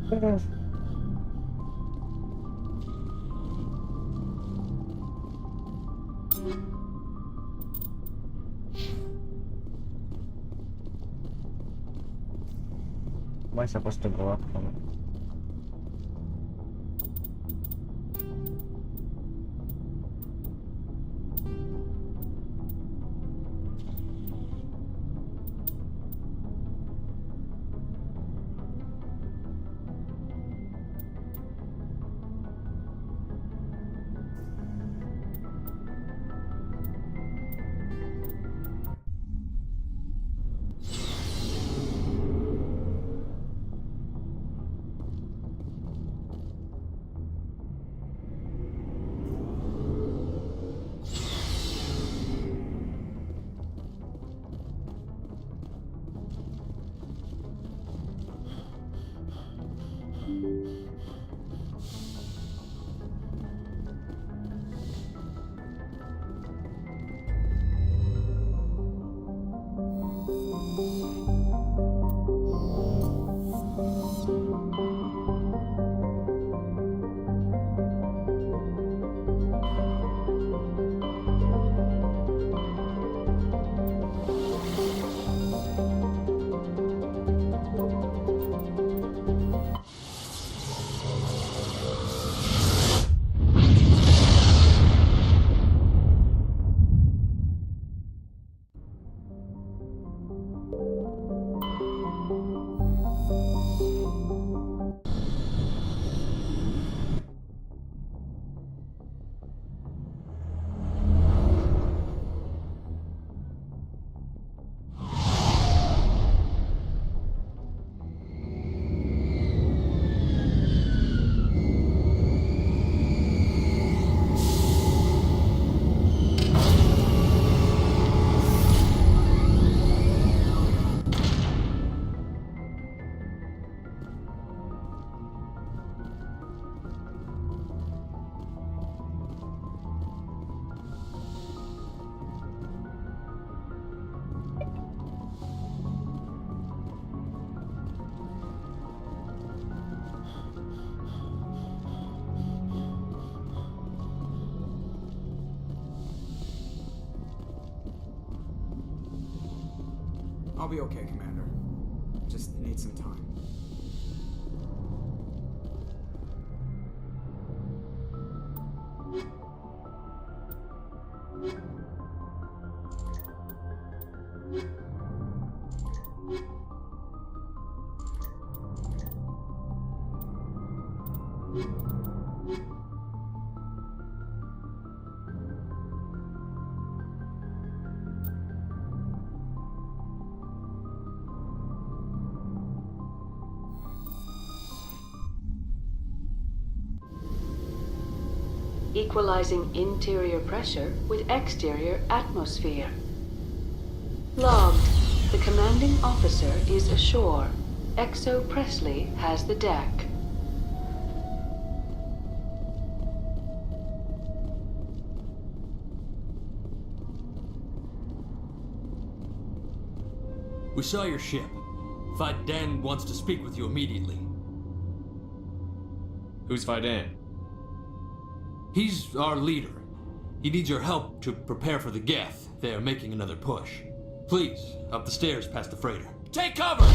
Am I supposed to go up? I'll be okay, Commander. Just need some time. Equalizing interior pressure with exterior atmosphere. Logged. The commanding officer is ashore. Exo Presley has the deck. We saw your ship. Faidan wants to speak with you immediately. Who's Faidan? He's our leader. He needs your help to prepare for the Geth. They are making another push. Please, up the stairs past the freighter. Take cover!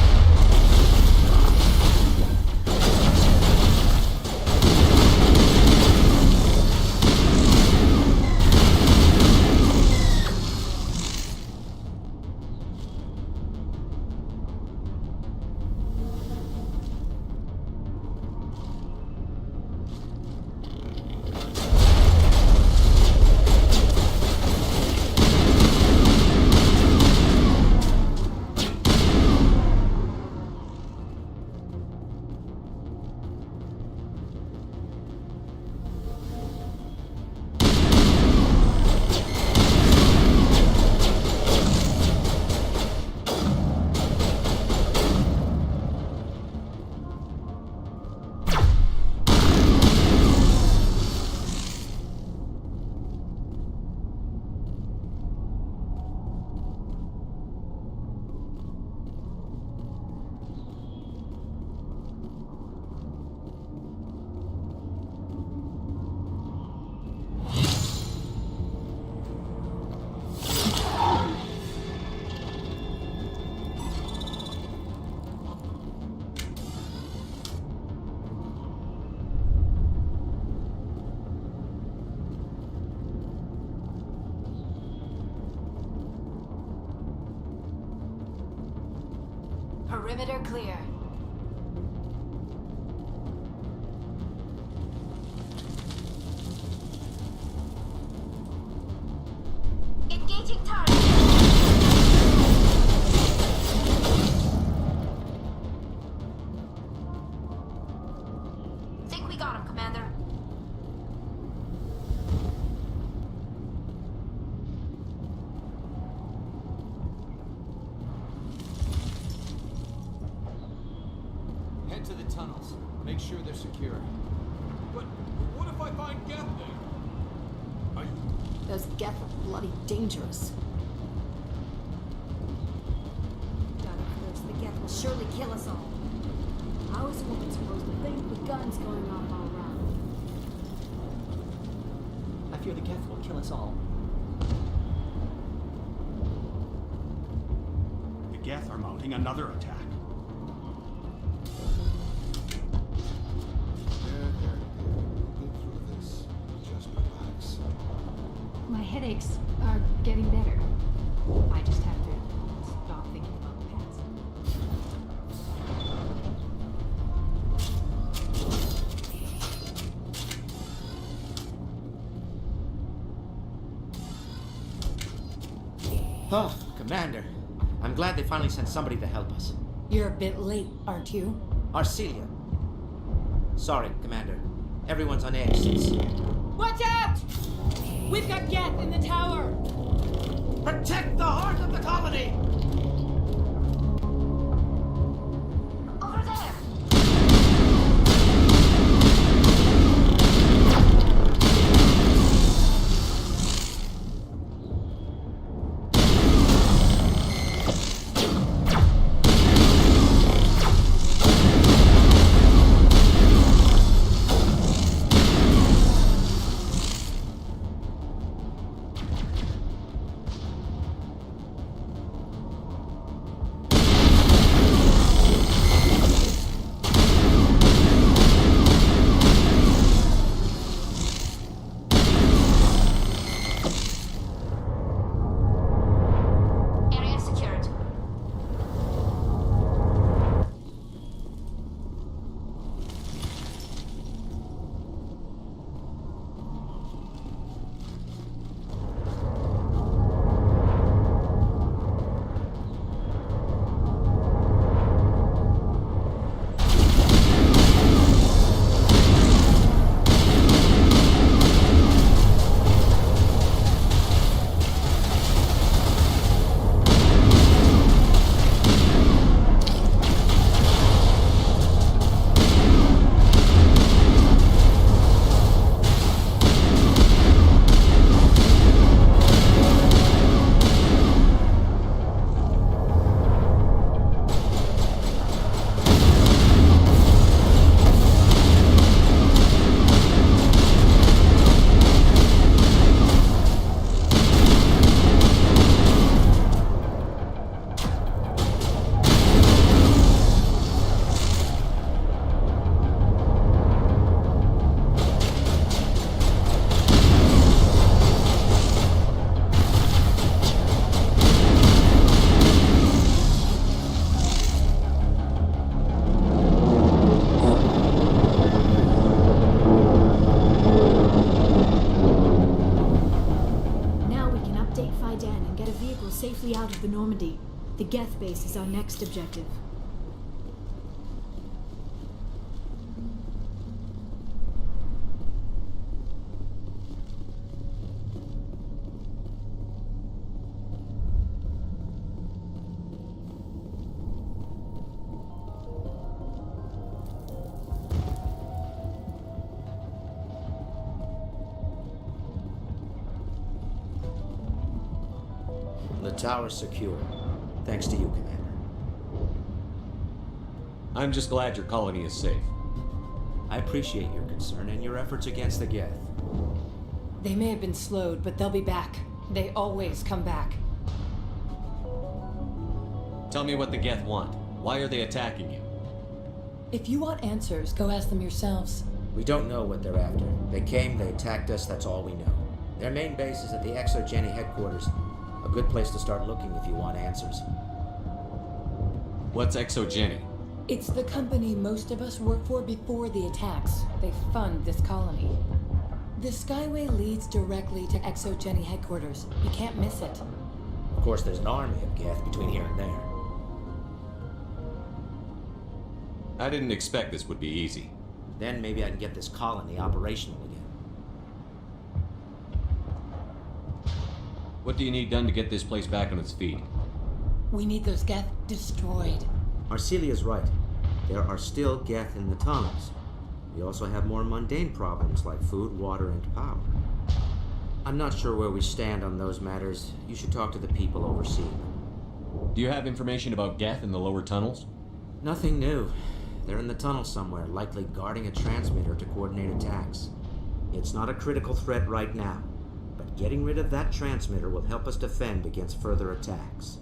Perimeter clear. Engaging target. Think we got him, Commander. Head to the tunnels. Make sure they're secure. But what if I find Geth there? Those Geth are bloody dangerous. Done for this, the Geth will surely kill us all. How is a woman supposed to think with guns going off all around? I fear the Geth will kill us all. The Geth are mounting another attack. There. We'll get through this. Just relax. My headaches are getting better. I just have to stop thinking about the past. Oh, Commander. I'm glad they finally sent somebody to help us. You're a bit late, aren't you? Arcelia. Sorry, Commander. Everyone's on edge since... Watch out! We've got Geth in the tower! Protect the heart of the colony! Over there! Area secured. Now we can update Fidan and get a vehicle safely out of the Normandy. The Geth base is our next objective. The tower's secure. Thanks to you, Commander. I'm just glad your colony is safe. I appreciate your concern and your efforts against the Geth. They may have been slowed, but they'll be back. They always come back. Tell me what the Geth want. Why are they attacking you? If you want answers, go ask them yourselves. We don't know what they're after. They came, they attacked us, that's all we know. Their main base is at the ExoGeni headquarters. A good place to start looking if you want answers. What's exogeny? It's the company most of us worked for before the attacks. They fund this colony. The Skyway leads directly to Exogeny headquarters. You can't miss it. Of course, there's an army of Geth between here and there. I didn't expect this would be easy. Then maybe I can get this colony operational again. What do you need done to get this place back on its feet? We need those Geth destroyed. Arcelia's right. There are still Geth in the tunnels. We also have more mundane problems like food, water, and power. I'm not sure where we stand on those matters. You should talk to the people overseeing them. Do you have information about Geth in the lower tunnels? Nothing new. They're in the tunnel somewhere, likely guarding a transmitter to coordinate attacks. It's not a critical threat right now, but getting rid of that transmitter will help us defend against further attacks.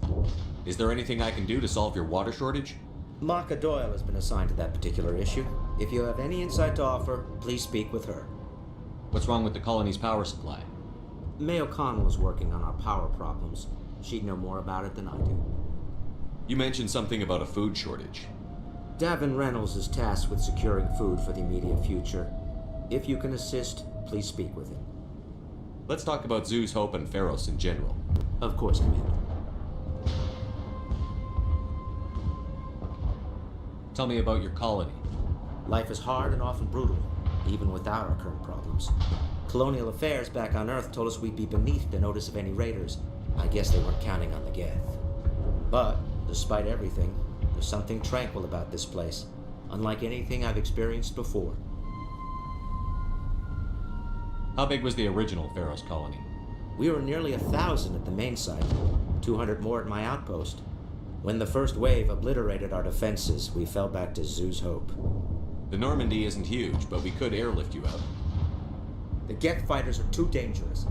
Is there anything I can do to solve your water shortage? Maka Doyle has been assigned to that particular issue. If you have any insight to offer, please speak with her. What's wrong with the colony's power supply? May O'Connell is working on our power problems. She'd know more about it than I do. You mentioned something about a food shortage. Davin Reynolds is tasked with securing food for the immediate future. If you can assist, please speak with him. Let's talk about Zoo's Hope and Pharos in general. Of course, Commander. Tell me about your colony. Life is hard and often brutal, even without our current problems. Colonial affairs back on Earth told us we'd be beneath the notice of any raiders. I guess they weren't counting on the Geth. But, despite everything, there's something tranquil about this place, unlike anything I've experienced before. How big was the original Pharos colony? We were nearly 1,000 at the main site, 200 more at my outpost. When the first wave obliterated our defenses, we fell back to Zoo's Hope. The Normandy isn't huge, but we could airlift you out. The Geth fighters are too dangerous,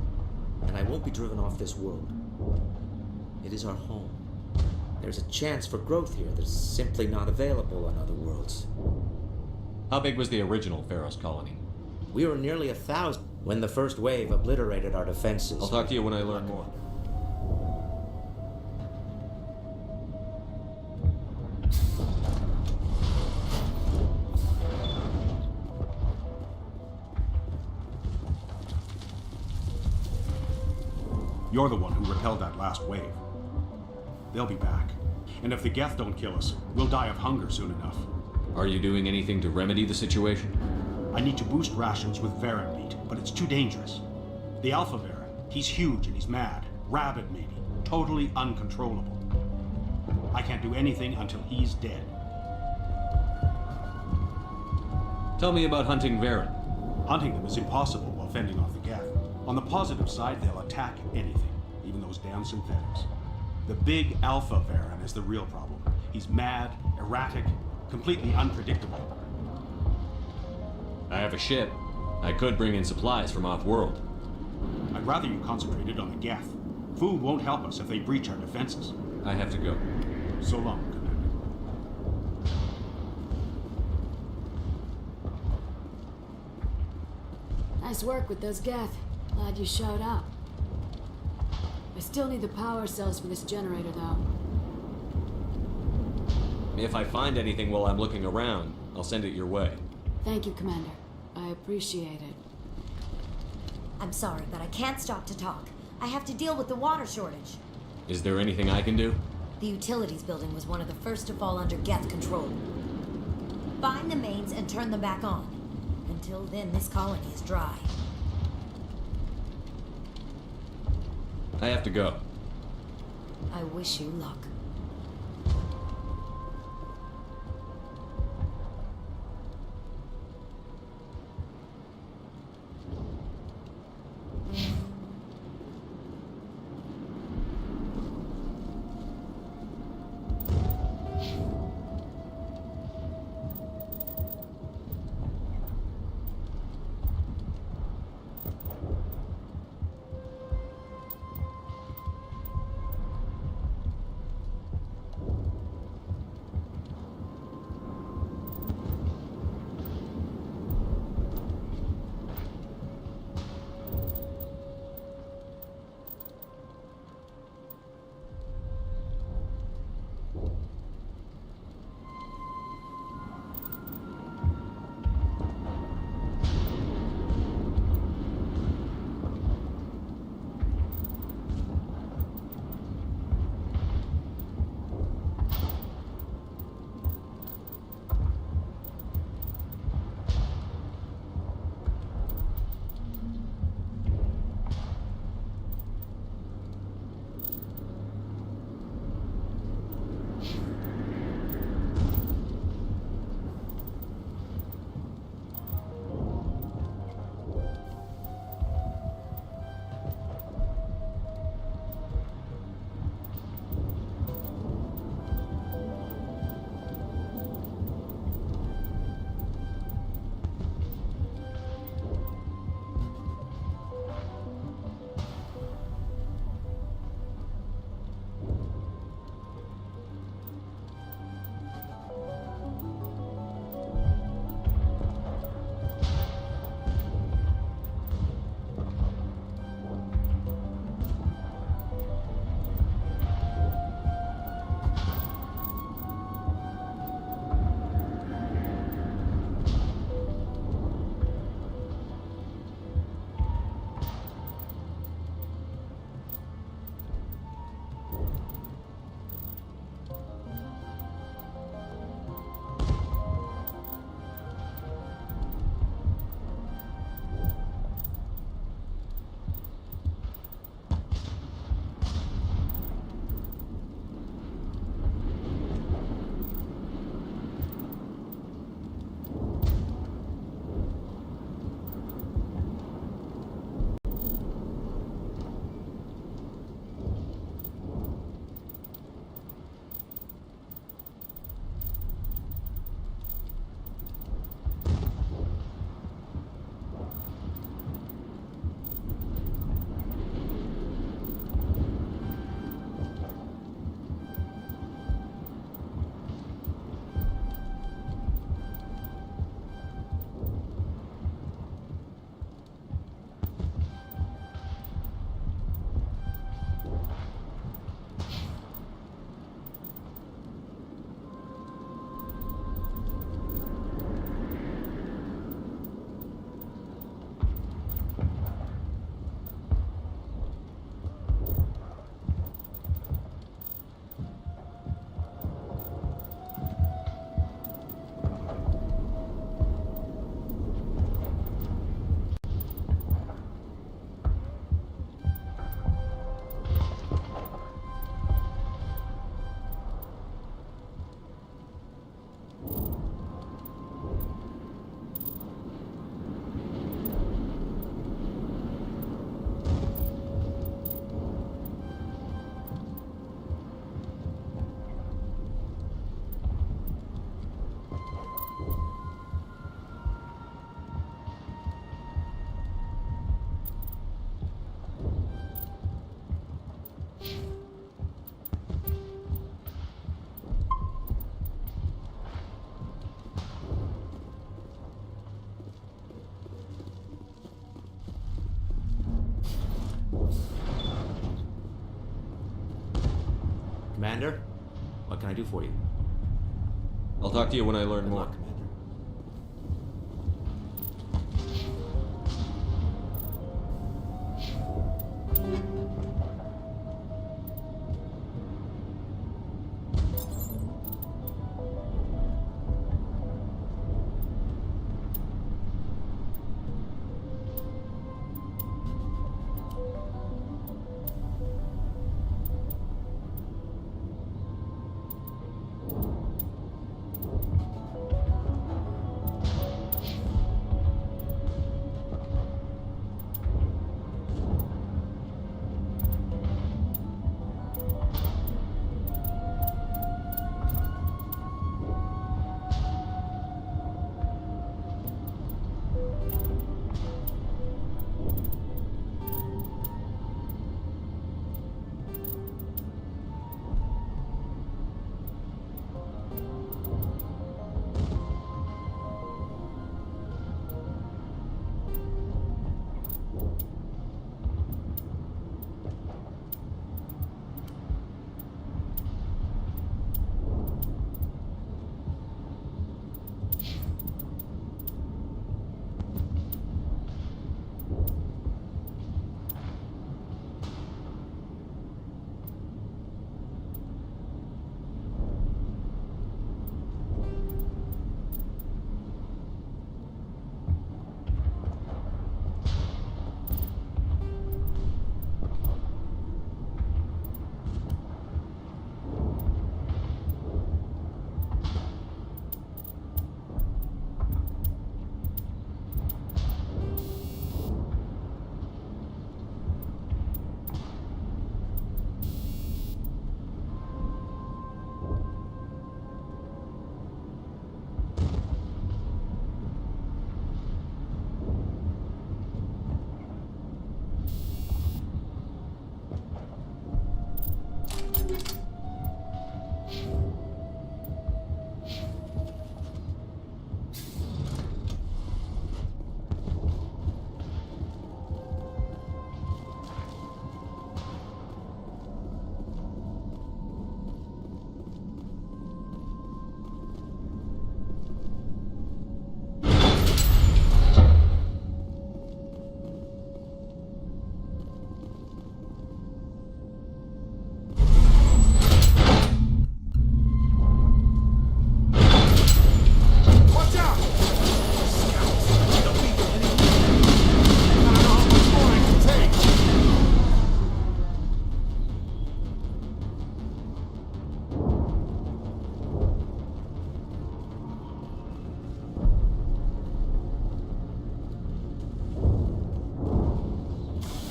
and I won't be driven off this world. It is our home. There's a chance for growth here that's simply not available on other worlds. How big was the original Pharos colony? We were nearly 1,000 when the first wave obliterated our defenses. I'll talk to you when I learn more. You're the one who repelled that last wave. They'll be back. And if the Geth don't kill us, we'll die of hunger soon enough. Are you doing anything to remedy the situation? I need to boost rations with Varen meat, but it's too dangerous. The Alpha Varen, he's huge and he's mad. Rabid maybe. Totally uncontrollable. I can't do anything until he's dead. Tell me about hunting Varen. Hunting them is impossible while fending off the Geth. On the positive side, they'll attack anything, even those damn synthetics. The big Alpha Varen is the real problem. He's mad, erratic, completely unpredictable. I have a ship. I could bring in supplies from off-world. I'd rather you concentrated on the Geth. Food won't help us if they breach our defenses. I have to go. So long, Commander. Nice work with those Geth. Glad you showed up. I still need the power cells for this generator, though. If I find anything while I'm looking around, I'll send it your way. Thank you, Commander. I appreciate it. I'm sorry, but I can't stop to talk. I have to deal with the water shortage. Is there anything I can do? The utilities building was one of the first to fall under Geth control. Find the mains and turn them back on. Until then, this colony is dry. I have to go. I wish you luck. Commander, what can I do for you? I'll talk to you when I learn Good more. luck, Commander.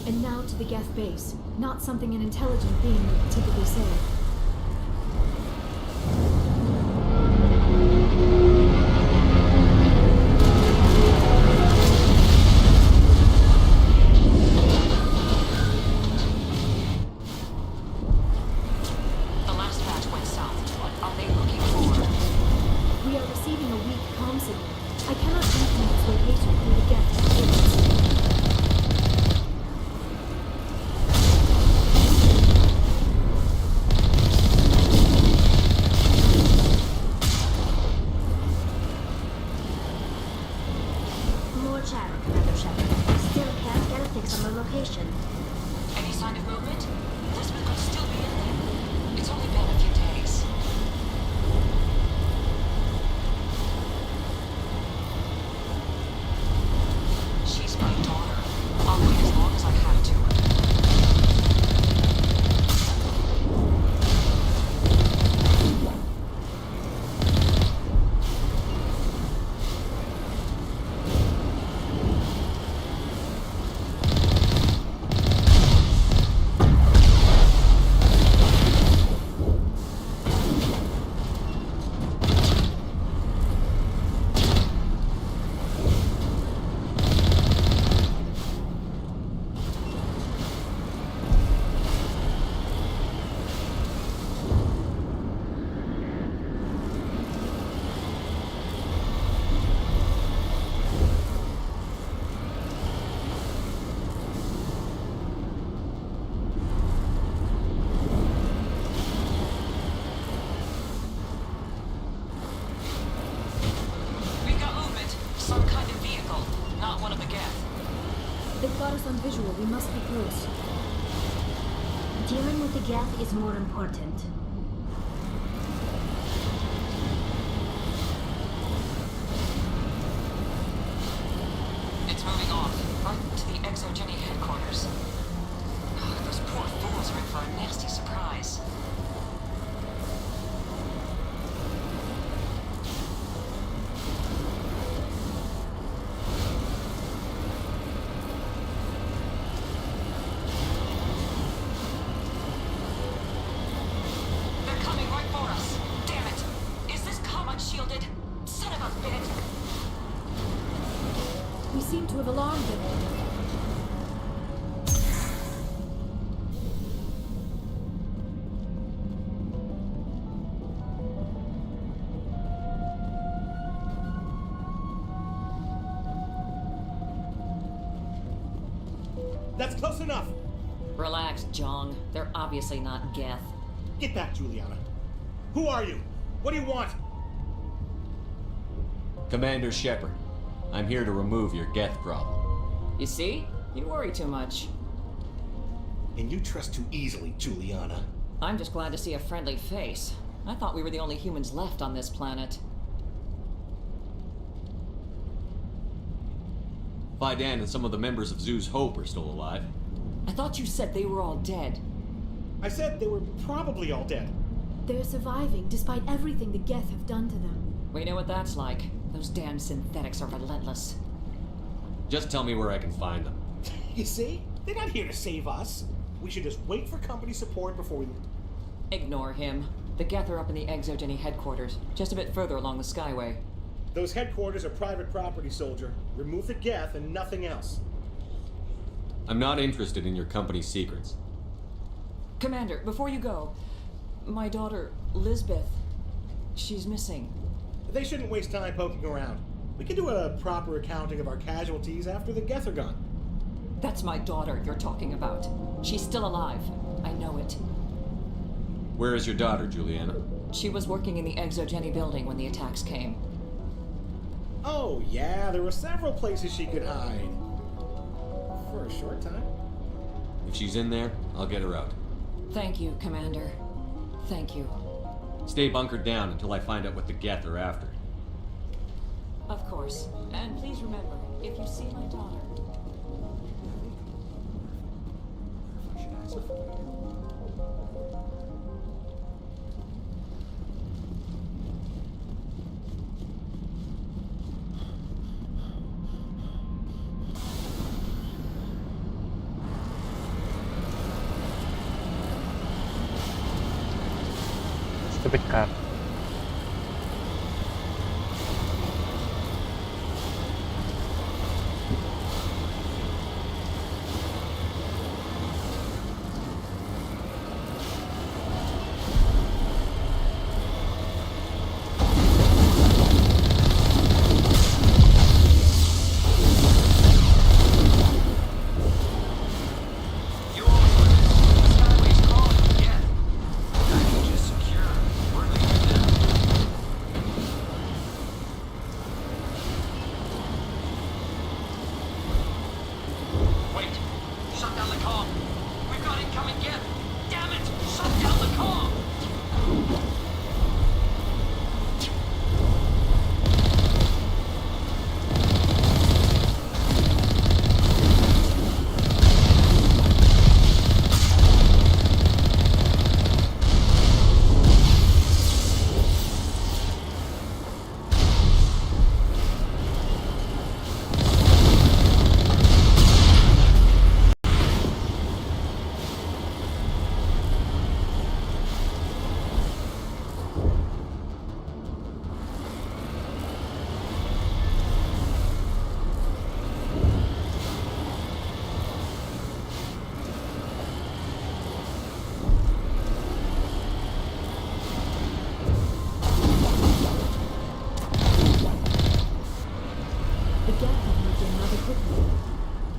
And now to the Geth base. Not something an intelligent being would typically say. The last batch went south. What are they looking for? We are receiving a weak comm signal. I cannot pinpoint its location through the Geth base. More chatter, Commander Shepard. Still can't get a fix on the location. Any sign of movement? Lisbon could still be in there. It's only been a few days. She's my daughter. I'll wait as long as I have to. They've got us on visual. We must be close. Dealing with the Geth is more important. It's moving off, right to the exogeny headquarters. Those poor fools are in for a nasty surprise. They're coming right for us. Damn it! Is this comet shielded? Son of a bitch! We seem to have alarmed them. That's close enough! Relax, Jong. They're obviously not Geth. Get back, Juliana. Who are you? What do you want? Commander Shepard, I'm here to remove your Geth problem. You see? You worry too much. And you trust too easily, Juliana. I'm just glad to see a friendly face. I thought we were the only humans left on this planet. Vidan and some of the members of Zoo's Hope are still alive. I thought you said they were all dead. I said they were probably all dead. They're surviving despite everything the Geth have done to them. We know what that's like. Those damn synthetics are relentless. Just tell me where I can find them. You see? They're not here to save us. We should just wait for company support before we... Ignore him. The Geth are up in the exogeny headquarters, just a bit further along the Skyway. Those headquarters are private property, soldier. Remove the Geth and nothing else. I'm not interested in your company's secrets. Commander, before you go, my daughter, Lisbeth, she's missing. They shouldn't waste time poking around. We can do a proper accounting of our casualties after the Geth are gone. That's my daughter you're talking about. She's still alive. I know it. Where is your daughter, Juliana? She was working in the exogeny building when the attacks came. Oh, yeah, there were several places she could hide. For a short time. If she's in there, I'll get her out. Thank you, Commander. Thank you. Stay bunkered down until I find out what the Geth are after. Of course. And please remember, if you see my daughter... Stupid car.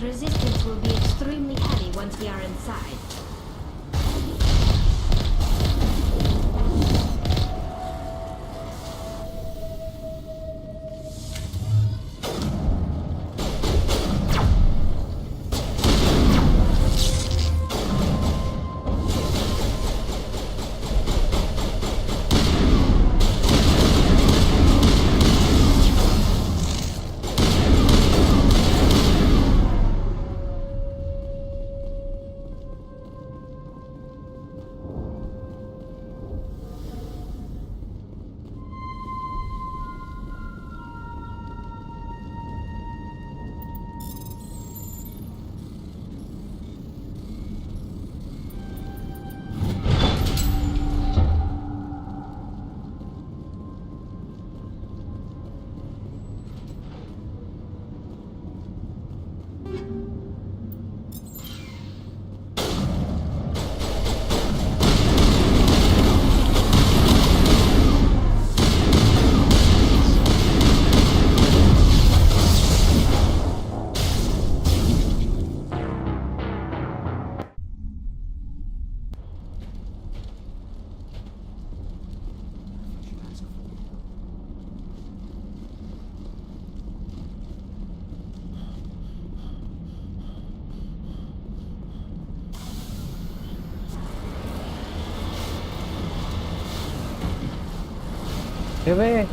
Resistance will be extremely heavy once we are inside. Se ve.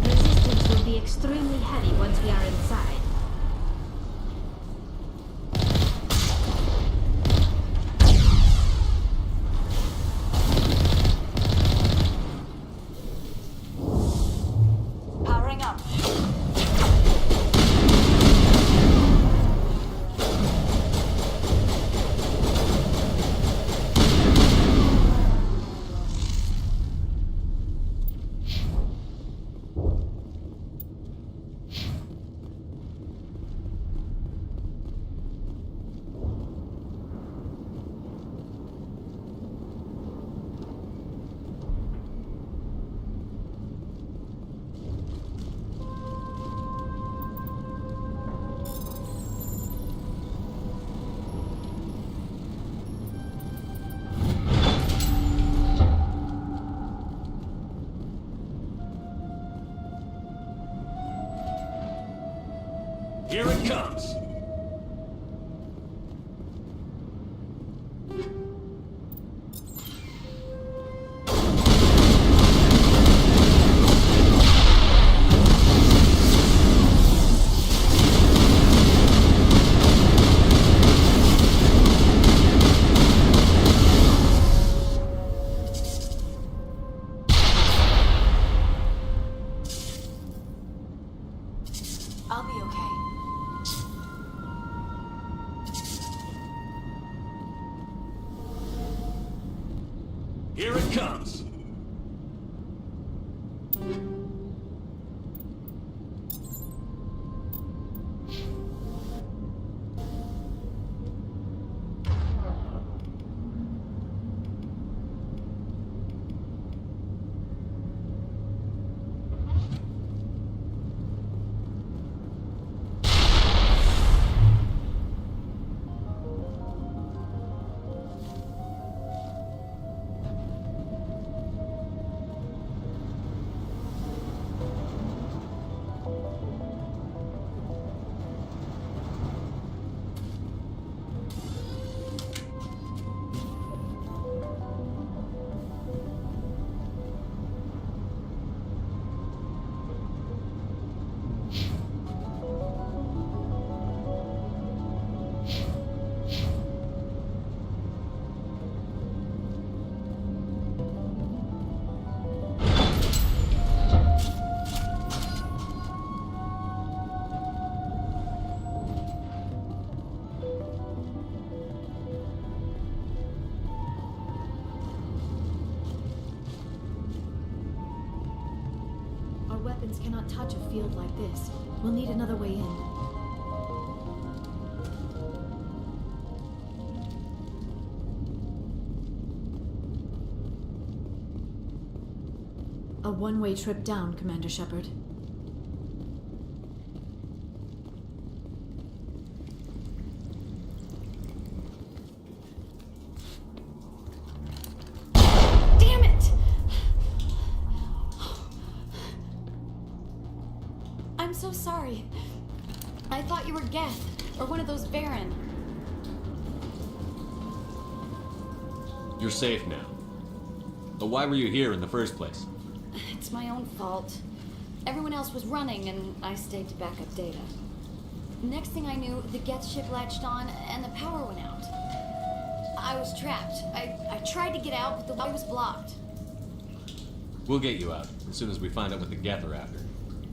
Resistance will be extremely heavy once we are inside. Powering up. Here it comes! I'll be okay. Here it comes! Our weapons cannot touch a field like this. We'll need another way in. A one-way trip down, Commander Shepard. I'm so sorry. I thought you were Geth, or one of those Baron. You're safe now. But why were you here in the first place? It's my own fault. Everyone else was running, and I stayed to back up data. Next thing I knew, the Geth ship latched on, and the power went out. I was trapped. I tried to get out, but the way was blocked. We'll get you out as soon as we find out what the Geth are after.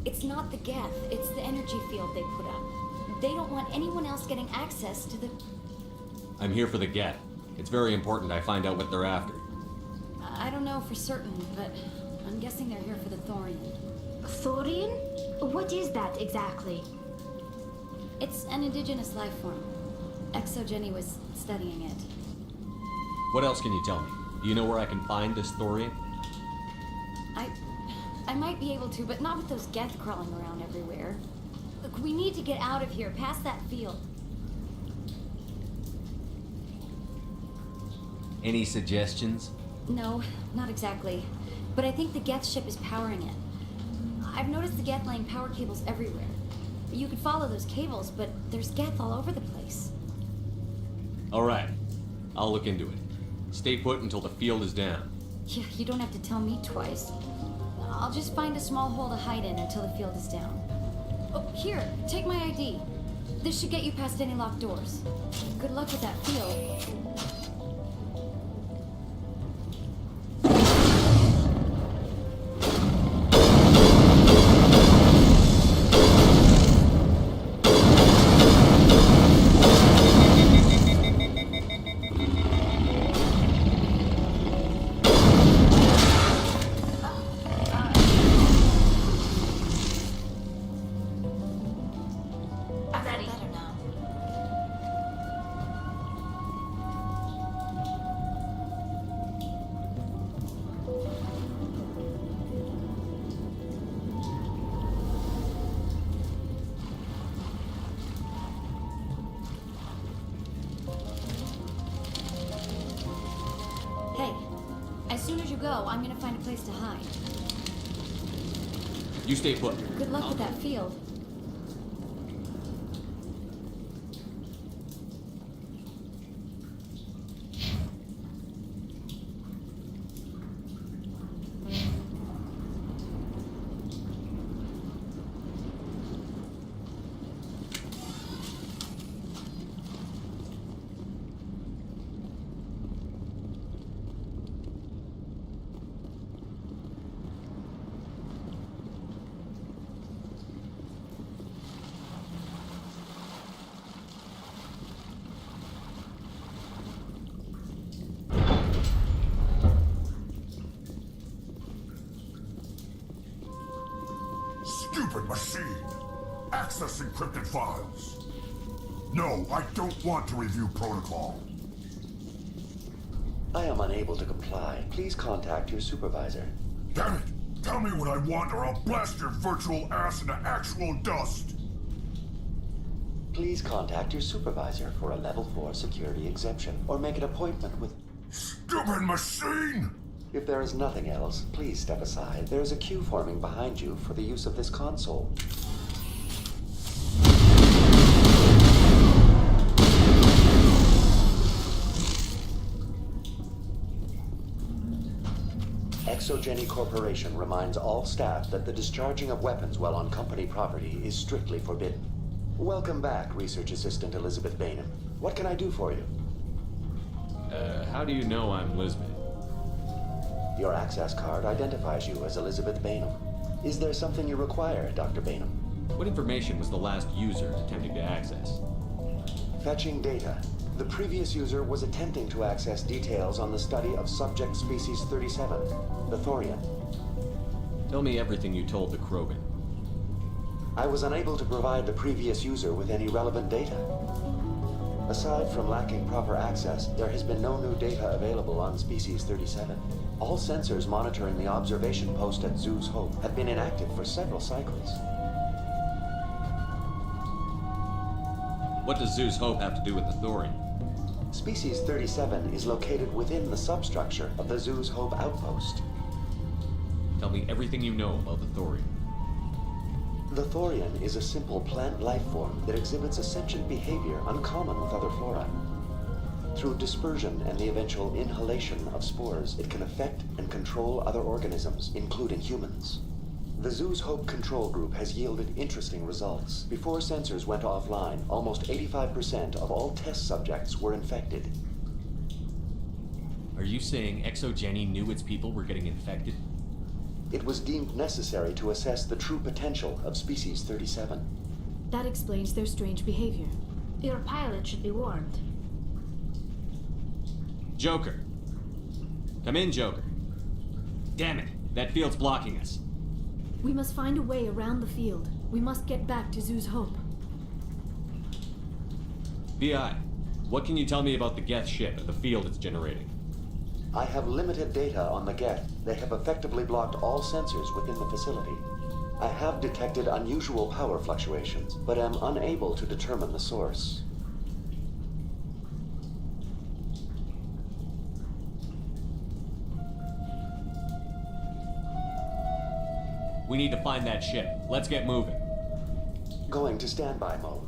It's not the Geth, it's the energy field they put up. They don't want anyone else getting access to the... I'm here for the Geth. It's very important I find out what they're after. I don't know for certain, but I'm guessing they're here for the Thorian. Thorian? What is that exactly? It's an indigenous life form. ExoGenny was studying it. What else can you tell me? Do you know where I can find this Thorian? I might be able to, but not with those Geth crawling around everywhere. Look, we need to get out of here, past that field. Any suggestions? No, not exactly. But I think the Geth ship is powering it. I've noticed the Geth laying power cables everywhere. You could follow those cables, but there's Geth all over the place. All right. I'll look into it. Stay put until the field is down. Yeah, you don't have to tell me twice. I'll just find a small hole to hide in until the field is down. Oh, here, take my ID. This should get you past any locked doors. Good luck with that field. As soon as you go, I'm gonna find a place to hide. You stay put. Good luck with that field. Stupid machine! Access encrypted files! No, I don't want to review protocol. I am unable to comply. Please contact your supervisor. Damn it! Tell me what I want or I'll blast your virtual ass into actual dust! Please contact your supervisor for a level 4 security exemption, or make an appointment with... Stupid machine! If there is nothing else, please step aside. There is a queue forming behind you for the use of this console. ExoGenny Corporation reminds all staff that the discharging of weapons while on company property is strictly forbidden. Welcome back, Research Assistant Elizabeth Bainham. What can I do for you? How do you know I'm Lisbeth? Your access card identifies you as Elizabeth Bainham. Is there something you require, Dr. Bainham? What information was the last user attempting to access? Fetching data. The previous user was attempting to access details on the study of subject species 37, the Thorian. Tell me everything you told the Krogan. I was unable to provide the previous user with any relevant data. Aside from lacking proper access, there has been no new data available on species 37. All sensors monitoring the observation post at Zeus Hope have been inactive for several cycles. What does Zeus Hope have to do with the Thorian? Species 37 is located within the substructure of the Zeus Hope outpost. Tell me everything you know about the Thorian. The Thorian is a simple plant life form that exhibits a sentient behavior uncommon with other flora. Through dispersion and the eventual inhalation of spores, it can affect and control other organisms, including humans. The Zoo's Hope control group has yielded interesting results. Before sensors went offline, almost 85% of all test subjects were infected. Are you saying ExoGeni knew its people were getting infected? It was deemed necessary to assess the true potential of Species 37. That explains their strange behavior. Your pilot should be warned. Joker. Come in, Joker. Damn it, that field's blocking us. We must find a way around the field. We must get back to Zoo's Hope. VI, what can you tell me about the Geth ship and the field it's generating? I have limited data on the Geth. They have effectively blocked all sensors within the facility. I have detected unusual power fluctuations, but am unable to determine the source. We need to find that ship. Let's get moving. Going to standby mode.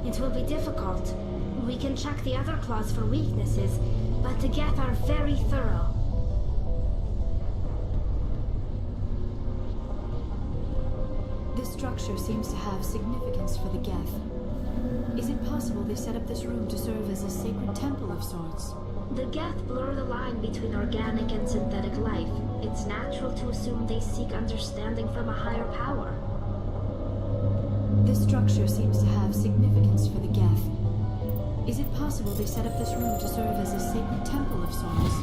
It will be difficult. We can check the other claws for weaknesses, but the Geth are very thorough. This structure seems to have significance for the Geth. Is it possible they set up this room to serve as a sacred temple of sorts? The Geth blur the line between organic and synthetic life. It's natural to assume they seek understanding from a higher power. This structure seems to have significance for the Geth. Is it possible they set up this room to serve as a sacred temple of sorts?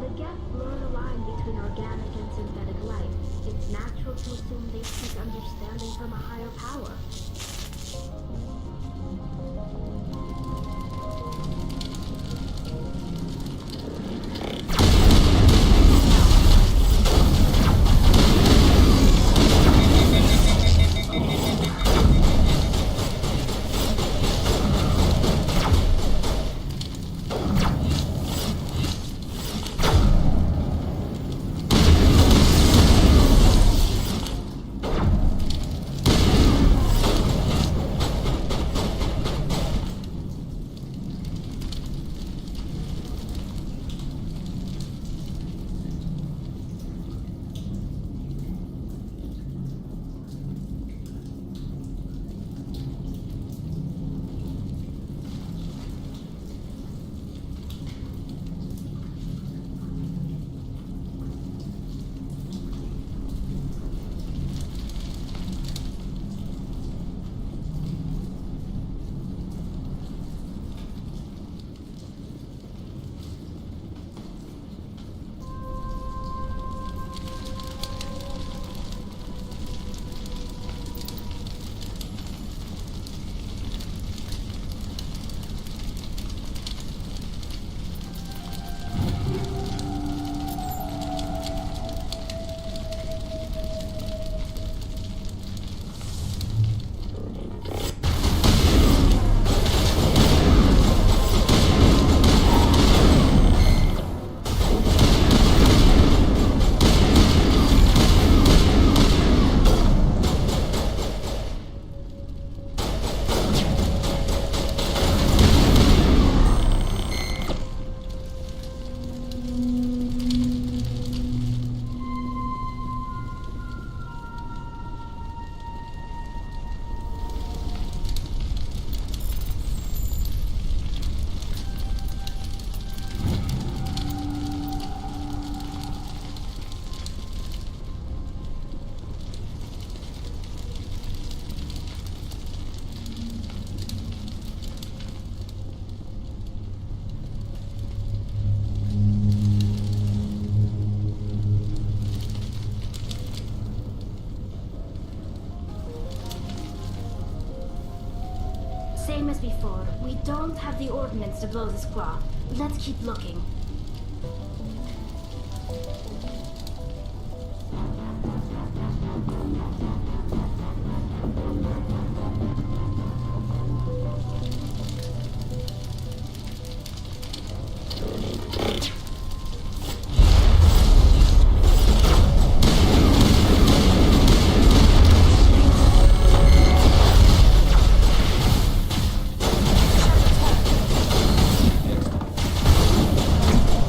The Geth blur the line between organic and synthetic life. It's natural to assume they seek understanding from a higher power. Same as before. We don't have the ordnance to blow this claw. Let's keep looking.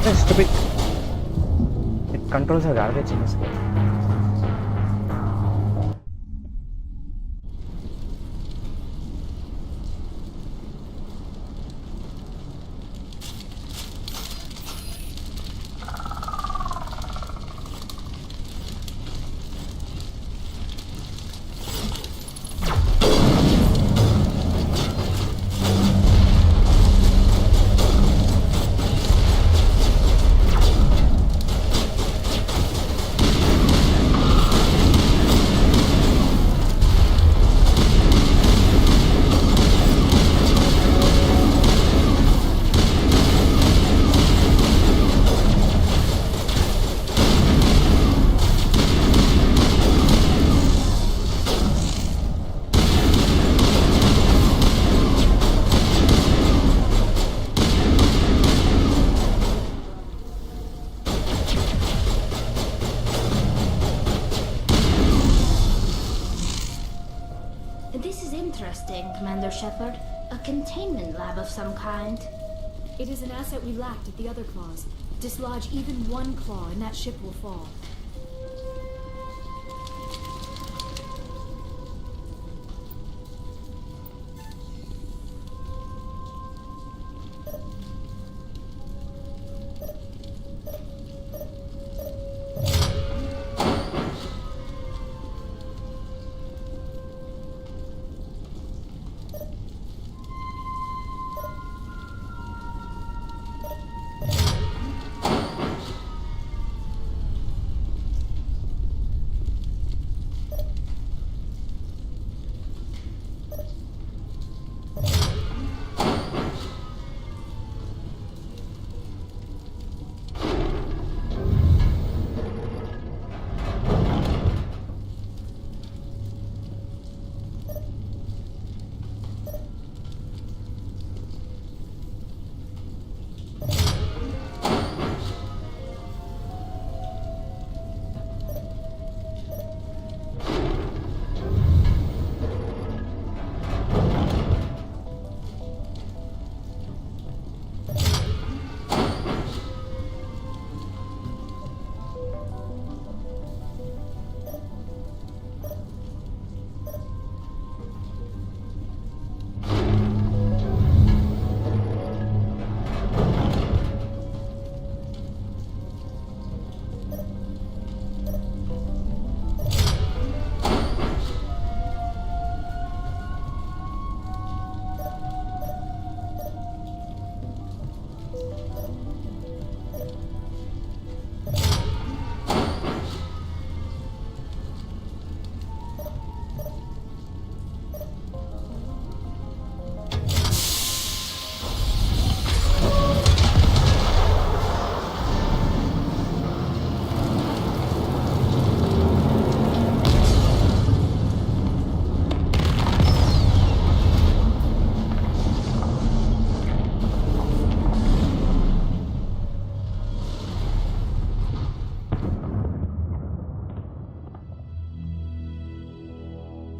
Stupid. It controls are garbage in this game. This is interesting, Commander Shepard. A containment lab of some kind. It is an asset we lacked at the other claws. Dislodge even one claw and that ship will fall.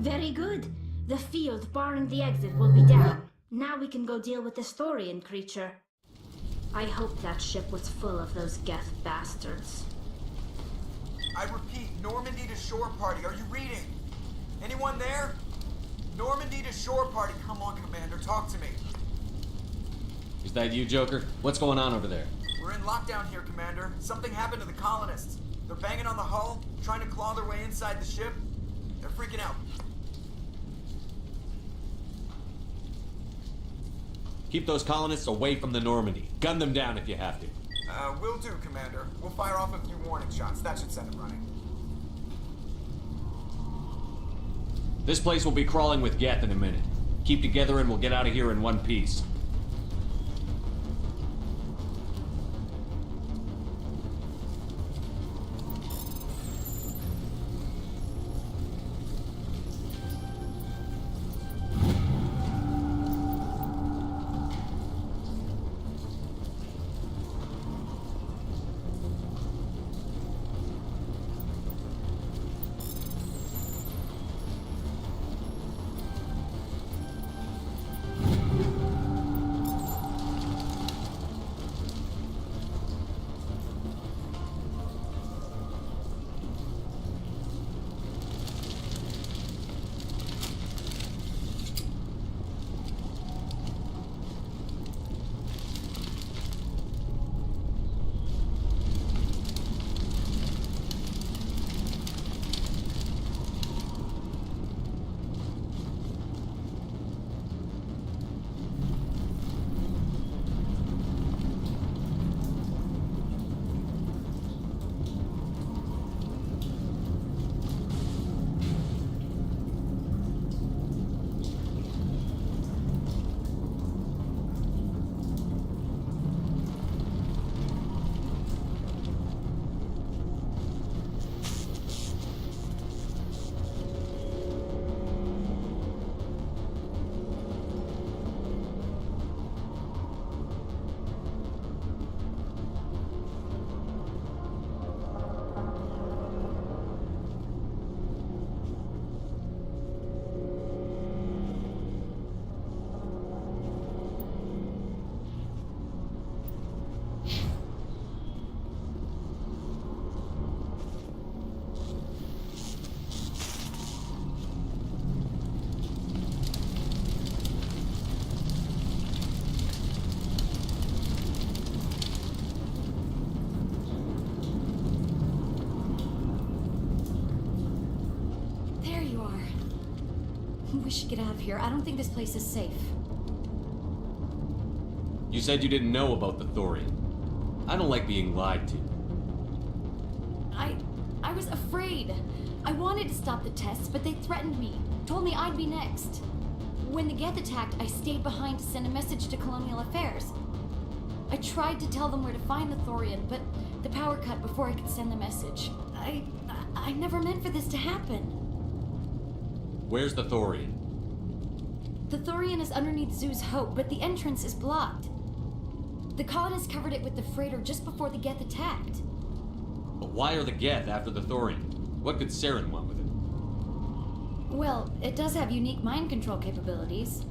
Very good. The field barring the exit will be down. Now we can go deal with the Storian creature. I hope that ship was full of those Geth bastards. I repeat, Normandy to shore party. Are you reading? Anyone there? Normandy to shore party. Come on, Commander. Talk to me. Is that you, Joker? What's going on over there? We're in lockdown here, Commander. Something happened to the colonists. They're banging on the hull, trying to claw their way inside the ship. They're freaking out. Keep those colonists away from the Normandy. Gun them down if you have to. Will do, Commander. We'll fire off a few warning shots. That should send them running. This place will be crawling with Geth in a minute. Keep together and we'll get out of here in one piece. We should get out of here. I don't think this place is safe. You said you didn't know about the Thorian. I don't like being lied to. I was afraid. I wanted to stop the tests, but they threatened me. Told me I'd be next. When the Geth attacked, I stayed behind to send a message to Colonial Affairs. I tried to tell them where to find the Thorian, but the power cut before I could send the message. I never meant for this to happen. Where's the Thorian? The Thorian is underneath Zoo's Hope, but the entrance is blocked. The colonists covered it with the freighter just before the Geth attacked. But why are the Geth after the Thorian? What could Saren want with it? Well, it does have unique mind control capabilities.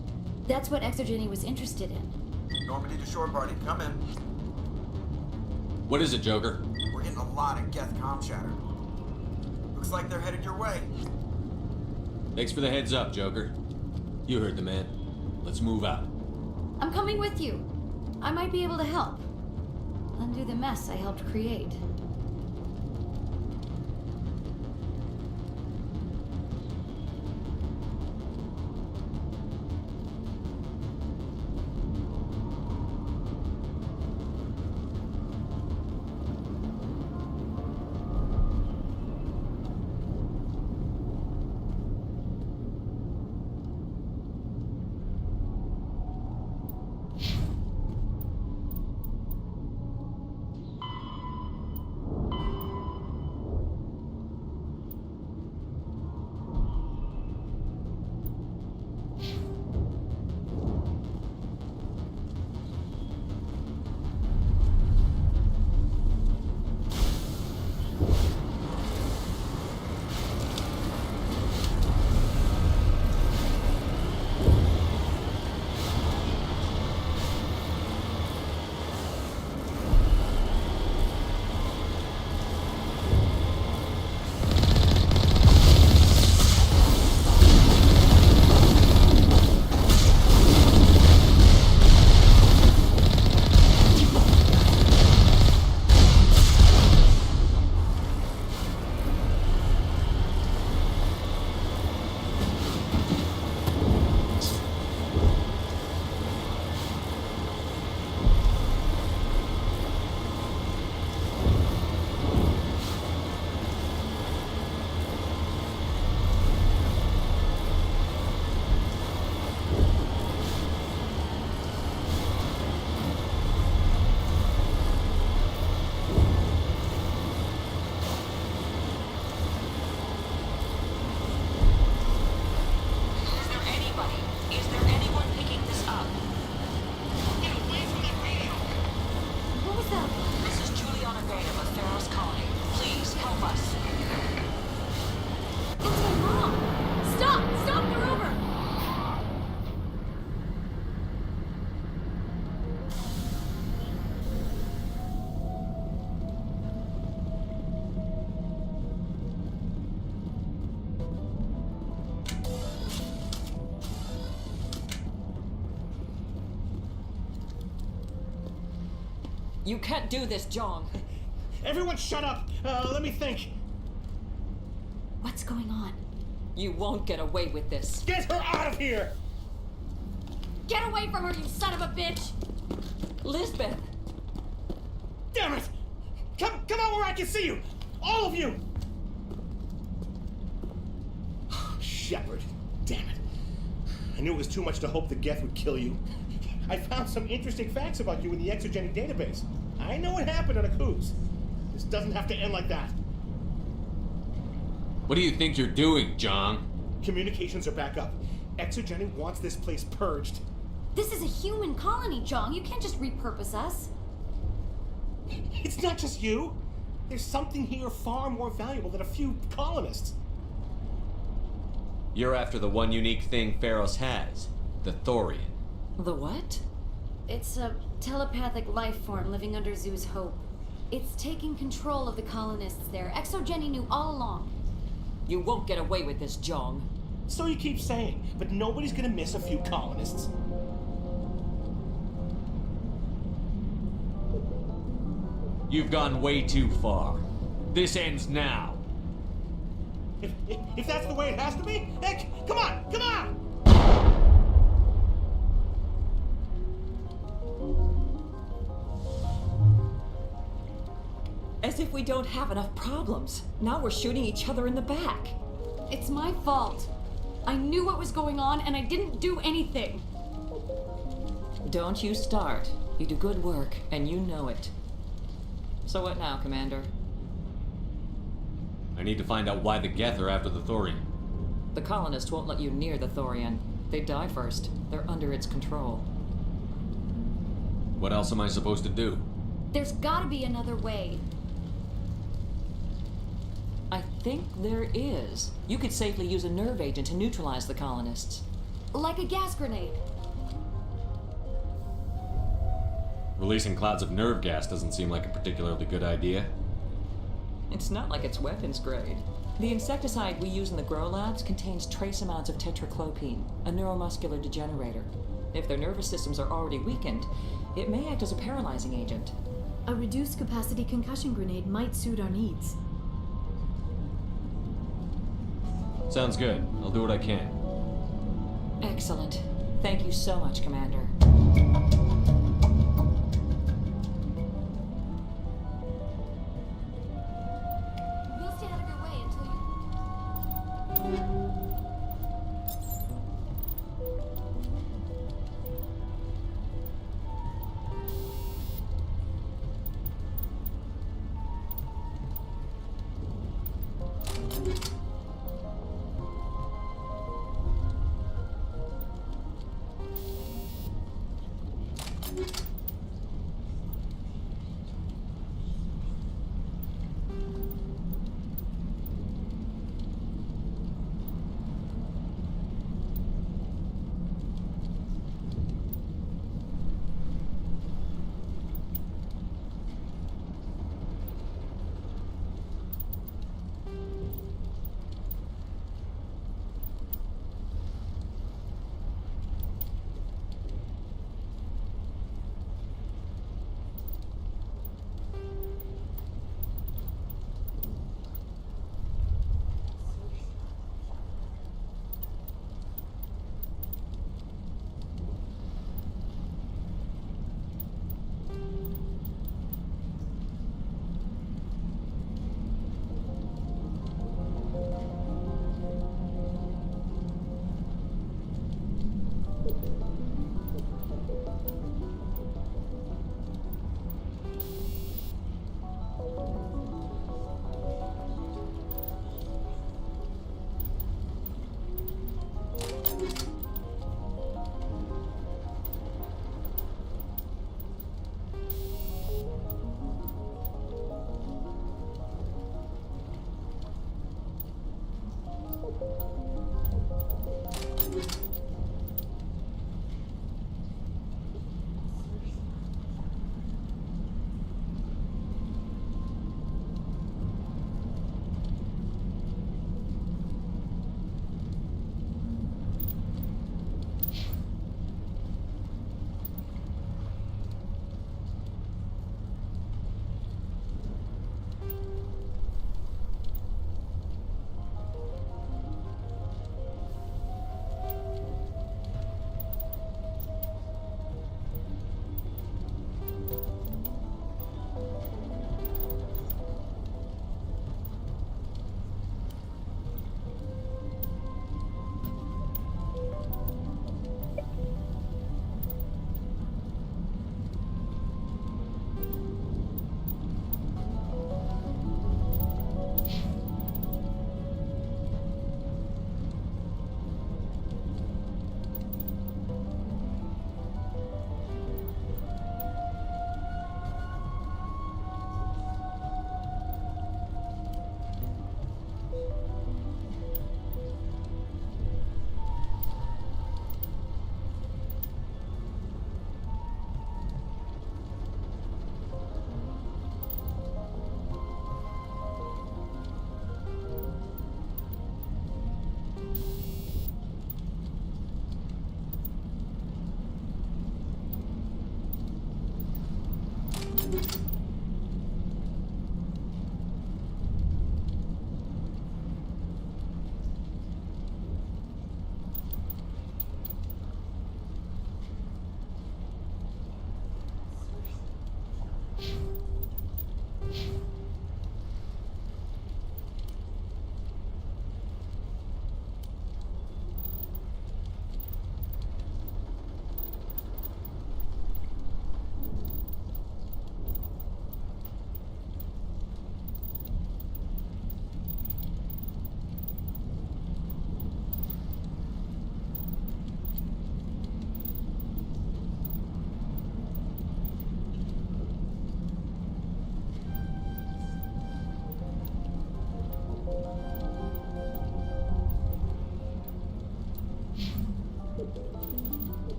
That's what Exogeny was interested in. Normandy to shore party, come in. What is it, Joker? We're getting a lot of Geth comm chatter. Looks like they're headed your way. Thanks for the heads up, Joker. You heard the man. Let's move out. I'm coming with you. I might be able to help. Undo the mess I helped create. You can't do this, Jong. Everyone shut up! Let me think. What's going on? You won't get away with this. Get her out of here! Get away from her, you son of a bitch! Lisbeth! Damn it! Come out where I can see you! All of you! Shepard, damn it. I knew it was too much to hope the Geth would kill you. I found some interesting facts about you in the exogenic database. I know what happened on Akuz. This doesn't have to end like that. What do you think you're doing, John? Communications are back up. Exogenic wants this place purged. This is a human colony, Jong. You can't just repurpose us. It's not just you. There's something here far more valuable than a few colonists. You're after the one unique thing Pharos has, the Thorian. The what? It's a telepathic life form living under Zoo's hope. It's taking control of the colonists there. Exogeny knew all along. You won't get away with this, Jong. So you keep saying, but nobody's gonna miss a few colonists. You've gone way too far. This ends now. If that's the way it has to be, heck, come on! As if we don't have enough problems. Now we're shooting each other in the back. It's my fault. I knew what was going on and I didn't do anything. Don't you start. You do good work, and you know it. So what now, Commander? I need to find out why the Geth are after the Thorian. The colonists won't let you near the Thorian. They die first. They're under its control. What else am I supposed to do? There's gotta be another way. I think there is. You could safely use a nerve agent to neutralize the colonists. Like a gas grenade. Releasing clouds of nerve gas doesn't seem like a particularly good idea. It's not like it's weapons grade. The insecticide we use in the grow labs contains trace amounts of tetraclopine, a neuromuscular degenerator. If their nervous systems are already weakened, it may act as a paralyzing agent. A reduced capacity concussion grenade might suit our needs. Sounds good. I'll do what I can. Excellent. Thank you so much, Commander. We'll stay out of your way until you...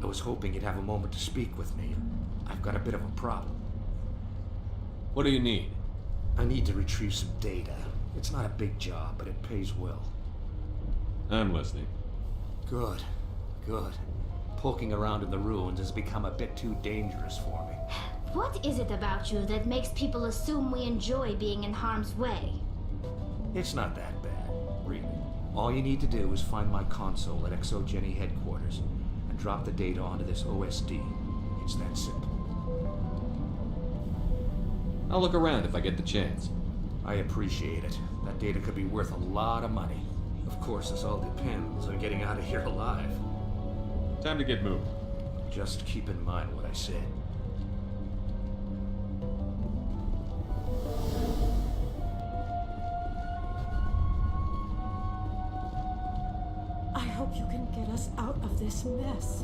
I was hoping you'd have a moment to speak with me. I've got a bit of a problem. What do you need? I need to retrieve some data. It's not a big job, but it pays well. I'm listening. Good. Good. Poking around in the ruins has become a bit too dangerous for me. What is it about you that makes people assume we enjoy being in harm's way? It's not that bad, really. All you need to do is find my console at ExoGeni headquarters and drop the data onto this OSD. It's that simple. I'll look around if I get the chance. I appreciate it. That data could be worth a lot of money. Of course, this all depends on getting out of here alive. Time to get moving. Just keep in mind what I said. I hope you can get us out of this mess.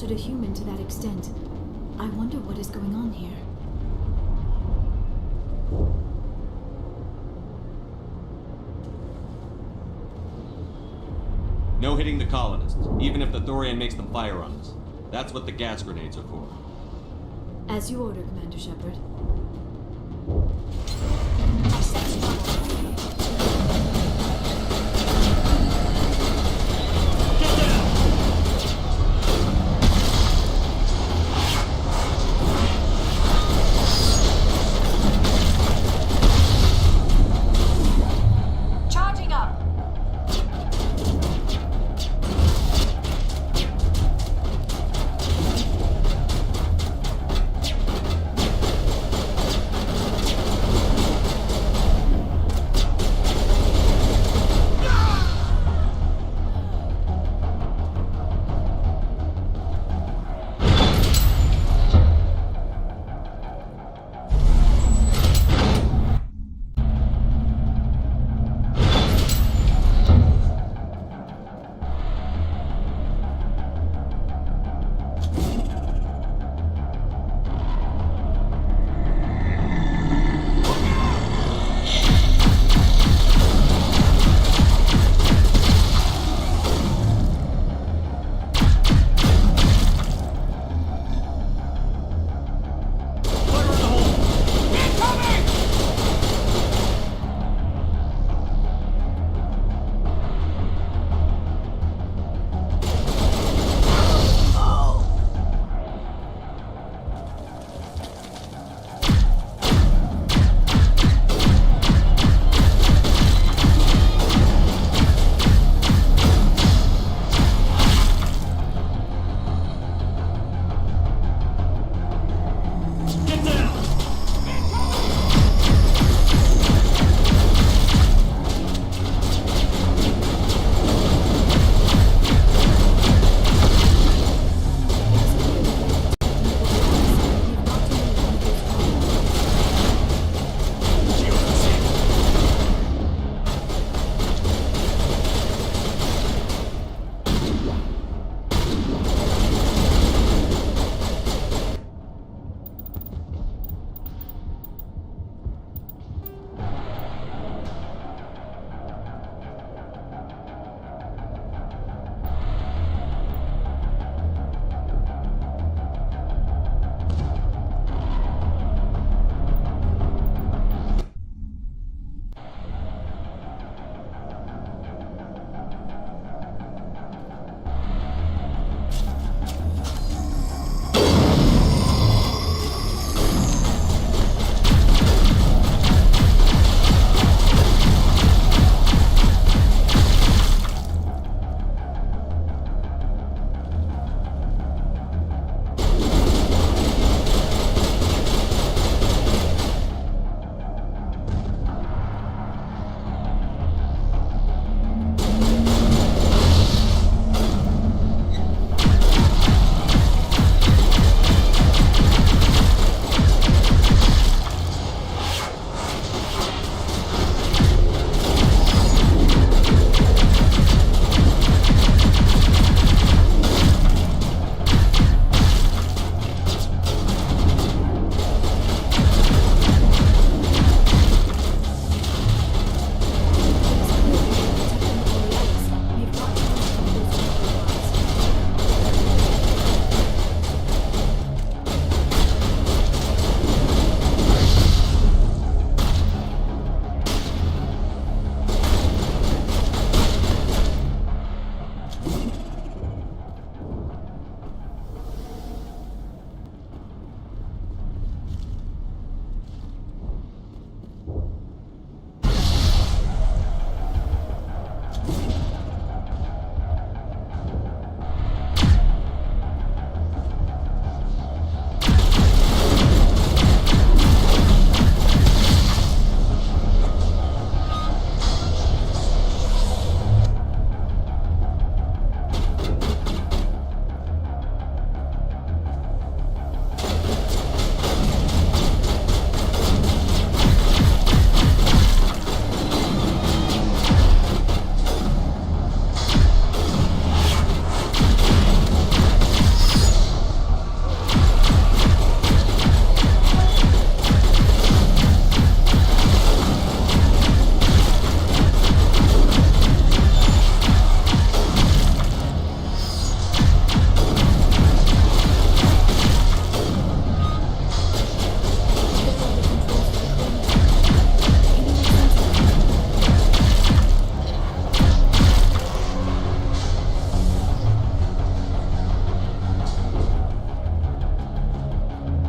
A human to that extent. I wonder what is going on here. No hitting the colonists, even if the Thorian makes them fire on us. That's what the gas grenades are for. As you order, Commander Shepard. I sense trouble. Charging up.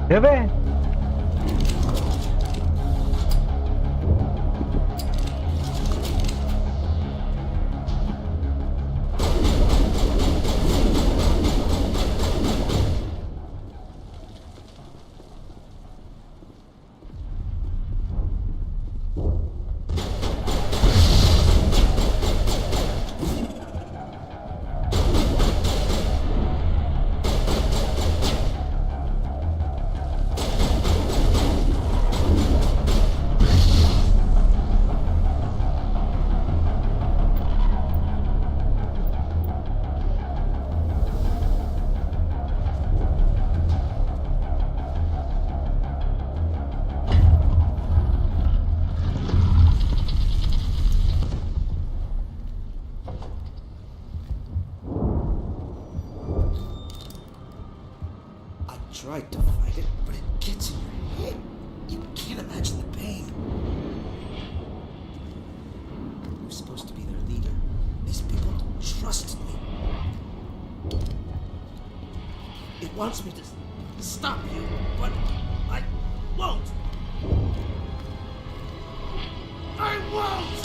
Debe. Tried to fight it, but it gets in your head. You can't imagine the pain. You're supposed to be their leader. These people trust me. It wants me to stop you, but I won't. I won't!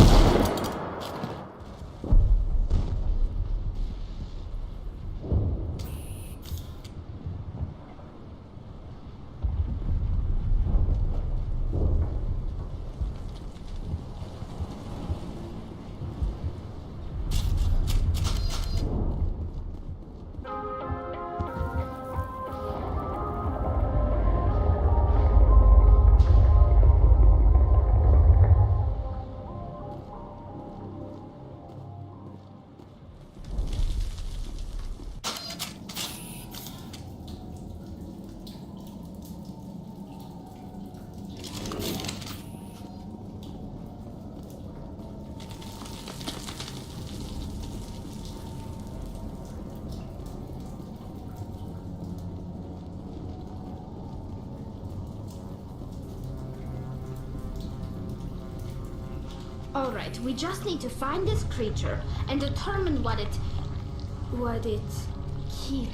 Alright, we just need to find this creature and determine what it... Kira,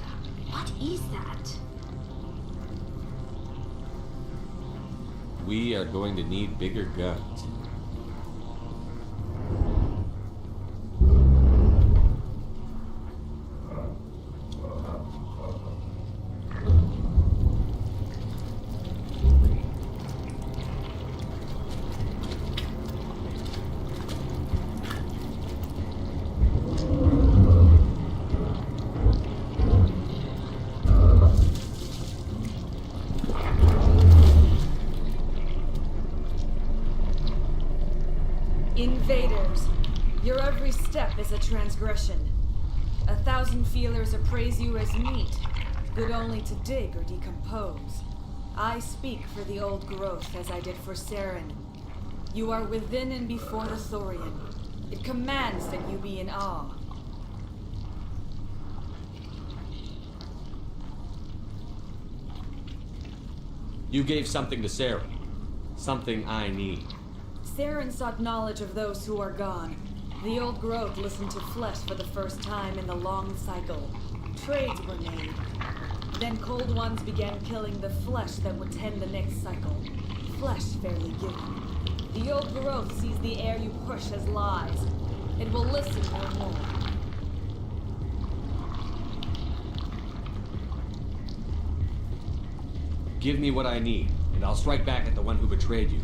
what is that? We are going to need bigger guns. Invaders, your every step is a transgression. 1,000 feelers appraise you as meat, good only to dig or decompose. I speak for the old growth as I did for Saren. You are within and before the Thorian. It commands that you be in awe. You gave something to Sarah. Something I need. Saren sought knowledge of those who are gone. The old growth listened to flesh for the first time in the long cycle. Trades were made. Then cold ones began killing the flesh that would tend the next cycle. Flesh fairly given. The old growth sees the air you push as lies. It will listen no more. Give me what I need, and I'll strike back at the one who betrayed you.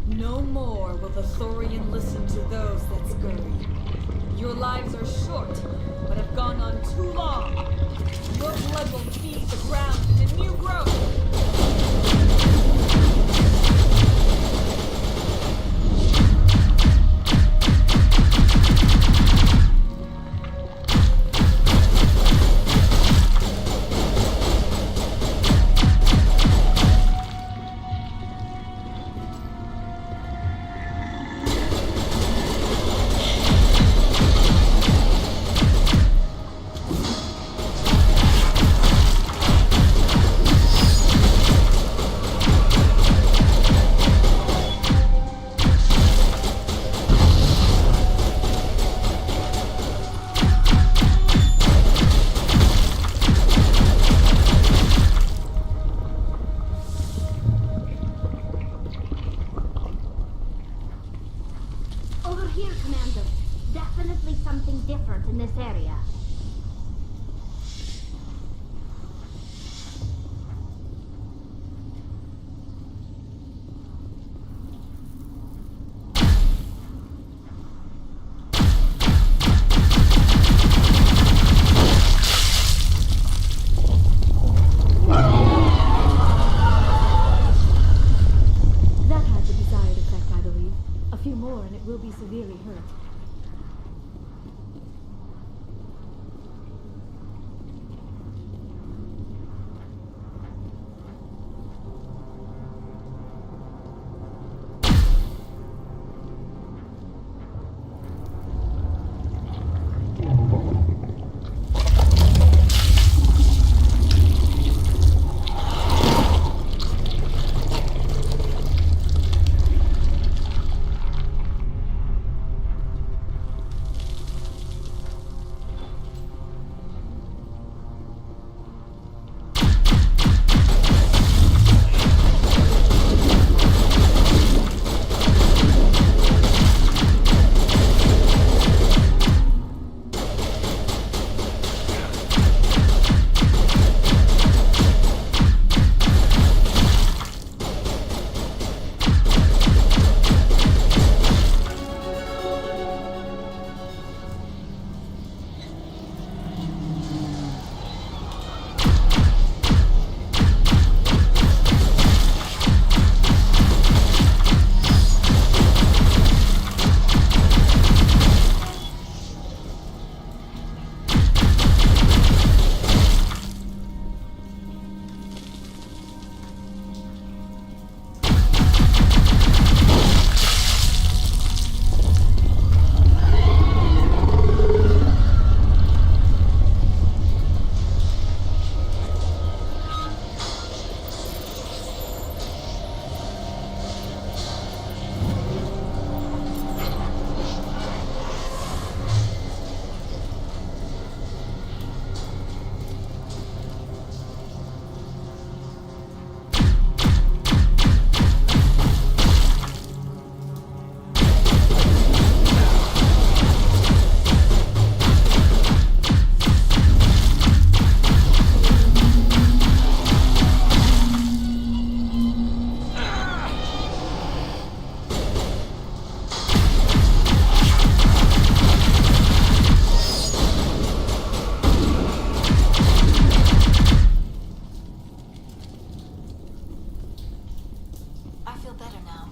No more will the Thorian listen to those that scurry. Your lives are short, but have gone on too long. Your blood will feed the ground in a new growth. better now.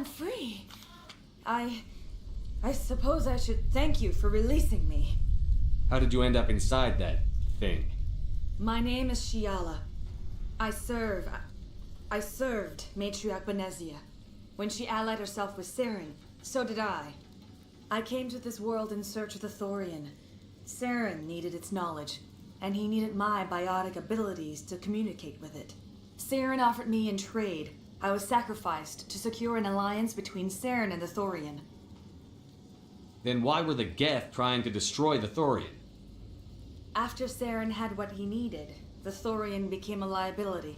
I'm free. I suppose I should thank you for releasing me. How did you end up inside that thing? My name is Shiala. I served Matriarch Benezia. When she allied herself with Saren, so did I. I came to this world in search of the Thorian. Saren needed its knowledge, and he needed my biotic abilities to communicate with it. Saren offered me in trade. I was sacrificed to secure an alliance between Saren and the Thorian. Then why were the Geth trying to destroy the Thorian? After Saren had what he needed, the Thorian became a liability.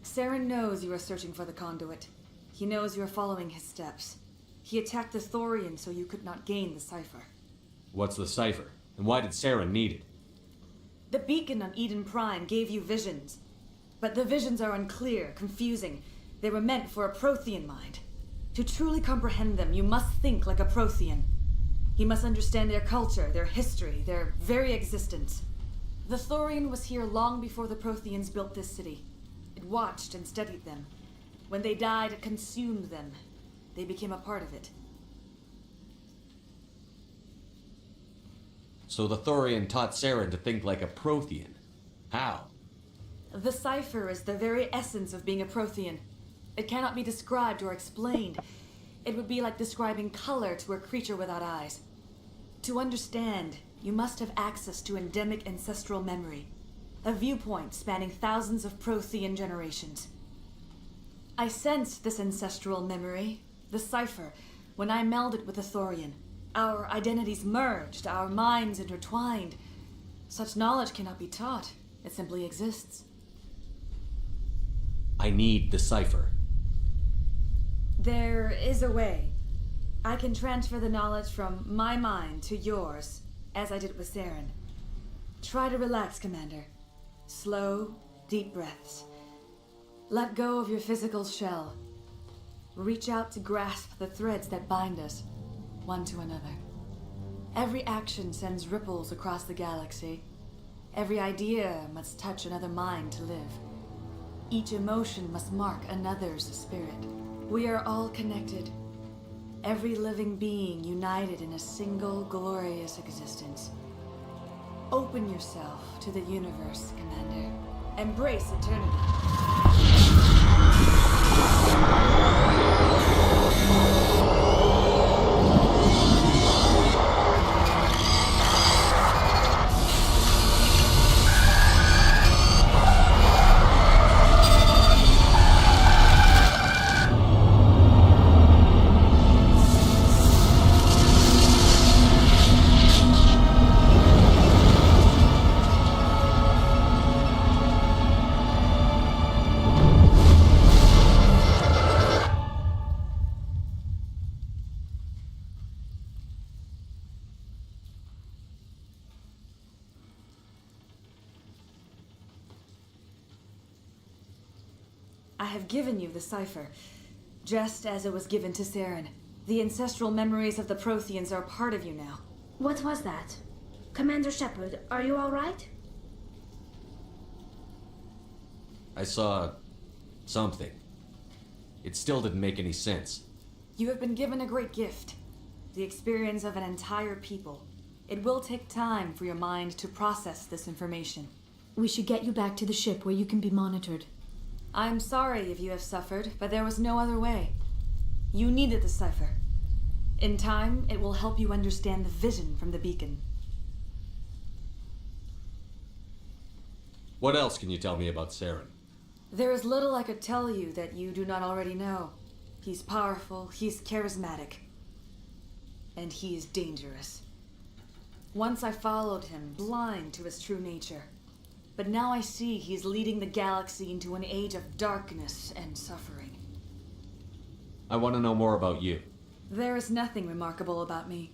Saren knows you are searching for the conduit. He knows you are following his steps. He attacked the Thorian so you could not gain the cipher. What's the cipher? And why did Saren need it? The beacon on Eden Prime gave you visions. But the visions are unclear, confusing. They were meant for a Prothean mind. To truly comprehend them, you must think like a Prothean. You must understand their culture, their history, their very existence. The Thorian was here long before the Protheans built this city. It watched and studied them. When they died, it consumed them. They became a part of it. So the Thorian taught Saren to think like a Prothean. How? The cipher is the very essence of being a Prothean. It cannot be described or explained. It would be like describing color to a creature without eyes. To understand, you must have access to endemic ancestral memory, a viewpoint spanning thousands of Prothean generations. I sensed this ancestral memory, the cipher, when I melded with the Thorian. Our identities merged, our minds intertwined. Such knowledge cannot be taught. It simply exists. I need the cipher. There is a way. I can transfer the knowledge from my mind to yours, as I did with Saren. Try to relax, Commander. Slow, deep breaths. Let go of your physical shell. Reach out to grasp the threads that bind us, one to another. Every action sends ripples across the galaxy. Every idea must touch another mind to live. Each emotion must mark another's spirit. We are all connected. Every living being united in a single glorious existence. Open yourself to the universe, Commander. Embrace eternity. I have given you the cipher, just as it was given to Saren. The ancestral memories of the Protheans are part of you now. What was that? Commander Shepard, are you all right? I saw something. It still didn't make any sense. You have been given a great gift. The experience of an entire people. It will take time for your mind to process this information. We should get you back to the ship where you can be monitored. I'm sorry if you have suffered, but there was no other way. You needed the cipher. In time, it will help you understand the vision from the beacon. What else can you tell me about Saren? There is little I could tell you that you do not already know. He's powerful, he's charismatic, and he is dangerous. Once I followed him, blind to his true nature. But now I see he's leading the galaxy into an age of darkness and suffering. I want to know more about you. There is nothing remarkable about me.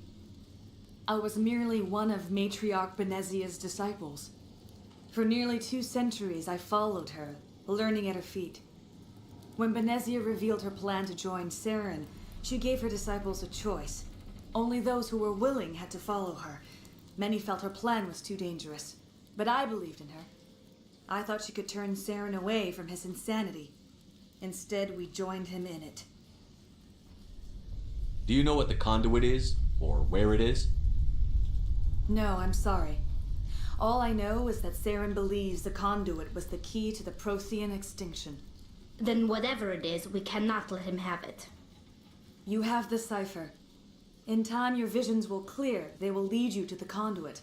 I was merely one of Matriarch Benezia's disciples. For nearly 2 centuries I followed her, learning at her feet. When Benezia revealed her plan to join Saren, she gave her disciples a choice. Only those who were willing had to follow her. Many felt her plan was too dangerous. But I believed in her. I thought she could turn Saren away from his insanity. Instead, we joined him in it. Do you know what the conduit is, or where it is? No, I'm sorry. All I know is that Saren believes the conduit was the key to the Prothean extinction. Then whatever it is, we cannot let him have it. You have the cipher. In time, your visions will clear. They will lead you to the conduit.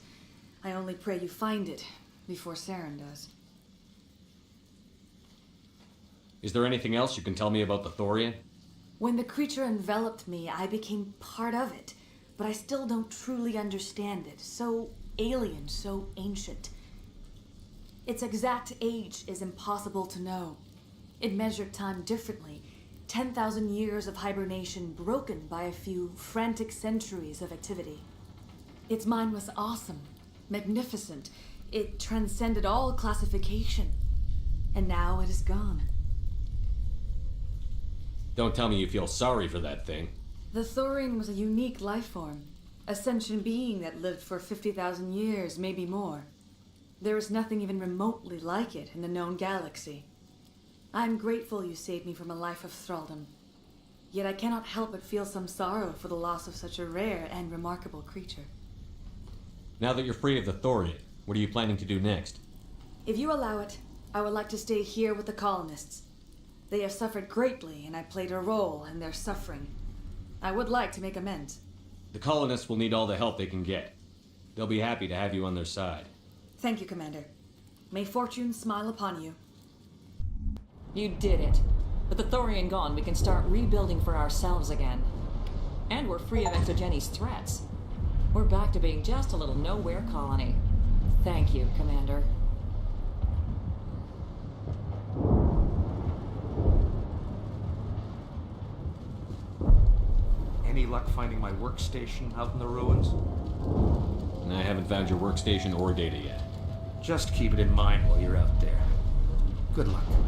I only pray you find it before Saren does. Is there anything else you can tell me about the Thorian? When the creature enveloped me, I became part of it, but I still don't truly understand it. So alien, so ancient. Its exact age is impossible to know. It measured time differently. 10,000 years of hibernation broken by a few frantic centuries of activity. Its mind was awesome, magnificent. It transcended all classification. And now it is gone. Don't tell me you feel sorry for that thing. The Thorian was a unique life form. A sentient being that lived for 50,000 years, maybe more. There is nothing even remotely like it in the known galaxy. I'm grateful you saved me from a life of thraldom. Yet I cannot help but feel some sorrow for the loss of such a rare and remarkable creature. Now that you're free of the Thorian, what are you planning to do next? If you allow it, I would like to stay here with the colonists. They have suffered greatly, and I played a role in their suffering. I would like to make amends. The colonists will need all the help they can get. They'll be happy to have you on their side. Thank you, Commander. May fortune smile upon you. You did it. With the Thorian gone, we can start rebuilding for ourselves again. And we're free of Exogeni's threats. We're back to being just a little nowhere colony. Thank you, Commander. Any luck finding my workstation out in the ruins? I haven't found your workstation or data yet. Just keep it in mind while you're out there. Good luck, Commander.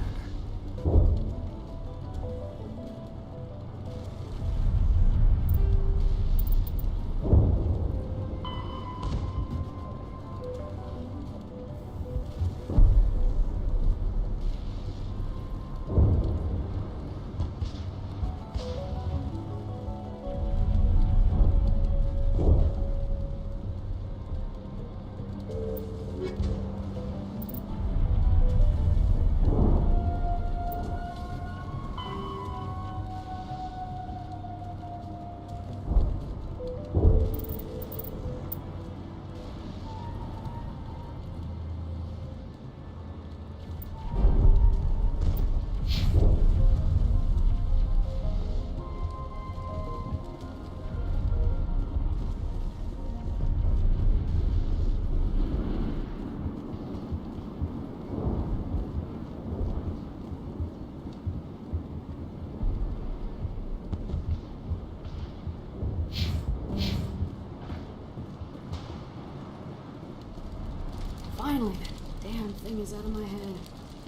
Finally, that damn thing is out of my head.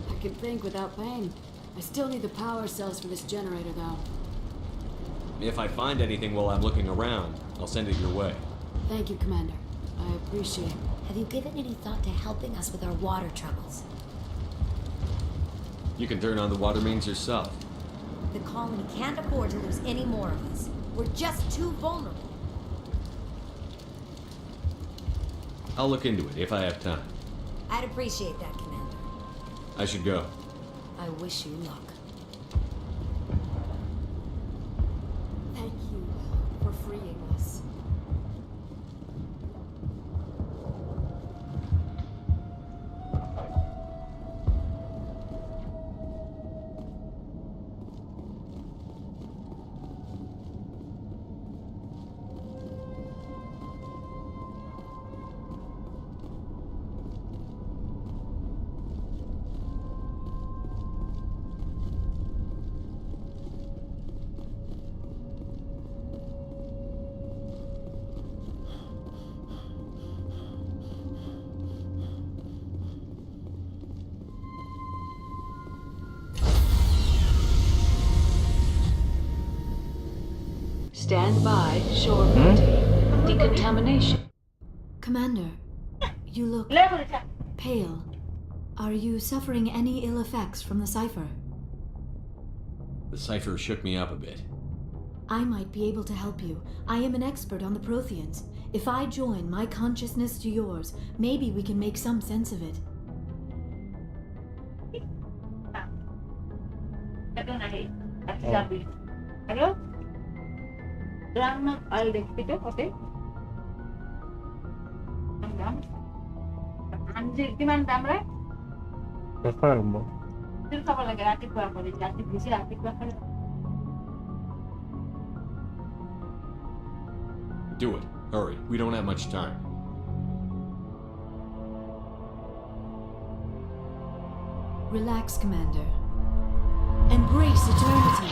I can think without pain. I still need the power cells for this generator, though. If I find anything while I'm looking around, I'll send it your way. Thank you, Commander. I appreciate it. Have you given any thought to helping us with our water troubles? You can turn on the water mains yourself. The colony can't afford to lose any more of us. We're just too vulnerable. I'll look into it if I have time. I'd appreciate that, Commander. I should go. I wish you luck. Thank you for freeing us. Stand by, shore party. Decontamination. Commander, you look pale. Are you suffering any ill effects from the cipher? The cipher shook me up a bit. I might be able to help you. I am an expert on the Protheans. If I join my consciousness to yours, maybe we can make some sense of it. Halo? Selamat Aldex itu, oke? Anjir, gimana damre? Fermo. Terus apa lagi aktif apa di aktif di sini aktif apa? Do it. Hurry. We don't have much time. Relax, Commander. Embrace eternity.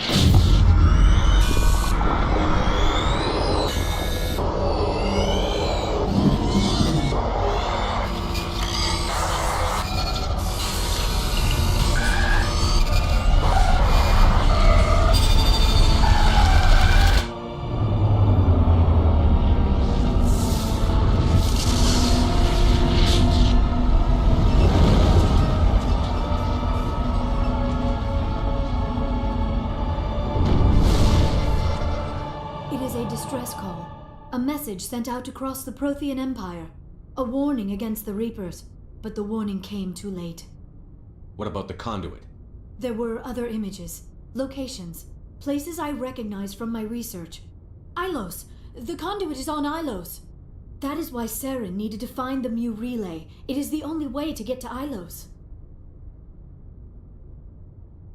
Sent out across the Prothean Empire. A warning against the Reapers, but the warning came too late. What about the conduit? There were other images, locations, places I recognized from my research. Ilos! The conduit is on Ilos! That is why Saren needed to find the Mu relay. It is the only way to get to Ilos.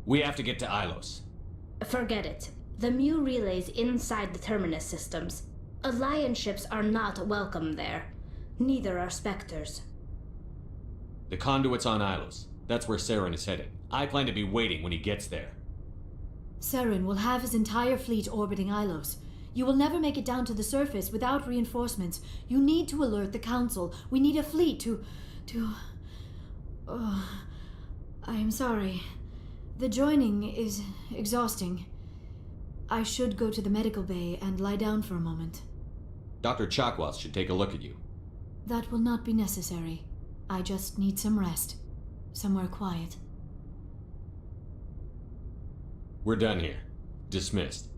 We have to get to Ilos. Forget it. The Mu relay's inside the Terminus systems. Alliance ships are not welcome there. Neither are Spectres. The conduit's on Ilos. That's where Saren is headed. I plan to be waiting when he gets there. Saren will have his entire fleet orbiting Ilos. You will never make it down to the surface without reinforcements. You need to alert the Council. We need a fleet to... Oh, I am sorry. The joining is exhausting. I should go to the medical bay and lie down for a moment. Dr. Chakwas should take a look at you. That will not be necessary. I just need some rest. Somewhere quiet. We're done here. Dismissed.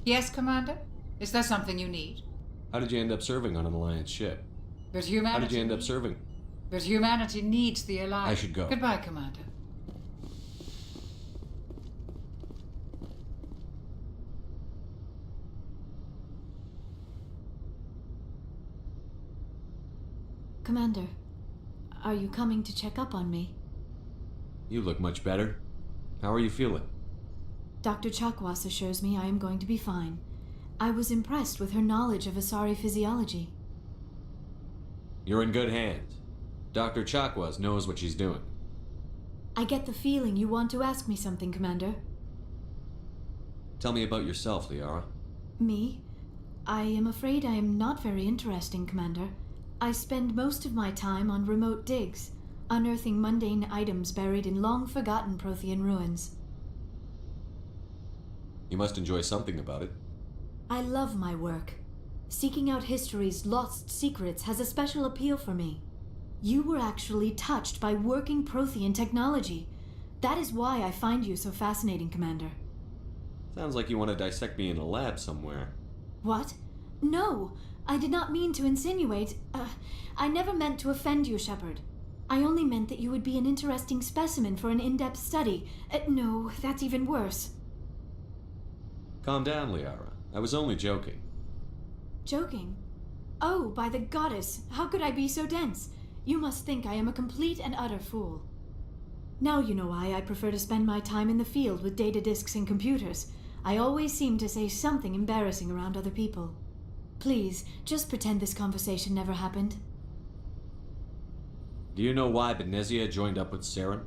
Yes, Commander? Is there something you need? How did you end up serving on an Alliance ship? But humanity... How did you end up serving? But humanity needs the Alliance. I should go. Goodbye, Commander. Commander, are you coming to check up on me? You look much better. How are you feeling? Dr. Chakwas assures me I am going to be fine. I was impressed with her knowledge of Asari physiology. You're in good hands. Dr. Chakwas knows what she's doing. I get the feeling you want to ask me something, Commander. Tell me about yourself, Liara. Me? I am afraid I am not very interesting, Commander. I spend most of my time on remote digs. unearthing mundane items buried in long-forgotten Prothean ruins. You must enjoy something about it. I love my work. Seeking out history's lost secrets has a special appeal for me. You were actually touched by working Prothean technology. That is why I find you so fascinating, Commander. Sounds like you want to dissect me in a lab somewhere. What? No, I did not mean to insinuate. I never meant to offend you, Shepard. I only meant that you would be an interesting specimen for an in-depth study. No, that's even worse. Calm down, Liara. I was only joking. Joking? Oh, by the goddess, how could I be so dense? You must think I am a complete and utter fool. Now you know why I prefer to spend my time in the field with data disks and computers. I always seem to say something embarrassing around other people. Please, just pretend this conversation never happened. Do you know why Benezia joined up with Saren?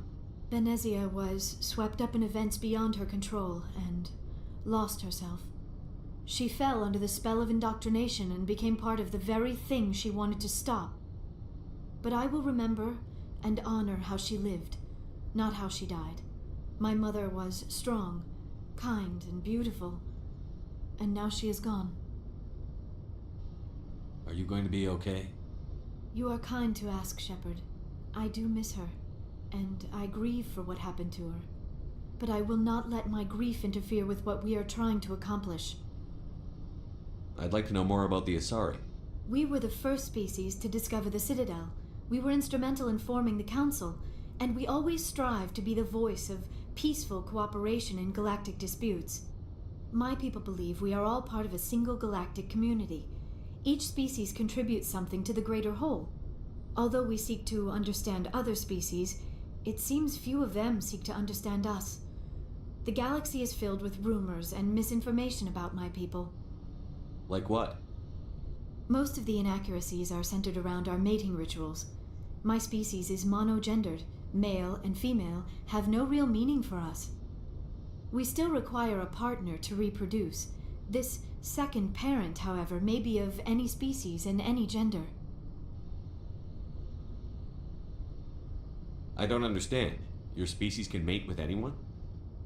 Benezia was swept up in events beyond her control and lost herself. She fell under the spell of indoctrination and became part of the very thing she wanted to stop. But I will remember and honor how she lived, not how she died. My mother was strong, kind, and beautiful, and now she is gone. Are you going to be okay? You are kind to ask, Shepard. I do miss her, and I grieve for what happened to her. But I will not let my grief interfere with what we are trying to accomplish. I'd like to know more about the Asari. We were the first species to discover the Citadel. We were instrumental in forming the Council, and we always strive to be the voice of peaceful cooperation in galactic disputes. My people believe we are all part of a single galactic community. Each species contributes something to the greater whole. Although we seek to understand other species, it seems few of them seek to understand us. The galaxy is filled with rumors and misinformation about my people. Like what? Most of the inaccuracies are centered around our mating rituals. My species is monogendered. Male and female have no real meaning for us. We still require a partner to reproduce. This second parent, however, may be of any species and any gender. I don't understand. Your species can mate with anyone?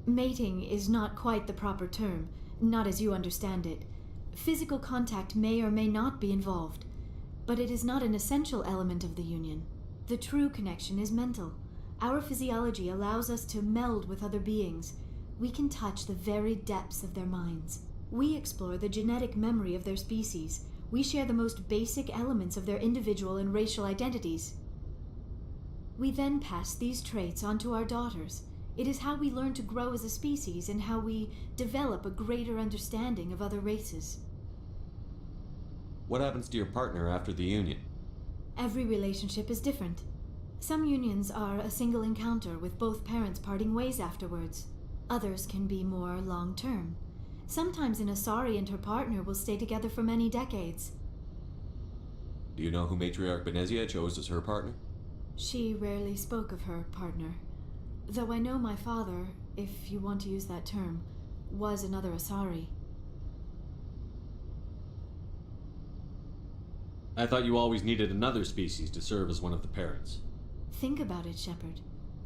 Mating is not quite the proper term, not as you understand it. Physical contact may or may not be involved, but it is not an essential element of the union. The true connection is mental. Our physiology allows us to meld with other beings. We can touch the very depths of their minds. We explore the genetic memory of their species. We share the most basic elements of their individual and racial identities. We then pass these traits on to our daughters. It is how we learn to grow as a species and how we develop a greater understanding of other races. What happens to your partner after the union? Every relationship is different. Some unions are a single encounter with both parents parting ways afterwards. Others can be more long-term. Sometimes an Asari and her partner will stay together for many decades. Do you know who Matriarch Benezia chose as her partner? She rarely spoke of her partner. Though I know my father, if you want to use that term, was another Asari. I thought you always needed another species to serve as one of the parents. Think about it, Shepard.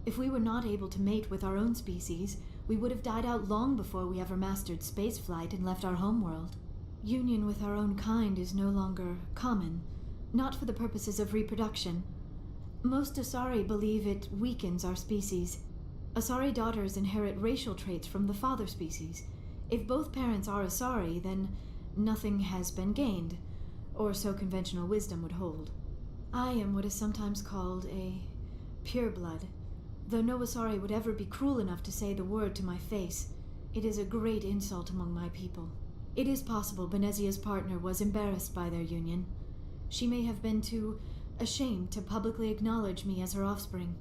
If we were not able to mate with our own species, we would have died out long before we ever mastered spaceflight and left our homeworld. Union with our own kind is no longer common, not for the purposes of reproduction. Most Asari believe it weakens our species. Asari daughters inherit racial traits from the father species. If both parents are Asari, then nothing has been gained, or so conventional wisdom would hold. I am what is sometimes called a pureblood. Though no Asari would ever be cruel enough to say the word to my face, it is a great insult among my people. It is possible Benezia's partner was embarrassed by their union. She may have been too ashamed to publicly acknowledge me as her offspring.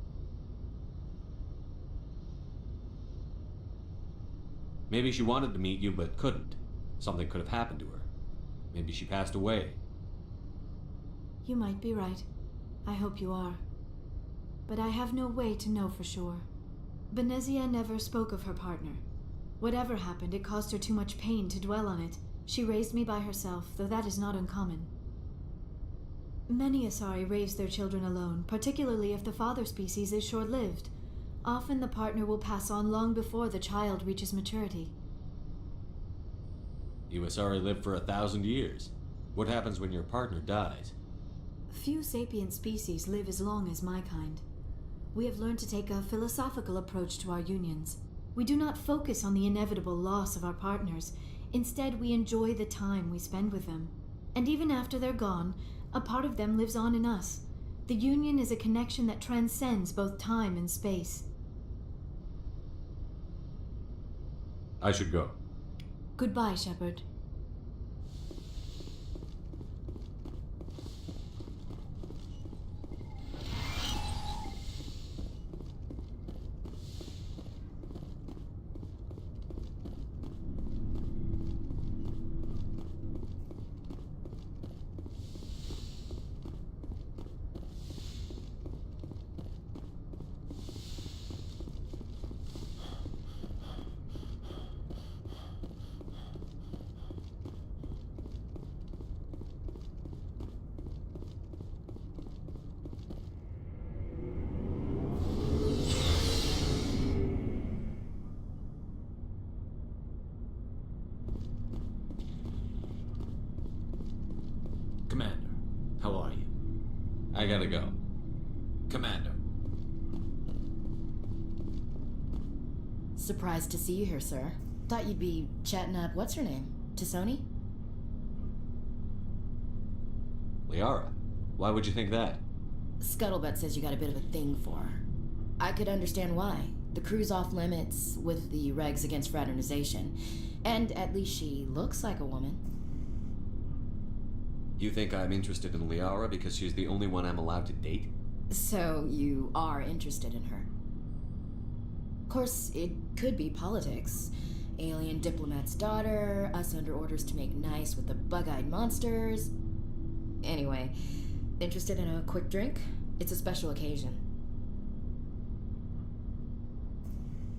Maybe she wanted to meet you but couldn't. Something could have happened to her. Maybe she passed away. You might be right. I hope you are. But I have no way to know for sure. Benezia never spoke of her partner. Whatever happened, it caused her too much pain to dwell on it. She raised me by herself, though that is not uncommon. Many Asari raise their children alone, particularly if the father species is short-lived. Often the partner will pass on long before the child reaches maturity. You Asari live for 1,000 years. What happens when your partner dies? Few sapient species live as long as my kind. We have learned to take a philosophical approach to our unions. We do not focus on the inevitable loss of our partners. Instead, we enjoy the time we spend with them. And even after they're gone, a part of them lives on in us. The union is a connection that transcends both time and space. I should go. Goodbye, Shepard. Commander, how are you? I gotta go. Commander. Surprised to see you here, sir. Thought you'd be chatting up what's her name? T'Soni? Liara, why would you think that? Scuttlebutt says you got a bit of a thing for her. I could understand why. The crew's off limits with the regs against fraternization. And at least she looks like a woman. You think I'm interested in Liara because she's the only one I'm allowed to date? So you are interested in her. Of course, it could be politics. Alien diplomat's daughter, us under orders to make nice with the bug-eyed monsters. Anyway, interested in a quick drink? It's a special occasion.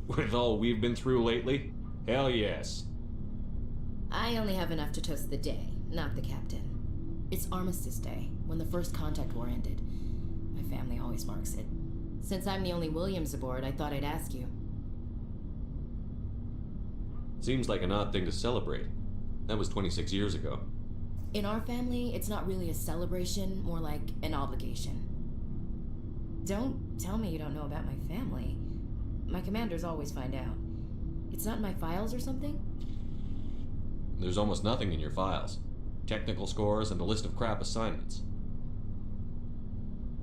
With all we've been through lately? Hell yes. I only have enough to toast the day, not the captain. It's Armistice Day, when the first contact war ended. My family always marks it. Since I'm the only Williams aboard, I thought I'd ask you. Seems like an odd thing to celebrate. That was 26 years ago. In our family, it's not really a celebration, more like an obligation. Don't tell me you don't know about my family. My commanders always find out. It's not in my files or something? There's almost nothing in your files. Technical scores and a list of crap assignments.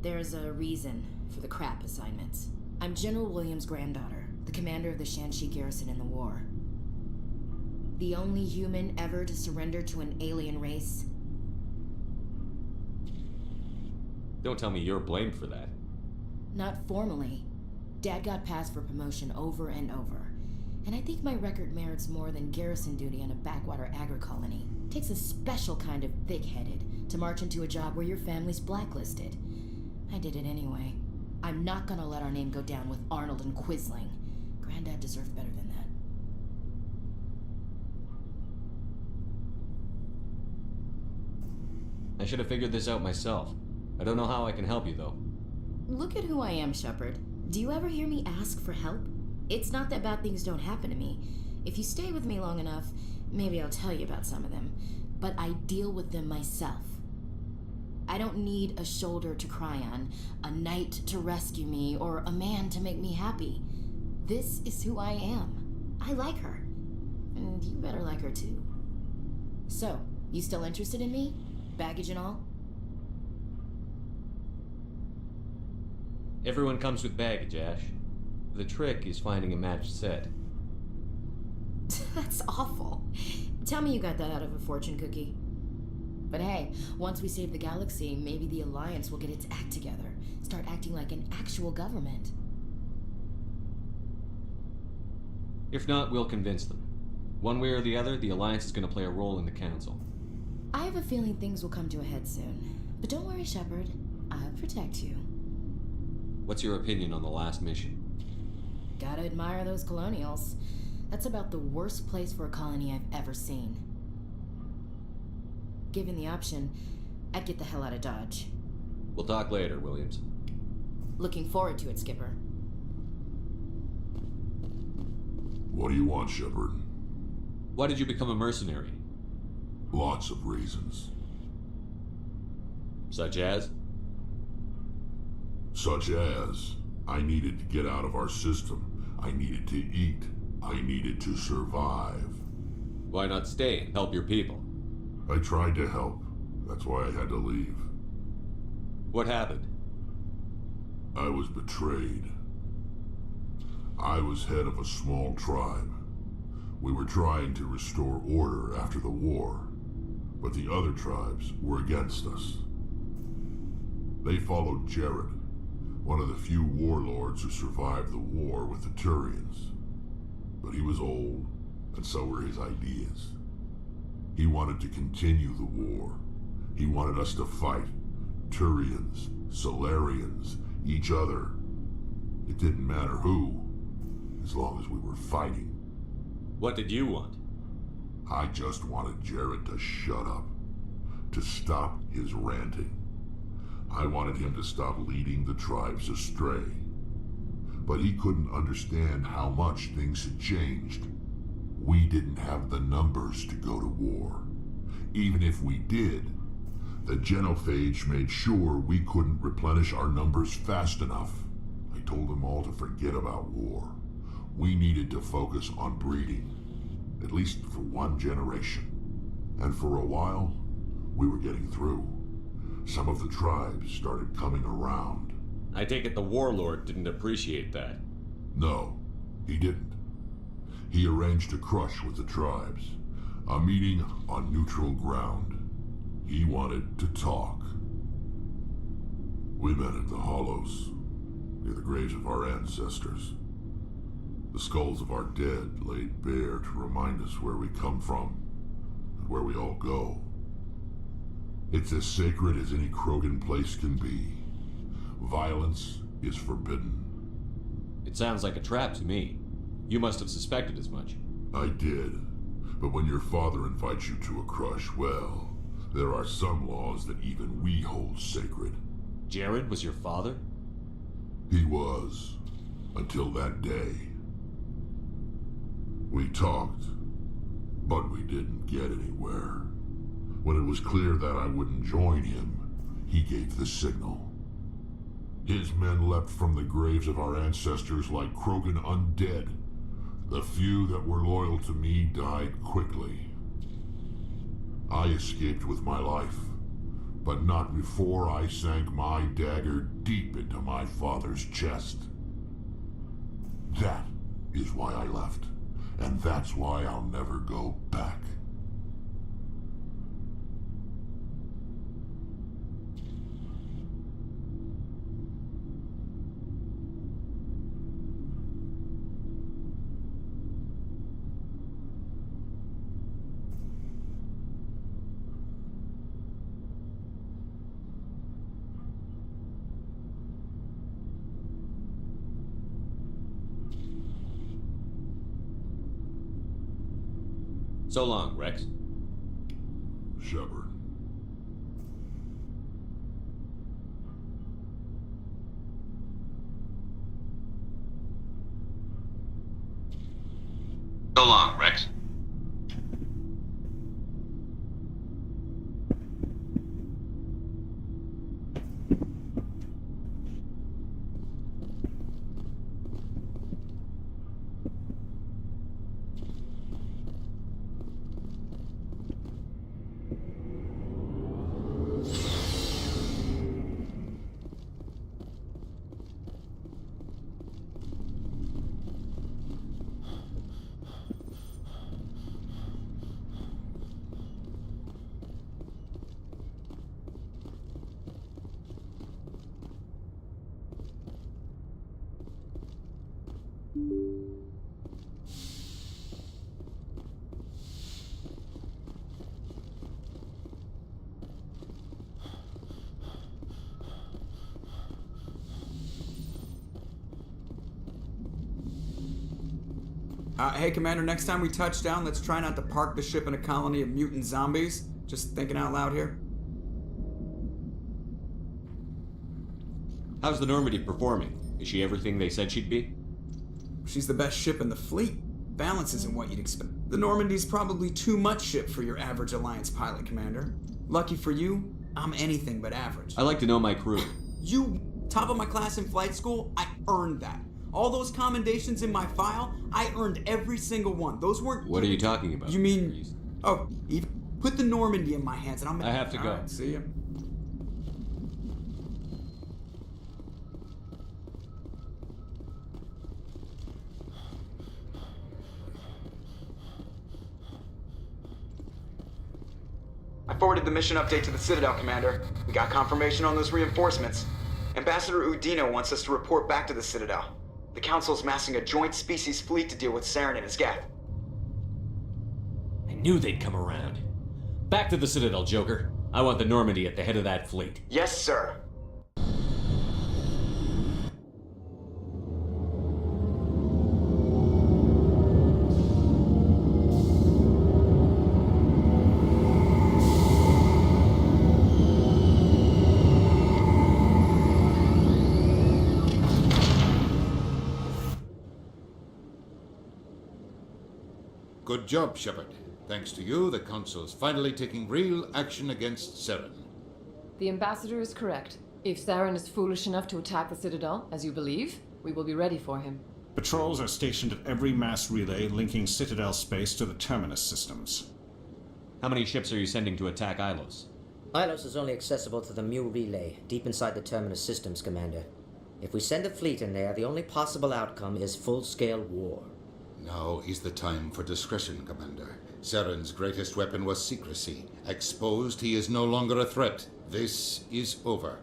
There's a reason for the crap assignments. I'm General Williams' granddaughter, the commander of the Shanxi garrison in the war. The only human ever to surrender to an alien race. Don't tell me you're blamed for that. Not formally. Dad got passed for promotion over and over. And I think my record merits more than garrison duty on a backwater agri-colony. Takes a special kind of thick-headed to march into a job where your family's blacklisted. I did it anyway. I'm not gonna let our name go down with Arnold and Quisling. Granddad deserved better than that. I should have figured this out myself. I don't know how I can help you, though. Look at who I am, Shepard. Do you ever hear me ask for help? It's not that bad things don't happen to me. If you stay with me long enough, maybe I'll tell you about some of them. But I deal with them myself. I don't need a shoulder to cry on, a knight to rescue me, or a man to make me happy. This is who I am. I like her. And you better like her too. So, you still interested in me? Baggage and all? Everyone comes with baggage, Ash. The trick is finding a matched set. That's awful. Tell me you got that out of a fortune cookie. But hey, once we save the galaxy, maybe the Alliance will get its act together. Start acting like an actual government. If not, we'll convince them. One way or the other, the Alliance is going to play a role in the Council. I have a feeling things will come to a head soon. But don't worry, Shepard. I'll protect you. What's your opinion on the last mission? Gotta admire those colonials. That's about the worst place for a colony I've ever seen. Given the option, I'd get the hell out of Dodge. We'll talk later, Williams. Looking forward to it, Skipper. What do you want, Shepard? Why did you become a mercenary? Lots of reasons. Such as? Such as, I needed to get out of our system. I needed to eat. I needed to survive. Why not stay and help your people? I tried to help. That's why I had to leave. What happened? I was betrayed. I was head of a small tribe. We were trying to restore order after the war, but the other tribes were against us. They followed Jared, one of the few warlords who survived the war with the Turians. But he was old, and so were his ideas. He wanted to continue the war. He wanted us to fight. Turians, Solarians, each other. It didn't matter who, as long as we were fighting. What did you want? I just wanted Jared to shut up, to stop his ranting. I wanted him to stop leading the tribes astray. But he couldn't understand how much things had changed. We didn't have the numbers to go to war. Even if we did, the genophage made sure we couldn't replenish our numbers fast enough. I told them all to forget about war. We needed to focus on breeding, at least for one generation. And for a while, we were getting through. Some of the tribes started coming around. I take it the warlord didn't appreciate that. No, he didn't. He arranged a crush with the tribes, a meeting on neutral ground. He wanted to talk. We met at the Hollows, near the graves of our ancestors. The skulls of our dead laid bare to remind us where we come from and where we all go. It's as sacred as any Krogan place can be. Violence is forbidden. It sounds like a trap to me. You must have suspected as much. I did. But when your father invites you to a crush, well, there are some laws that even we hold sacred. Jared was your father? He was, until that day. We talked, but we didn't get anywhere. When it was clear that I wouldn't join him, he gave the signal. His men leapt from the graves of our ancestors like Krogan undead. The few that were loyal to me died quickly. I escaped with my life, but not before I sank my dagger deep into my father's chest. That is why I left, and that's why I'll never go back. So long, Rex. Shepard. So long, Rex. Hey, Commander, next time we touch down, let's try not to park the ship in a colony of mutant zombies. Just thinking out loud here. How's the Normandy performing? Is she everything they said she'd be? She's the best ship in the fleet. Balance isn't what you'd expect. The Normandy's probably too much ship for your average Alliance pilot, Commander. Lucky for you, I'm anything but average. I like to know my crew. You, top of my class in flight school, I earned that. All those commendations in my file, I earned every single one. Those weren't... What are you talking about? You mean... Oh, even put the Normandy in my hands and I'm... I have to go. Right, see ya. I forwarded the mission update to the Citadel, Commander. We got confirmation on those reinforcements. Ambassador Udino wants us to report back to the Citadel. The Council's massing a joint species fleet to deal with Saren and his Geth. I knew they'd come around. Back to the Citadel, Joker. I want the Normandy at the head of that fleet. Yes, sir. Good job, Shepard. Thanks to you, the Council's finally taking real action against Saren. The Ambassador is correct. If Saren is foolish enough to attack the Citadel, as you believe, we will be ready for him. Patrols are stationed at every mass relay linking Citadel space to the Terminus systems. How many ships are you sending to attack Ilos? Ilos is only accessible to the Mu relay, deep inside the Terminus systems, Commander. If we send a fleet in there, the only possible outcome is full-scale war. Now is the time for discretion, Commander. Saren's greatest weapon was secrecy. Exposed, he is no longer a threat. This is over.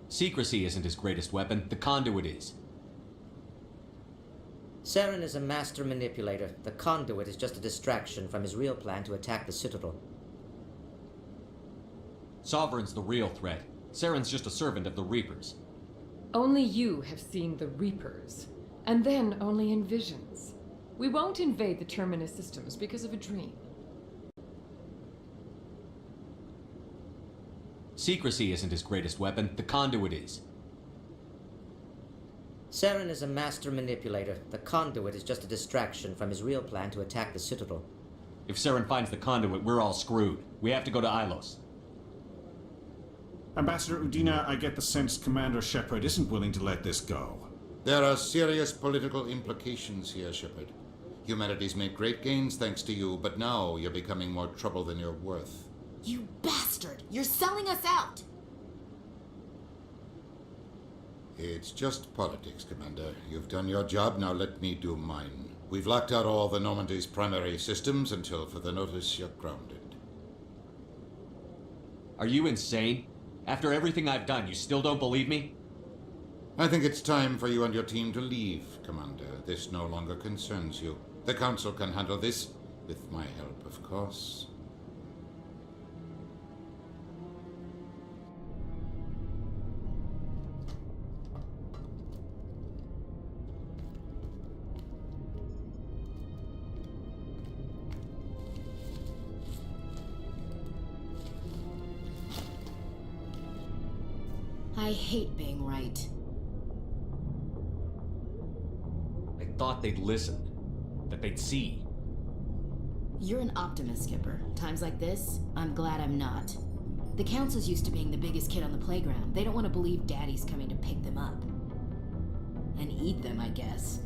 Secrecy isn't his greatest weapon. The conduit is. Saren is a master manipulator. The conduit is just a distraction from his real plan to attack the Citadel. Sovereign's the real threat. Saren's just a servant of the Reapers. Only you have seen the Reapers, and then only in visions. We won't invade the Terminus systems because of a dream. Secrecy isn't his greatest weapon. The conduit is. Saren is a master manipulator. The conduit is just a distraction from his real plan to attack the Citadel. If Saren finds the conduit, we're all screwed. We have to go to Ilos. Ambassador Udina, I get the sense Commander Shepard isn't willing to let this go. There are serious political implications here, Shepard. Humanity's made great gains thanks to you, but now you're becoming more trouble than you're worth. You bastard! You're selling us out! It's just politics, Commander. You've done your job, now let me do mine. We've locked out all the Normandy's primary systems until further notice you're grounded. Are you insane? After everything I've done, you still don't believe me? I think it's time for you and your team to leave, Commander. This no longer concerns you. The Council can handle this, with my help, of course. I hate being right. I thought they'd listen. That they'd see. You're an optimist, Skipper. Times like this, I'm glad I'm not. The Council's used to being the biggest kid on the playground. They don't want to believe Daddy's coming to pick them up. And eat them, I guess.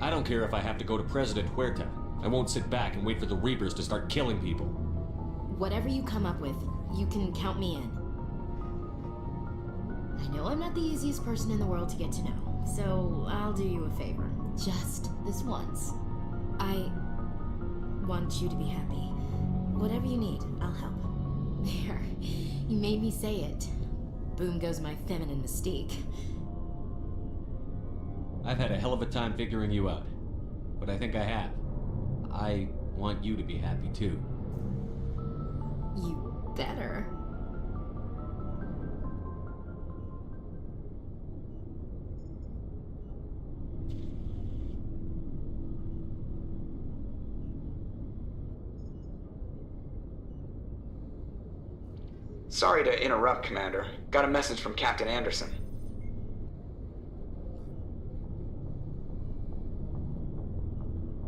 I don't care if I have to go to President Huerta. I won't sit back and wait for the Reapers to start killing people. Whatever you come up with, you can count me in. I know I'm not the easiest person in the world to get to know, so I'll do you a favor. Just this once. I want you to be happy. Whatever you need, I'll help. There. You made me say it. Boom goes my feminine mystique. I've had a hell of a time figuring you out. But I think I have. I want you to be happy, too. You better. Sorry to interrupt, Commander. Got a message from Captain Anderson.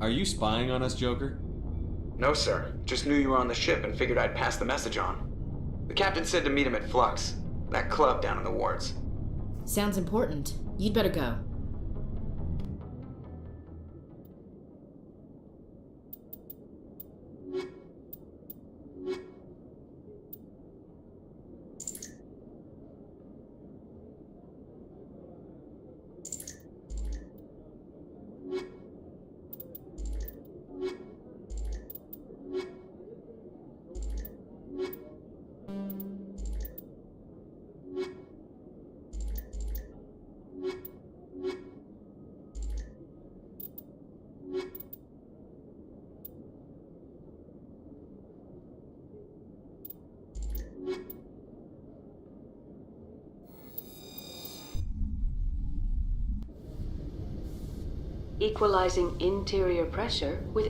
Are you spying on us, Joker? No, sir. Just knew you were on the ship and figured I'd pass the message on. The captain said to meet him at Flux, that club down in the wards. Sounds important. You'd better go. Equalizing interior pressure with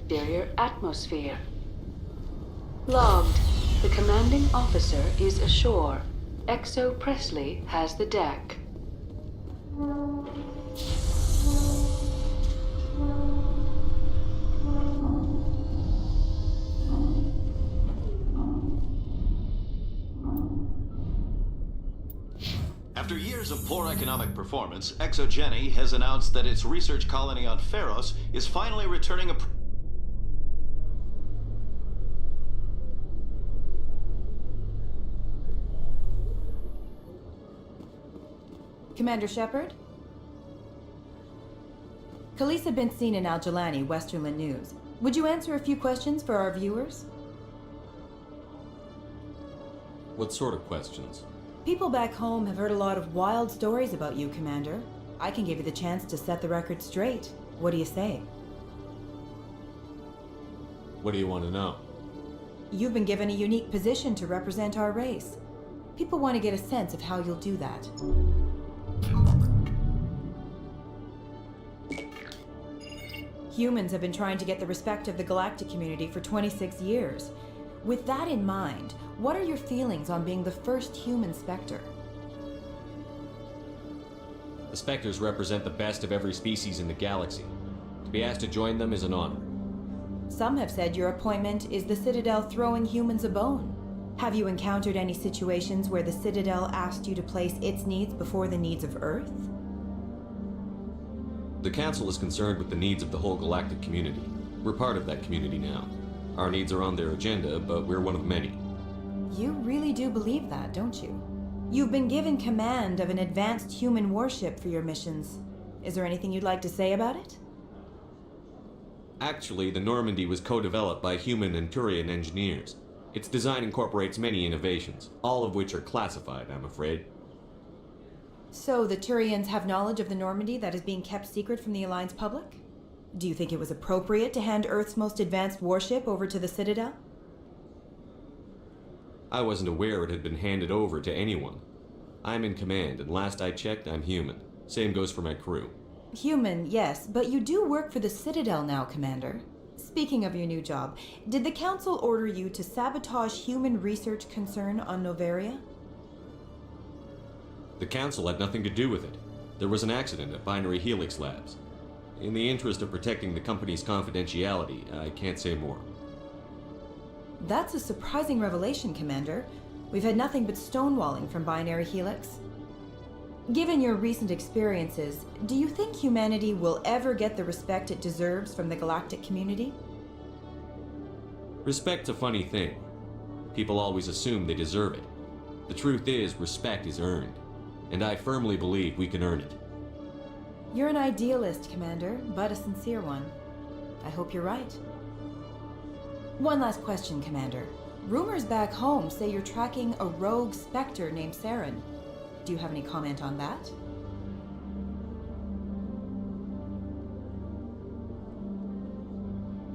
exterior atmosphere. Logged. The commanding officer is ashore. Exo Presley has the deck. After years of poor economic performance, ExoGeni has announced that its research colony on Pharos is finally returning a... Commander Shepard? Khalees had been seen in Al-Jalani, Westerland News. Would you answer a few questions for our viewers? What sort of questions? People back home have heard a lot of wild stories about you, Commander. I can give you the chance to set the record straight. What do you say? What do you want to know? You've been given a unique position to represent our race. People want to get a sense of how you'll do that. Humans have been trying to get the respect of the galactic community for 26 years. With that in mind, what are your feelings on being the first human Spectre? The Spectres represent the best of every species in the galaxy. To be asked to join them is an honor. Some have said your appointment is the Citadel throwing humans a bone. Have you encountered any situations where the Citadel asked you to place its needs before the needs of Earth? The Council is concerned with the needs of the whole galactic community. We're part of that community now. Our needs are on their agenda, but we're one of many. You really do believe that, don't you? You've been given command of an advanced human warship for your missions. Is there anything you'd like to say about it? Actually, the Normandy was co-developed by human and Turian engineers. Its design incorporates many innovations, all of which are classified, I'm afraid. So the Turians have knowledge of the Normandy that is being kept secret from the Alliance public? Do you think it was appropriate to hand Earth's most advanced warship over to the Citadel? I wasn't aware it had been handed over to anyone. I'm in command, and last I checked, I'm human. Same goes for my crew. Human, yes, but you do work for the Citadel now, Commander. Speaking of your new job, did the Council order you to sabotage human research concern on Noveria? The Council had nothing to do with it. There was an accident at Binary Helix Labs. In the interest of protecting the company's confidentiality, I can't say more. That's a surprising revelation, Commander. We've had nothing but stonewalling from Binary Helix. Given your recent experiences, do you think humanity will ever get the respect it deserves from the galactic community? Respect's a funny thing. People always assume they deserve it. The truth is, respect is earned, and I firmly believe we can earn it. You're an idealist, Commander, but a sincere one. I hope you're right. One last question, Commander. Rumors back home say you're tracking a rogue Spectre named Saren. Do you have any comment on that?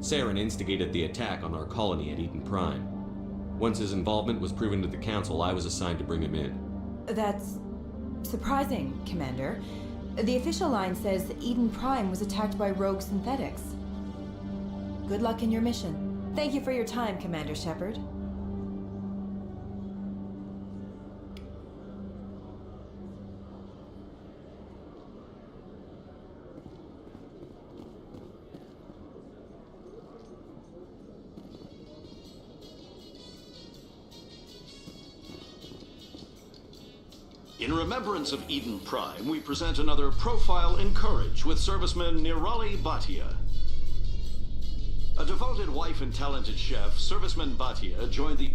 Saren instigated the attack on our colony at Eden Prime. Once his involvement was proven to the Council, I was assigned to bring him in. That's surprising, Commander. The official line says that Eden Prime was attacked by rogue synthetics. Good luck in your mission. Thank you for your time, Commander Shepard. In remembrance of Eden Prime, we present another profile in courage with serviceman Nirali Bhatia. A devoted wife and talented chef, serviceman Bhatia joined the...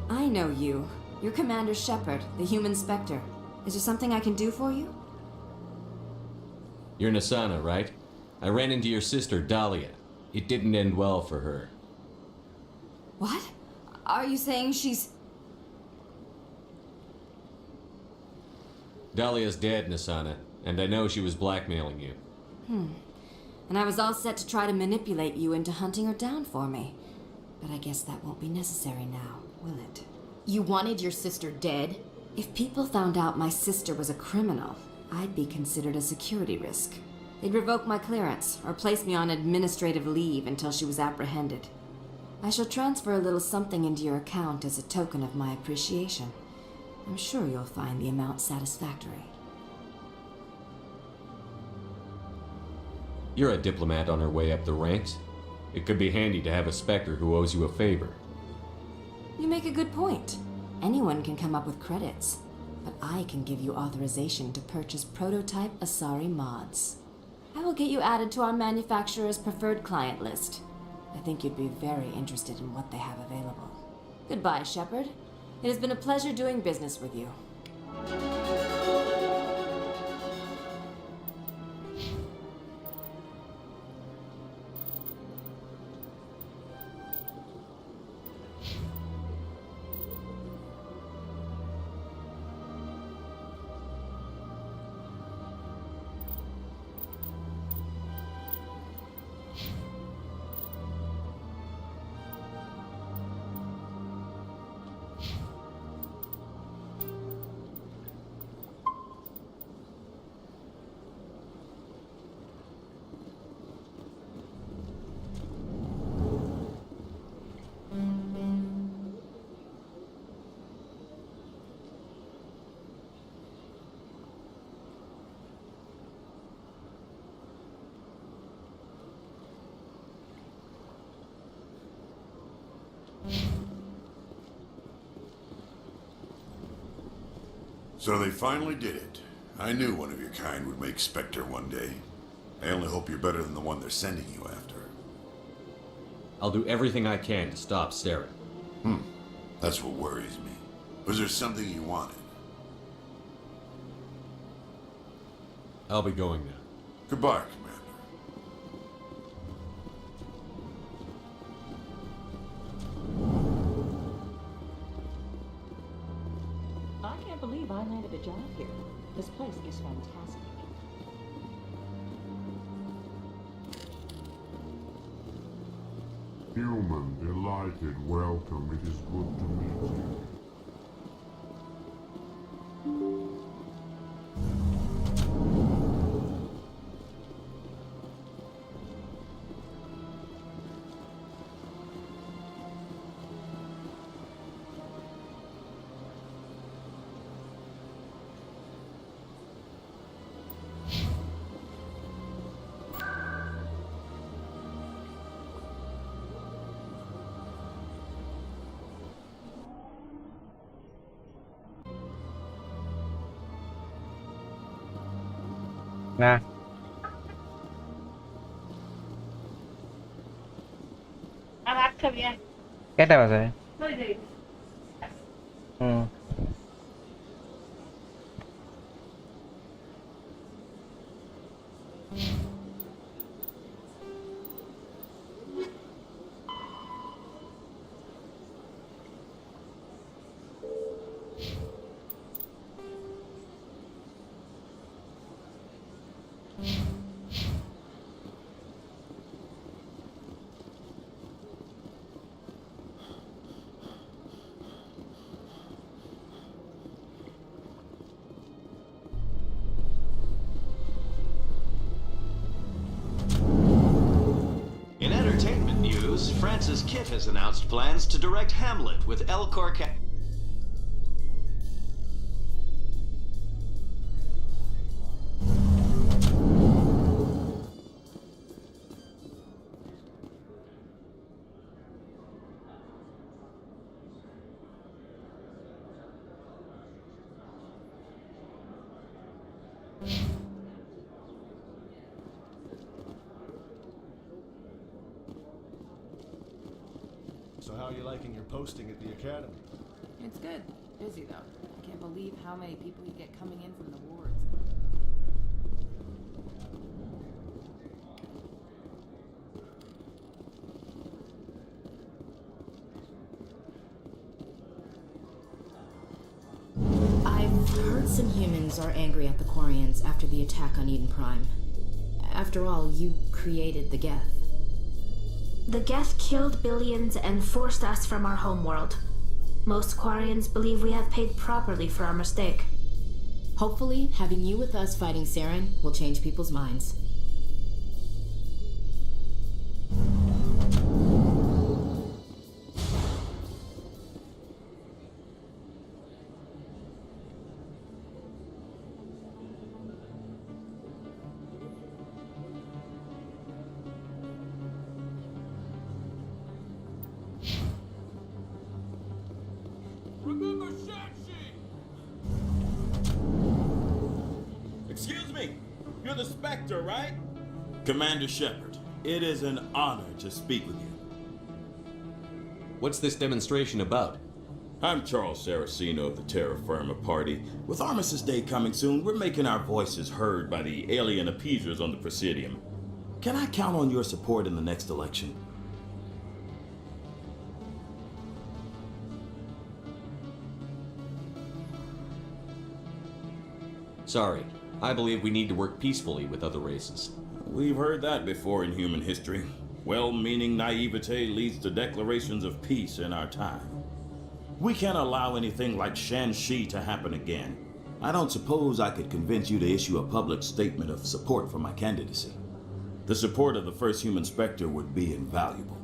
I know you. You're Commander Shepard, the human Spectre. Is there something I can do for you? You're Nasana, right? I ran into your sister, Dahlia. It didn't end well for her. What? Are you saying she's... Dahlia's dead, Nasana, and I know she was blackmailing you. And I was all set to try to manipulate you into hunting her down for me. But I guess that won't be necessary now, will it? You wanted your sister dead? If people found out my sister was a criminal, I'd be considered a security risk. They'd revoke my clearance or place me on administrative leave until she was apprehended. I shall transfer a little something into your account as a token of my appreciation. I'm sure you'll find the amount satisfactory. You're a diplomat on her way up the ranks. It could be handy to have a Spectre who owes you a favor. You make a good point. Anyone can come up with credits, but I can give you authorization to purchase prototype Asari mods. I will get you added to our manufacturer's preferred client list. I think you'd be very interested in what they have available. Goodbye, Shepard. It has been a pleasure doing business with you. So they finally did it. I knew one of your kind would make Spectre one day. I only hope you're better than the one they're sending you after. I'll do everything I can to stop Saren. That's what worries me. Was there something you wanted? I'll be going now. Goodbye, Commander. I can't believe I landed a job here. This place is fantastic. Human, delighted, welcome. It is good to meet you. Nah. কেইটা বাজে In entertainment news, Francis Kitt has announced plans to direct Hamlet with Elcor So how are you liking your posting at the academy? It's good. Busy, though. I can't believe how many people you get coming in from the wards. I've heard some humans are angry at the Quarians after the attack on Eden Prime. After all, you created the Geth. The Geth killed billions and forced us from our homeworld. Most Quarians believe we have paid properly for our mistake. Hopefully, having you with us fighting Saren will change people's minds. Remember Shang-Chi! Excuse me, you're the Spectre, right? Commander Shepard, it is an honor to speak with you. What's this demonstration about? I'm Charles Saraceno of the Terra Firma Party. With Armistice Day coming soon, we're making our voices heard by the alien appeasers on the Presidium. Can I count on your support in the next election? Sorry, I believe we need to work peacefully with other races. We've heard that before in human history. Well-meaning naivete leads to declarations of peace in our time. We can't allow anything like Shang-Chi to happen again. I don't suppose I could convince you to issue a public statement of support for my candidacy. The support of the first human Spectre would be invaluable.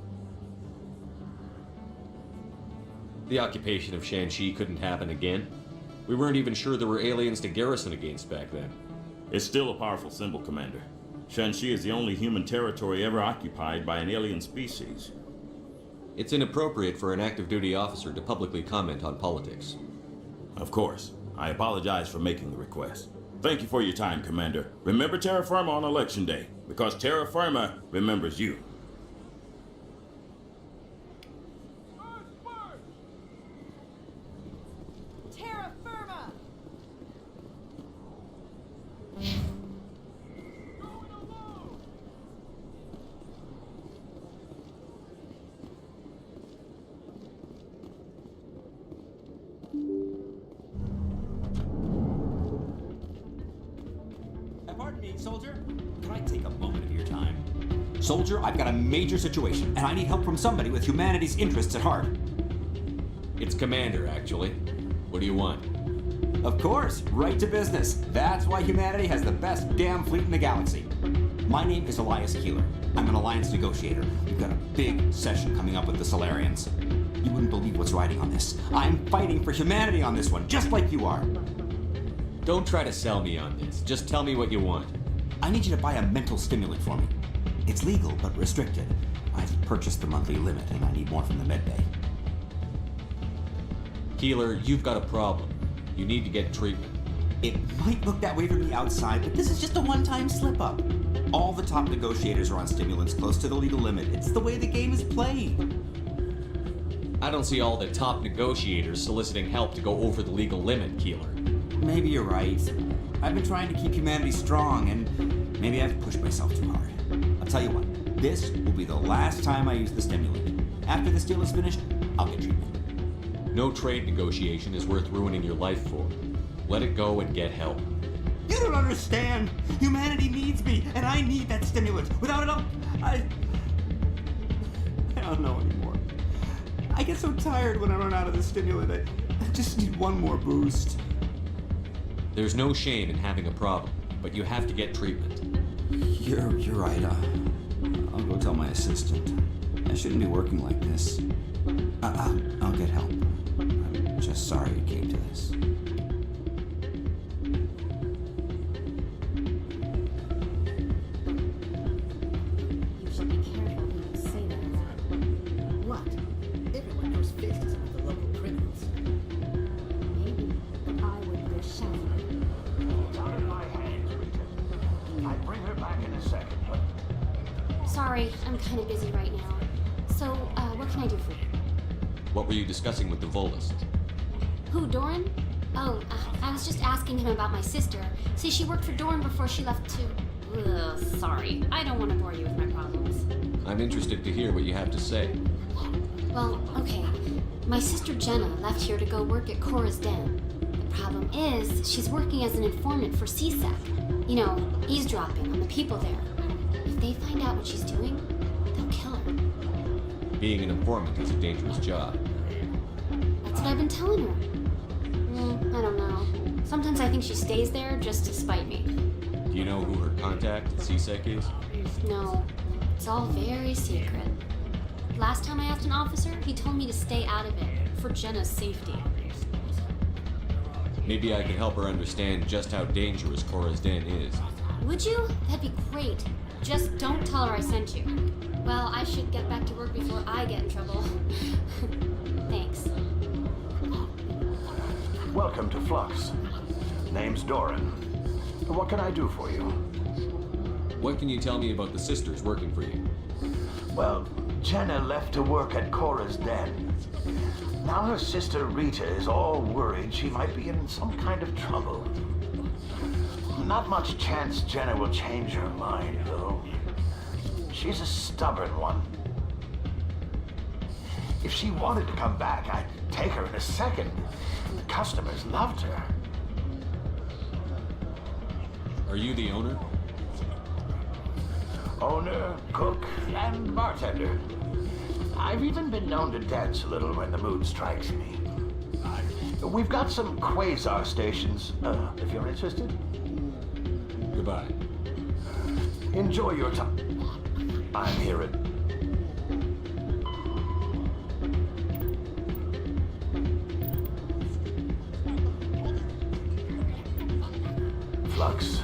The occupation of Shang-Chi couldn't happen again. We weren't even sure there were aliens to garrison against back then. It's still a powerful symbol, Commander. Shang-Chi is the only human territory ever occupied by an alien species. It's inappropriate for an active duty officer to publicly comment on politics. Of course. I apologize for making the request. Thank you for your time, Commander. Remember Terra Firma on Election Day, because Terra Firma remembers you. Terra Firma! Pardon me, soldier. Can I take a moment of your time? Soldier, I've got a major situation, and I need help from somebody with humanity's interests at heart. It's Commander, actually. What do you want? Of course, right to business. That's why humanity has the best damn fleet in the galaxy. My name is Elias Keeler. I'm an alliance negotiator. We've got a big session coming up with the Solarians. You wouldn't believe what's riding on this. I'm fighting for humanity on this one, just like you are. Don't try to sell me on this. Just tell me what you want. I need you to buy a mental stimulant for me. It's legal, but restricted. I've purchased the monthly limit, and I need more from the medbay. Keeler, you've got a problem. You need to get treatment. It might look that way from the outside, but this is just a one-time slip-up. All the top negotiators are on stimulants close to the legal limit. It's the way the game is played. I don't see all the top negotiators soliciting help to go over the legal limit, Keeler. Maybe you're right. I've been trying to keep humanity strong, and maybe I've pushed myself too hard. I'll tell you what, this will be the last time I use the stimulant. After this deal is finished, I'll get treatment. No trade negotiation is worth ruining your life for. Let it go and get help. You don't understand! Humanity needs me, and I need that stimulant. Without it, I don't know anymore. I get so tired when I run out of the stimulant. I just need one more boost. There's no shame in having a problem, but you have to get treatment. You're right. I'll go tell my assistant. I shouldn't be working like this. I'll get help. I'm just sorry it came to this. You should be careful when you say that. What? Everyone knows Fist is with the local criminals. Maybe I would go shopping. It's out of my hands, Rita. I'd bring her back in a second, but... Sorry, I'm kind of busy right now. So, what can I do for you? What were you discussing with the Volist? Who, Doran? Oh, I was just asking him about my sister. See, she worked for Doran before she left to... Ugh, sorry. I don't want to bore you with my problems. I'm interested to hear what you have to say. Well, okay. My sister Jenna left here to go work at Cora's Den. The problem is, she's working as an informant for CSEC. You know, eavesdropping on the people there. If they find out what she's doing, they'll kill her. Being an informant is a dangerous job. That's what I've been telling her. I don't know. Sometimes I think she stays there just to spite me. Do you know who her contact at CSEC is? No, it's all very secret. Last time I asked an officer, he told me to stay out of it, for Jenna's safety. Maybe I could help her understand just how dangerous Cora's Den is. Would you? That'd be great. Just don't tell her I sent you. Well, I should get back to work before I get in trouble. Thanks. Welcome to Flux. Name's Doran. What can I do for you? What can you tell me about the sisters working for you? Well, Jenna left to work at Cora's Den. Now her sister Rita is all worried she might be in some kind of trouble. Not much chance Jenna will change her mind, though. She's a stubborn one. If she wanted to come back, I'd take her in a second. The customers loved her. Are you the owner? Owner, cook, and bartender. I've even been known to dance a little when the mood strikes me. We've got some quasar stations, if you're interested. Goodbye. Enjoy your time. I'm here at... Flux.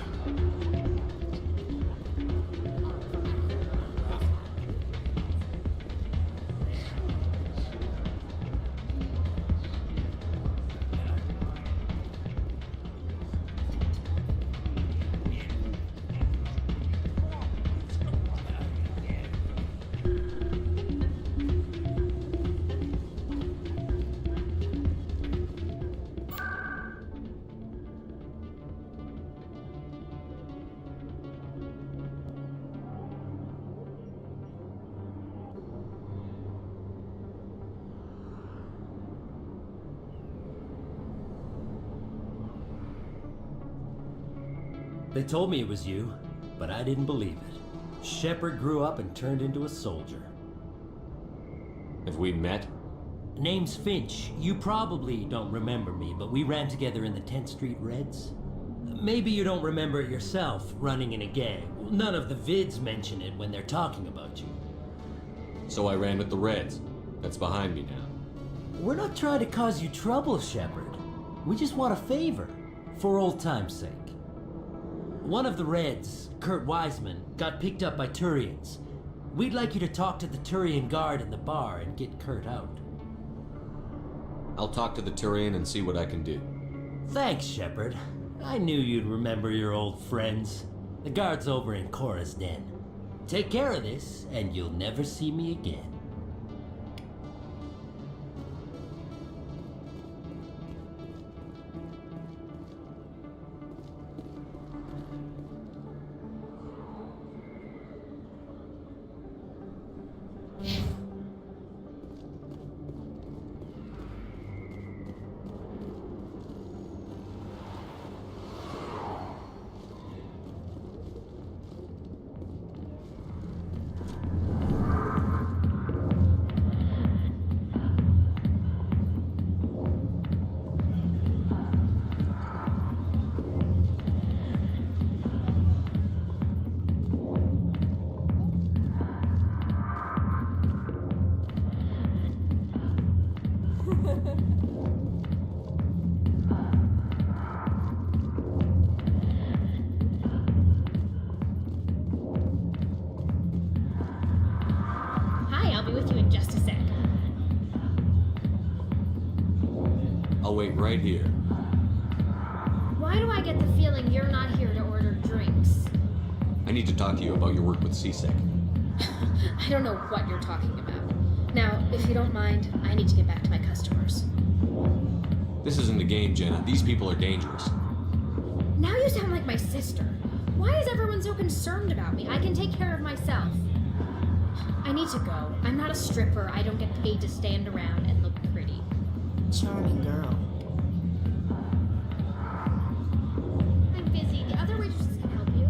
They told me it was you, but I didn't believe it. Shepard grew up and turned into a soldier. Have we met? Name's Finch. You probably don't remember me, but we ran together in the 10th Street Reds. Maybe you don't remember it yourself, running in a gang. None of the vids mention it when they're talking about you. So I ran with the Reds. That's behind me now. We're not trying to cause you trouble, Shepard. We just want a favor, for old time's sake. One of the Reds, Kurt Wiseman, got picked up by Turians. We'd like you to talk to the Turian guard in the bar and get Kurt out. I'll talk to the Turian and see what I can do. Thanks, Shepard. I knew you'd remember your old friends. The guard's over in Cora's Den. Take care of this, and you'll never see me again. Hi, I'll be with you in just a sec. I'll wait right here. Why do I get the feeling you're not here to order drinks? I need to talk to you about your work with CSEC. I don't know what you're talking about. Now, if you don't mind, I need to get back to my customers. This isn't a game, Jenna. These people are dangerous. Now you sound like my sister. Why is everyone so concerned about me? I can take care of myself. I need to go. I'm not a stripper. I don't get paid to stand around and look pretty. Charming girl. I'm busy. The other waitresses can help you.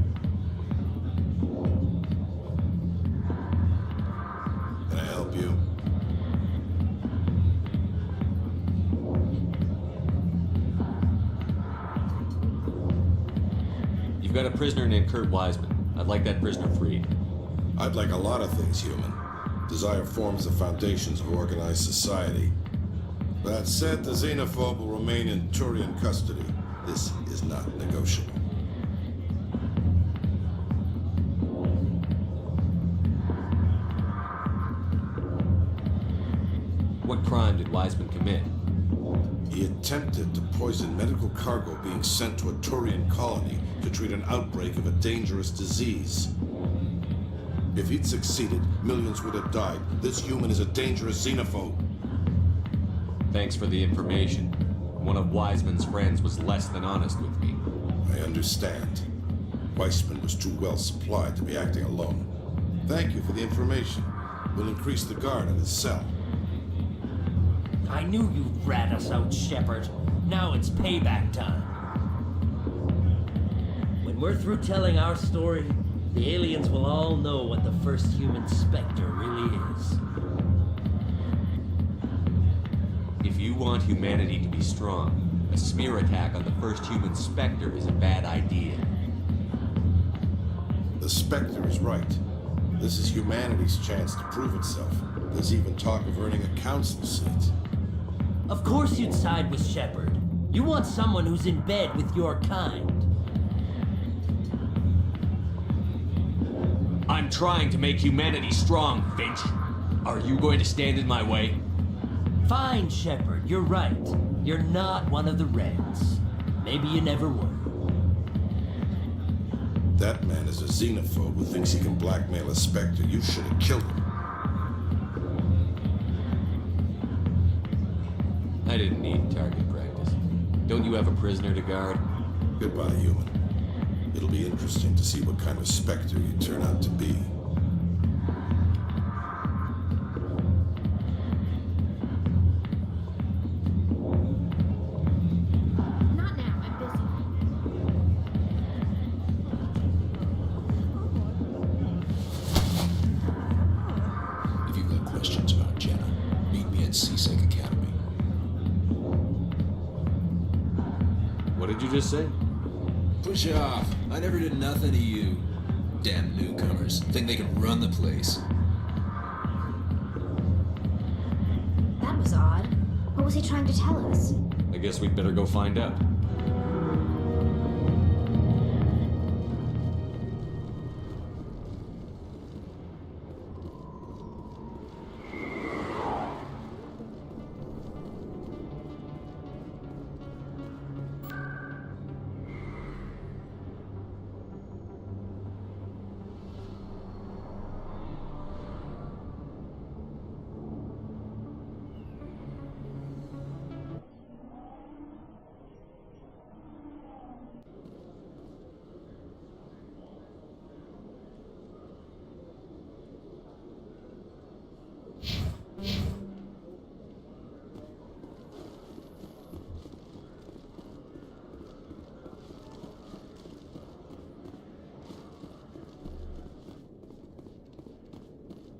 Can I help you? You've got a prisoner named Kurt Wiseman. I'd like that prisoner freed. I'd like a lot of things, human. Desire forms the foundations of organized society. That said, the xenophobe will remain in Turian custody. This is not negotiable. What crime did Wiseman commit? He attempted to poison medical cargo being sent to a Turian colony to treat an outbreak of a dangerous disease. If he'd succeeded, millions would have died. This human is a dangerous xenophobe. Thanks for the information. One of Wiseman's friends was less than honest with me. I understand. Weissman was too well supplied to be acting alone. Thank you for the information. We'll increase the guard in his cell. I knew you'd rat us out, Shepard. Now it's payback time. When we're through telling our story, the aliens will all know what the first human Spectre really is. If you want humanity to be strong, a smear attack on the first human Spectre is a bad idea. The Spectre is right. This is humanity's chance to prove itself. There's even talk of earning a council seat. Of course you'd side with Shepard. You want someone who's in bed with your kind. I'm trying to make humanity strong, Finch. Are you going to stand in my way? Fine, Shepard, you're right. You're not one of the Reds. Maybe you never were. That man is a xenophobe who thinks he can blackmail a Spectre. You should have killed him. I didn't need target practice. Don't you have a prisoner to guard? Goodbye, human. It'll be interesting to see what kind of Spectre you turn out to be. Not now, I'm busy. If you've got questions about Jenna, meet me at CSEC Academy. What did you just say? Push off. I never did nothing to you. Damn newcomers. Think they can run the place. That was odd. What was he trying to tell us? I guess we'd better go find out.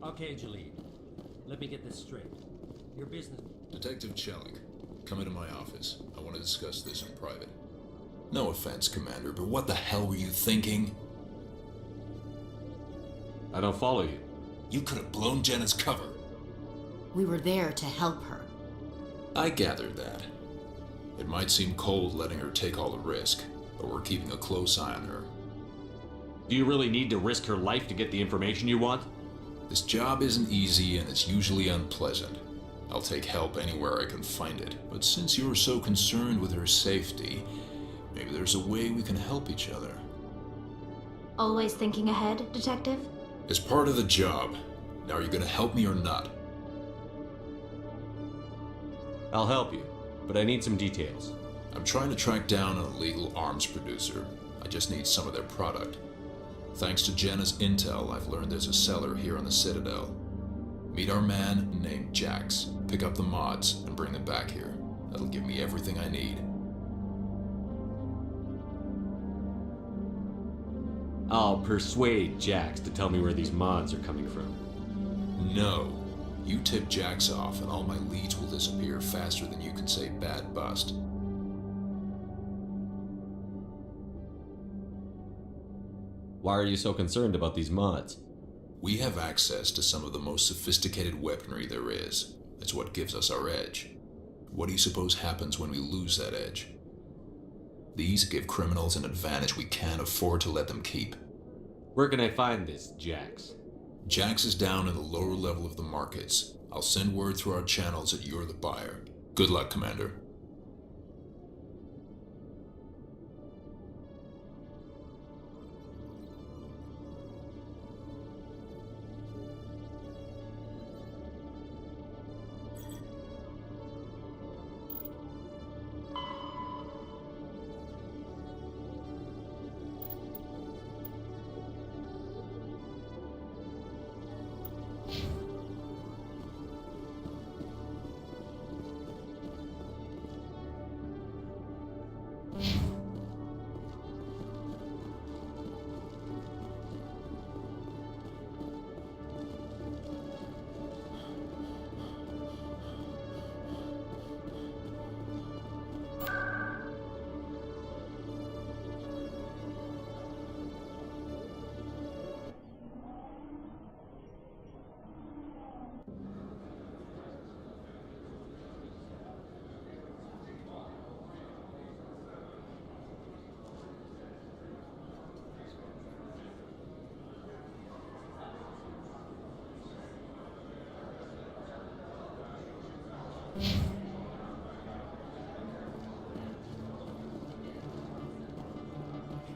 Okay, Jalid. Let me get this straight. Your business... Detective Chellick, come into my office. I want to discuss this in private. No offense, Commander, but what the hell were you thinking? I don't follow you. You could have blown Jenna's cover. We were there to help her. I gathered that. It might seem cold letting her take all the risk, but we're keeping a close eye on her. Do you really need to risk her life to get the information you want? This job isn't easy and it's usually unpleasant. I'll take help anywhere I can find it, but since you're so concerned with her safety, maybe there's a way we can help each other. Always thinking ahead, Detective? It's part of the job. Now are you gonna help me or not? I'll help you, but I need some details. I'm trying to track down an illegal arms producer. I just need some of their product. Thanks to Jenna's intel, I've learned there's a seller here on the Citadel. Meet our man named Jax. Pick up the mods and bring them back here. That'll give me everything I need. I'll persuade Jax to tell me where these mods are coming from. No. You tip Jax off and all my leads will disappear faster than you can say bad bust. Why are you so concerned about these mods? We have access to some of the most sophisticated weaponry there is. It's what gives us our edge. What do you suppose happens when we lose that edge? These give criminals an advantage we can't afford to let them keep. Where can I find this, Jax? Jax is down in the lower level of the markets. I'll send word through our channels that you're the buyer. Good luck, Commander.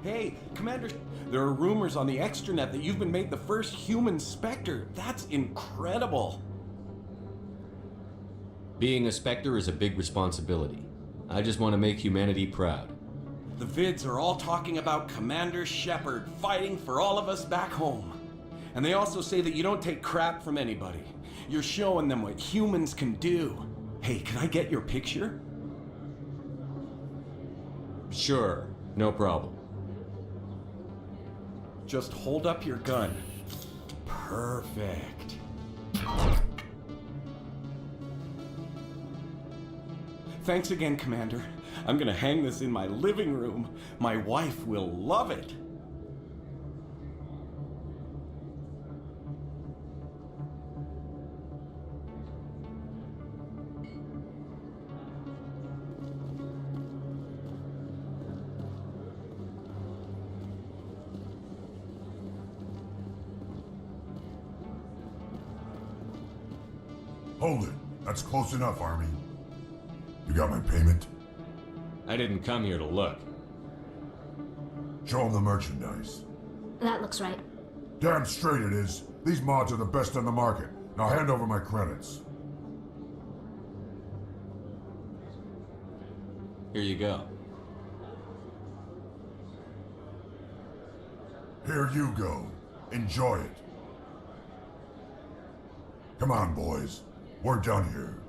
Hey, Commander, there are rumors on the extranet that you've been made the first human Spectre. That's incredible. Being a Spectre is a big responsibility. I just want to make humanity proud. The vids are all talking about Commander Shepard fighting for all of us back home. And they also say that you don't take crap from anybody. You're showing them what humans can do. Hey, can I get your picture? Sure, no problem. Just hold up your gun. Perfect. Thanks again, Commander. I'm gonna hang this in my living room. My wife will love it. Hold it. That's close enough, Army. You got my payment? I didn't come here to look. Show him the merchandise. That looks right. Damn straight it is. These mods are the best on the market. Now hand over my credits. Here you go. Here you go. Enjoy it. Come on, boys. We're done here.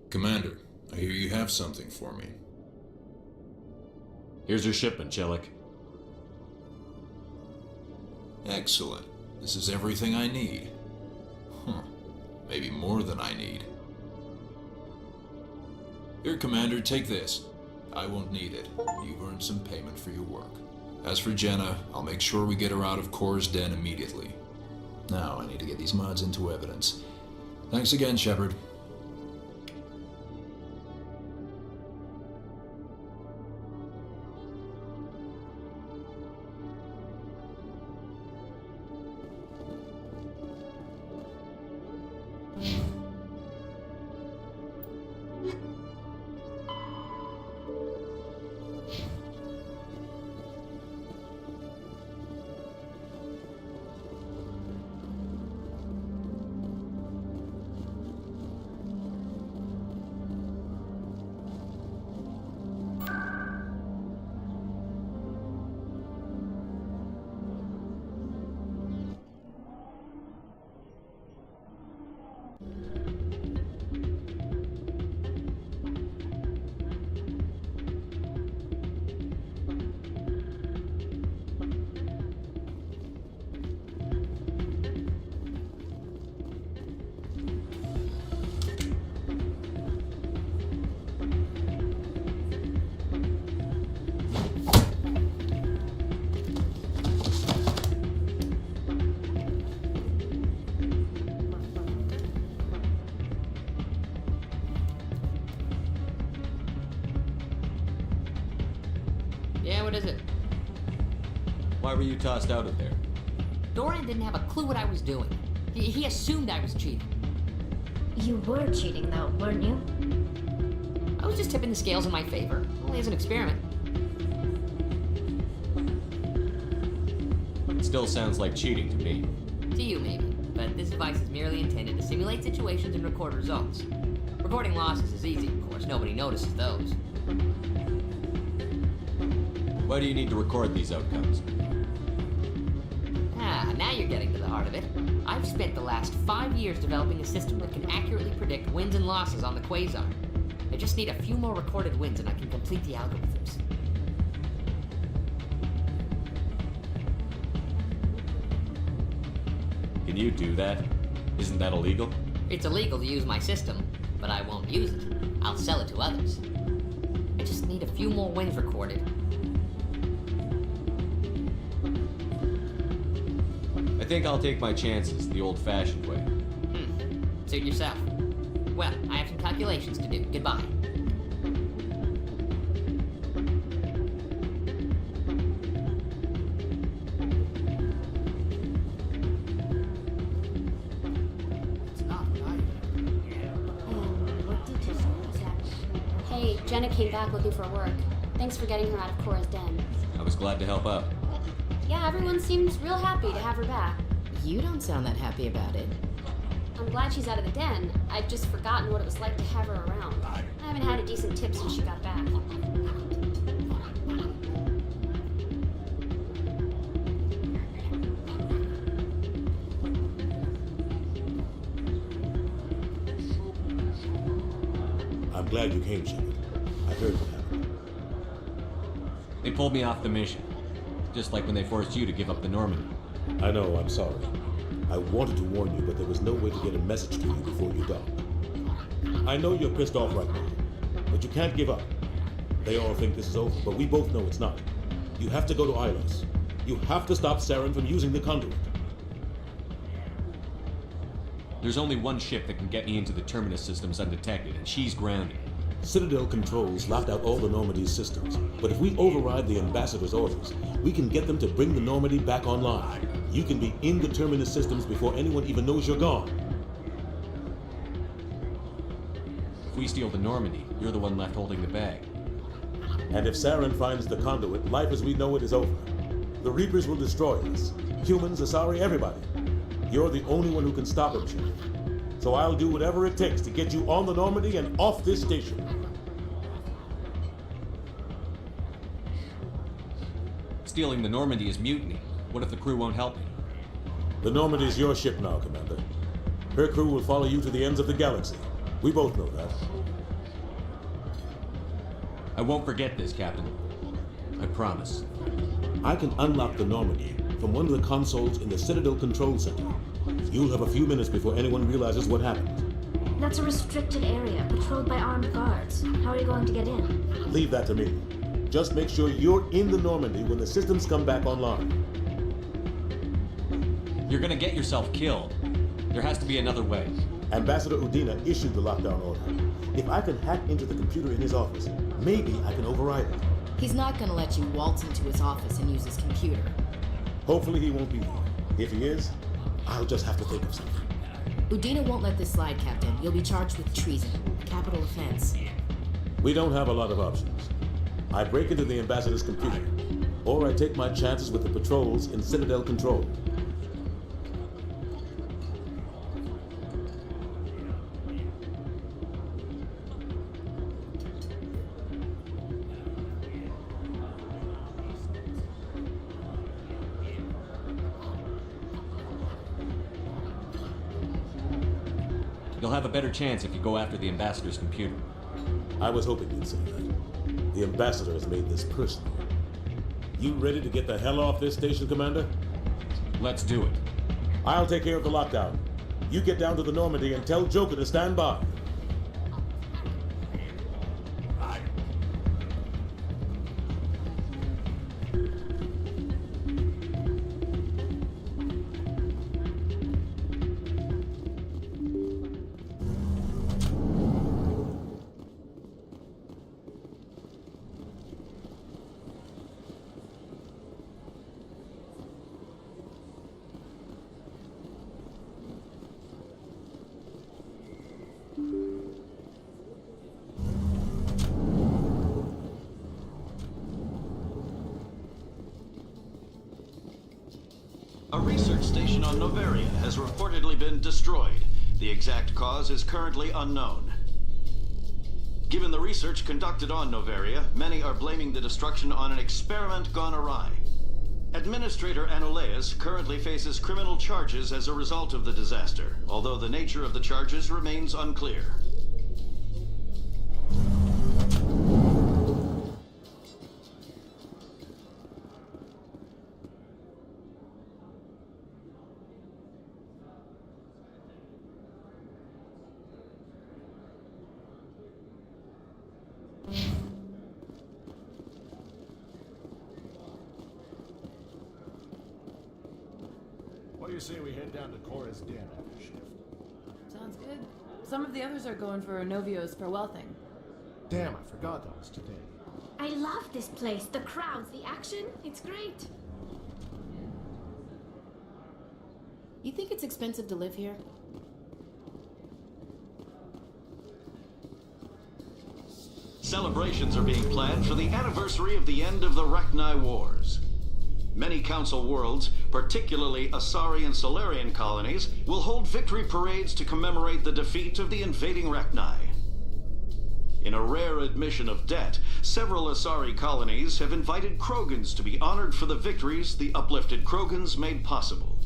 Commander, I hear you have something for me. Here's your shipment, Chelik. Excellent. This is everything I need. Maybe more than I need. Here, Commander, take this. I won't need it. You've earned some payment for your work. As for Jenna, I'll make sure we get her out of Kor's den immediately. Now, I need to get these mods into evidence. Thanks again, Shepard. Yeah, what is it? Why were you tossed out of there? Dorian didn't have a clue what I was doing. He assumed I was cheating. You were cheating, though, weren't you? I was just tipping the scales in my favor, only as an experiment. It still sounds like cheating to me. To you, maybe, but this device is merely intended to simulate situations and record results. Recording losses is easy, of course. Nobody notices those. Why do you need to record these outcomes? Now you're getting to the heart of it. I've spent the last 5 years developing a system that can accurately predict wins and losses on the quasar. I just need a few more recorded wins and I can complete the algorithms. Can you do that? Isn't that illegal? It's illegal to use my system, but I won't use it. I'll sell it to others. I just need a few more wins recorded. I think I'll take my chances the old-fashioned way. Suit yourself. Well, I have some calculations to do. Goodbye. Hey, Jenna came back looking for work. Thanks for getting her out of Cora's den. I was glad to help out. Yeah, everyone seems real happy to have her back. You don't sound that happy about it. I'm glad she's out of the den. I'd just forgotten what it was like to have her around. I haven't had a decent tip since she got back. I'm glad you came, Shepard. I heard what happened. They pulled me off the mission. Just like when they forced you to give up the Normandy. I know, I'm sorry. I wanted to warn you, but there was no way to get a message to you before you docked. I know you're pissed off right now, but you can't give up. They all think this is over, but we both know it's not. You have to go to Ilos. You have to stop Saren from using the conduit. There's only one ship that can get me into the Terminus systems undetected, and she's grounded. Citadel controls locked out all the Normandy's systems, but if we override the Ambassador's orders, we can get them to bring the Normandy back online. You can be in the Terminus systems before anyone even knows you're gone. If we steal the Normandy, you're the one left holding the bag. And if Saren finds the conduit, life as we know it is over. The Reapers will destroy us. Humans, Asari, everybody. You're the only one who can stop him, Sheriff. So I'll do whatever it takes to get you on the Normandy and off this station. Stealing the Normandy is mutiny. What if the crew won't help me? The Normandy's your ship now, Commander. Her crew will follow you to the ends of the galaxy. We both know that. I won't forget this, Captain. I promise. I can unlock the Normandy from one of the consoles in the Citadel Control Center. You'll have a few minutes before anyone realizes what happened. That's a restricted area, patrolled by armed guards. How are you going to get in? Leave that to me. Just make sure you're in the Normandy when the systems come back online. You're gonna get yourself killed. There has to be another way. Ambassador Udina issued the lockdown order. If I can hack into the computer in his office, maybe I can override it. He's not gonna let you waltz into his office and use his computer. Hopefully he won't be there. If he is, I'll just have to think of something. Udina won't let this slide, Captain. You'll be charged with treason, a capital offense. We don't have a lot of options. I break into the Ambassador's computer, or I take my chances with the patrols in Citadel Control. You'll have a better chance if you go after the Ambassador's computer. I was hoping you'd say that. The Ambassador has made this personal. You ready to get the hell off this station, Commander? Let's do it. I'll take care of the lockdown. You get down to the Normandy and tell Joker to stand by. on Noveria has reportedly been destroyed. The exact cause is currently unknown. Given the research conducted on Noveria, many are blaming the destruction on an experiment gone awry. Administrator Anoleus currently faces criminal charges as a result of the disaster, although the nature of the charges remains unclear. What do you say we head down to Cora's den after shift? Sounds good. Some of the others are going for Novio's farewell thing. Damn, I forgot that was today. I love this place. The crowds, the action. It's great. You think it's expensive to live here? Celebrations are being planned for the anniversary of the end of the Rachni Wars. Many Council worlds, particularly Asari and Solarian colonies, will hold victory parades to commemorate the defeat of the invading Rachni. In a rare admission of debt, several Asari colonies have invited Krogans to be honored for the victories the uplifted Krogans made possible.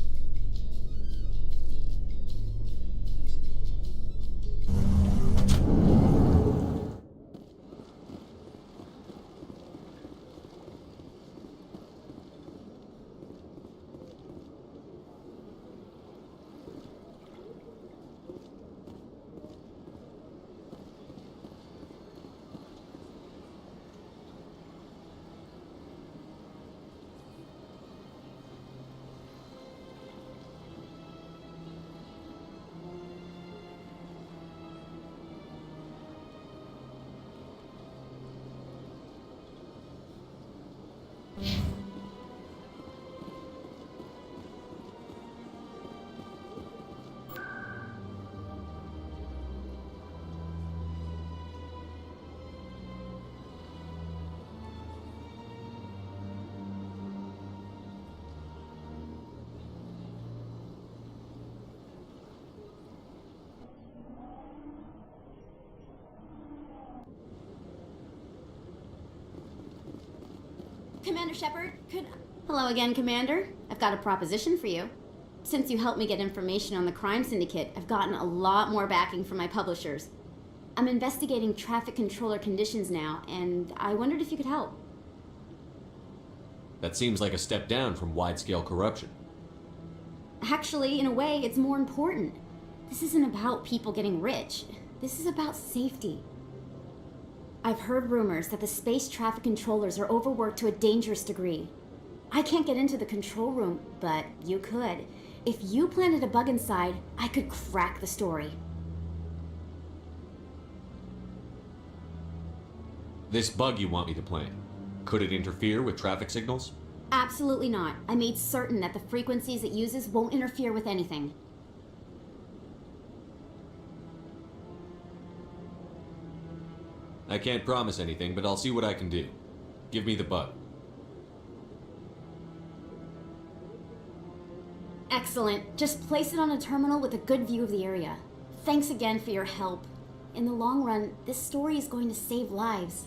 Commander Shepard, Hello again, Commander. I've got a proposition for you. Since you helped me get information on the crime syndicate, I've gotten a lot more backing from my publishers. I'm investigating traffic controller conditions now, and I wondered if you could help. That seems like a step down from wide-scale corruption. Actually, in a way, it's more important. This isn't about people getting rich. This is about safety. I've heard rumors that the space traffic controllers are overworked to a dangerous degree. I can't get into the control room, but you could. If you planted a bug inside, I could crack the story. This bug you want me to plant, could it interfere with traffic signals? Absolutely not. I made certain that the frequencies it uses won't interfere with anything. I can't promise anything, but I'll see what I can do. Give me the bug. Excellent. Just place it on a terminal with a good view of the area. Thanks again for your help. In the long run, this story is going to save lives.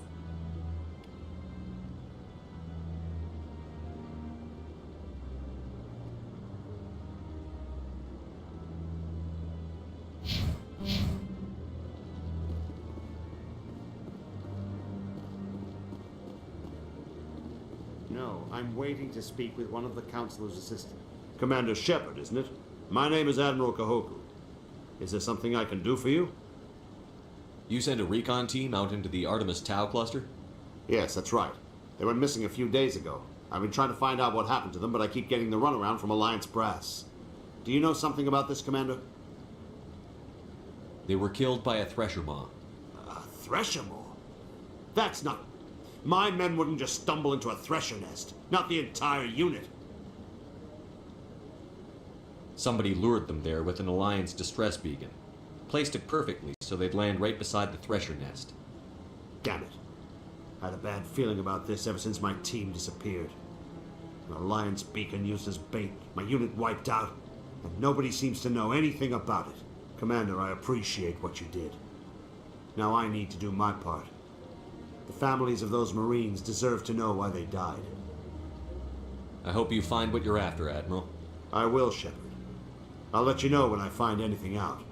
No, I'm waiting to speak with one of the Councilor's assistants. Commander Shepard, isn't it? My name is Admiral Kahoku. Is there something I can do for you? You sent a recon team out into the Artemis Tau cluster? Yes, that's right. They went missing a few days ago. I've been trying to find out what happened to them, but I keep getting the runaround from Alliance brass. Do you know something about this, Commander? They were killed by a thresher maw. A thresher maw? That's not... My men wouldn't just stumble into a thresher nest. Not the entire unit. Somebody lured them there with an Alliance distress beacon. Placed it perfectly so they'd land right beside the thresher nest. Damn it. I had a bad feeling about this ever since my team disappeared. An Alliance beacon used as bait. My unit wiped out. and nobody seems to know anything about it. Commander, I appreciate what you did. Now I need to do my part. The families of those Marines deserve to know why they died. I hope you find what you're after, Admiral. I will, Shepard. I'll let you know when I find anything out.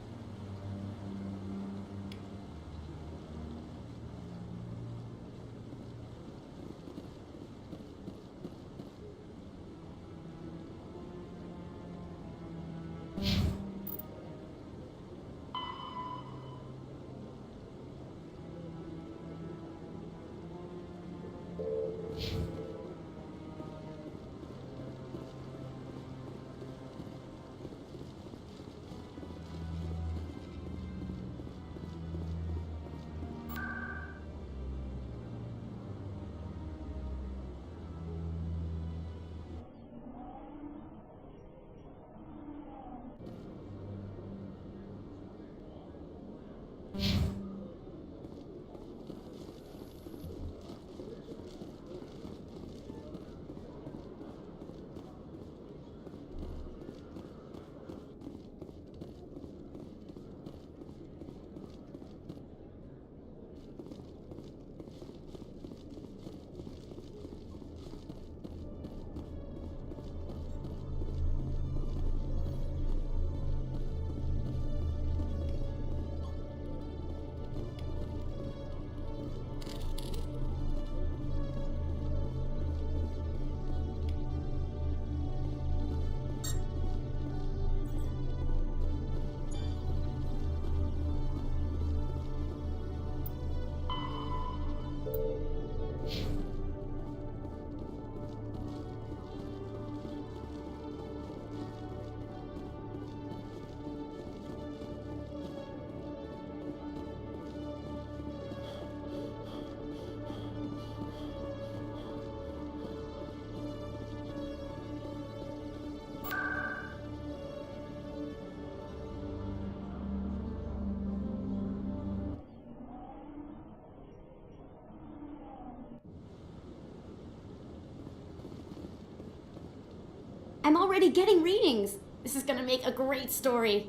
I'm already getting readings. This is gonna make a great story.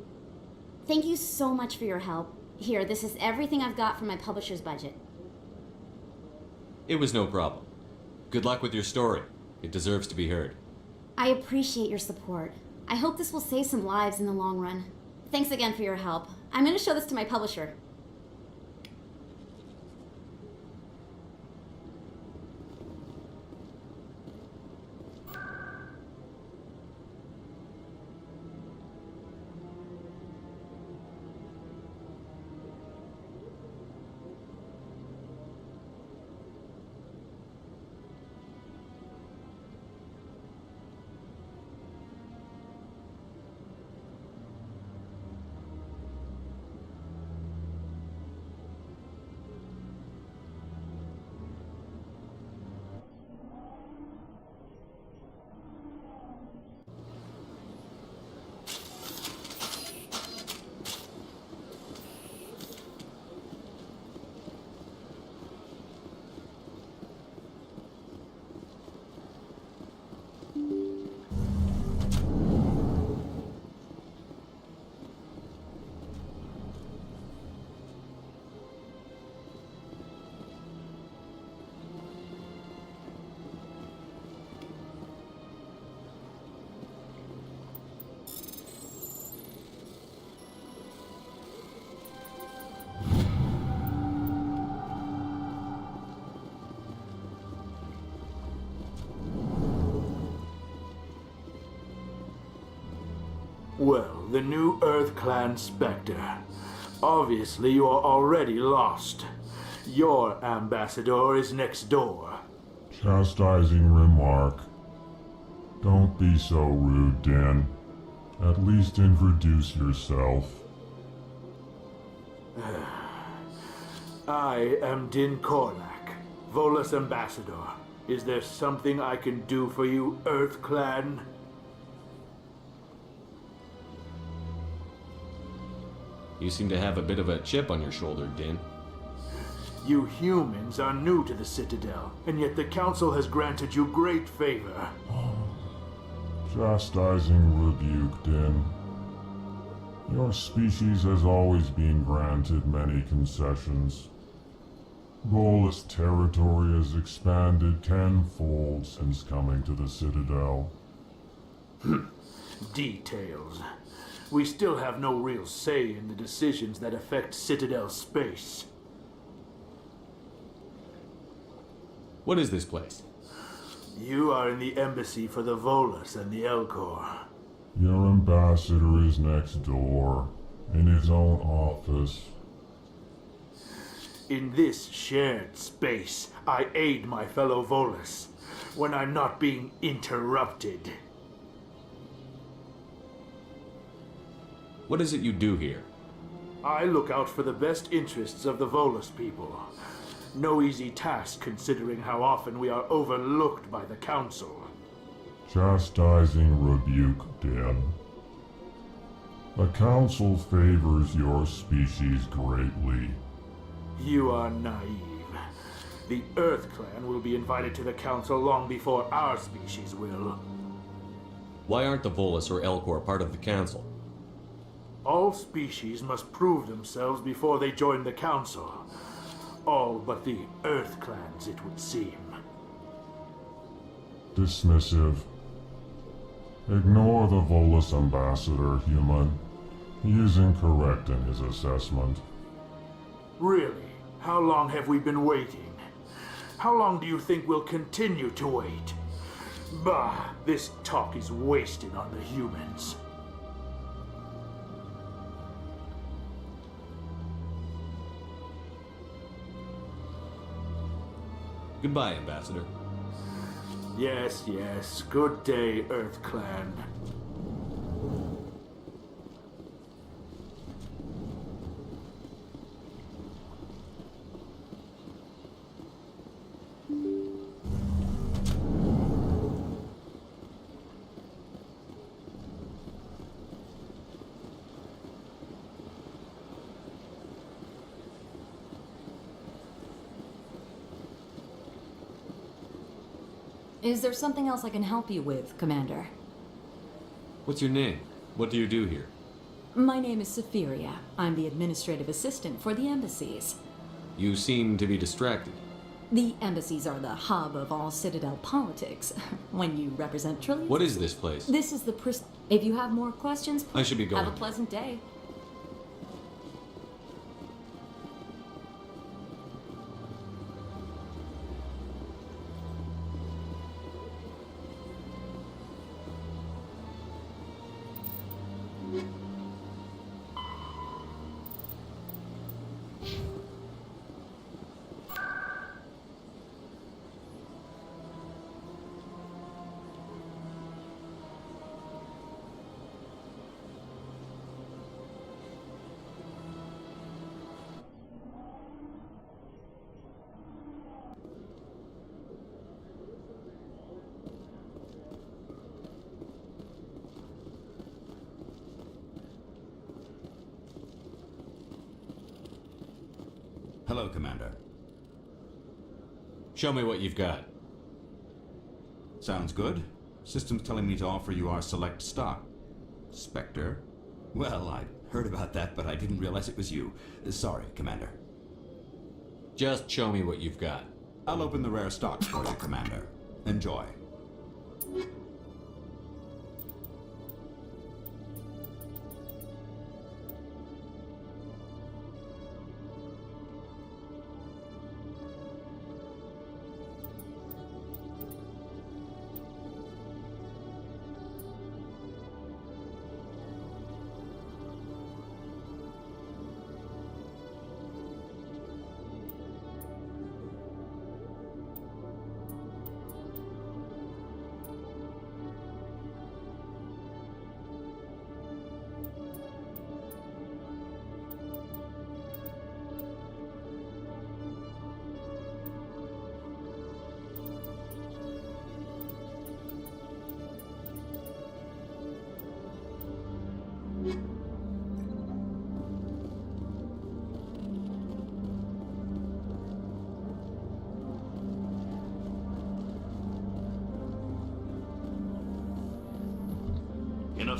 Thank you so much for your help. Here, this is everything I've got from my publisher's budget. It was no problem. Good luck with your story. It deserves to be heard. I appreciate your support. I hope this will save some lives in the long run. Thanks again for your help. I'm gonna show this to my publisher. Well, the new Earth Clan Spectre. Obviously, you are already lost. Your ambassador is next door. Chastising remark. Don't be so rude, Dan. At least introduce yourself. I am Din Korlak, Volus ambassador. Is there something I can do for you, Earth Clan? You seem to have a bit of a chip on your shoulder, Din. You humans are new to the Citadel, and yet the Council has granted you great favor. Chastising rebuke, Din. Your species has always been granted many concessions. Volus territory has expanded tenfold since coming to the Citadel. Details. We still have no real say in the decisions that affect Citadel space. What is this place? You are in the embassy for the Volus and the Elcor. Your ambassador is next door, in his own office. In this shared space, I aid my fellow Volus when I'm not being interrupted. What is it you do here? I look out for the best interests of the Volus people. No easy task considering how often we are overlooked by the Council. Chastising rebuke, Din. The Council favors your species greatly. You are naive. The Earth Clan will be invited to the Council long before our species will. Why aren't the Volus or Elcor part of the Council? All species must prove themselves before they join the Council. All but the Earth Clans, it would seem. Dismissive. Ignore the Volus ambassador, human. He is incorrect in his assessment. Really? How long have we been waiting? How long do you think we'll continue to wait? Bah, this talk is wasted on the humans. Goodbye, Ambassador. Yes, yes. Good day, Earth Clan. Is there something else I can help you with, Commander? What's your name? What do you do here? My name is Safiria. I'm the administrative assistant for the embassies. You seem to be distracted. The embassies are the hub of all Citadel politics. When you represent trillions... What is this place? This is the If you have more questions, I should be going. Have a pleasant day. Hello, Commander. Show me what you've got. Sounds good. System's telling me to offer you our select stock. Spectre? Well, I heard about that, but I didn't realize it was you. Sorry, Commander. Just show me what you've got. I'll open the rare stocks for you, Commander. Enjoy.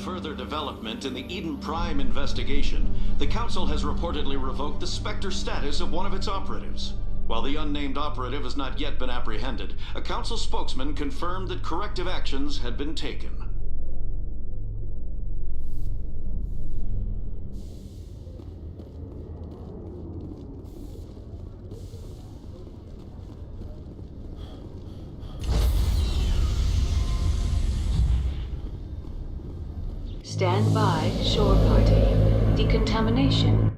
further development in the Eden Prime investigation, the Council has reportedly revoked the Spectre status of one of its operatives. While the unnamed operative has not yet been apprehended, a Council spokesman confirmed that corrective actions had been taken. Stand by, shore party. Decontamination.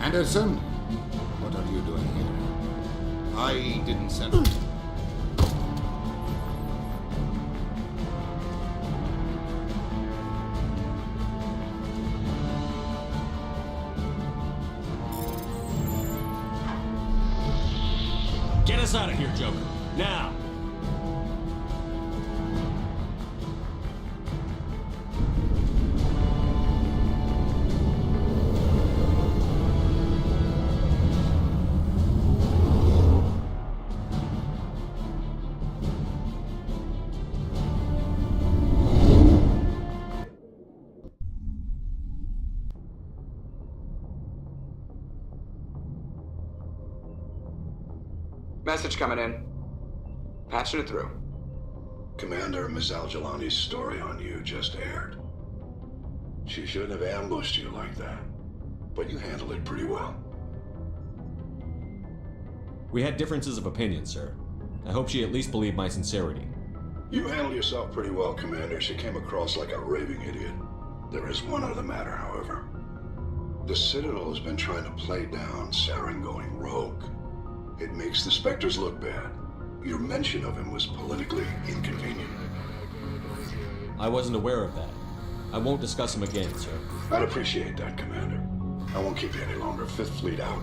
Anderson, what are you doing here? I didn't send you. Get us out of here, Joker. Now! Message coming in. Patching it through. Commander, Miss Al-Jalani's story on you just aired. She shouldn't have ambushed you like that, but you handled it pretty well. We had differences of opinion, sir. I hope she at least believed my sincerity. You handled yourself pretty well, Commander. She came across like a raving idiot. There is one other matter, however. The Citadel has been trying to play down Saren going rogue. It makes the Spectres look bad. Your mention of him was politically inconvenient. I wasn't aware of that. I won't discuss him again, sir. I'd appreciate that, Commander. I won't keep you any longer. Fifth Fleet out.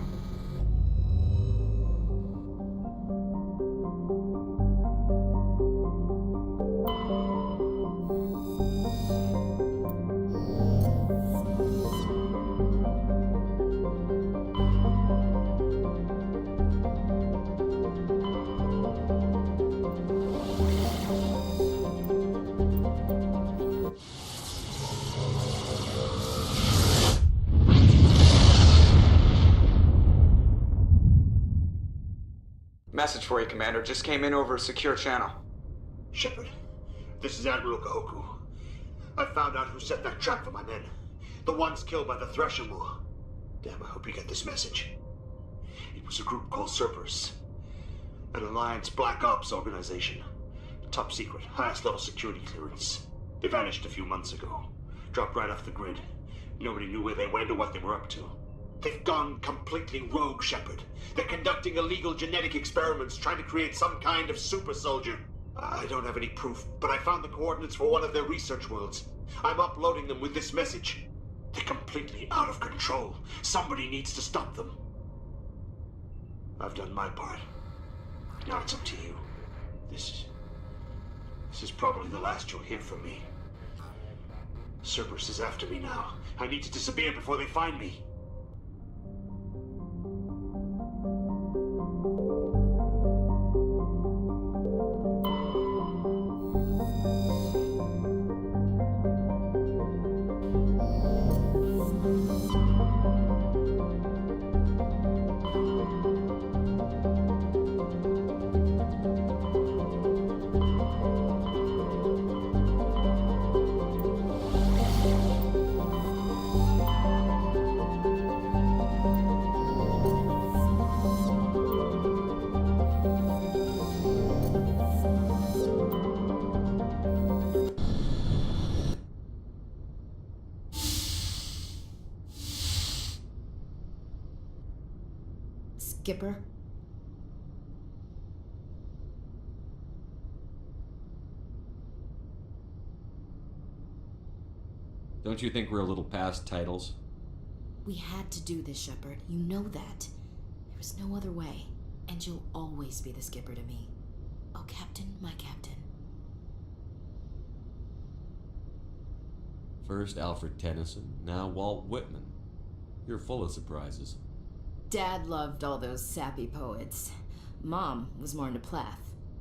Message for you, Commander. Just came in over a secure channel. Shepard, this is Admiral Kahoku. I found out who set that trap for my men. The ones killed by the Thresher Moor. Damn, I hope you get this message. It was a group called Cerberus. An Alliance Black Ops organization. Top secret, highest level security clearance. They vanished a few months ago. Dropped right off the grid. Nobody knew where they went or what they were up to. They've gone completely rogue, Shepard. They're conducting illegal genetic experiments, trying to create some kind of super soldier. I don't have any proof, but I found the coordinates for one of their research worlds. I'm uploading them with this message. They're completely out of control. Somebody needs to stop them. I've done my part. Now it's up to you. This is probably the last you'll hear from me. Cerberus is after me now. I need to disappear before they find me. Skipper? Don't you think we're a little past titles? We had to do this, Shepard. You know that. There was no other way. And you'll always be the skipper to me. Oh, Captain, my Captain. First Alfred Tennyson, now Walt Whitman. You're full of surprises. Dad loved all those sappy poets. Mom was more into Plath.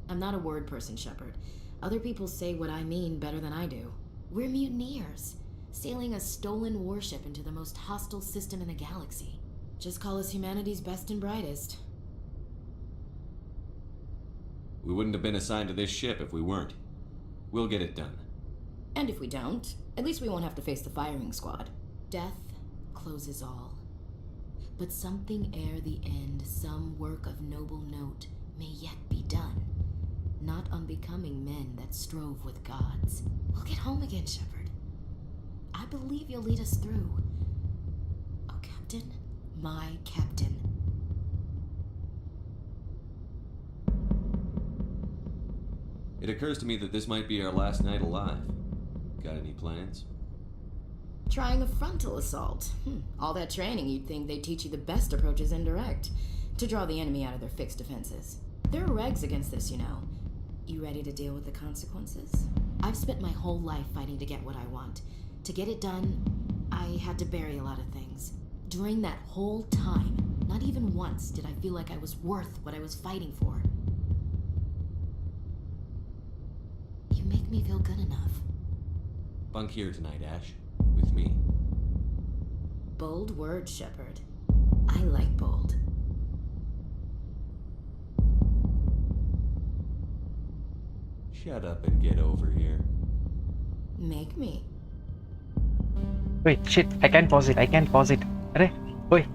I'm not a word person, Shepard. Other people say what I mean better than I do. We're mutineers, sailing a stolen warship into the most hostile system in the galaxy. Just call us humanity's best and brightest. We wouldn't have been assigned to this ship if we weren't. We'll get it done. And if we don't, at least we won't have to face the firing squad. Death closes all. But something ere the end, some work of noble note, may yet be done. Not unbecoming men that strove with gods. We'll get home again, Shepard. I believe you'll lead us through. Oh, Captain, my Captain. It occurs to me that this might be our last night alive. Got any plans? Trying a frontal assault. All that training, you'd think they'd teach you the best approach is indirect, to draw the enemy out of their fixed defenses. There are regs against this, you know. You ready to deal with the consequences? I've spent my whole life fighting to get what I want. To get it done, I had to bury a lot of things. During that whole time, not even once did I feel like I was worth what I was fighting for. You make me feel good enough. Bunk here tonight, Ash. With me. Bold word, Shepard. I like bold. Shut up and get over here. Make me. Wait, shit, I can't pause it. Arre, oi.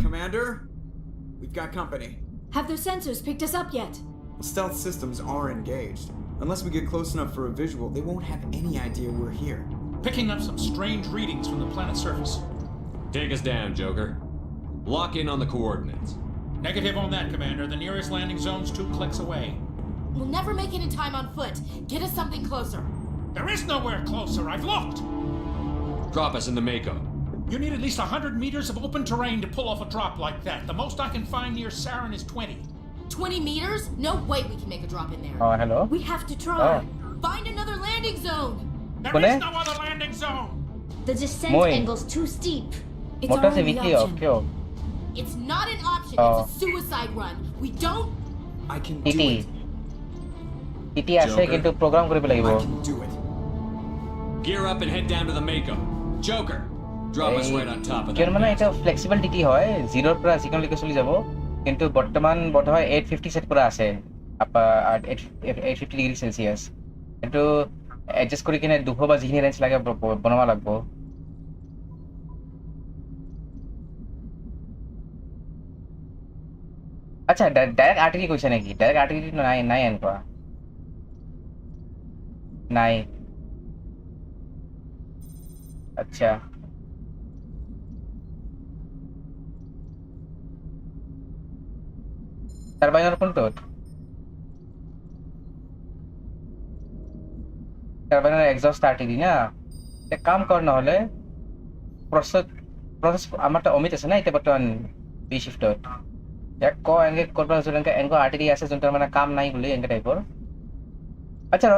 Commander? We've got company. Have their sensors picked us up yet? Well, stealth systems are engaged. Unless we get close enough for a visual, they won't have any idea we're here. Picking up some strange readings from the planet's surface. Take us down, Joker. Lock in on the coordinates. Negative on that, Commander. The nearest landing zone's 2 clicks away. We'll never make it in time on foot. Get us something closer. There is nowhere closer. I've looked. Drop us in the Mako. You need at least 100 meters of open terrain to pull off a drop like that. The most I can find near Saren is 20. 20 meters? No way we can make a drop in there. Hello? We have to try. Find another landing zone. There is no other landing zone. The descent angle's too steep. It's our only option. It's not an option. It's a suicide run. We don't. I can do it. Iti ashe kintu program koribe lagibo. I can do it. Gear up and head down to the Mako. Joker, drop us right on top of that. কিয়নো মানে এটা flexible TT হয় 0 পৰা সিকনলৈকে চলি যাব কিন্তু বৰ্তমান বট হয় 850 সেট কৰা আছে আপা 850 ডিগ্ৰী সেলসিয়াস এটো এডজাস্ট কৰি কিনে 200 বা যিখিনি ৰেঞ্জ লাগে বনাবা লাগব আচ্ছা ডাইরেক্ট আর্টিলারি কইছে নাকি ডাইরেক্ট আর্টিলারি নাই এনেকুৱা নাই আচ্ছা টারবাইনৰ কোনটোত টারবাইনের এক্সস্ট আর্টিরি না এক কাম কর নহলে প্রসেস আমারটা অমিত আছে না এটা বর্তমান বি শিফটত এক ক এঙ্গে করবা জনকে এঙ্গো আর্টিরি আছে যোনটা মানে কাম নাই বলে এঙ্গে টাইপৰ আচ্ছা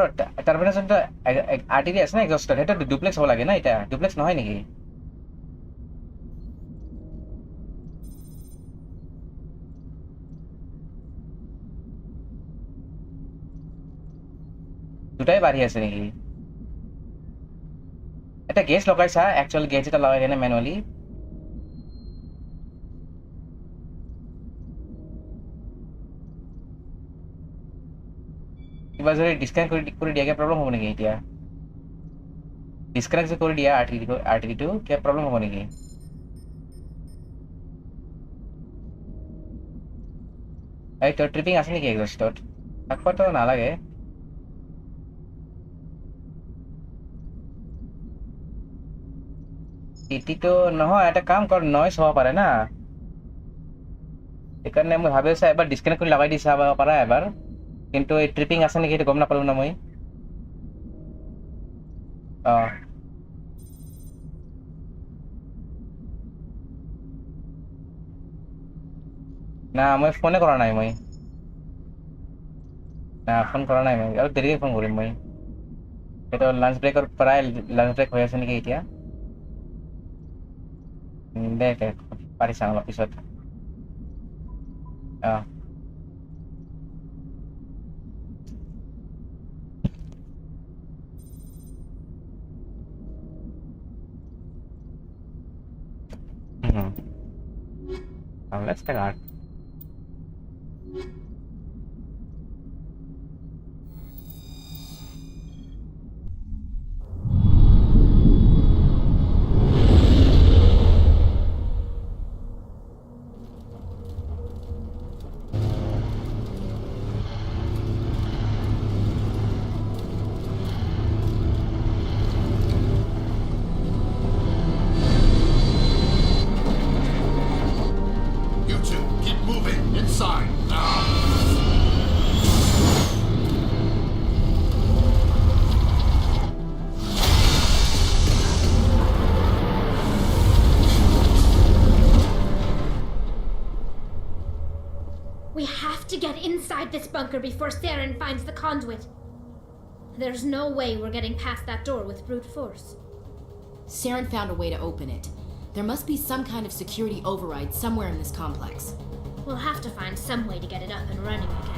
টারবাইনের যোনটা আর্টিরি আছে না এক্সস্টত এটা ডুপ্লেক্স হ'ব লাগে না এটা ডুপ্লেক্স নহয় নেকি দুটাই বাঢ়ি আছে নেকি এটা গেজ লগাইছা একচুয়াল গেজ এটা লগাই কেনে ম্যানুয়ালি কিবা যদি ডিসকানেক্ট কৰি দিয়াকে প্ৰব্লেম হ'ব নেকি এতিয়া ডিসকানেক্ট কৰি দিয়া আৰ্টিৰিটো কিবা প্ৰব্লেম হ'ব নেকি এই তোৰ ট্ৰিপিং আছে নেকি এক্সস্টত থাকবাতো নালাগে টিটিটো নহয় এটা কাম কৰ নইজ হ'ব পাৰে না সেইকাৰণে মই ভাবি আছোঁ এবাৰ ডিসকানেক্ট কৰি লগাই দি চাব পাৰা এবাৰ কিন্তু এই ট্ৰিপিং আছে নেকি সেইটো গম নাপালোঁ না মই না মই ফোনে কৰা নাই মই না ফোন কৰা নাই মই আৰু দেৰিকে ফোন কৰিম মই সেইটো লাঞ্চ ব্ৰেকৰ পৰাই লাঞ্চ ব্ৰেক হৈ আছে নেকি এতিয়া দে পাৰি চাম অলপ পিছত let's start We have to get inside this bunker before Saren finds the conduit. There's no way we're getting past that door with brute force. Saren found a way to open it. There must be some kind of security override somewhere in this complex. We'll have to find some way to get it up and running again.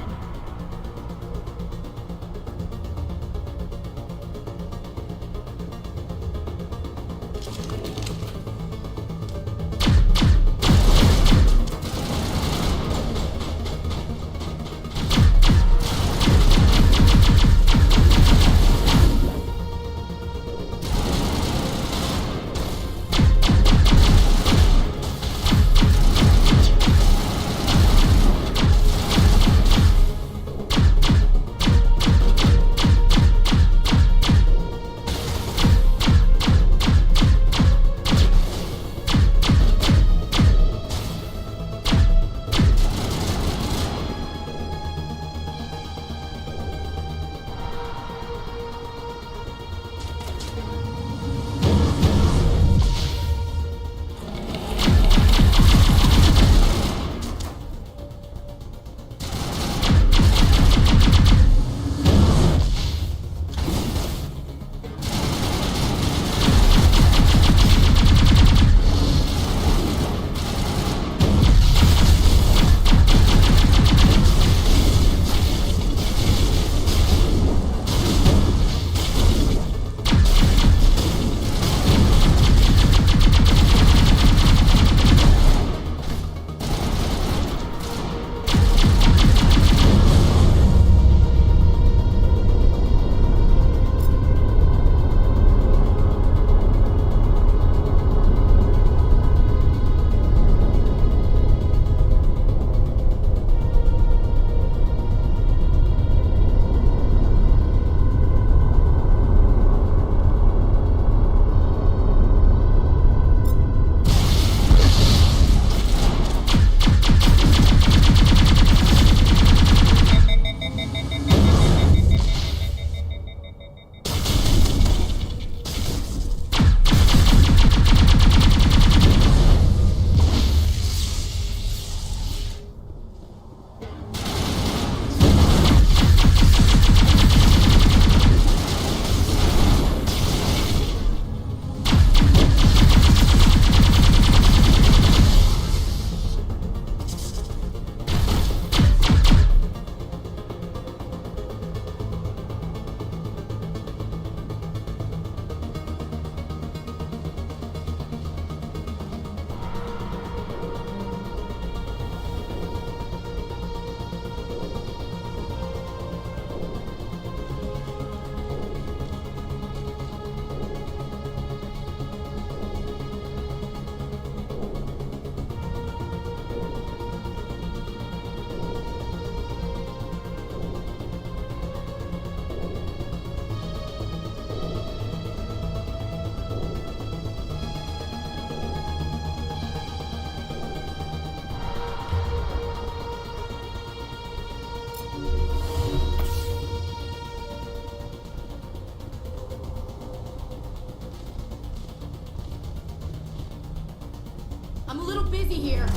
I'm a little busy here.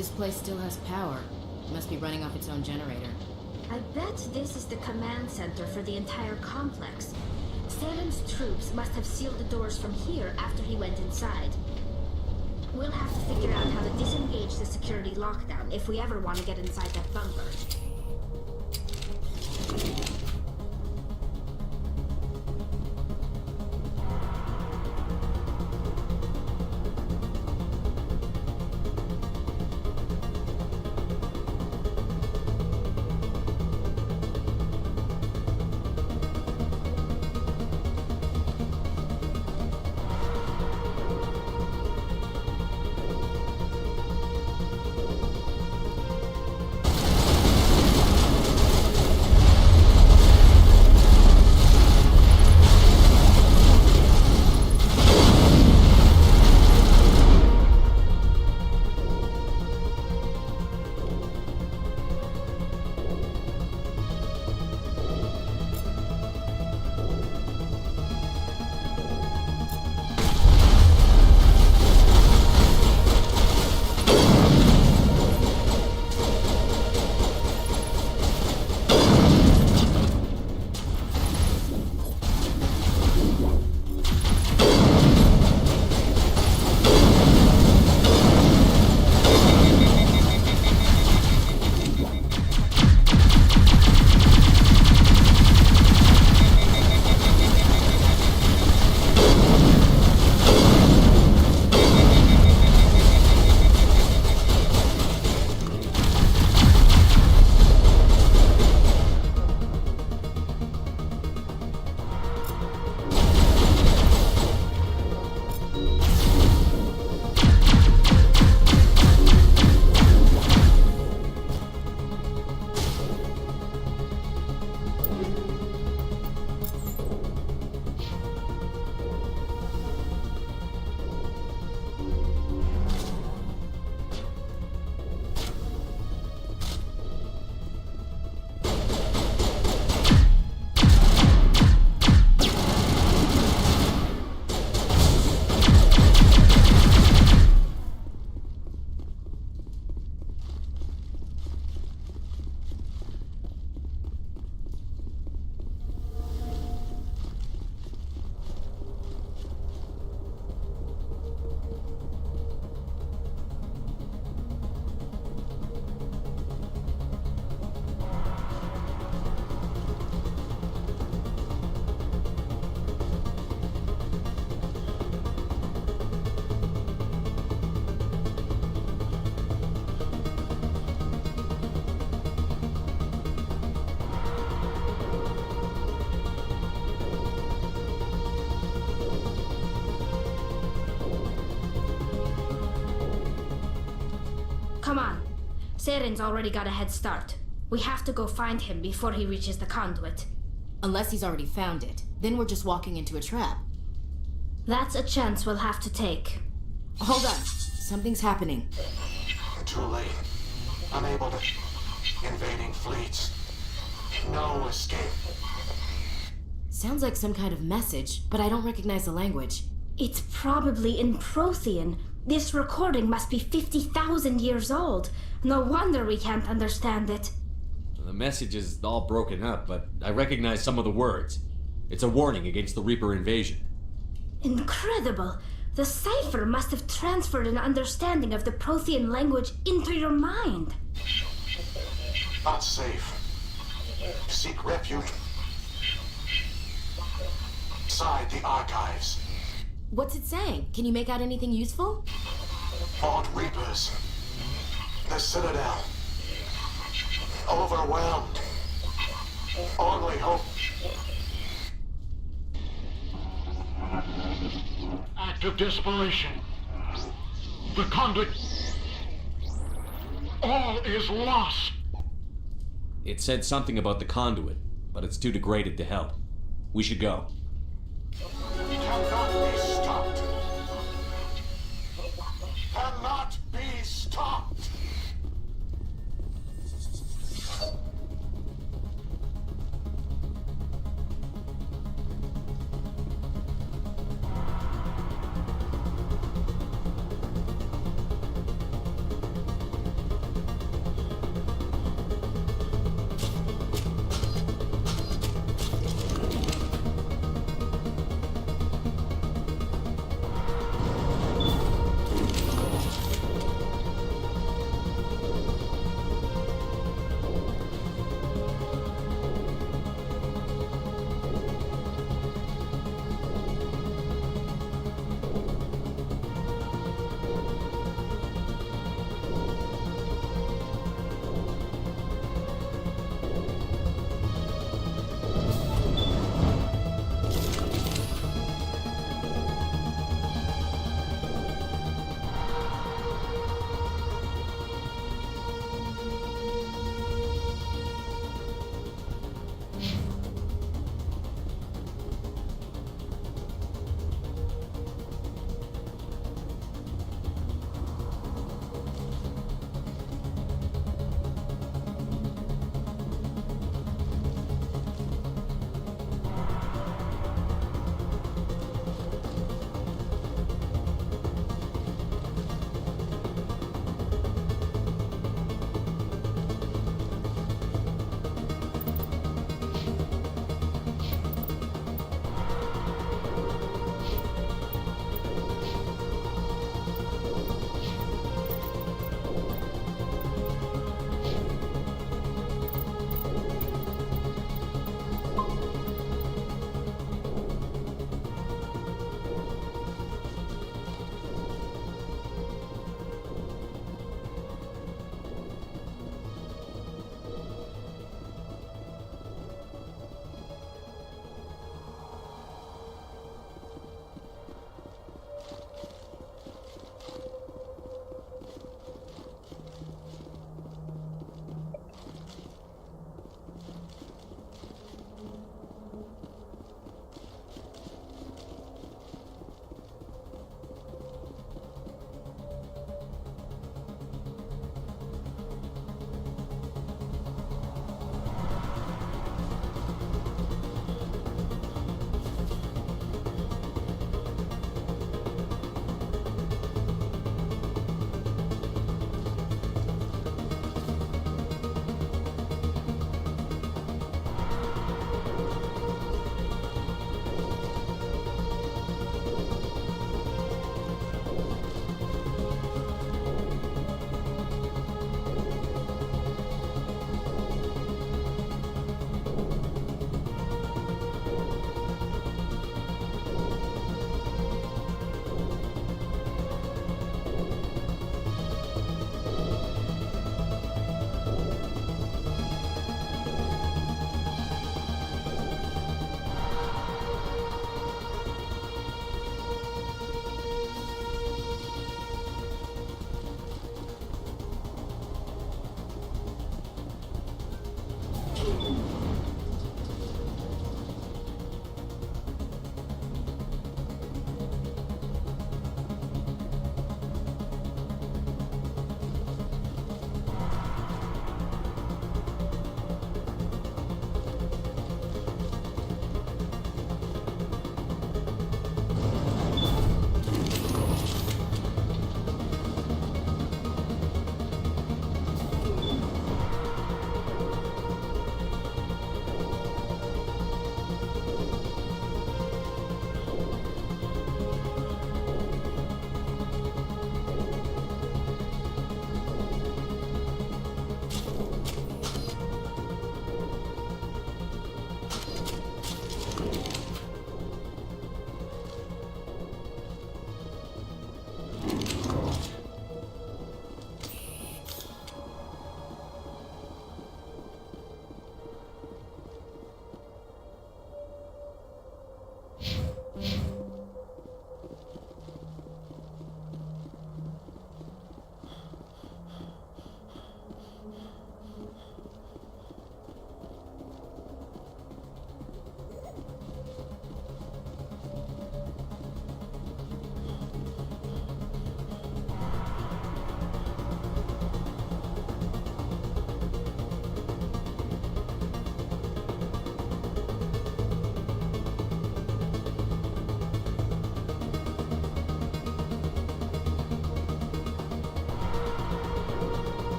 This place still has power. It must be running off its own generator. I bet this is the command center for the entire complex. Seren's troops must have sealed the doors from here after he went inside. We'll have to figure out how to disengage the security lockdown if we ever want to get inside that bunker. Come on. Seren's already got a head start. We have to go find him before he reaches the conduit. Unless he's already found it. Then we're just walking into a trap. That's a chance we'll have to take. Hold on. Something's happening. Too late. Unable to... Invading fleets. No escape. Sounds like some kind of message, but I don't recognize the language. It's probably in Prothean. This recording must be 50,000 years old. No wonder we can't understand it. The message is all broken up, but I recognize some of the words. It's a warning against the Reaper invasion. Incredible! The cipher must have transferred an understanding of the Prothean language into your mind. Not safe. Seek refuge inside the archives. What's it saying? Can you make out anything useful? Fought Reapers. The Citadel. Overwhelmed. Only hope. Act of desperation. The conduit. All is lost. It said something about the conduit, but it's too degraded to help. We should go. Cannot be stopped. Cannot be stopped.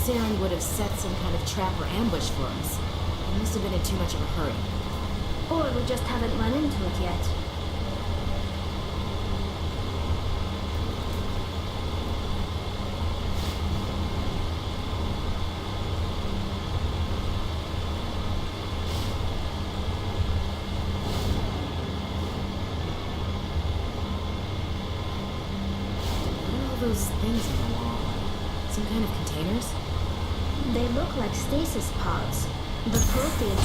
Saren would have set some kind of trap or ambush for us. He must have been in too much of a hurry. Or we just haven't run into it yet. What are all those things on the wall? Some kind of containers? They look like stasis pods. The protein...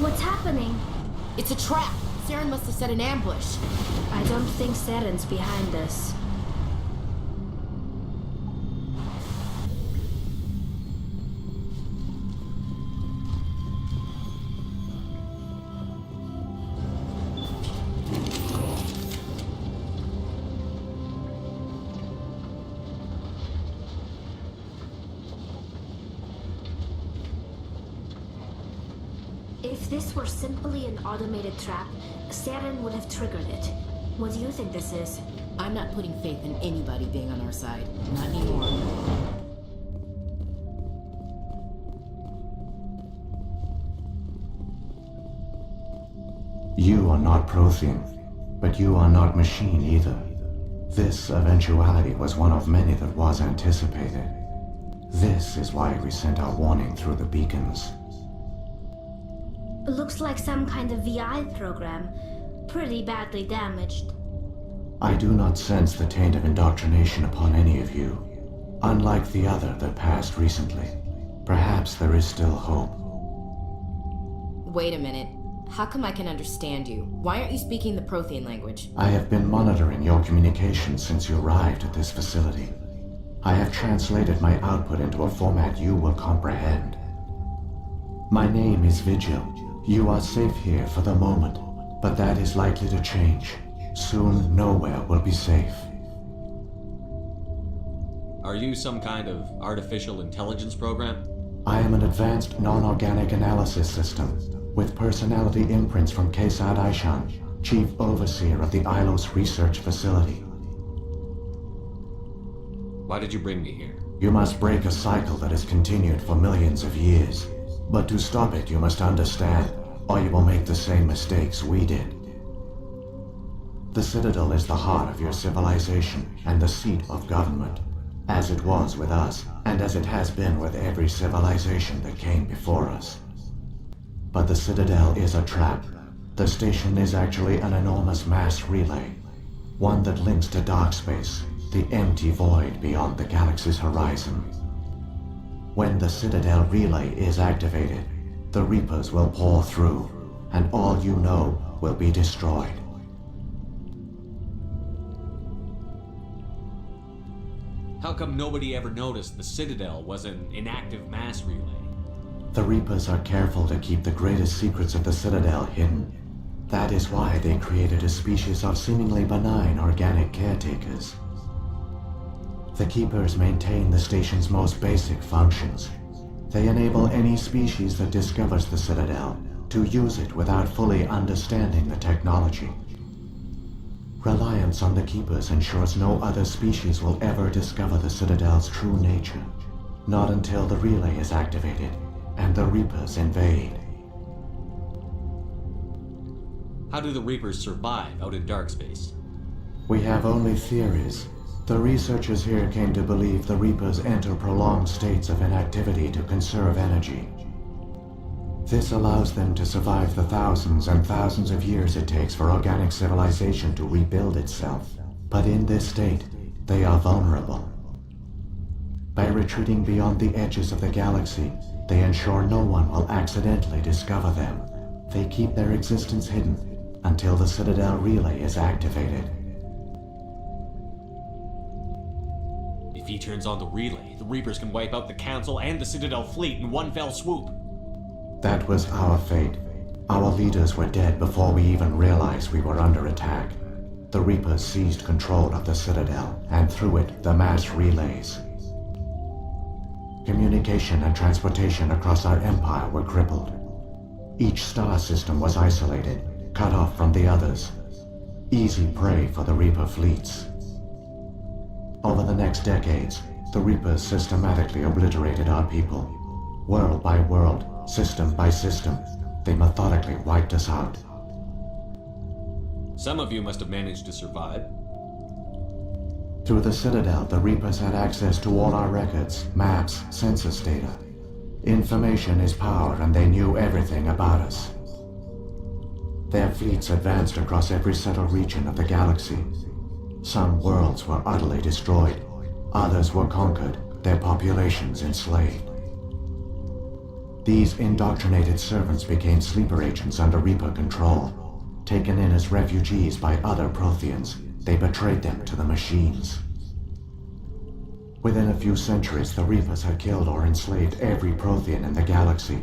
What's happening? It's a trap! Saren must have set an ambush. I don't think Saren's behind this. If this were simply an automated trap, Saren would have triggered it. What do you think this is? I'm not putting faith in anybody being on our side. Not anymore. You are not Prothean, but you are not machine either. This eventuality was one of many that was anticipated. This is why we sent our warning through the beacons. Looks like some kind of VI program. Pretty badly damaged. I do not sense the taint of indoctrination upon any of you, unlike the other that passed recently. Perhaps there is still hope. Wait a minute. How come I can understand you? Why aren't you speaking the Prothean language? I have been monitoring your communications since you arrived at this facility. I have translated my output into a format you will comprehend. My name is Vigil. You are safe here for the moment, but that is likely to change. Soon, nowhere will be safe. Are you some kind of artificial intelligence program? I am an advanced non-organic analysis system, with personality imprints from Kesad Aishan, Chief Overseer of the Ilos Research Facility. Why did you bring me here? You must break a cycle that has continued for millions of years. But to stop it, you must understand, or you will make the same mistakes we did. The Citadel is the heart of your civilization and the seat of government, as it was with us, and as it has been with every civilization that came before us. But the Citadel is a trap. The station is actually an enormous mass relay, one that links to dark space, the empty void beyond the galaxy's horizon. When the Citadel relay is activated, the Reapers will pour through, and all you know will be destroyed. How come nobody ever noticed the Citadel was an inactive mass relay? The Reapers are careful to keep the greatest secrets of the Citadel hidden. That is why they created a species of seemingly benign organic caretakers. The Keepers maintain the station's most basic functions. They enable any species that discovers the Citadel to use it without fully understanding the technology. Reliance on the Keepers ensures no other species will ever discover the Citadel's true nature. Not until the relay is activated and the Reapers invade. How do the Reapers survive out in dark space? We have only theories. The researchers here came to believe the Reapers enter prolonged states of inactivity to conserve energy. This allows them to survive the thousands and thousands of years it takes for organic civilization to rebuild itself. But in this state, they are vulnerable. By retreating beyond the edges of the galaxy, they ensure no one will accidentally discover them. They keep their existence hidden until the Citadel relay is activated. If he turns on the relay, the Reapers can wipe out the Council and the Citadel fleet in one fell swoop. That was our fate. Our leaders were dead before we even realized we were under attack. The Reapers seized control of the Citadel, and through it, the mass relays. Communication and transportation across our empire were crippled. Each star system was isolated, cut off from the others. Easy prey for the Reaper fleets. Over the next decades, the Reapers systematically obliterated our people. World by world, system by system, they methodically wiped us out. Some of you must have managed to survive. Through the Citadel, the Reapers had access to all our records, maps, census data. Information is power, and they knew everything about us. Their fleets advanced across every settled region of the galaxy. Some worlds were utterly destroyed. Others were conquered, their populations enslaved. These indoctrinated servants became sleeper agents under Reaper control. Taken in as refugees by other Protheans, they betrayed them to the machines. Within a few centuries, the Reapers had killed or enslaved every Prothean in the galaxy.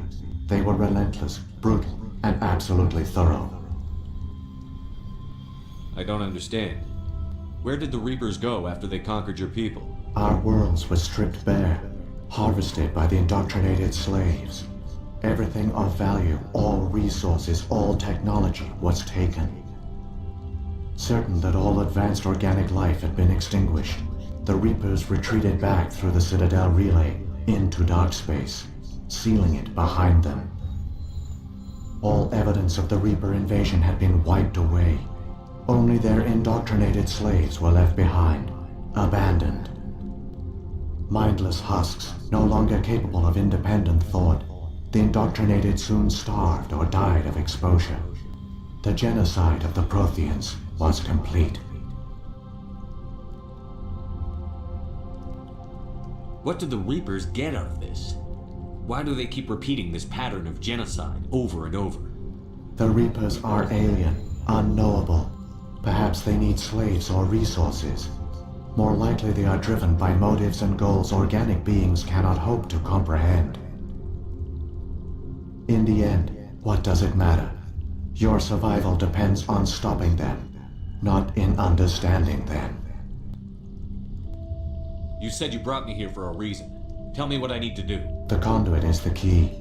They were relentless, brutal, and absolutely thorough. I don't understand. Where did the Reapers go after they conquered your people? Our worlds were stripped bare, harvested by the indoctrinated slaves. Everything of value, all resources, all technology was taken. Certain that all advanced organic life had been extinguished, the Reapers retreated back through the Citadel relay into dark space, sealing it behind them. All evidence of the Reaper invasion had been wiped away. Only their indoctrinated slaves were left behind, abandoned. Mindless husks, no longer capable of independent thought, the indoctrinated soon starved or died of exposure. The genocide of the Protheans was complete. What did the Reapers get out of this? Why do they keep repeating this pattern of genocide over and over? The Reapers are alien, unknowable. Perhaps they need slaves or resources. More likely they are driven by motives and goals organic beings cannot hope to comprehend. In the end, what does it matter? Your survival depends on stopping them, not in understanding them. You said you brought me here for a reason. Tell me what I need to do. The conduit is the key.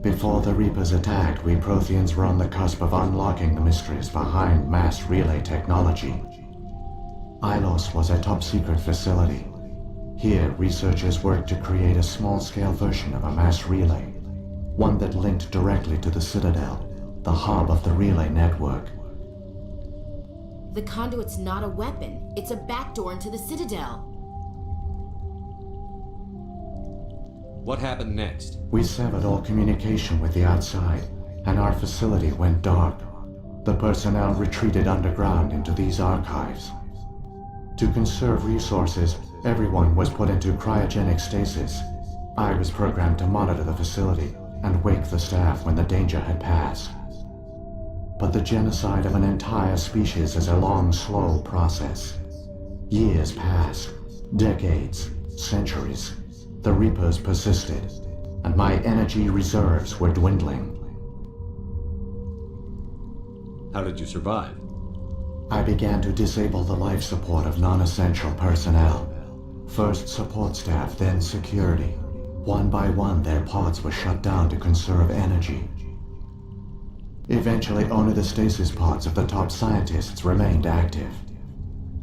Before the Reapers attacked, we Protheans were on the cusp of unlocking the mysteries behind mass relay technology. Ilos was a top-secret facility. Here, researchers worked to create a small-scale version of a mass relay, one that linked directly to the Citadel, the hub of the relay network. The conduit's not a weapon. It's a backdoor into the Citadel. What happened next? We severed all communication with the outside, and our facility went dark. The personnel retreated underground into these archives. To conserve resources, everyone was put into cryogenic stasis. I was programmed to monitor the facility and wake the staff when the danger had passed. But the genocide of an entire species is a long, slow process. Years passed, decades, centuries. The Reapers persisted, and my energy reserves were dwindling. How did you survive? I began to disable the life support of non-essential personnel. First support staff, then security. One by one, their pods were shut down to conserve energy. Eventually, only the stasis pods of the top scientists remained active.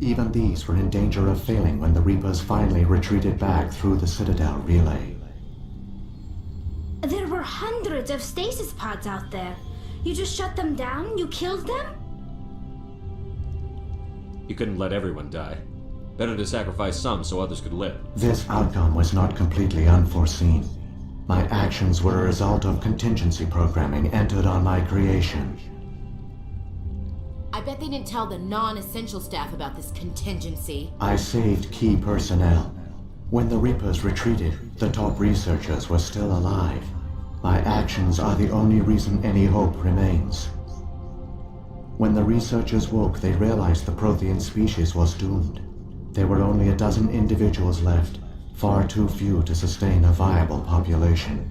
Even these were in danger of failing when the Reapers finally retreated back through the Citadel relay. There were hundreds of stasis pods out there. You just shut them down? You killed them? You couldn't let everyone die. Better to sacrifice some so others could live. This outcome was not completely unforeseen. My actions were a result of contingency programming entered on my creation. I bet they didn't tell the non-essential staff about this contingency. I saved key personnel. When the Reapers retreated, the top researchers were still alive. My actions are the only reason any hope remains. When the researchers woke, they realized the Prothean species was doomed. There were only a dozen individuals left, far too few to sustain a viable population.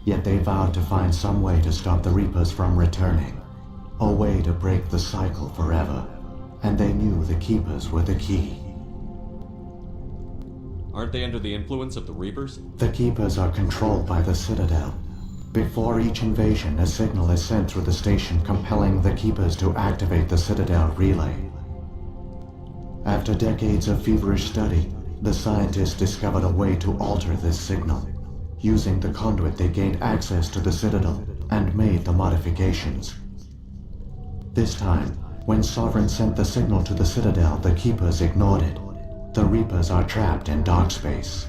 Yet they vowed to find some way to stop the Reapers from returning, a way to break the cycle forever, and they knew the Keepers were the key. Aren't they under the influence of the Reapers? The Keepers are controlled by the Citadel. Before each invasion, a signal is sent through the station compelling the Keepers to activate the Citadel relay. After decades of feverish study, the scientists discovered a way to alter this signal. Using the conduit, they gained access to the Citadel and made the modifications. This time, when Sovereign sent the signal to the Citadel, the Keepers ignored it. The Reapers are trapped in dark space.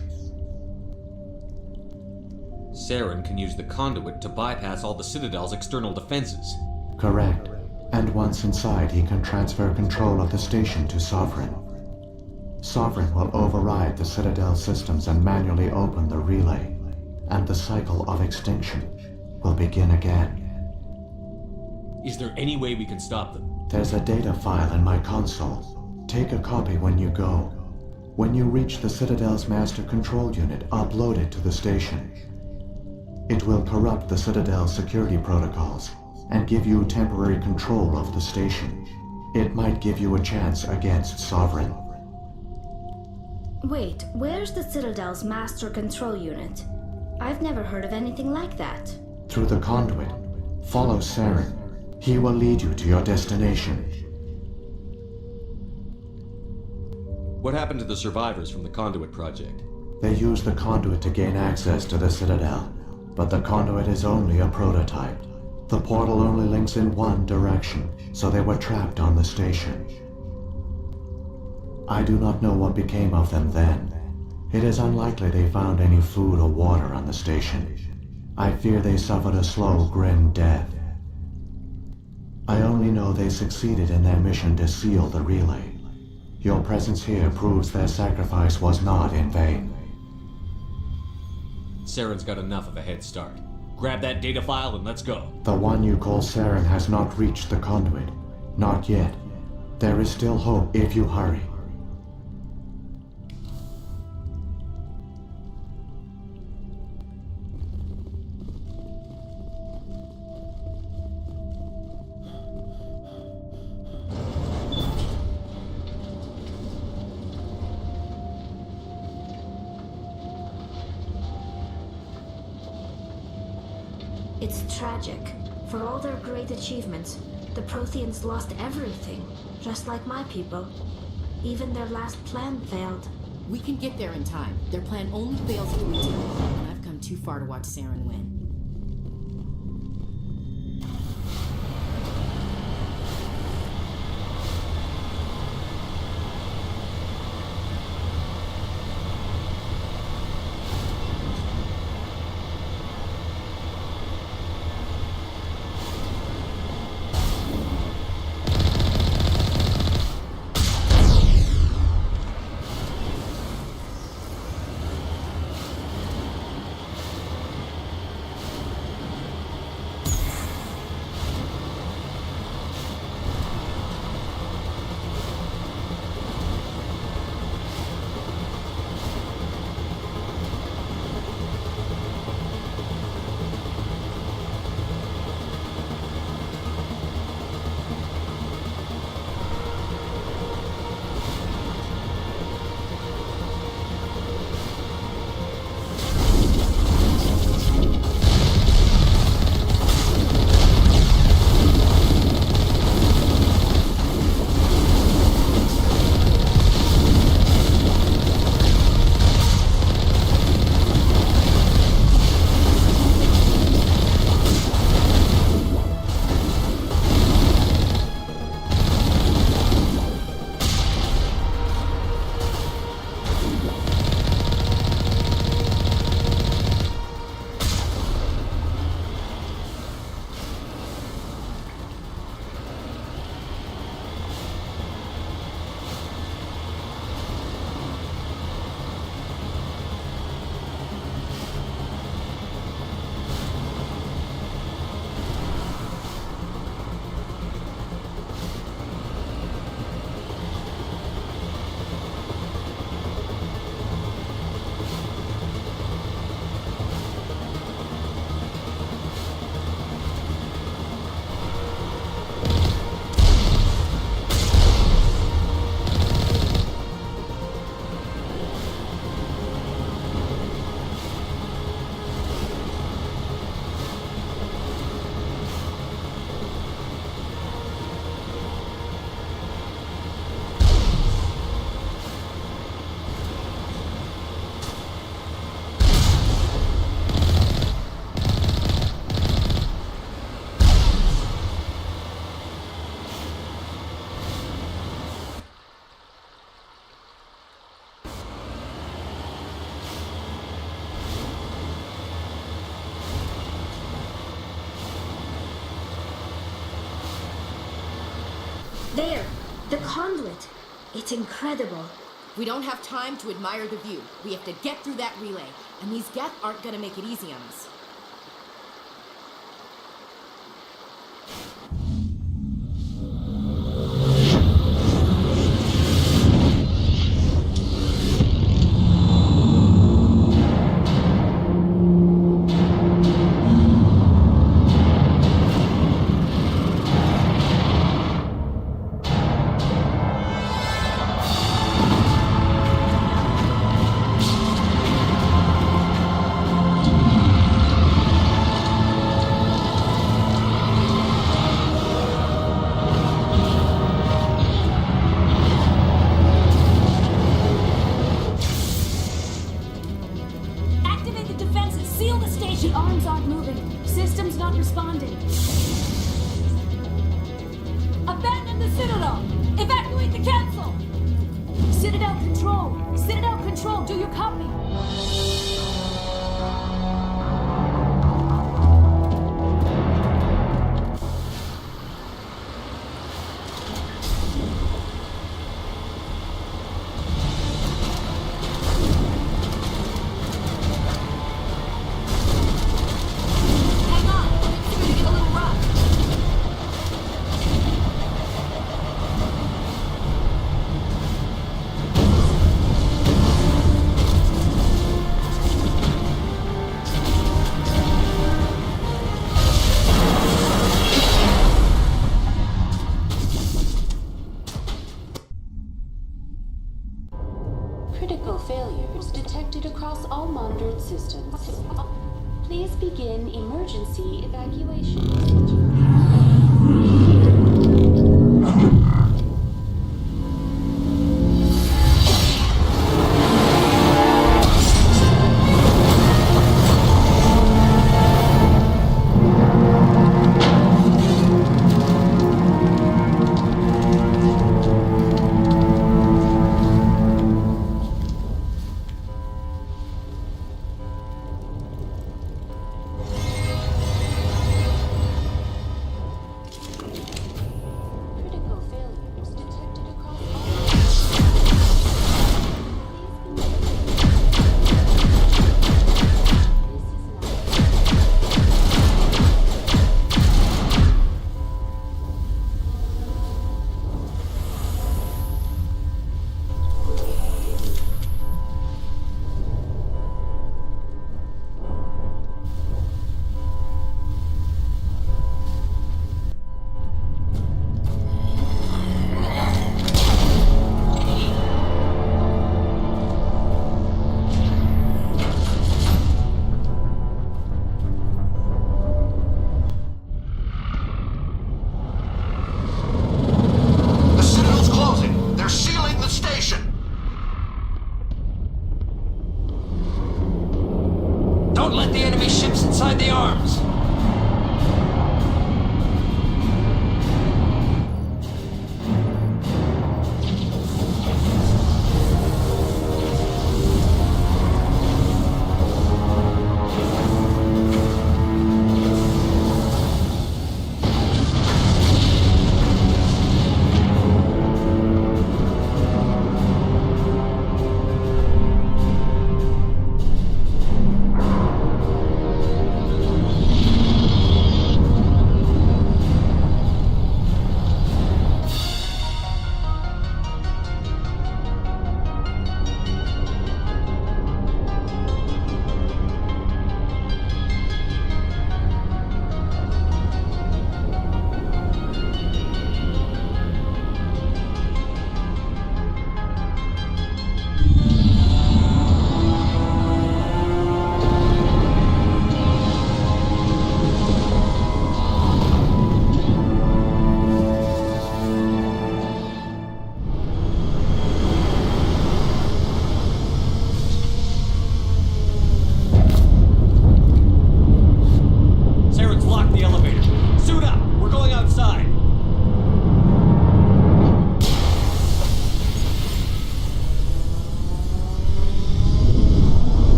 Saren can use the conduit to bypass all the Citadel's external defenses. Correct. And once inside, he can transfer control of the station to Sovereign. Sovereign will override the Citadel systems and manually open the relay, and the cycle of extinction will begin again. Is there any way we can stop them? There's a data file in my console. Take a copy when you go. When you reach the Citadel's master control unit, upload it to the station. It will corrupt the Citadel's security protocols and give you temporary control of the station. It might give you a chance against Sovereign. Wait, where's the Citadel's master control unit? I've never heard of anything like that. Through the conduit, follow Saren. He will lead you to your destination. What happened to the survivors from the Conduit project? They used the conduit to gain access to the Citadel, but the conduit is only a prototype. The portal only links in one direction, so they were trapped on the station. I do not know what became of them then. It is unlikely they found any food or water on the station. I fear they suffered a slow, grim death. I only know they succeeded in their mission to seal the relay. Your presence here proves their sacrifice was not in vain. Saren's got enough of a head start. Grab that data file and let's go. The one you call Saren has not reached the conduit. Not yet. There is still hope if you hurry. It's tragic. For all their great achievements, the Protheans lost everything, just like my people. Even their last plan failed. We can get there in time. Their plan only fails if we do. And I've come too far to watch Saren win. There! The conduit! It's incredible. We don't have time to admire the view. We have to get through that relay, and these Geth aren't gonna make it easy on us. Critical failures detected across all monitored systems. Please begin emergency evacuation.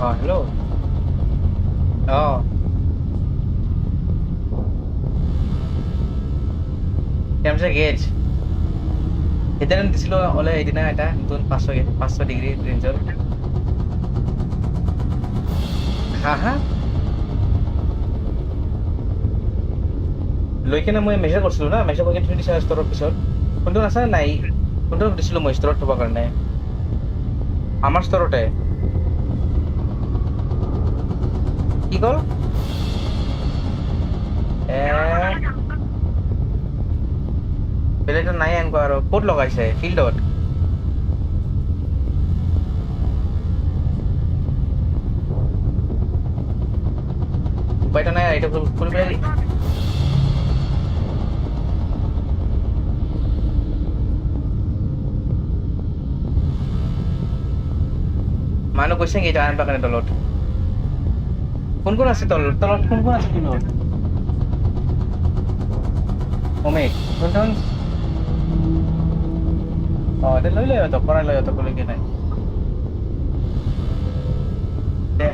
Hello' কেমছে গেজ সেইদিনা দিছিলোঁ ওলে সেইদিনা এটা নতুন 500 degree ৰেঞ্জৰ হা লৈ কিনে মই মেছেজ কৰিছিলোঁ না মেছেজ কৰি কিনে থৈ দিছোঁ ষ্টৰৰ পিছত কোনটো আছে নাই কোনটো দিছিলোঁ মই ষ্টৰত থ'বৰ কাৰণে আমাৰ ষ্টৰতে কি ক'ল বেলেগটো নাই এনেকুৱা আৰু ক'ত লগাইছে ফিল্ডত উপায়টো নাই এইটো ফুল পেলাই মানুহ কৈছে নেকি এটা আনবা কাৰণে তলত কোন আছে তলত কোন আছে তলত অমেক কোন এটা লৈ লৈ তক কৰাই লৈ তক লৈকে নাই দে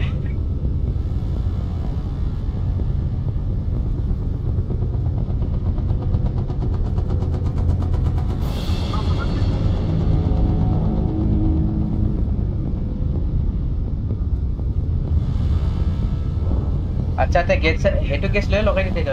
আচ্ছা তে গেছ সেইটো গেছ লৈ লগাই দিতে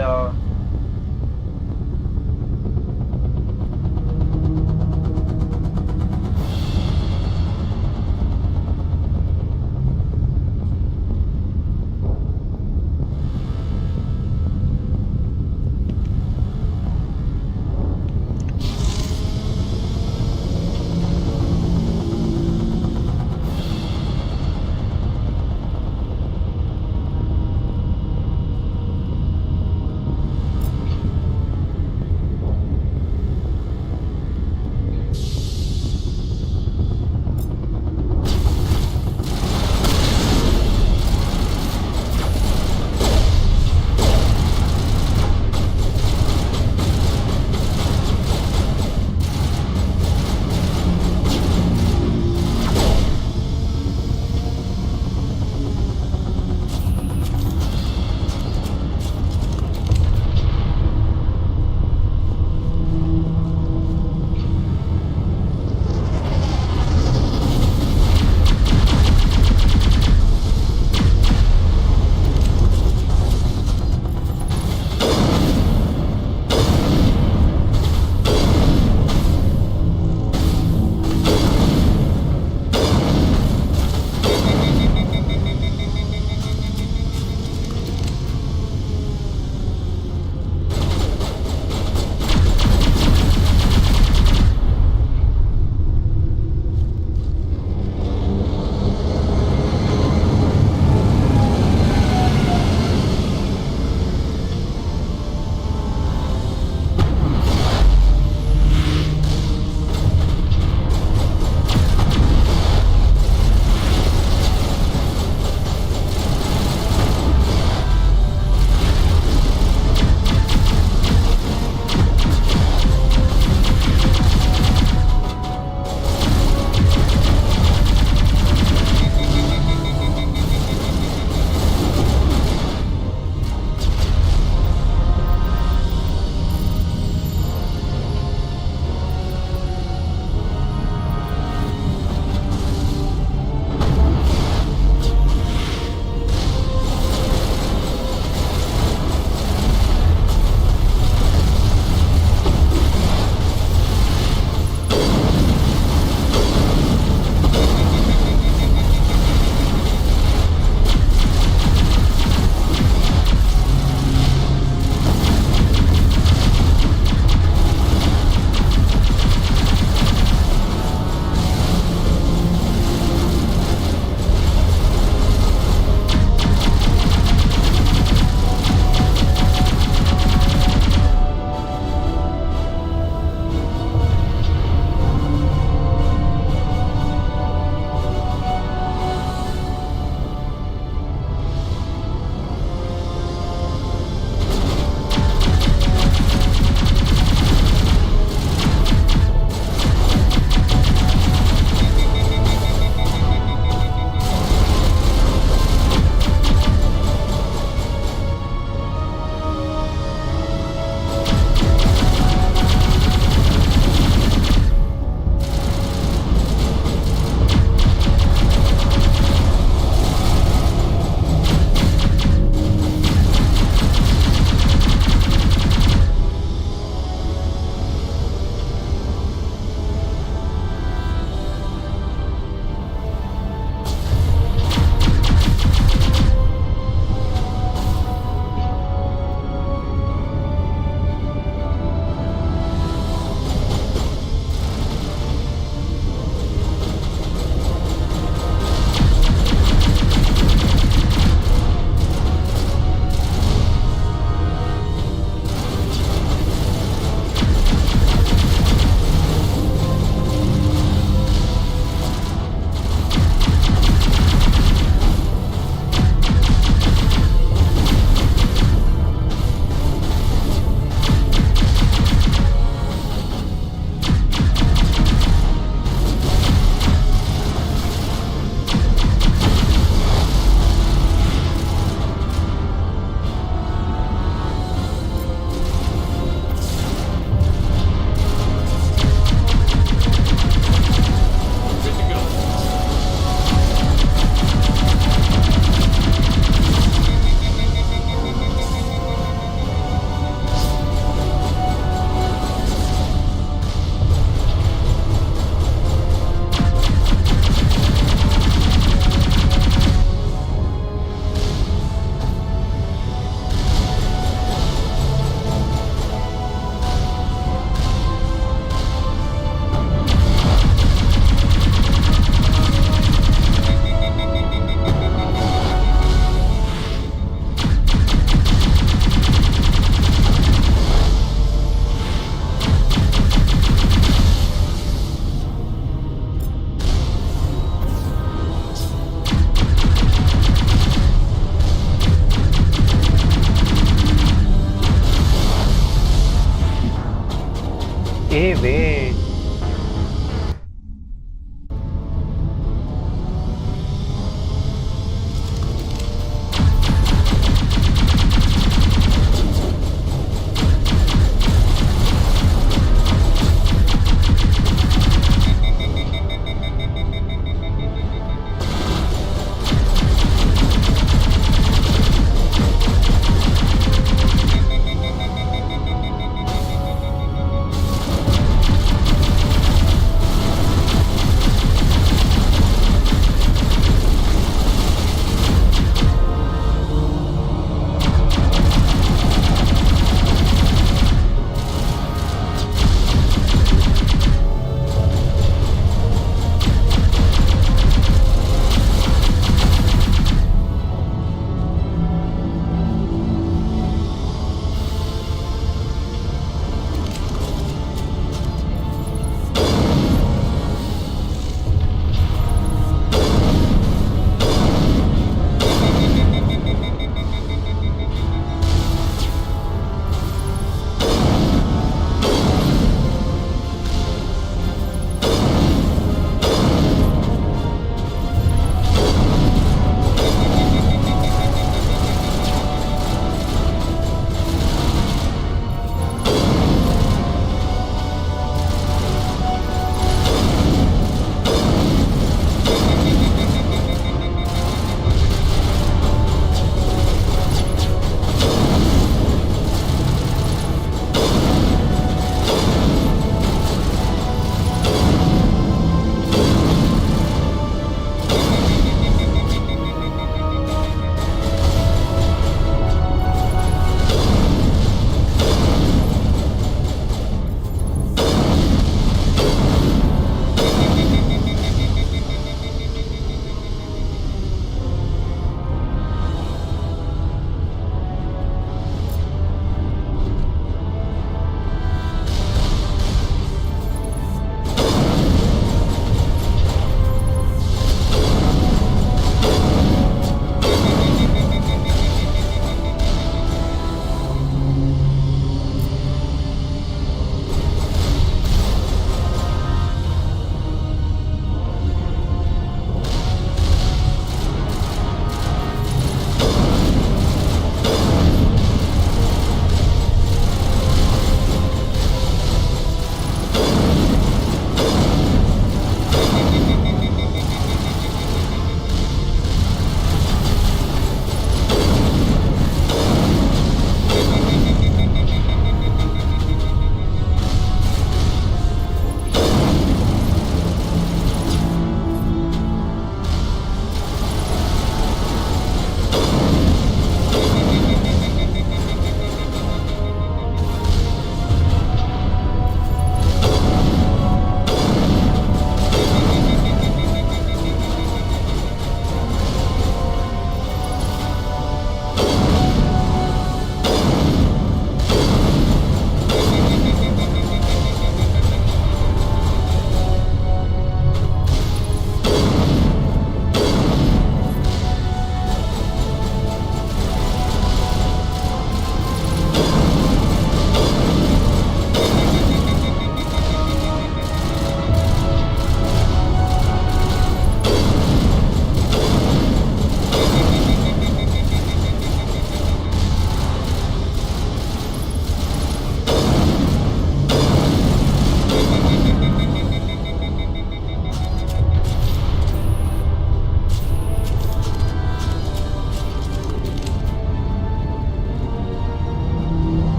Hey, wait.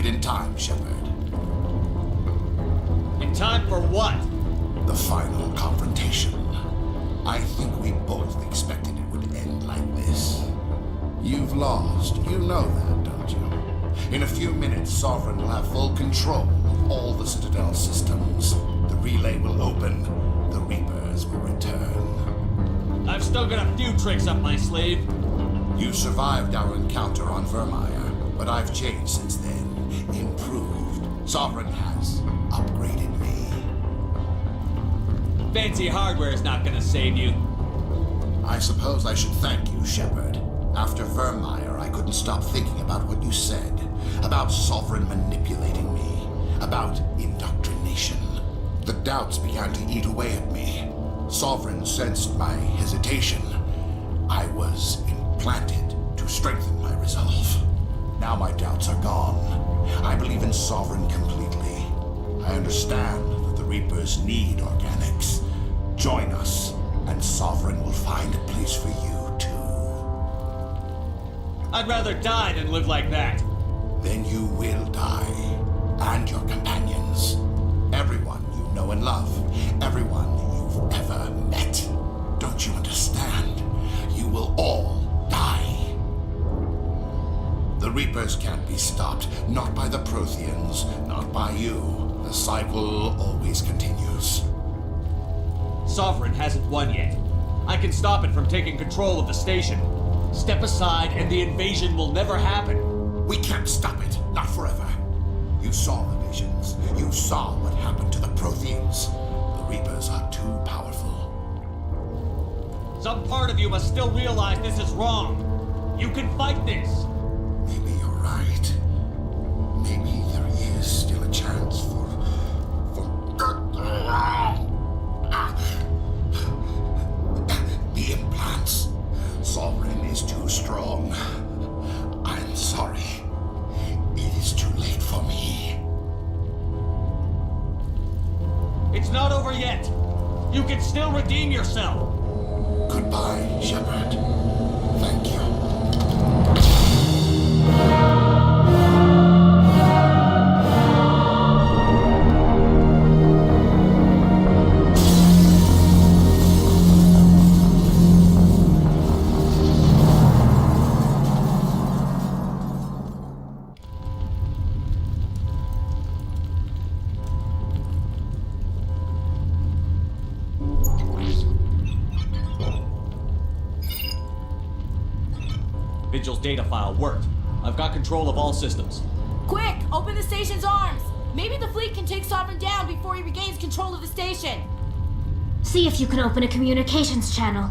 it in time, Shepard. In time for what? The final confrontation. I think we both expected it would end like this. You've lost. You know that, don't you? In a few minutes, Sovereign will have full control of all the Citadel systems. The relay will open. The Reapers will return. I've still got a few tricks up my sleeve. You survived our encounter on Vermeer, but I've changed since then. Improved. Sovereign has upgraded me. Fancy hardware is not gonna save you. I suppose I should thank you, Shepard. After Vermeer, I couldn't stop thinking about what you said. About Sovereign manipulating me. About indoctrination. The doubts began to eat away at me. Sovereign sensed my hesitation. I was implanted to strengthen my resolve. Now my doubts are gone. I believe in Sovereign completely. I understand that the Reapers need organics. Join us, and Sovereign will find a place for you, too. I'd rather die than live like that. Then you will die. And your companions. Everyone you know and love. Everyone you've ever met. Don't you understand? You will all die. The Reapers can't be stopped. Not by the Protheans. Not by you. The cycle always continues. Sovereign hasn't won yet. I can stop it from taking control of the station. Step aside and the invasion will never happen. We can't stop it. Not forever. You saw the visions. You saw what happened to the Protheans. The Reapers are too powerful. Some part of you must still realize this is wrong. You can fight this. Maybe you're right. Maybe there is still a chance for the implants. Sovereign is too strong. I'm sorry. It is too late for me. It's not over yet. You can still redeem yourself. Goodbye, Shepard. Thank you. Vigil's data file worked. I've got control of all systems. Quick! Open the station's arms! Maybe the fleet can take Sovereign down before he regains control of the station. See if you can open a communications channel.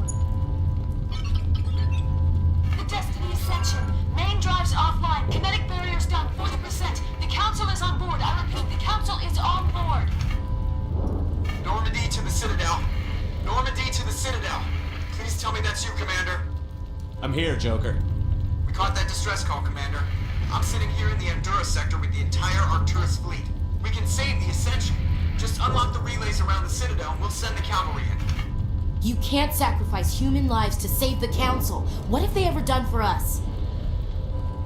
The Destiny Ascension. Main drives offline. Kinetic barriers down 40%. The Council is on board. I repeat, the Council is on board. Normandy to the Citadel. Normandy to the Citadel. Please tell me that's you, Commander. I'm here, Joker. We caught that distress call, Commander. I'm sitting here in the Endura sector with the entire Arcturus fleet. We can save the Ascension. Just unlock the relays around the Citadel and we'll send the cavalry in. You can't sacrifice human lives to save the Council. What have they ever done for us?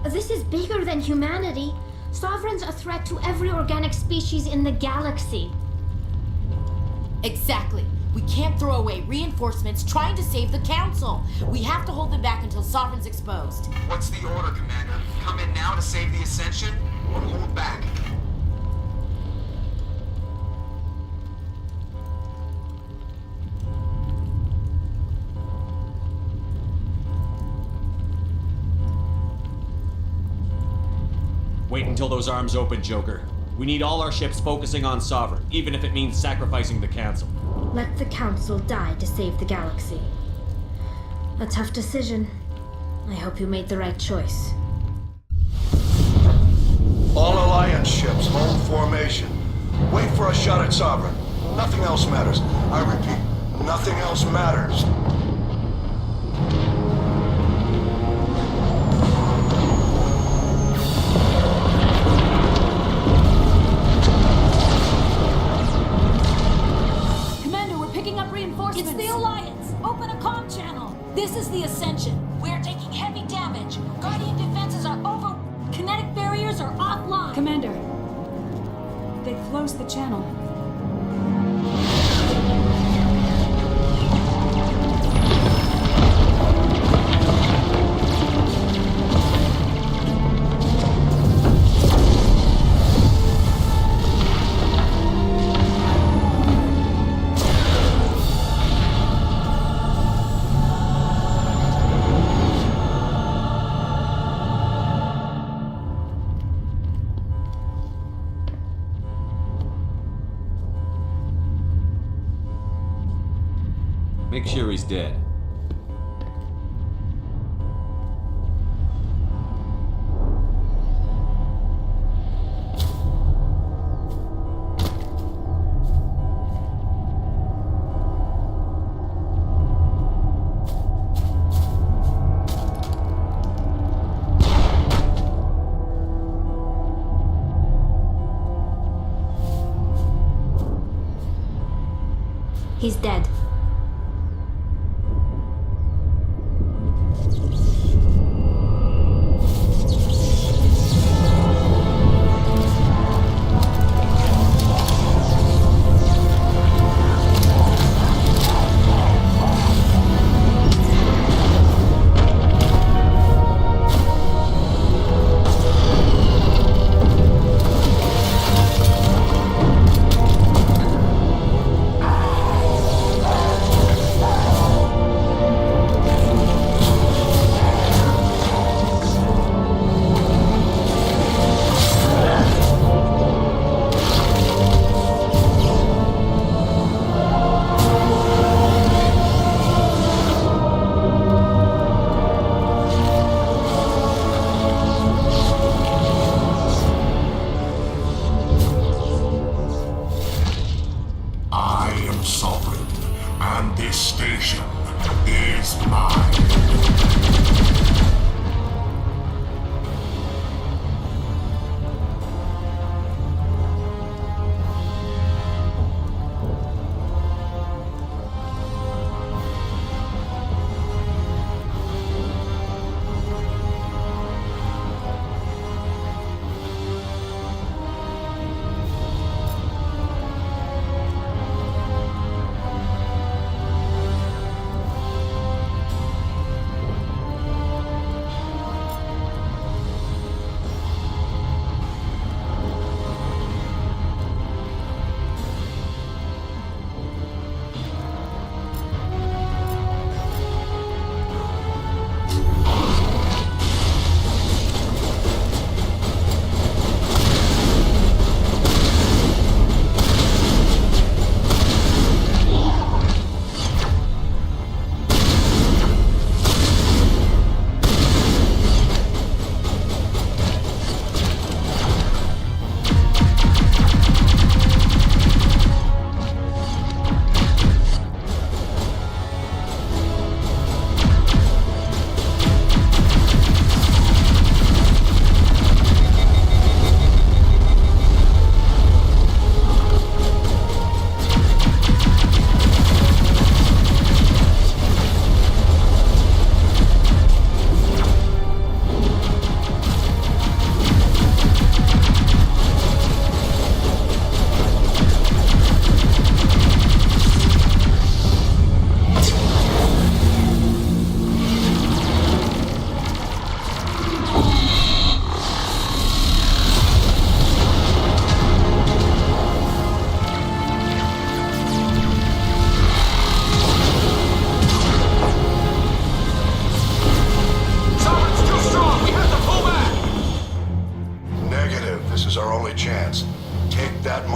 This is bigger than humanity. Sovereign's a threat to every organic species in the galaxy. Exactly. We can't throw away reinforcements trying to save the Council. We have to hold them back until Sovereign's exposed. What's the order, Commander? Come in now to save the Ascension, or hold back? Wait until those arms open, Joker. We need all our ships focusing on Sovereign, even if it means sacrificing the Council. Let the Council die to save the galaxy. A tough decision. I hope you made the right choice. All Alliance ships, hold formation. Wait for a shot at Sovereign. Nothing else matters. I repeat, nothing else matters. It's the Alliance! Open a comm channel! This is the Ascension. We're taking heavy damage. Guardian defenses are over... Kinetic barriers are offline. Commander, close the channel. Make sure he's dead. He's dead.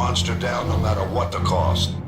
monster down no matter what the cost.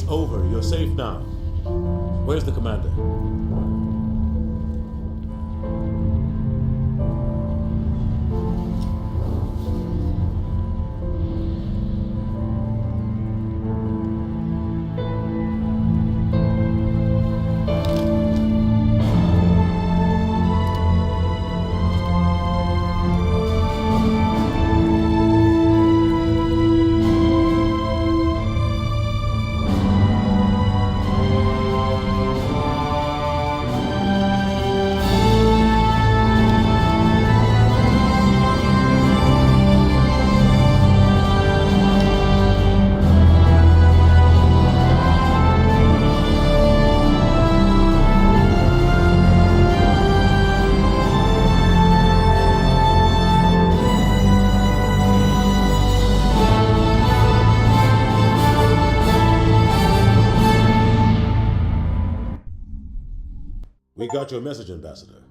over. You're safe now. Where's the commander? We got your message, Ambassador.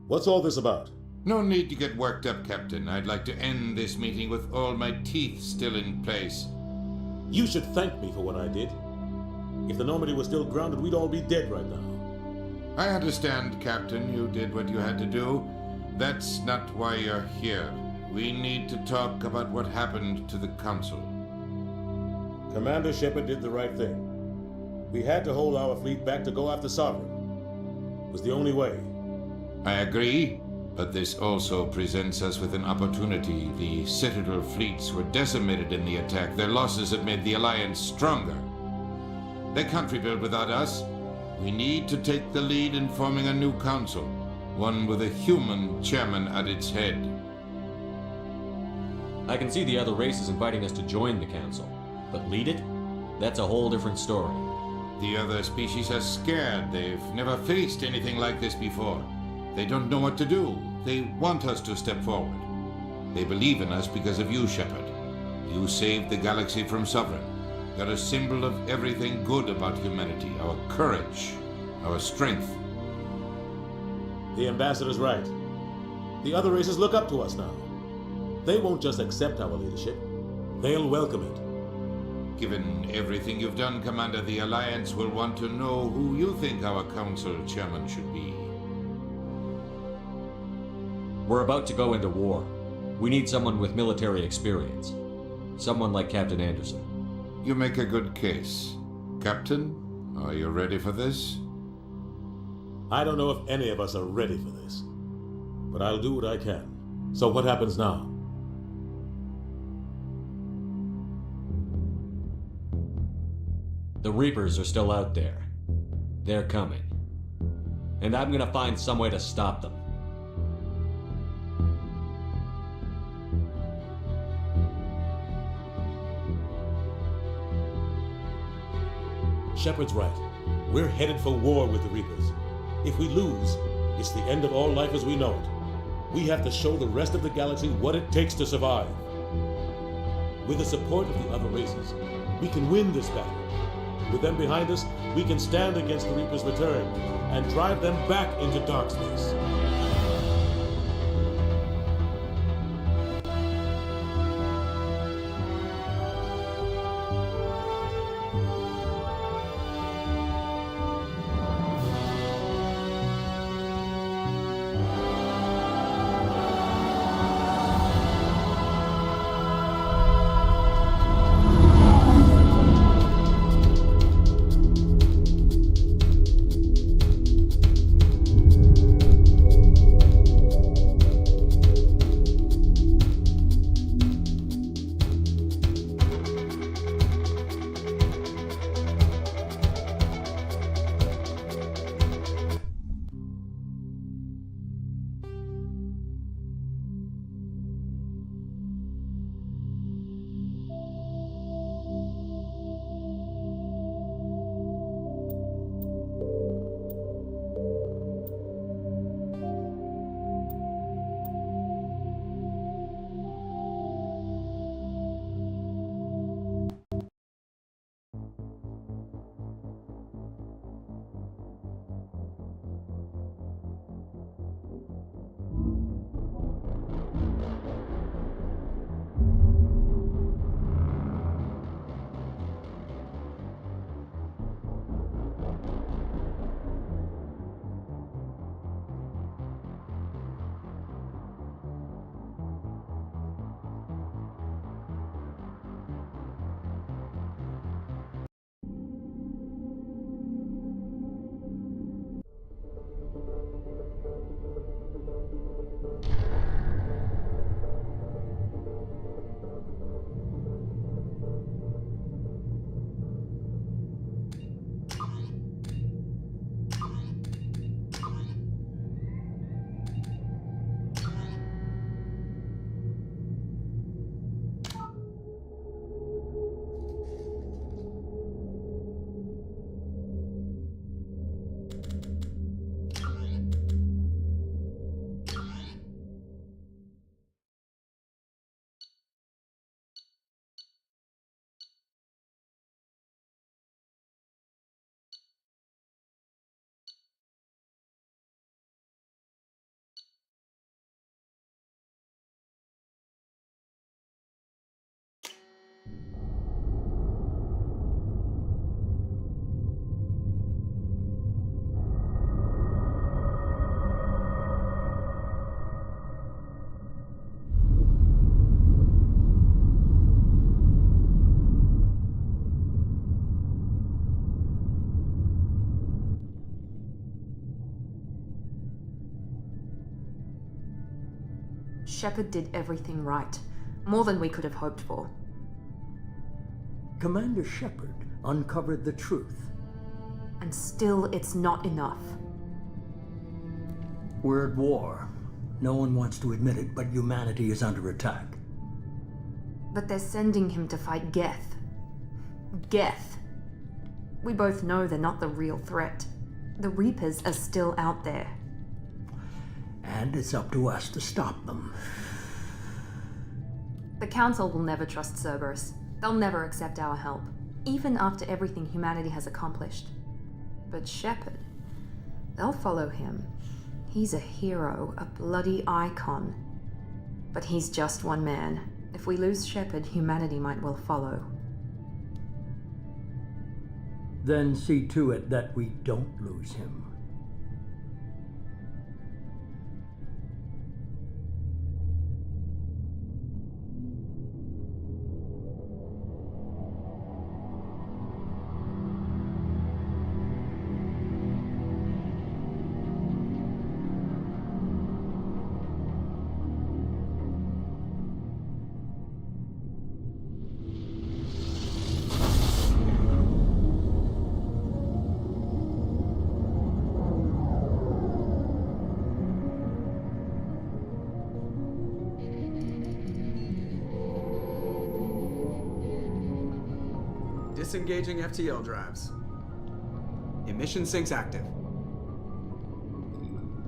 What's all this about? No need to get worked up, Captain. I'd like to end this meeting with all my teeth still in place. You should thank me for what I did. If the Normandy was still grounded, we'd all be dead right now. I understand, Captain. You did what you had to do. That's not why you're here. We need to talk about what happened to the Council. Commander Shepard did the right thing. We had to hold our fleet back to go after Sovereign. It was the only way. I agree, but this also presents us with an opportunity. The Citadel fleets were decimated in the attack. Their losses have made the Alliance stronger. They can't rebuild without us. We need to take the lead in forming a new council, one with a human chairman at its head. I can see the other races inviting us to join the council, but lead it? That's a whole different story. The other species are scared. They've never faced anything like this before. They don't know what to do. They want us to step forward. They believe in us because of you, Shepard. You saved the galaxy from Sovereign. You're a symbol of everything good about humanity, our courage, our strength. The Ambassador's right. The other races look up to us now. They won't just accept our leadership. They'll welcome it. Given everything you've done, Commander, the Alliance will want to know who you think our council chairman should be. We're about to go into war. We need someone with military experience. Someone like Captain Anderson. You make a good case. Captain, are you ready for this? I don't know if any of us are ready for this, but I'll do what I can. So what happens now? The Reapers are still out there. They're coming. And I'm gonna find some way to stop them. Shepard's right. We're headed for war with the Reapers. If we lose, it's the end of all life as we know it. We have to show the rest of the galaxy what it takes to survive. With the support of the other races, we can win this battle. With them behind us, we can stand against the Reapers' return and drive them back into dark space. Shepard did everything right. More than we could have hoped for. Commander Shepard uncovered the truth. And still, it's not enough. We're at war. No one wants to admit it, but humanity is under attack. But they're sending him to fight Geth. Geth. We both know they're not the real threat. The Reapers are still out there. And it's up to us to stop them. The Council will never trust Cerberus. They'll never accept our help, even after everything humanity has accomplished. But Shepard, they'll follow him. He's a hero, a bloody icon. But he's just one man. If we lose Shepard, humanity might well follow. Then see to it that we don't lose him. Disengaging FTL drives. Emission sinks active.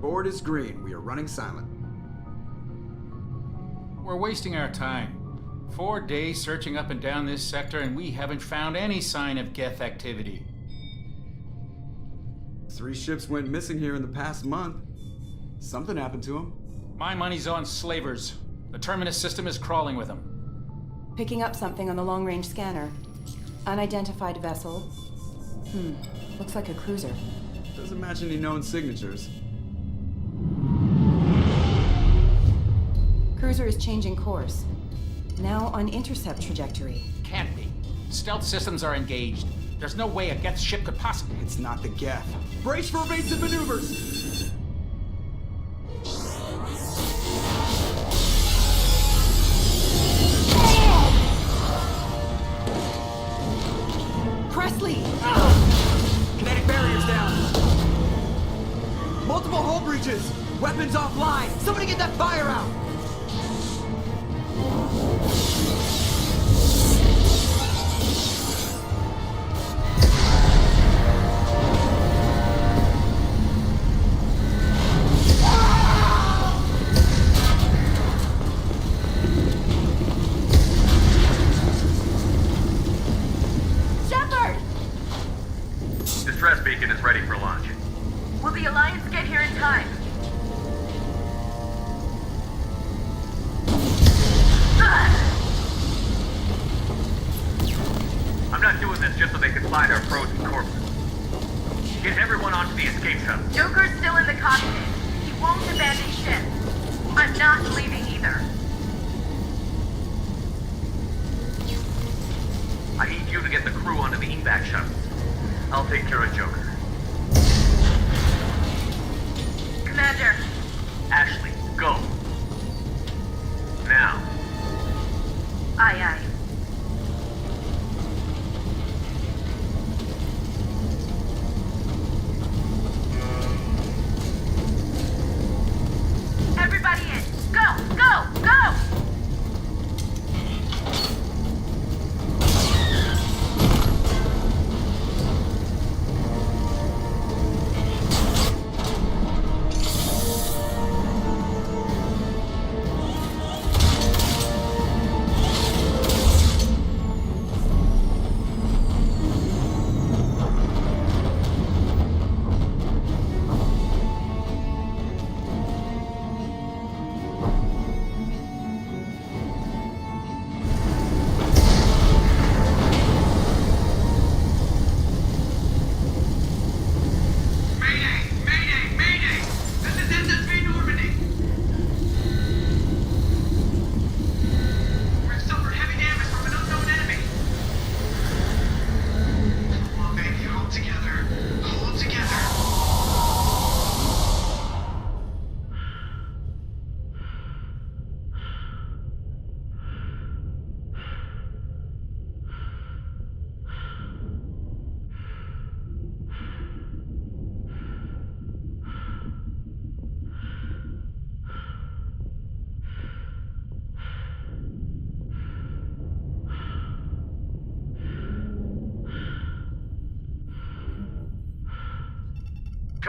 Board is green. We are running silent. We're wasting our time. 4 days searching up and down this sector, and we haven't found any sign of Geth activity. 3 ships went missing here in the past month. Something happened to them. My money's on slavers. The Terminus system is crawling with them. Picking up something on the long-range scanner. Unidentified vessel. Looks like a cruiser. Doesn't match any known signatures. Cruiser is changing course. Now on intercept trajectory. Can't be. Stealth systems are engaged. There's no way a Geth ship could possibly... It's not the Geth. Brace for evasive maneuvers! Presley! Kinetic barriers down. Multiple hull breaches. Weapons offline. Somebody get that fire out. Distress beacon is ready for launch. Will the Alliance get here in time? I'm not doing this just so they can find our frozen corpses. Get everyone onto the escape shuttle. Joker's still in the cockpit. He won't abandon ship. I'm not leaving either. I need you to get the crew onto the evac shuttle. I'll take care of Joker. Commander. Ashley, go. Now. Aye, aye. Everybody in. Go, go, go!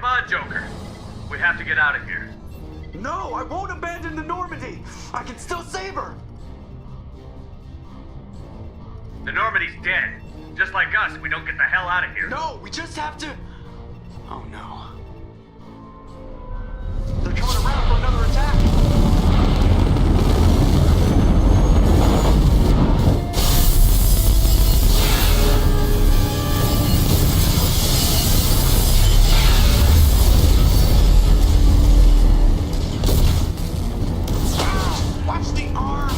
Come on, Joker. We have to get out of here. No, I won't abandon the Normandy. I can still save her. The Normandy's dead. Just like us, we don't get the hell out of here. No, we just have to... Oh no. They're coming around for another attack. Watch the arm!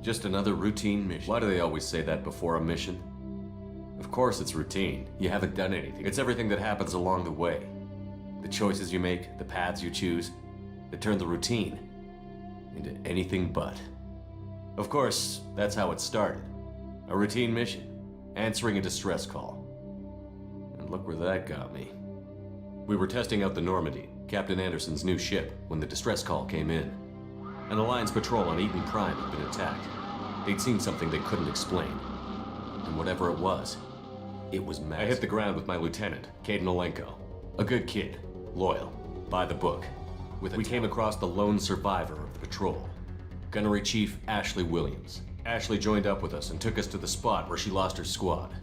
Just another routine mission. Why do they always say that before a mission? Of course it's routine. You haven't done anything. It's everything that happens along the way. The choices you make, the paths you choose, that turn the routine into anything but. Of course, that's how it started. A routine mission, answering a distress call. And look where that got me. We were testing out the Normandy, Captain Anderson's new ship, when the distress call came in. An Alliance patrol on Eden Prime had been attacked. They'd seen something they couldn't explain. And whatever it was massive. I hit the ground with my lieutenant, Caden Olenko. A good kid, loyal, by the book. We came across the lone survivor of the patrol, Gunnery Chief Ashley Williams. Ashley joined up with us and took us to the spot where she lost her squad.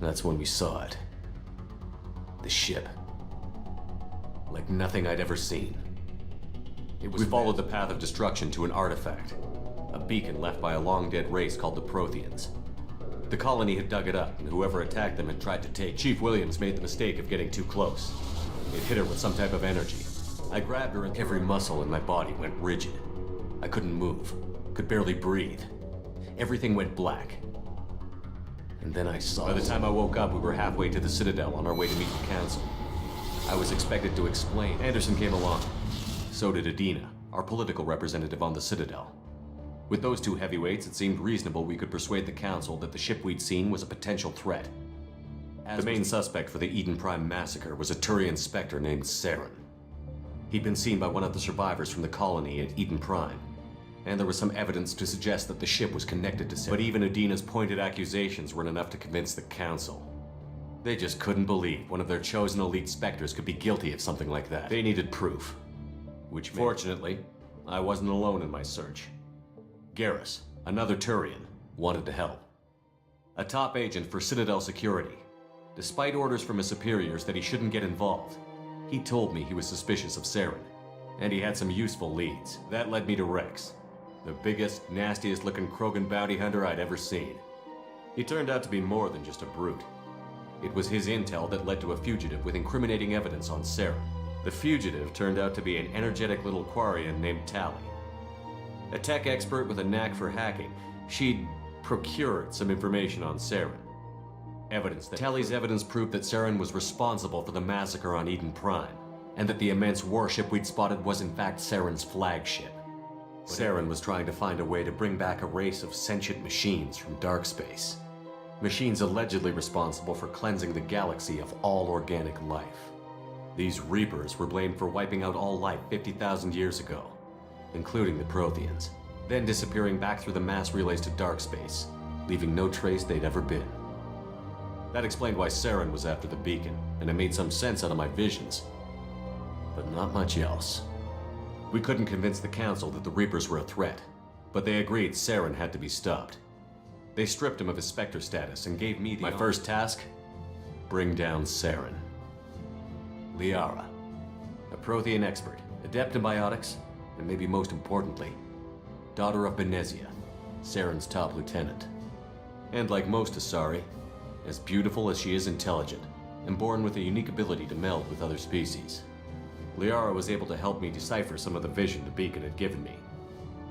That's when we saw it. The ship. Like nothing I'd ever seen. We followed the path of destruction to an artifact. A beacon left by a long-dead race called the Protheans. The colony had dug it up, and whoever attacked them had tried to take. Chief Williams made the mistake of getting too close. It hit her with some type of energy. I grabbed her and every muscle in my body went rigid. I couldn't move, could barely breathe. Everything went black. And then I saw. By the time I woke up, we were halfway to the Citadel on our way to meet the Council. I was expected to explain. Anderson came along. So did Adina, our political representative on the Citadel. With those two heavyweights, it seemed reasonable we could persuade the Council that the ship we'd seen was a potential threat. The main suspect for the Eden Prime massacre was a Turian Spectre named Saren. He'd been seen by one of the survivors from the colony at Eden Prime, and there was some evidence to suggest that the ship was connected to Saren. But even Adina's pointed accusations weren't enough to convince the Council. They just couldn't believe one of their chosen elite Spectres could be guilty of something like that. They needed proof. Which, fortunately, I wasn't alone in my search. Garrus, another Turian, wanted to help. A top agent for Citadel Security. Despite orders from his superiors that he shouldn't get involved, he told me he was suspicious of Saren, and he had some useful leads. That led me to Rex, the biggest, nastiest looking Krogan bounty hunter I'd ever seen. He turned out to be more than just a brute. It was his intel that led to a fugitive with incriminating evidence on Saren. The fugitive turned out to be an energetic little Quarian named Tally. A tech expert with a knack for hacking, she'd procured some information on Saren. Tally's evidence proved that Saren was responsible for the massacre on Eden Prime. and that the immense warship we'd spotted was in fact Saren's flagship. Saren was trying to find a way to bring back a race of sentient machines from dark space. Machines allegedly responsible for cleansing the galaxy of all organic life. These Reapers were blamed for wiping out all life 50,000 years ago, including the Protheans, then disappearing back through the mass relays to dark space, leaving no trace they'd ever been. That explained why Saren was after the beacon, and it made some sense out of my visions. But not much else. We couldn't convince the Council that the Reapers were a threat, but they agreed Saren had to be stopped. They stripped him of his Spectre status and gave me my first task: bring down Saren. Liara, a Prothean expert, adept in biotics, and maybe most importantly, daughter of Benezia, Saren's top lieutenant. And like most Asari, as beautiful as she is intelligent, and born with a unique ability to meld with other species. Liara was able to help me decipher some of the vision the beacon had given me.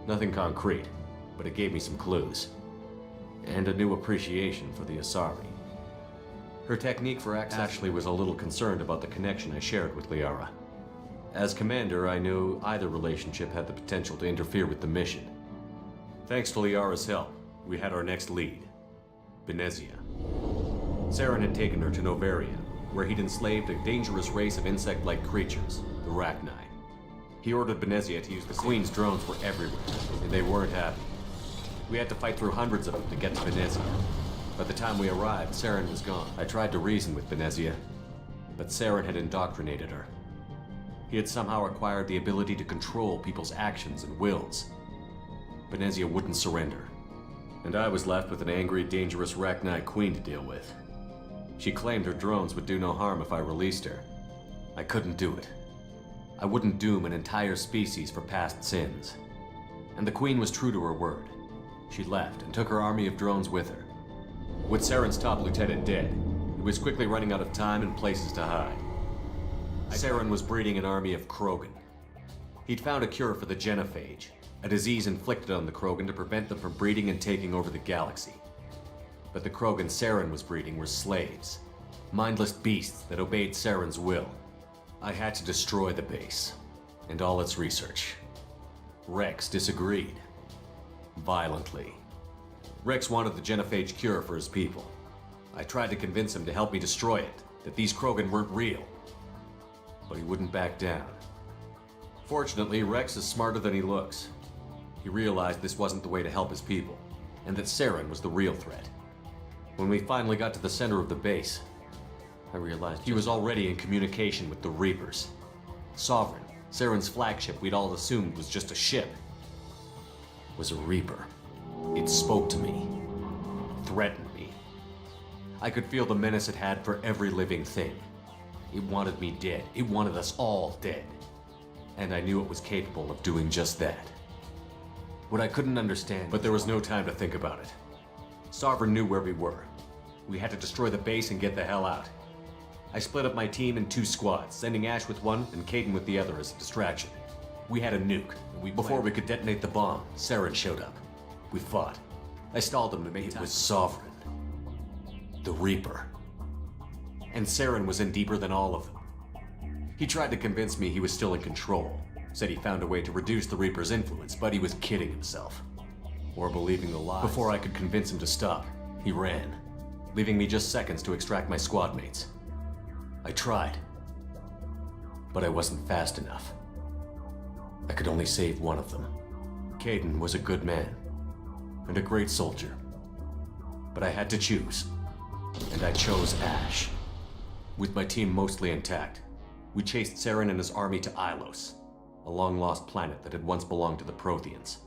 Nothing concrete, but it gave me some clues. And a new appreciation for the Asari. Her technique for actually was a little concerned about the connection I shared with Liara. As commander, I knew either relationship had the potential to interfere with the mission. Thanks to Liara's help, we had our next lead, Benezia. Saren had taken her to Novaria, where he'd enslaved a dangerous race of insect-like creatures, the Rachni. He ordered Benezia to use the Queen's drones were everywhere, and they weren't happy. We had to fight through hundreds of them to get to Benezia. By the time we arrived, Saren was gone. I tried to reason with Benezia, but Saren had indoctrinated her. He had somehow acquired the ability to control people's actions and wills. Benezia wouldn't surrender, and I was left with an angry, dangerous Rachni queen to deal with. She claimed her drones would do no harm if I released her. I couldn't do it. I wouldn't doom an entire species for past sins. And the queen was true to her word. She left and took her army of drones with her. With Saren's top lieutenant dead, he was quickly running out of time and places to hide. Saren was breeding an army of Krogan. He'd found a cure for the genophage, a disease inflicted on the Krogan to prevent them from breeding and taking over the galaxy. But the Krogan Saren was breeding were slaves, mindless beasts that obeyed Saren's will. I had to destroy the base, and all its research. Rex disagreed. Violently. Rex wanted the genophage cure for his people. I tried to convince him to help me destroy it, that these Krogan weren't real. But he wouldn't back down. Fortunately, Rex is smarter than he looks. He realized this wasn't the way to help his people, and that Saren was the real threat. When we finally got to the center of the base, I realized he was already in communication with the Reapers. Sovereign, Saren's flagship we'd all assumed was just a ship, was a Reaper. It spoke to me, threatened me. I could feel the menace it had for every living thing. It wanted me dead. It wanted us all dead. And I knew it was capable of doing just that. What I couldn't understand, but there was no time to think about it. Sovereign knew where we were. We had to destroy the base and get the hell out. I split up my team in 2 squads, sending Ash with one and Caden with the other as a distraction. We had a nuke, and before we could detonate the bomb, Saren showed up. We fought. I stalled him to make it was Sovereign. The Reaper. And Saren was in deeper than all of them. He tried to convince me he was still in control, said he found a way to reduce the Reaper's influence, but he was kidding himself. Or believing the lies. Before I could convince him to stop, he ran, leaving me just seconds to extract my squad mates. I tried, but I wasn't fast enough. I could only save one of them. Caden was a good man, and a great soldier. But I had to choose, and I chose Ash. With my team mostly intact, we chased Saren and his army to Ilos, a long-lost planet that had once belonged to the Protheans.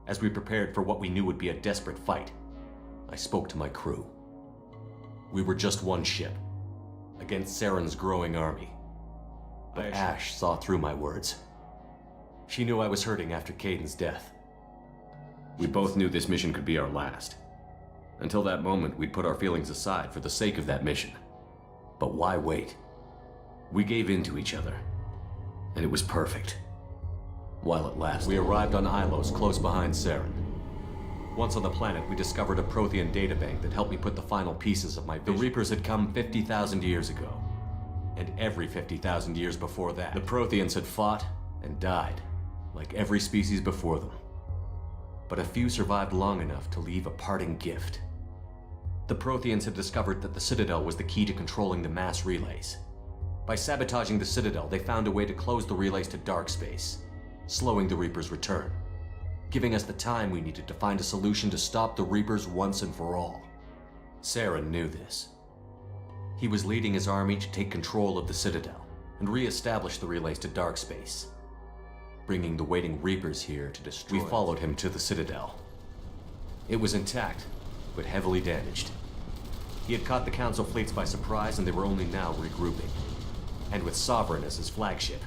As we prepared for what we knew would be a desperate fight, I spoke to my crew. We were just one ship, against Saren's growing army. But Ash saw through my words. She knew I was hurting after Caden's death. We both knew this mission could be our last. Until that moment, we'd put our feelings aside for the sake of that mission. But why wait? We gave in to each other, and it was perfect. While it lasted, we arrived on Ilos, close behind Saren. Once on the planet, we discovered a Prothean databank that helped me put the final pieces of my vision. The Reapers had come 50,000 years ago. And every 50,000 years before that, the Protheans had fought and died, like every species before them. But a few survived long enough to leave a parting gift. The Protheans had discovered that the Citadel was the key to controlling the mass relays. By sabotaging the Citadel, they found a way to close the relays to dark space, slowing the Reapers' return, giving us the time we needed to find a solution to stop the Reapers once and for all. Saren knew this. He was leading his army to take control of the Citadel and re-establish the relays to dark space, bringing the waiting Reapers here to destroy. We followed him to the Citadel. It was intact, but heavily damaged. He had caught the Council fleets by surprise, and they were only now regrouping. And with Sovereign as his flagship,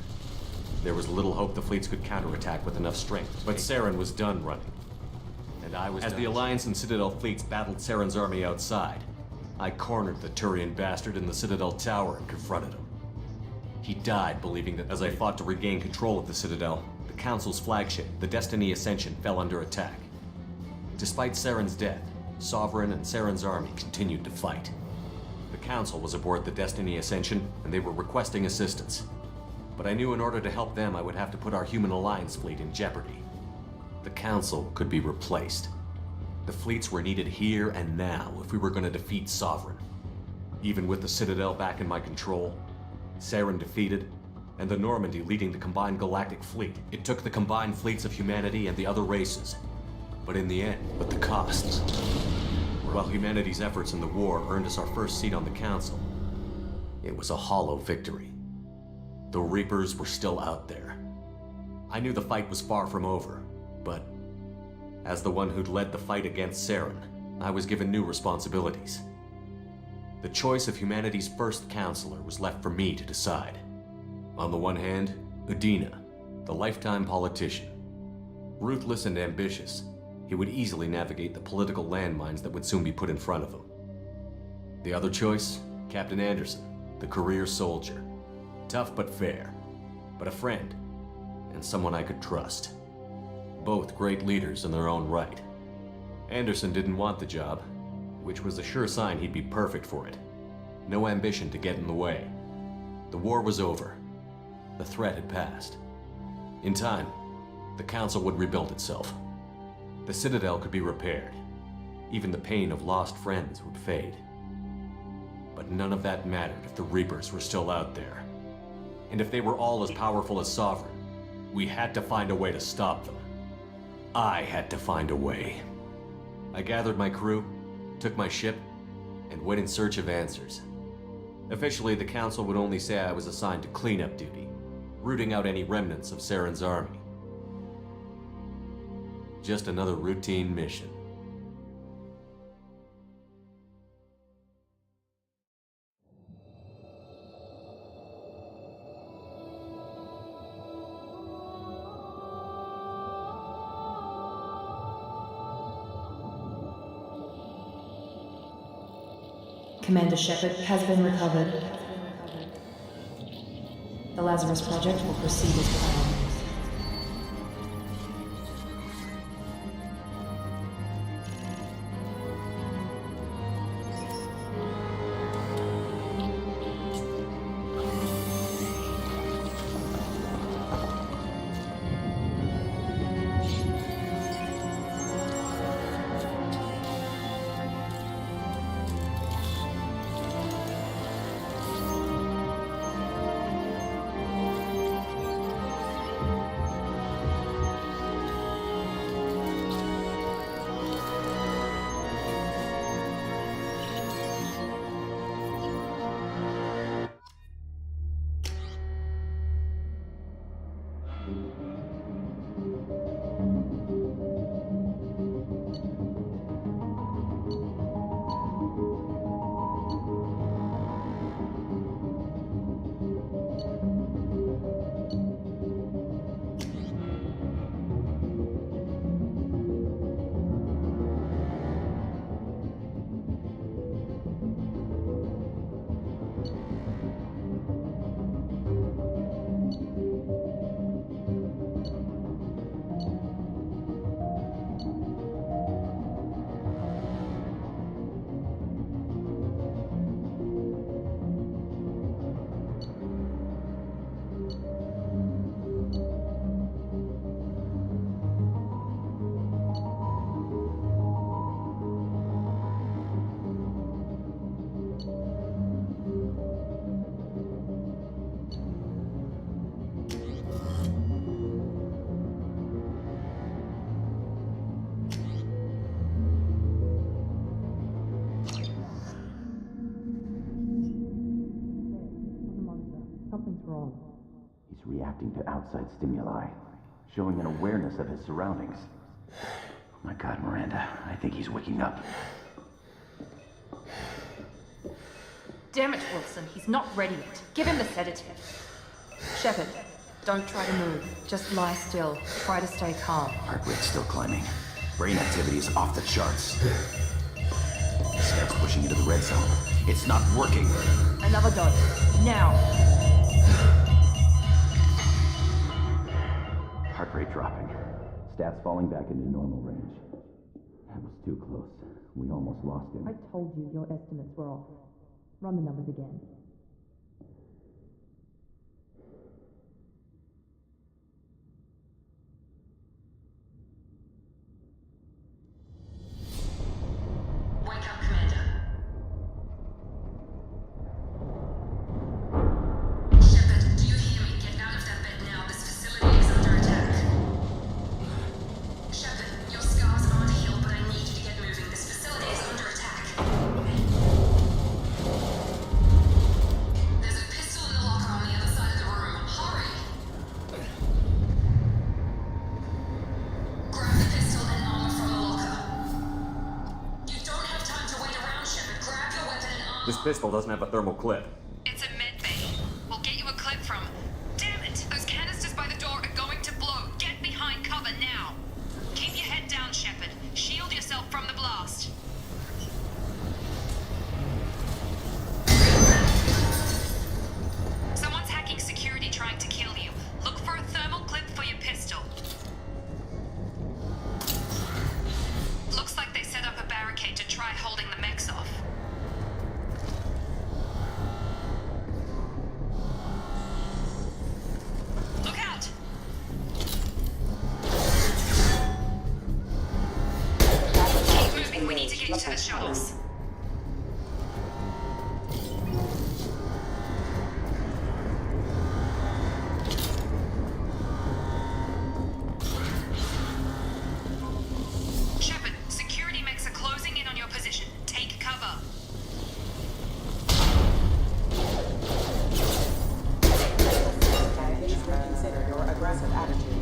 there was little hope the fleets could counterattack with enough strength. But Saren was done running. And I was As the Alliance and Citadel fleets battled Saren's army outside, I cornered the Turian bastard in the Citadel tower and confronted him. He died believing that as I fought to regain control of the Citadel, the Council's flagship, the Destiny Ascension, fell under attack. Despite Saren's death, Sovereign and Saren's army continued to fight. The Council was aboard the Destiny Ascension, and they were requesting assistance. But I knew in order to help them, I would have to put our human alliance fleet in jeopardy. The Council could be replaced. The fleets were needed here and now if we were going to defeat Sovereign. Even with the Citadel back in my control, Saren defeated, and the Normandy leading the combined galactic fleet, it took the combined fleets of humanity and the other races. But in the end, the costs. While humanity's efforts in the war earned us our first seat on the Council, it was a hollow victory. The Reapers were still out there. I knew the fight was far from over, but as the one who'd led the fight against Saren, I was given new responsibilities. The choice of humanity's first counselor was left for me to decide. On the one hand, Udina, the lifetime politician. Ruthless and ambitious, he would easily navigate the political landmines that would soon be put in front of him. The other choice, Captain Anderson, the career soldier. Tough but fair, but a friend, and someone I could trust. Both great leaders in their own right. Anderson didn't want the job, which was a sure sign he'd be perfect for it. No ambition to get in the way. The war was over. The threat had passed. In time, the Council would rebuild itself. The Citadel could be repaired. Even the pain of lost friends would fade. But none of that mattered if the Reapers were still out there. And if they were all as powerful as Sovereign, we had to find a way to stop them. I had to find a way. I gathered my crew, took my ship, and went in search of answers. Officially, the Council would only say I was assigned to cleanup duty, rooting out any remnants of Saren's army. Just another routine mission. Commander Shepard has been recovered. The Lazarus Project will proceed as planned. reacting to outside stimuli, showing an awareness of his surroundings. Oh my God, Miranda, I think he's waking up. Damn it, Wilson, he's not ready yet. Give him the sedative. Shepard, don't try to move. Just lie still. Try to stay calm. Heart rate's still climbing. Brain activity is off the charts. Steps pushing into the red zone. It's not working. Another dose. Now. Heart rate dropping. Stats falling back into normal range. That was too close. We almost lost him. I told you your estimates were off. Run the numbers again. Wake up, Commander. Shepard, do you hear me? Get out of that bed now. This facility is under attack. Shepard, your scars aren't healed, but I need you to get moving. This facility is under attack. There's a pistol in the locker on the other side of the room. Hurry! Grab the pistol and armor from the locker. You don't have time to wait around, Shepard. Grab your weapon and armor. This pistol doesn't have a thermal clip. It's a med bay. We'll get you a clip from. Damn it! Those canisters by the door are going to blow. Get behind cover now. Keep your head down, Shepard. Shield yourself from the blast. Someone's hacking security trying to kill you. Look for a thermal clip for your pistol. Looks like they set up a barricade to try holding the mechs off. Look out! Keep moving, we need to get you to the shuttles. Shepard, security mechs are closing in on your position. Take cover. Please reconsider your aggressive attitude.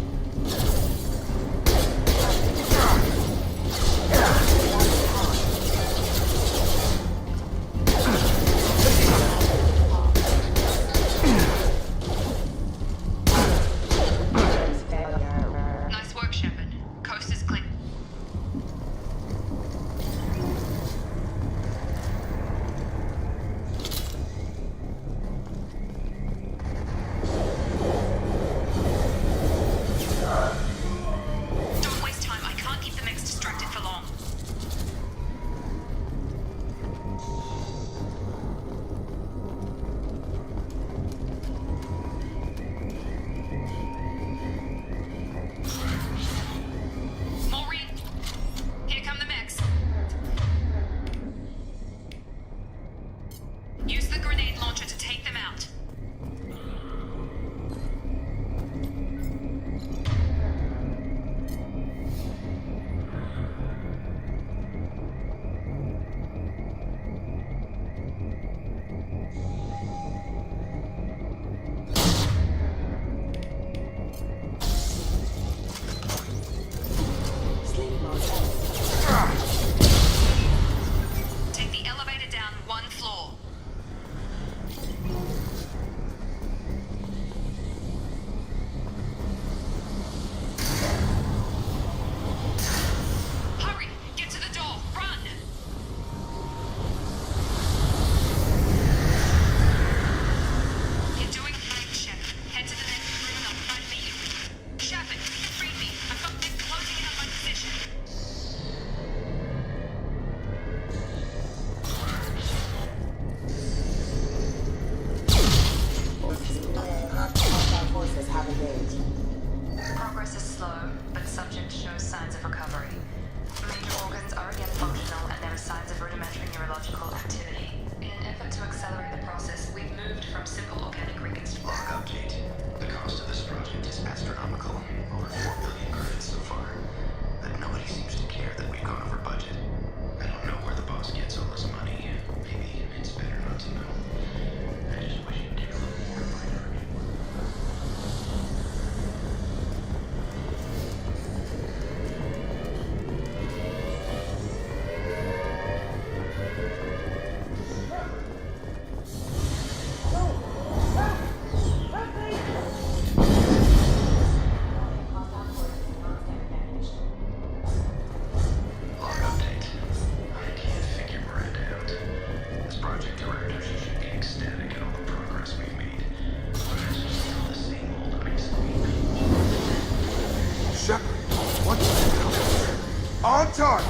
What the hell? On target!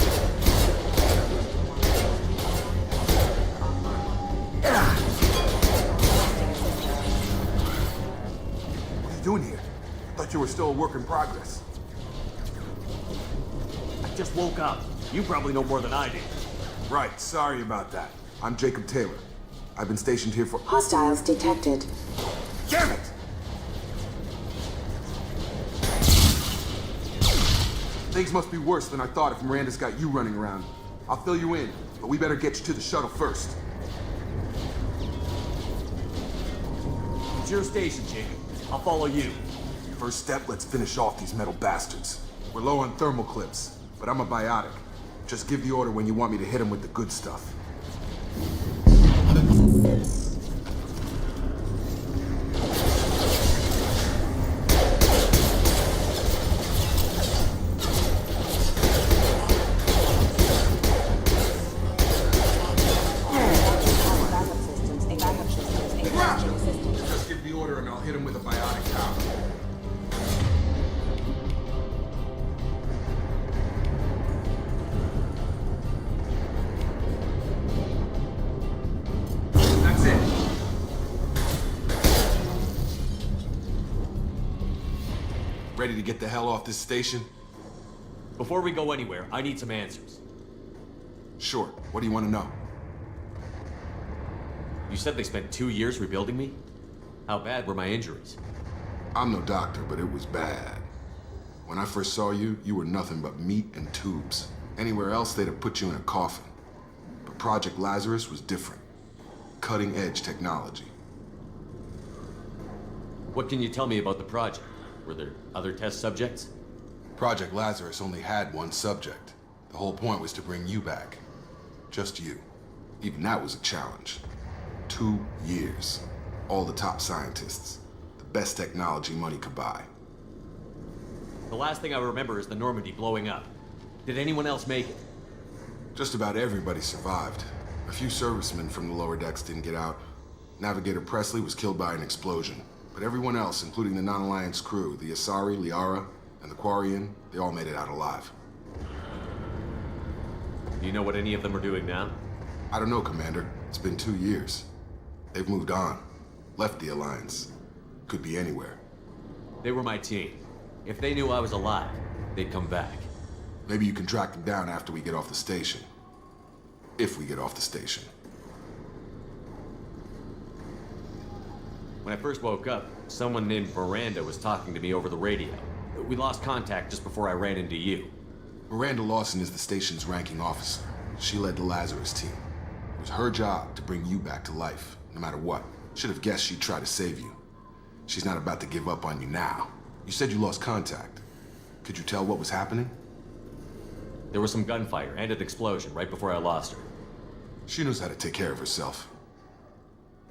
What are you doing here? I thought you were still a work in progress. I just woke up. You probably know more than I do. Right, sorry about that. I'm Jacob Taylor. I've been stationed here for— Hostiles detected. Damn it! Things must be worse than I thought if Miranda's got you running around. I'll fill you in, but we better get you to the shuttle first. It's your station, Jacob. I'll follow you. First step, let's finish off these metal bastards. We're low on thermal clips, but I'm a biotic. Just give the order when you want me to hit them with the good stuff. Just give the order and I'll hit him with a biotic power. That's it. Ready to get the hell off this station? Before we go anywhere, I need some answers. Sure. What do you want to know? You said they spent 2 years rebuilding me? How bad were my injuries? I'm no doctor, but it was bad. When I first saw you, you were nothing but meat and tubes. Anywhere else, they'd have put you in a coffin. But Project Lazarus was different. Cutting-edge technology. What can you tell me about the project? Were there other test subjects? Project Lazarus only had one subject. The whole point was to bring you back. Just you. Even that was a challenge. 2 years. All the top scientists. The best technology money could buy. The last thing I remember is the Normandy blowing up. Did anyone else make it? Just about everybody survived. A few servicemen from the lower decks didn't get out. Navigator Presley was killed by an explosion. But everyone else, including the non-Alliance crew, the Asari, Liara, and the Quarian, they all made it out alive. Do you know what any of them are doing now? I don't know, Commander. It's been 2 years. They've moved on. Left the Alliance. Could be anywhere. They were my team. If they knew I was alive, they'd come back. Maybe you can track them down after we get off the station. If we get off the station. When I first woke up, someone named Miranda was talking to me over the radio. We lost contact just before I ran into you. Miranda Lawson is the station's ranking officer. She led the Lazarus team. It was her job to bring you back to life, no matter what. Should have guessed she'd try to save you. She's not about to give up on you now. You said you lost contact. Could you tell what was happening? There was some gunfire and an explosion right before I lost her. She knows how to take care of herself.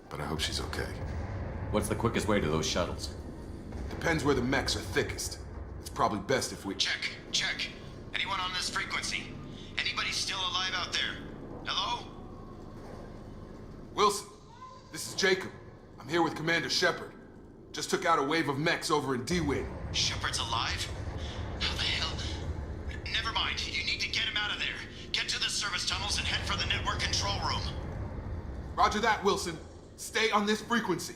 But I hope she's okay. What's the quickest way to those shuttles? Depends where the mechs are thickest. It's probably best if we— Check. Anyone on this frequency? Anybody still alive out there? Hello? Wilson, this is Jacob. I'm here with Commander Shepard. Just took out a wave of mechs over in D-Wing. Shepard's alive? How the hell? Never mind. You need to get him out of there. Get to the service tunnels and head for the network control room. Roger that, Wilson. Stay on this frequency.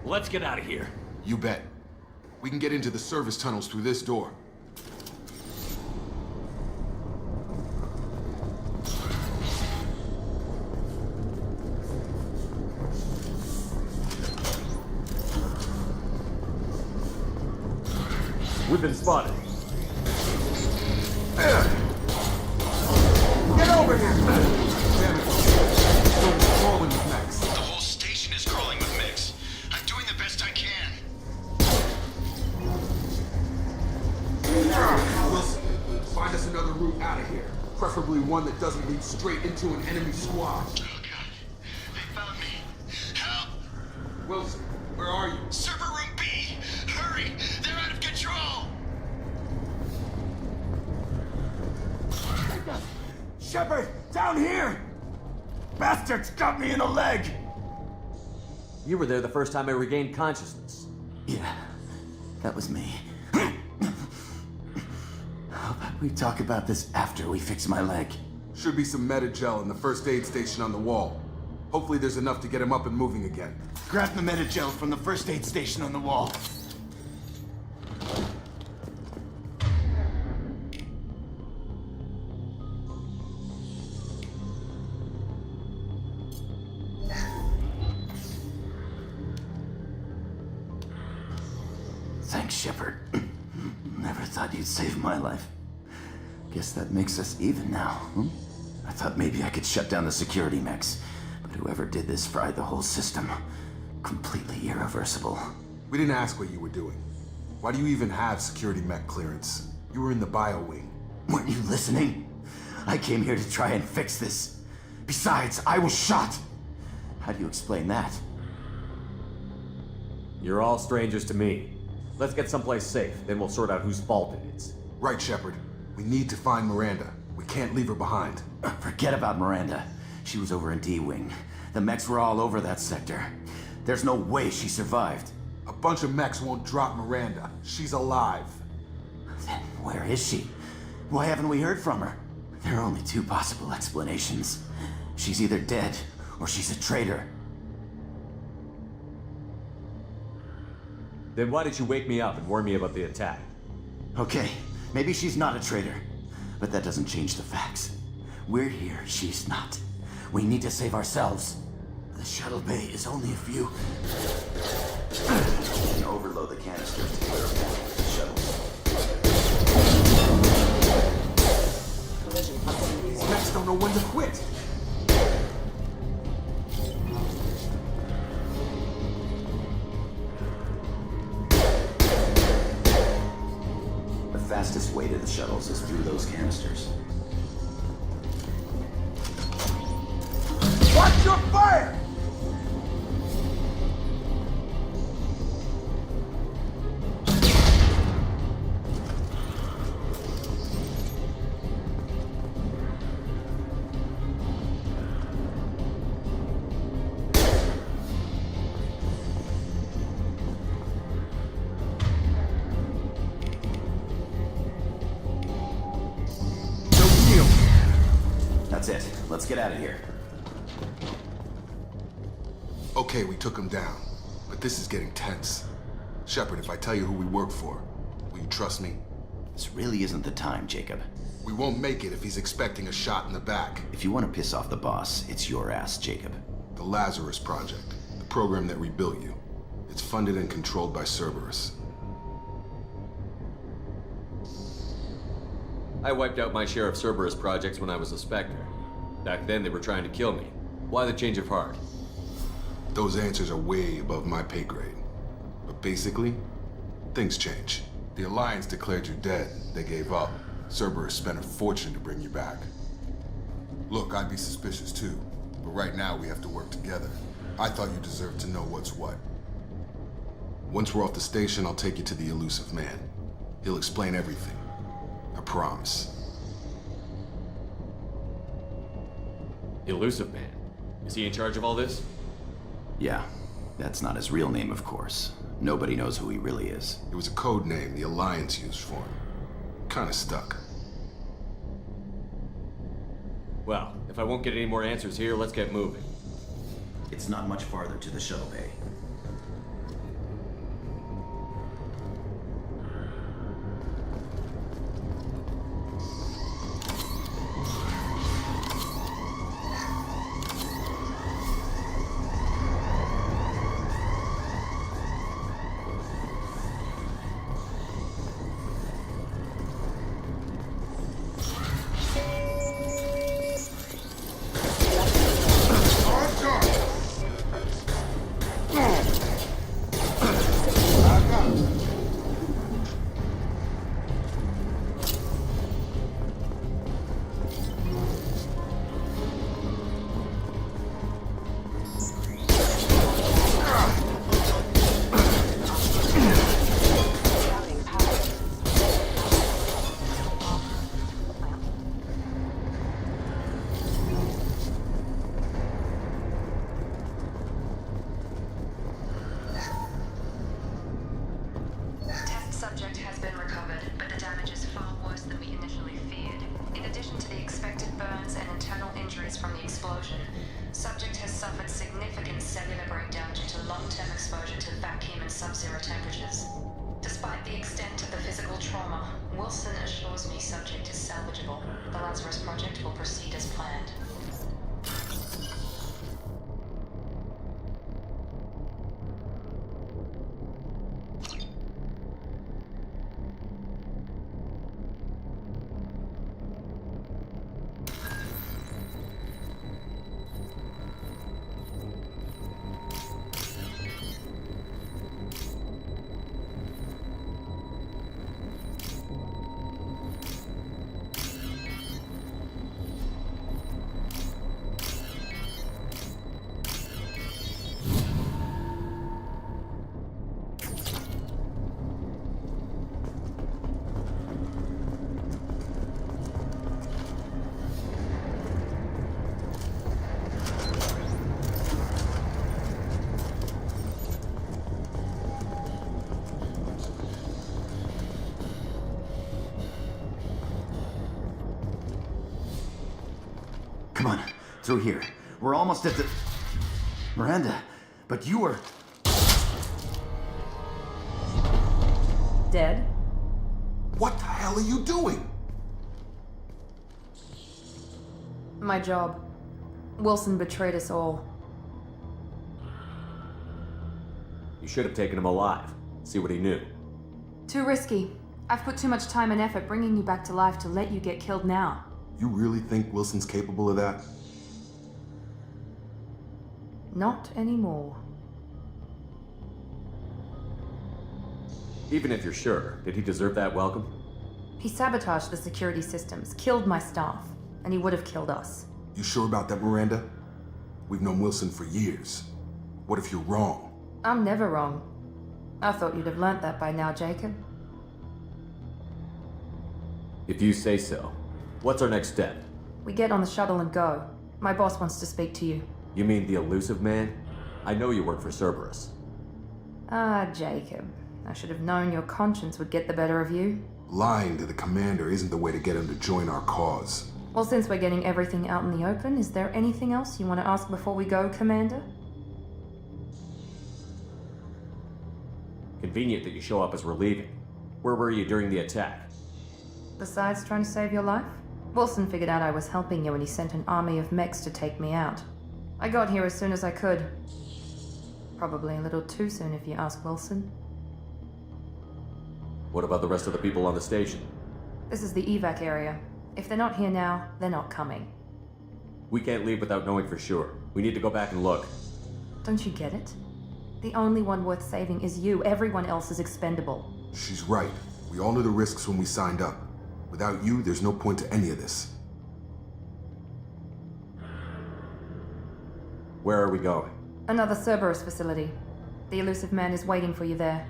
Let's get out of here. You bet. We can get into the service tunnels through this door. We've been spotted. Get over here! Damn it. Still crawling with mechs. The whole station is crawling with mechs. I'm doing the best I can. Wilson, find us another route out of here. Preferably one that doesn't lead straight into an enemy squad. Oh god. They found me. Help! Wilson, where are you? Server room B! Hurry! They're out of control! Shepard, down here! Bastards got me in the leg! You were there the first time I regained consciousness. Yeah, that was me. we talk about this after we fix my leg? Should be some meta-gel in the first aid station on the wall. Hopefully there's enough to get him up and moving again. Grab the meta-gel from the first aid station on the wall. Thanks, Shepard. Never thought you'd save my life. Guess that makes us even now, hmm? I thought maybe I could shut down the security mechs, but whoever did this fried the whole system. Completely irreversible. We didn't ask what you were doing. Why do you even have security mech clearance? You were in the bio wing. Weren't you listening? I came here to try and fix this. Besides, I was shot. How do you explain that? You're all strangers to me. Let's get someplace safe, then we'll sort out whose fault it is. Right, Shepard. We need to find Miranda. We can't leave her behind. Forget about Miranda. She was over in D-Wing. The mechs were all over that sector. There's no way she survived. A bunch of mechs won't drop Miranda. She's alive. Then where is she? Why haven't we heard from her? There are only two possible explanations. She's either dead, or she's a traitor. Then why did you wake me up and warn me about the attack? Okay, maybe she's not a traitor, but that doesn't change the facts. We're here, she's not. We need to save ourselves. The shuttle bay is only a few... We can overload the canisters to clear a path for the shuttle. These mechs don't know when to quit. The fastest way to the shuttles is through those canisters. Watch your fire! That's it. Let's get out of here. Okay, we took him down, but this is getting tense. Shepard, if I tell you who we work for, will you trust me? This really isn't the time, Jacob. We won't make it if he's expecting a shot in the back. If you want to piss off the boss, it's your ass, Jacob. The Lazarus Project, the program that rebuilt you. It's funded and controlled by Cerberus. I wiped out my share of Cerberus projects when I was a Spectre. Back then, they were trying to kill me. Why the change of heart? Those answers are way above my pay grade. But basically, things change. The Alliance declared you dead. They gave up. Cerberus spent a fortune to bring you back. Look, I'd be suspicious too. But right now, we have to work together. I thought you deserved to know what's what. Once we're off the station, I'll take you to the elusive man. He'll explain everything. I promise. Elusive Man? Is he in charge of all this? Yeah. That's not his real name, of course. Nobody knows who he really is. It was a code name the Alliance used for him. Kinda stuck. Well, if I won't get any more answers here, let's get moving. It's not much farther to the shuttle bay. seconds from the explosion, subject has suffered significant cellular breakdown due to long-term exposure to vacuum and sub-zero temperatures. Despite the extent of the physical trauma, Wilson assures me subject is salvageable. The Lazarus Project will proceed as planned. Come on, through here. We're almost at the... Miranda, but you were... Dead? What the hell are you doing? My job. Wilson betrayed us all. You should have taken him alive. See what he knew. Too risky. I've put too much time and effort bringing you back to life to let you get killed now. You really think Wilson's capable of that? Not anymore. Even if you're sure, did he deserve that welcome? He sabotaged the security systems, killed my staff, and he would have killed us. You sure about that, Miranda? We've known Wilson for years. What if you're wrong? I'm never wrong. I thought you'd have learnt that by now, Jacob. If you say so. What's our next step? We get on the shuttle and go. My boss wants to speak to you. You mean the elusive man? I know you work for Cerberus. Ah, Jacob. I should have known your conscience would get the better of you. Lying to the commander isn't the way to get him to join our cause. Well, since we're getting everything out in the open, is there anything else you want to ask before we go, Commander? Convenient that you show up as we're leaving. Where were you during the attack? Besides trying to save your life? Wilson figured out I was helping you and he sent an army of mechs to take me out. I got here as soon as I could. Probably a little too soon if you ask Wilson. What about the rest of the people on the station? This is the evac area. If they're not here now, they're not coming. We can't leave without knowing for sure. We need to go back and look. Don't you get it? The only one worth saving is you. Everyone else is expendable. She's right. We all knew the risks when we signed up. Without you, there's no point to any of this. Where are we going? Another Cerberus facility. The elusive man is waiting for you there.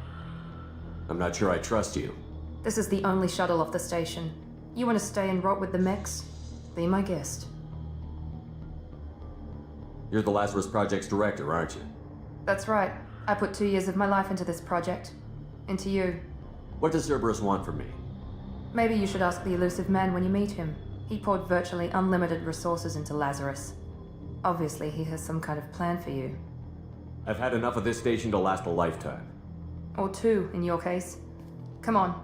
I'm not sure I trust you. This is the only shuttle off the station. You want to stay and rot with the mechs? Be my guest. You're the Lazarus Project's director, aren't you? That's right. I put 2 years of my life into this project. Into you. What does Cerberus want from me? Maybe you should ask the elusive man when you meet him. He poured virtually unlimited resources into Lazarus. Obviously, he has some kind of plan for you. I've had enough of this station to last a lifetime. Or 2, in your case. Come on.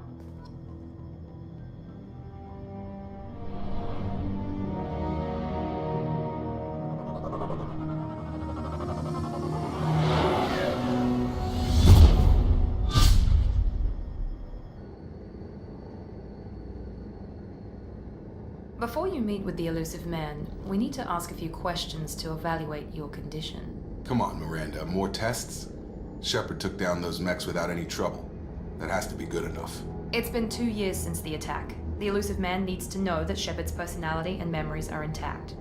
Before you meet with the elusive man, we need to ask a few questions to evaluate your condition. Come on, Miranda. More tests? Shepard took down those mechs without any trouble. That has to be good enough. It's been 2 years since the attack. The elusive man needs to know that Shepard's personality and memories are intact.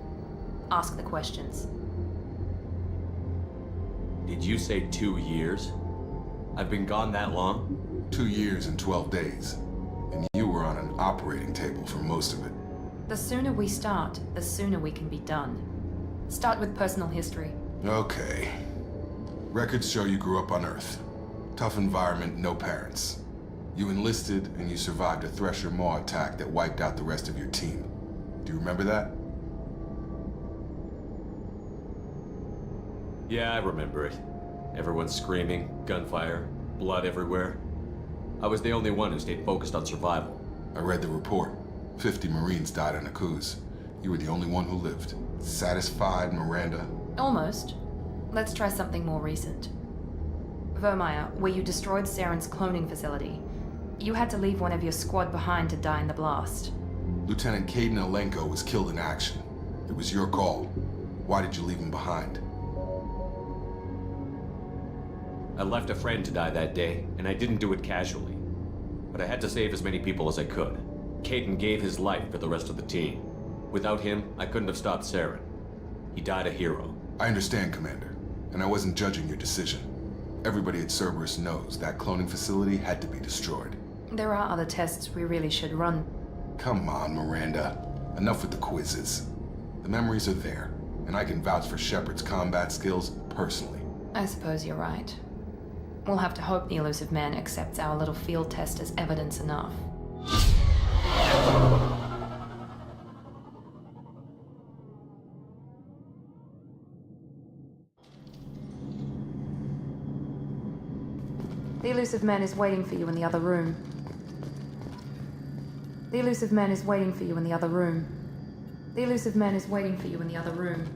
Ask the questions. Did you say 2 years? I've been gone that long? 2 years and 12 days. And you were on an operating table for most of it. The sooner we start, the sooner we can be done. Start with personal history. Okay. Records show you grew up on Earth. Tough environment, no parents. You enlisted and you survived a Thresher Maw attack that wiped out the rest of your team. Do you remember that? Yeah, I remember it. Everyone screaming, gunfire, blood everywhere. I was the only one who stayed focused on survival. I read the report. 50 Marines died in a cruise. You were the only one who lived. Satisfied, Miranda? Almost. Let's try something more recent. Vermeer, where you destroyed Saren's cloning facility. You had to leave one of your squad behind to die in the blast. Lieutenant Caden Alenko was killed in action. It was your call. Why did you leave him behind? I left a friend to die that day, and I didn't do it casually. But I had to save as many people as I could. Caden gave his life for the rest of the team. Without him, I couldn't have stopped Saren. He died a hero. I understand, Commander, and I wasn't judging your decision. Everybody at Cerberus knows that cloning facility had to be destroyed. There are other tests we really should run. Come on, Miranda. Enough with the quizzes. The memories are there, and I can vouch for Shepard's combat skills personally. I suppose you're right. We'll have to hope the elusive man accepts our little field test as evidence enough. The elusive man is waiting for you in the other room. The elusive man is waiting for you in the other room. The elusive man is waiting for you in the other room.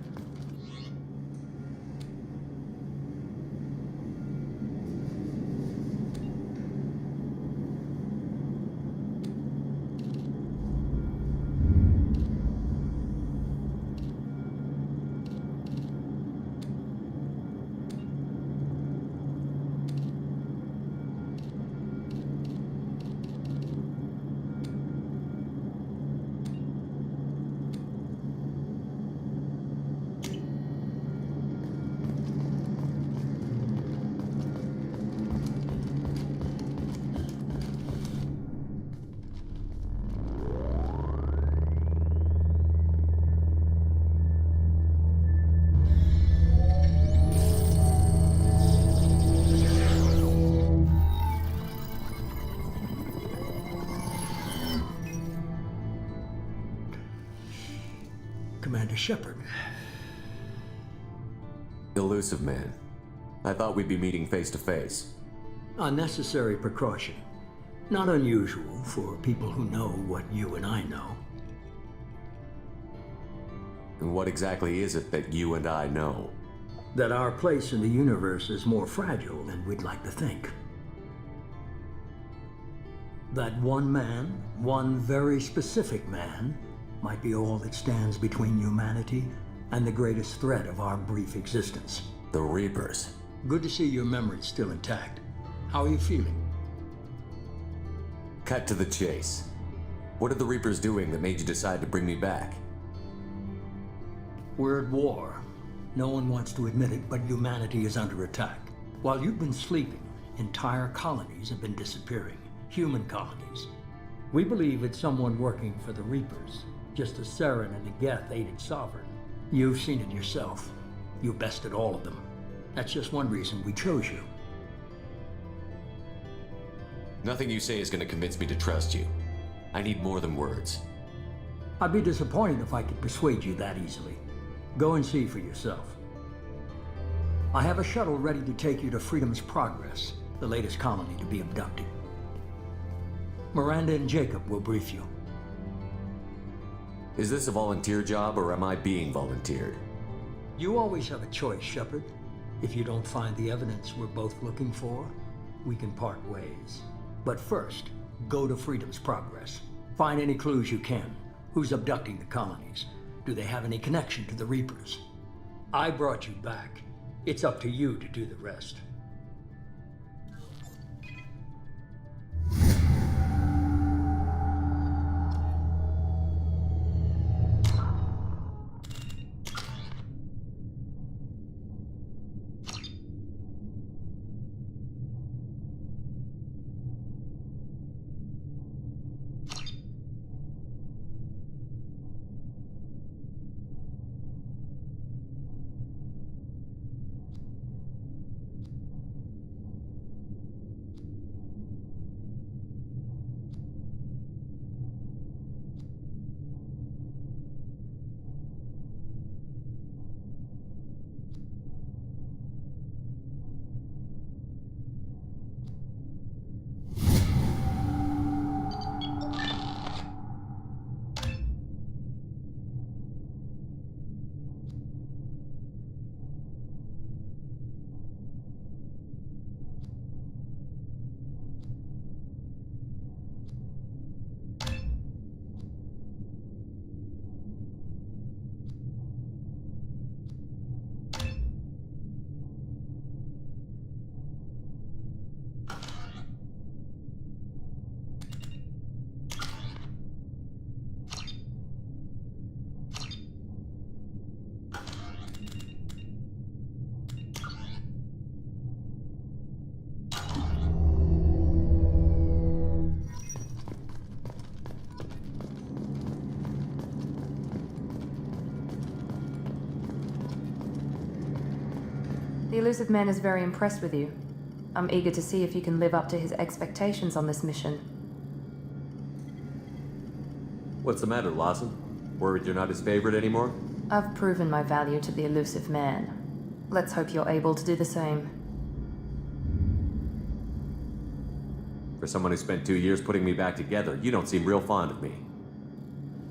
Commander Shepard. Elusive man. I thought we'd be meeting face to face. A necessary precaution. Not unusual for people who know what you and I know. And what exactly is it that you and I know? That our place in the universe is more fragile than we'd like to think. That one man, one very specific man, might be all that stands between humanity and the greatest threat of our brief existence. The Reapers. Good to see your memory's still intact. How are you feeling? Cut to the chase. What are the Reapers doing that made you decide to bring me back? We're at war. No one wants to admit it, but humanity is under attack. While you've been sleeping, entire colonies have been disappearing. Human colonies. We believe it's someone working for the Reapers, just as Saren and the Geth aided Sovereign. You've seen it yourself. You bested all of them. That's just one reason we chose you. Nothing you say is going to convince me to trust you. I need more than words. I'd be disappointed if I could persuade you that easily. Go and see for yourself. I have a shuttle ready to take you to Freedom's Progress, the latest colony to be abducted. Miranda and Jacob will brief you. Is this a volunteer job, or am I being volunteered? You always have a choice, Shepard. If you don't find the evidence we're both looking for, we can part ways. But first, go to Freedom's Progress. Find any clues you can. Who's abducting the colonies? Do they have any connection to the Reapers? I brought you back. It's up to you to do the rest. The elusive man is very impressed with you. I'm eager to see if you can live up to his expectations on this mission. What's the matter, Lawson? Worried you're not his favorite anymore? I've proven my value to the elusive man. Let's hope you're able to do the same. For someone who spent 2 years putting me back together, you don't seem real fond of me.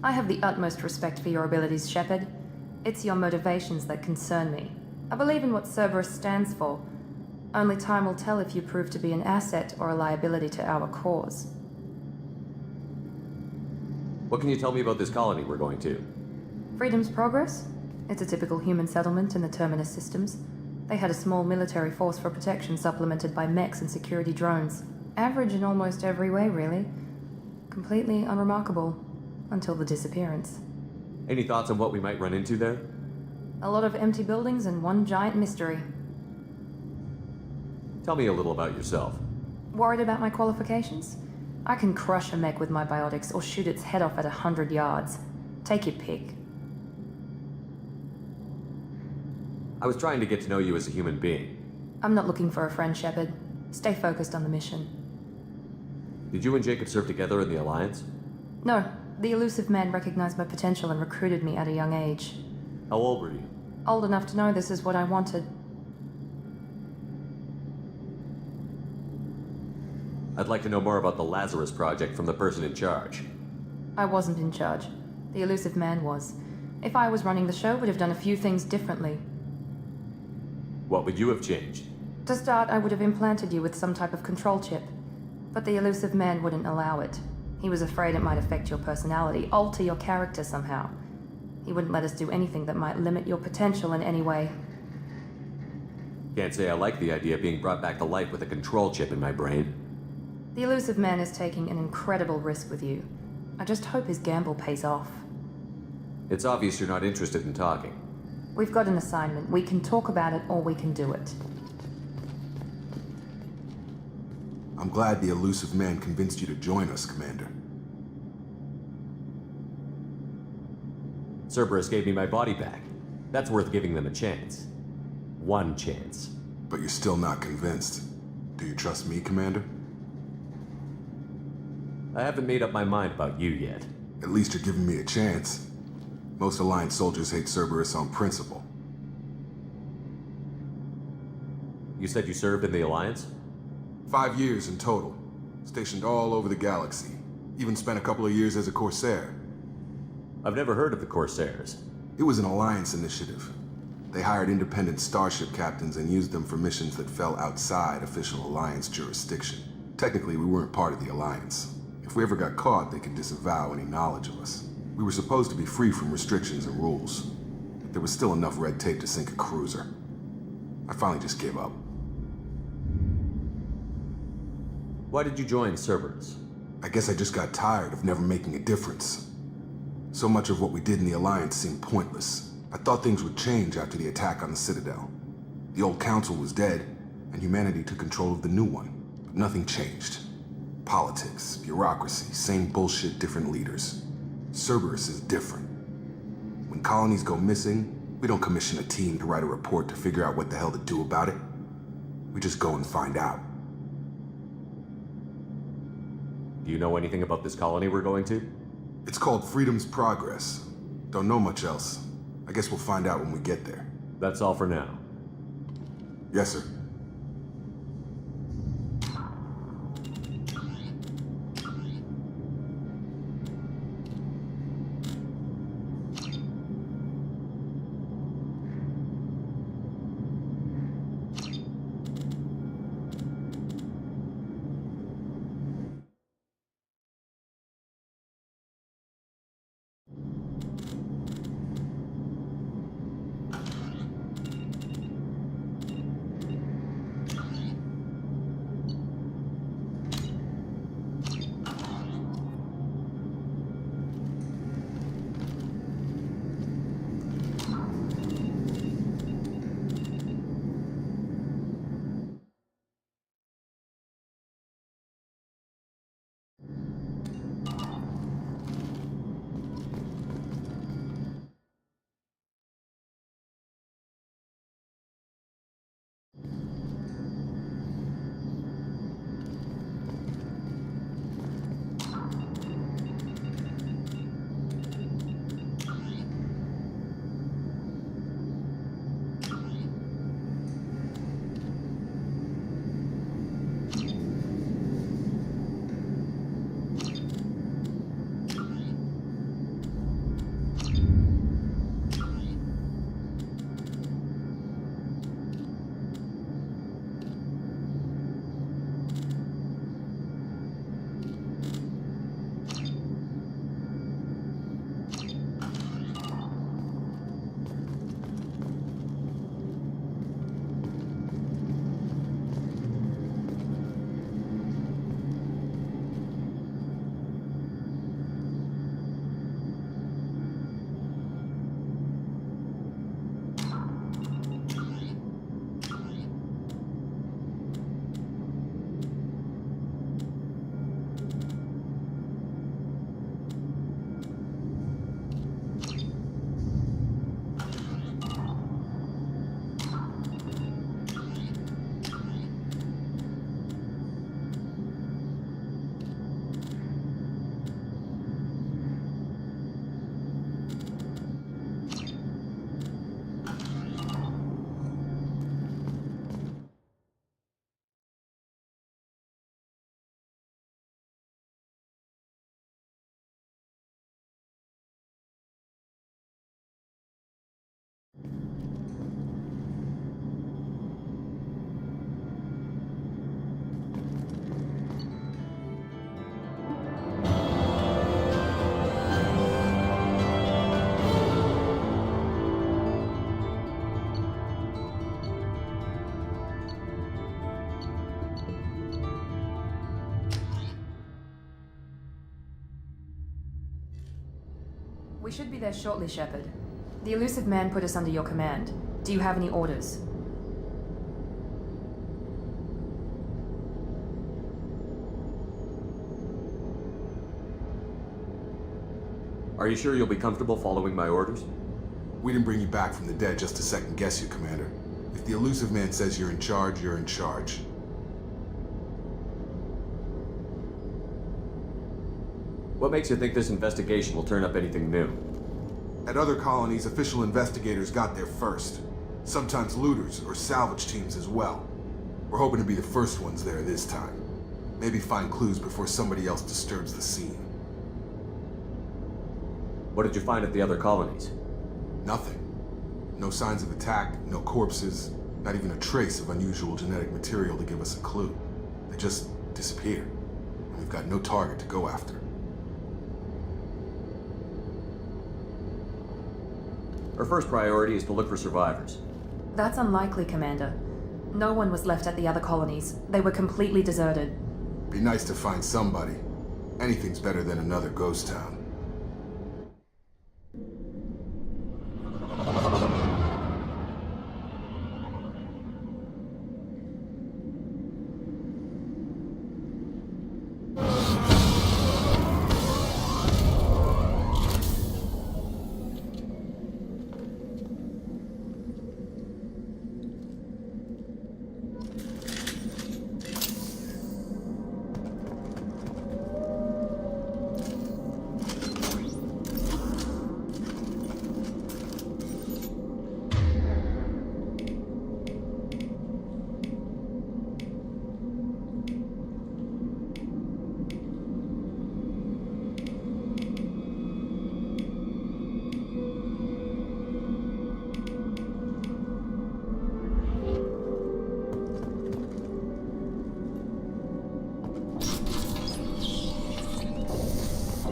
I have the utmost respect for your abilities, Shepard. It's your motivations that concern me. I believe in what Cerberus stands for. Only time will tell if you prove to be an asset or a liability to our cause. What can you tell me about this colony we're going to? Freedom's Progress? It's a typical human settlement in the Terminus systems. They had a small military force for protection supplemented by mechs and security drones. Average in almost every way, really. Completely unremarkable. Until the disappearance. Any thoughts on what we might run into there? A lot of empty buildings and one giant mystery. Tell me a little about yourself. Worried about my qualifications? I can crush a mech with my biotics or shoot its head off at 100 yards. Take your pick. I was trying to get to know you as a human being. I'm not looking for a friend, Shepard. Stay focused on the mission. Did you and Jacob serve together in the Alliance? No. The elusive man recognized my potential and recruited me at a young age. How old were you? Old enough to know this is what I wanted. I'd like to know more about the Lazarus Project from the person in charge. I wasn't in charge. The elusive man was. If I was running the show, would have done a few things differently. What would you have changed? To start, I would have implanted you with some type of control chip. But the elusive man wouldn't allow it. He was afraid it might affect your personality, alter your character somehow. He wouldn't let us do anything that might limit your potential in any way. Can't say I like the idea of being brought back to life with a control chip in my brain. The elusive man is taking an incredible risk with you. I just hope his gamble pays off. It's obvious you're not interested in talking. We've got an assignment. We can talk about it or we can do it. I'm glad the elusive man convinced you to join us, Commander. Cerberus gave me my body back. That's worth giving them a chance. One chance. But you're still not convinced. Do you trust me, Commander? I haven't made up my mind about you yet. At least you're giving me a chance. Most Alliance soldiers hate Cerberus on principle. You said you served in the Alliance? 5 years in total. Stationed all over the galaxy. Even spent a couple of years as a Corsair. I've never heard of the Corsairs. It was an Alliance initiative. They hired independent starship captains and used them for missions that fell outside official Alliance jurisdiction. Technically, we weren't part of the Alliance. If we ever got caught, they could disavow any knowledge of us. We were supposed to be free from restrictions and rules. But there was still enough red tape to sink a cruiser. I finally just gave up. Why did you join Cerberus? I guess I just got tired of never making a difference. So much of what we did in the Alliance seemed pointless. I thought things would change after the attack on the Citadel. The old council was dead, and humanity took control of the new one. But nothing changed. Politics, bureaucracy, same bullshit, different leaders. Cerberus is different. When colonies go missing, we don't commission a team to write a report to figure out what the hell to do about it. We just go and find out. Do you know anything about this colony we're going to? It's called Freedom's Progress. Don't know much else. I guess we'll find out when we get there. That's all for now. Yes, sir. We should be there shortly, Shepard. The elusive man put us under your command. Do you have any orders? Are you sure you'll be comfortable following my orders? We didn't bring you back from the dead just to second guess you, Commander. If the elusive man says you're in charge, you're in charge. What makes you think this investigation will turn up anything new? At other colonies, official investigators got there first. Sometimes looters or salvage teams as well. We're hoping to be the first ones there this time. Maybe find clues before somebody else disturbs the scene. What did you find at the other colonies? Nothing. No signs of attack, no corpses, not even a trace of unusual genetic material to give us a clue. They just disappeared. And we've got no target to go after. Our first priority is to look for survivors. That's unlikely, Commander. No one was left at the other colonies. They were completely deserted. Be nice to find somebody. Anything's better than another ghost town.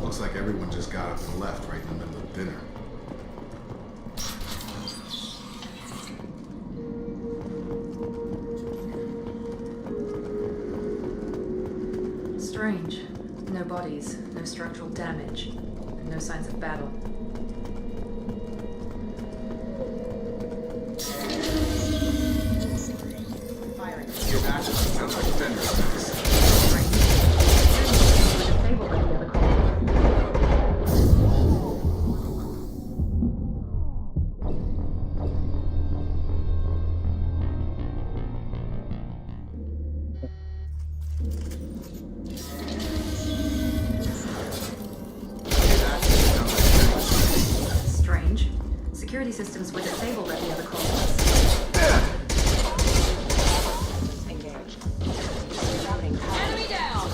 Looks like everyone just got up and left right in the middle of dinner. Strange. No bodies, no structural damage, and no signs of battle. Firing. Your action sounds like Thunderhead. Strange. Security systems were disabled at the other colonies. Engage. Enemy down!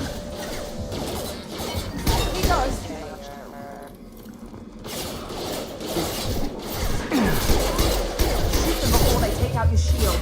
He does! Shoot them before they take out your shield.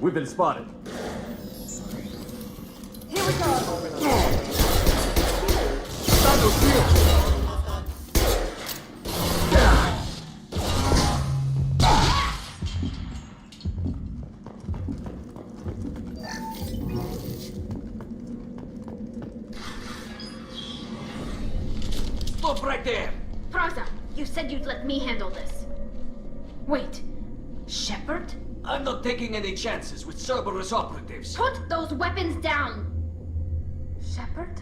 we've been spotted. Here we go. Stop right there! Praza, you said you'd let me handle this. Wait, Shepard? I'm not taking any chances with Cerberus operatives. Put those weapons down! Shepard?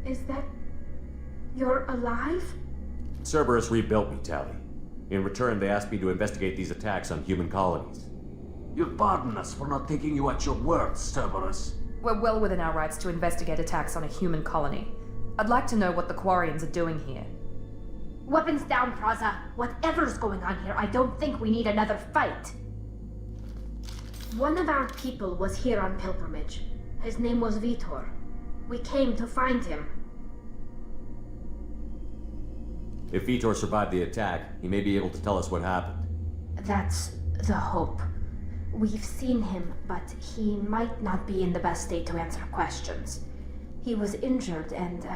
Is that... you're alive? Cerberus rebuilt me, Tally. In return, they asked me to investigate these attacks on human colonies. You'll pardon us for not taking you at your word, Cerberus. We're well within our rights to investigate attacks on a human colony. I'd like to know what the Quarians are doing here. Weapons down, Praza. Whatever's going on here, I don't think we need another fight. One of our people was here on pilgrimage. His name was Vitor. We came to find him. If Vitor survived the attack, he may be able to tell us what happened. That's the hope. We've seen him, but he might not be in the best state to answer questions. He was injured and,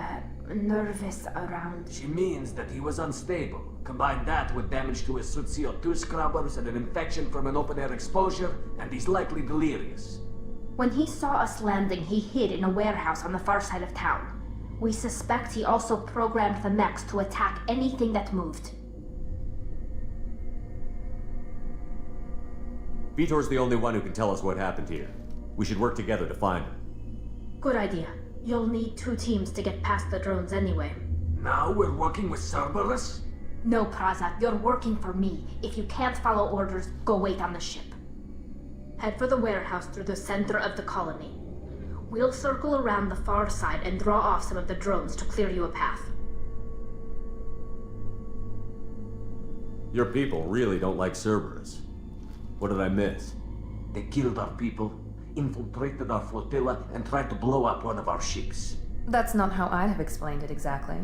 nervous around... She means that he was unstable. Combine that with damage to his suit CO2 scrubbers and an infection from an open-air exposure, and he's likely delirious. When he saw us landing, he hid in a warehouse on the far side of town. We suspect he also programmed the mechs to attack anything that moved. Vitor's the only one who can tell us what happened here. We should work together to find him. Good idea. You'll need 2 teams to get past the drones anyway. Now we're working with Cerberus? No, Praza, you're working for me. If you can't follow orders, go wait on the ship. Head for the warehouse through the center of the colony. We'll circle around the far side and draw off some of the drones to clear you a path. Your people really don't like Cerberus. What did I miss? They killed our people, infiltrated our flotilla, and tried to blow up one of our ships. That's not how I'd have explained it exactly.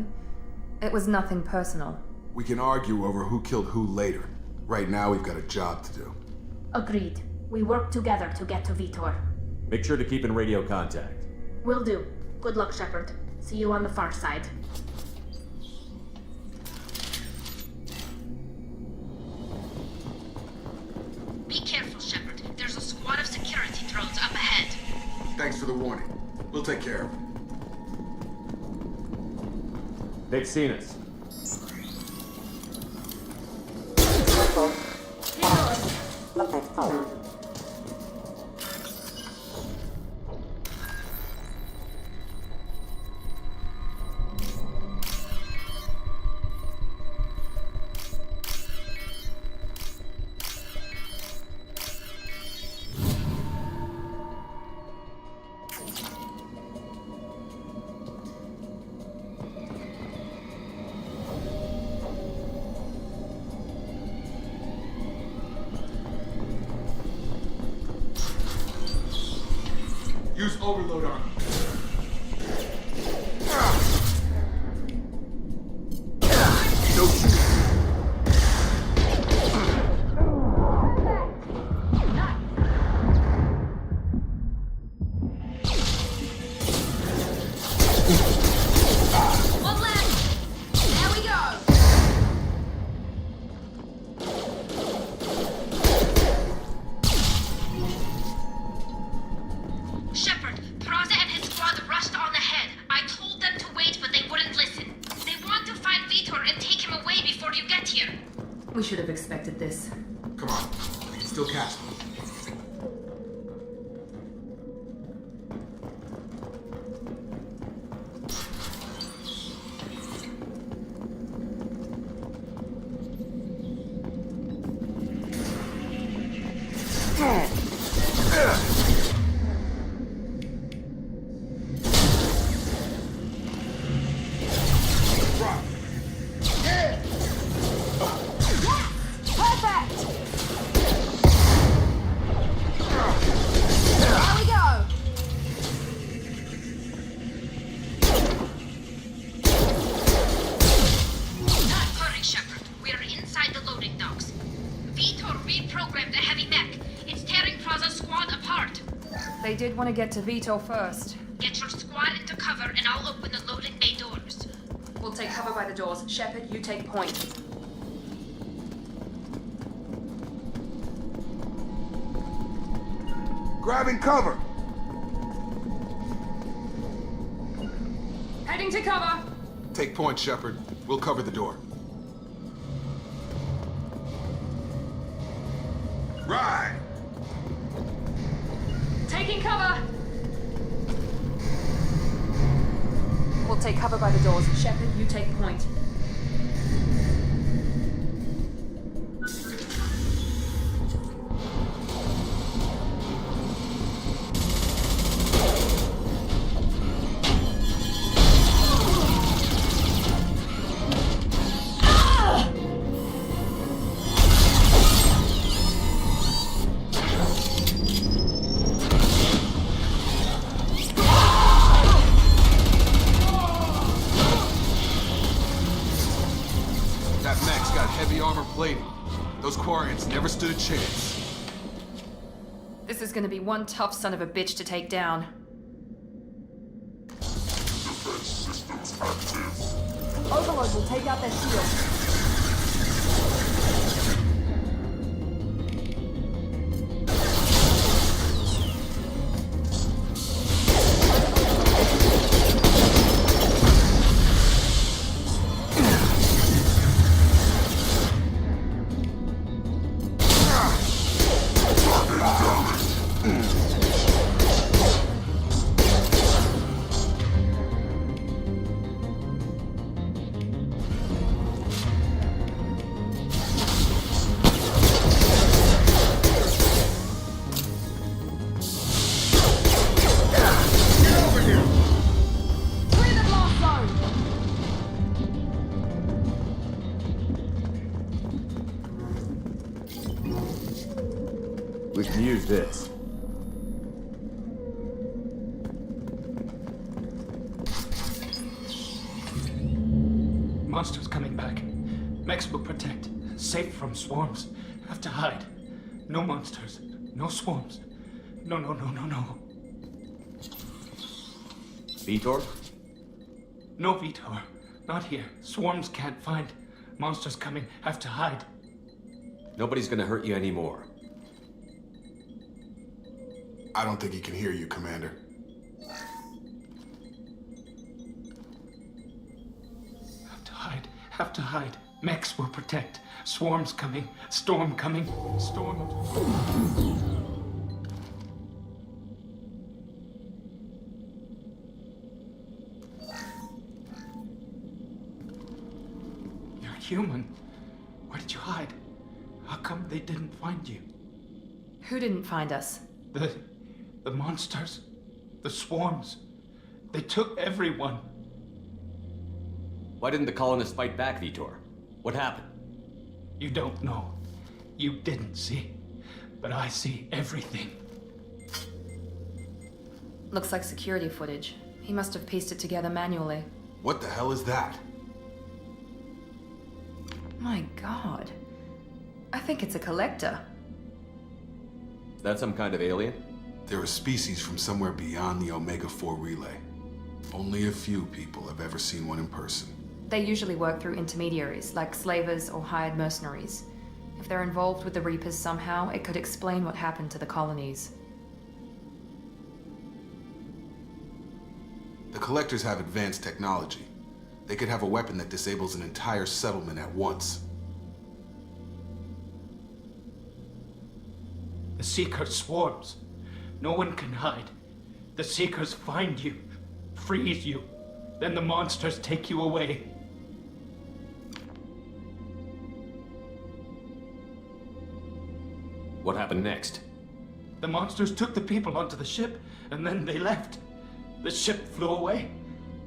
It was nothing personal. We can argue over who killed who later. Right now, we've got a job to do. Agreed. We work together to get to Vitor. Make sure to keep in radio contact. Will do. Good luck, Shepard. See you on the far side. Be careful, Shepard. There's a squad of security drones up ahead. Thanks for the warning. We'll take care of it. They've seen us. Use overload on him. No shooting. One left! There we go! Shepard, Praza and his squad rushed on ahead. I told them to wait, but they wouldn't listen. They want to find Vitor and take him away before you get here. We should have expected this. Come on. Still casting. Perfect! They did want to get to Vito first. Get your squad into cover and I'll open the loading bay doors. We'll take cover by the doors. Shepard, you take point. Grabbing cover! Heading to cover! Take point, Shepard. We'll cover the door. Right! Taking cover! We'll take cover by the doors. Shepard, you take point. Those Quarians never stood a chance. This is gonna be one tough son of a bitch to take down. Defense systems active. Overload will take out their shield. We can use this. Monsters coming back. Mechs will protect. Safe from swarms. Have to hide. No monsters. No swarms. No. Vitor? No Vitor. Not here. Swarms can't find. Monsters coming. Have to hide. Nobody's gonna hurt you anymore. I don't think he can hear you, Commander. Have to hide. Mechs will protect. Swarms coming. Storm coming. Storm. You're human. Where did you hide? How come they didn't find you? Who didn't find us? The monsters. The swarms. They took everyone. Why didn't the colonists fight back, Vitor? What happened? You don't know. You didn't see. But I see everything. Looks like security footage. He must have pieced it together manually. What the hell is that? My God. I think it's a collector. Is that some kind of alien? They're a species from somewhere beyond the Omega-4 relay. Only a few people have ever seen one in person. They usually work through intermediaries, like slavers or hired mercenaries. If they're involved with the Reapers somehow, it could explain what happened to the colonies. The Collectors have advanced technology. They could have a weapon that disables an entire settlement at once. The Seekers swarms. No one can hide. The Seekers find you, freeze you, then the monsters take you away. What happened next? The monsters took the people onto the ship, and then they left. The ship flew away,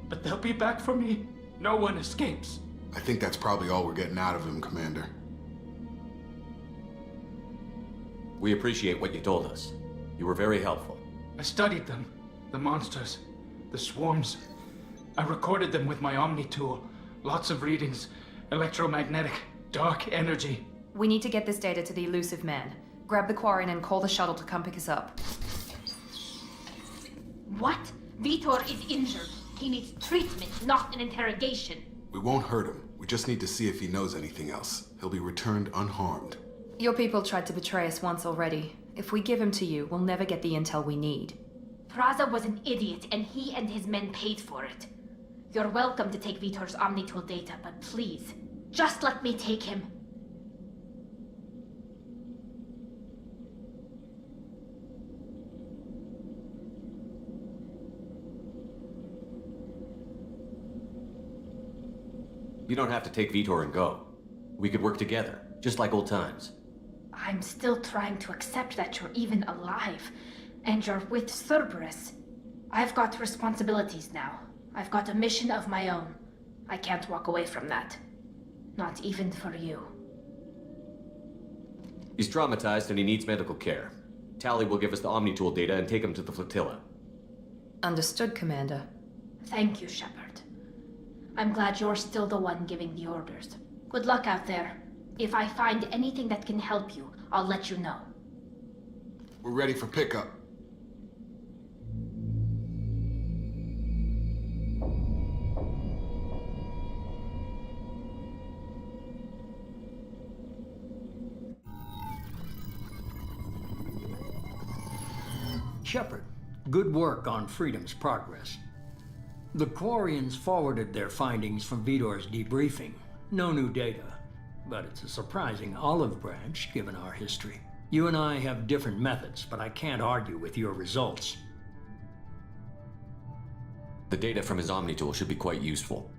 but they'll be back for me. No one escapes. I think that's probably all we're getting out of him, Commander. We appreciate what you told us. You were very helpful. I studied them. The monsters. The swarms. I recorded them with my Omni tool. Lots of readings. Electromagnetic. Dark energy. We need to get this data to the elusive man. Grab the Quarian and call the shuttle to come pick us up. What? Vitor is injured. He needs treatment, not an interrogation. We won't hurt him. We just need to see if he knows anything else. He'll be returned unharmed. Your people tried to betray us once already. If we give him to you, we'll never get the intel we need. Praza was an idiot, and he and his men paid for it. You're welcome to take Vitor's Omnitool data, but please, just let me take him. You don't have to take Vitor and go. We could work together, just like old times. I'm still trying to accept that you're even alive, and you're with Cerberus. I've got responsibilities now. I've got a mission of my own. I can't walk away from that. Not even for you. He's traumatized and he needs medical care. Tally will give us the Omnitool data and take him to the flotilla. Understood, Commander. Thank you, Shepard. I'm glad you're still the one giving the orders. Good luck out there. If I find anything that can help you, I'll let you know. We're ready for pickup. Shepard, good work on Freedom's progress. The Quarians forwarded their findings from Vitor's debriefing. No new data, but it's a surprising olive branch given our history. You and I have different methods, but I can't argue with your results. The data from his Omnitool should be quite useful.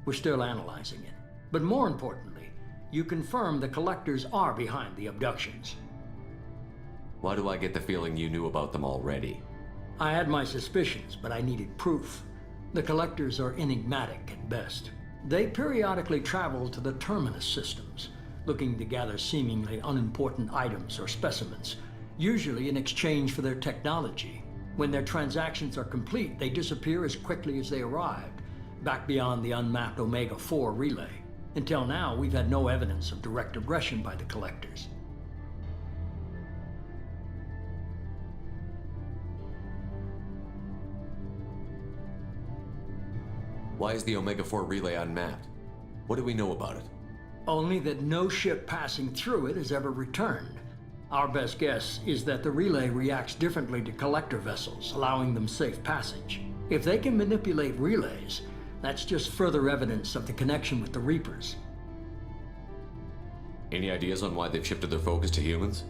We're still analyzing it. But more importantly, you confirm the Collectors are behind the abductions. Why do I get the feeling you knew about them already? I had my suspicions, but I needed proof. The Collectors are enigmatic at best. They periodically travel to the Terminus systems, looking to gather seemingly unimportant items or specimens, usually in exchange for their technology. When their transactions are complete, they disappear as quickly as they arrived, back beyond the unmapped Omega-4 relay. Until now, we've had no evidence of direct aggression by the Collectors. Why is the Omega-4 relay unmapped? What do we know about it? Only that no ship passing through it has ever returned. Our best guess is that the relay reacts differently to Collector vessels, allowing them safe passage. If they can manipulate relays, that's just further evidence of the connection with the Reapers. Any ideas on why they've shifted their focus to humans?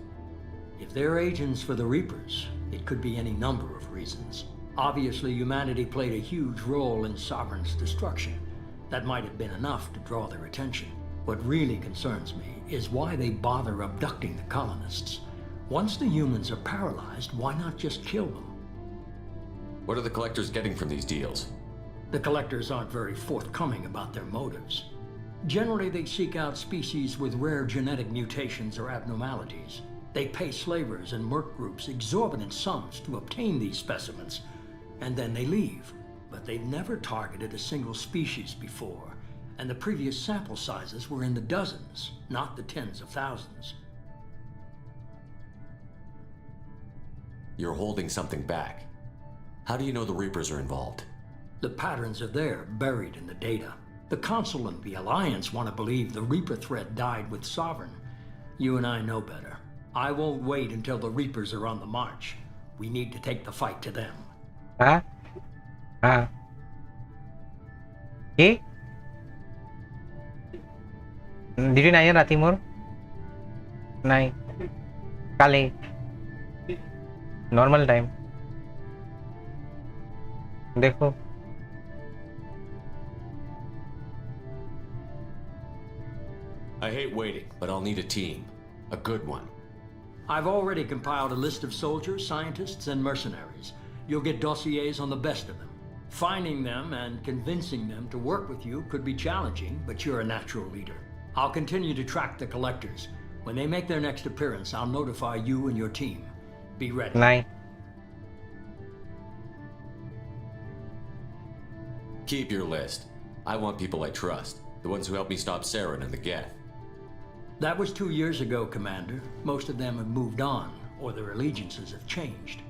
If they're agents for the Reapers, it could be any number of reasons. Obviously, humanity played a huge role in Sovereign's destruction. That might have been enough to draw their attention. What really concerns me is why they bother abducting the colonists. Once the humans are paralyzed, why not just kill them? What are the Collectors getting from these deals? The Collectors aren't very forthcoming about their motives. Generally, they seek out species with rare genetic mutations or abnormalities. They pay slavers and merc groups exorbitant sums to obtain these specimens, and then they leave. But they've never targeted a single species before, and the previous sample sizes were in the dozens, not the tens of thousands. You're holding something back. How do you know the Reapers are involved? The patterns are there, buried in the data. The Council and the Alliance want to believe the Reaper threat died with Sovereign. You and I know better. I won't wait until the Reapers are on the march. We need to take the fight to them. Did you know Timur? Nai. Kale. Normal time. देखो. I hate waiting, but I'll need a team. A good one. I've already compiled a list of soldiers, scientists, and mercenaries. You'll get dossiers on the best of them. Finding them and convincing them to work with you could be challenging, but you're a natural leader. I'll continue to track the Collectors. When they make their next appearance, I'll notify you and your team. Be ready. Nice. Keep your list. I want people I trust. The ones who helped me stop Saren and the Geth. That was 2 years ago, Commander. Most of them have moved on, or their allegiances have changed.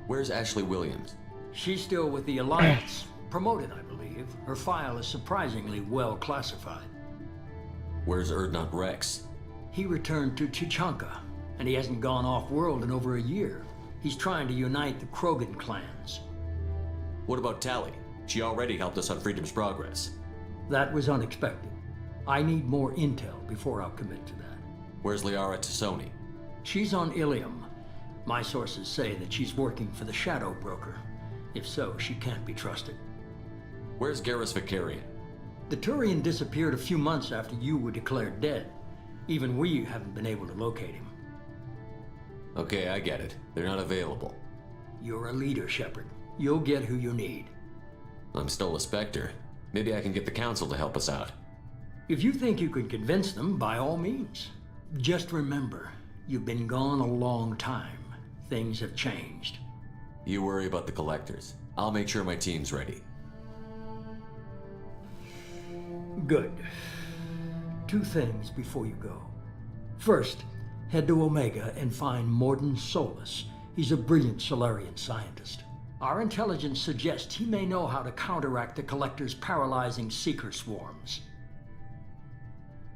Where's Ashley Williams? She's still with the Alliance. Promoted, I believe. Her file is surprisingly well classified. Where's Erdnot Rex? He returned to Tuchanka, and he hasn't gone off-world in over a year. He's trying to unite the Krogan clans. What about Tali? She already helped us on Freedom's Progress. That was unexpected. I need more intel before I'll commit to that. Where's Liara Tassoni? She's on Ilium. My sources say that she's working for the Shadow Broker. If so, she can't be trusted. Where's Garrus Vicarian? The Turian disappeared a few months after you were declared dead. Even we haven't been able to locate him. Okay, I get it. They're not available. You're a leader, Shepard. You'll get who you need. I'm still a Spectre. Maybe I can get the Council to help us out. If you think you can convince them, by all means. Just remember, you've been gone a long time. Things have changed. You worry about the Collectors. I'll make sure my team's ready. Good. 2 things before you go. First, head to Omega and find Mordin Solus. He's a brilliant Solarian scientist. Our intelligence suggests he may know how to counteract the Collector's paralyzing Seeker swarms.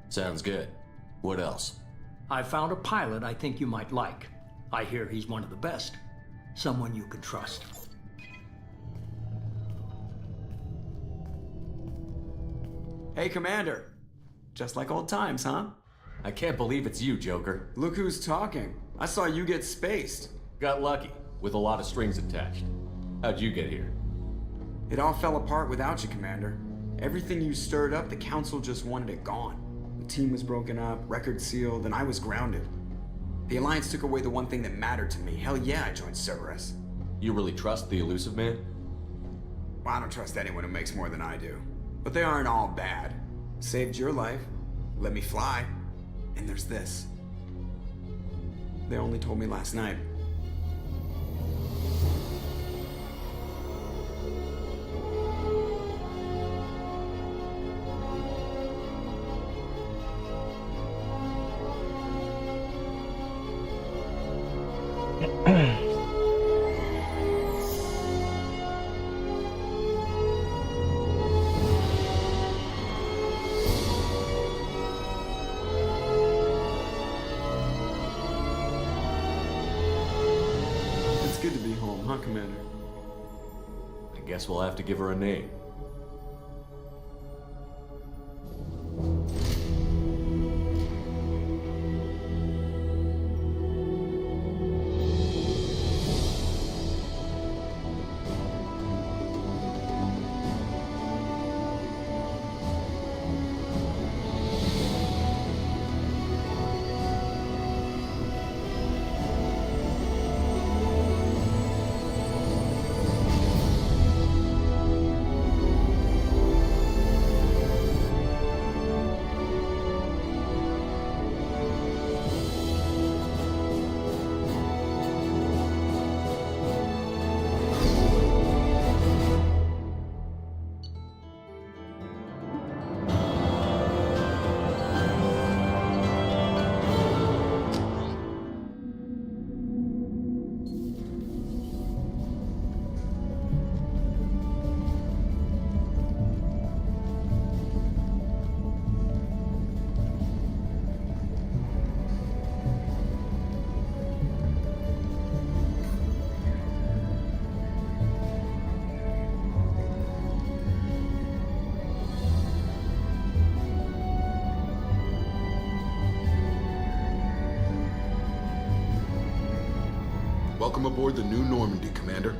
Sounds good. What else? I found a pilot I think you might like. I hear he's one of the best. Someone you can trust. Hey, Commander. Just like old times, huh? I can't believe it's you, Joker. Look who's talking. I saw you get spaced. Got lucky, with a lot of strings attached. How'd you get here? It all fell apart without you, Commander. Everything you stirred up, the Council just wanted it gone. The team was broken up, record sealed, and I was grounded. The Alliance took away the one thing that mattered to me. Hell yeah, I joined Cerberus. You really trust the Elusive Man? Well, I don't trust anyone who makes more than I do. But they aren't all bad. Saved your life, let me fly, and there's this. They only told me last night. Commander? I guess we'll have to give her a name. Welcome aboard the new Normandy, Commander.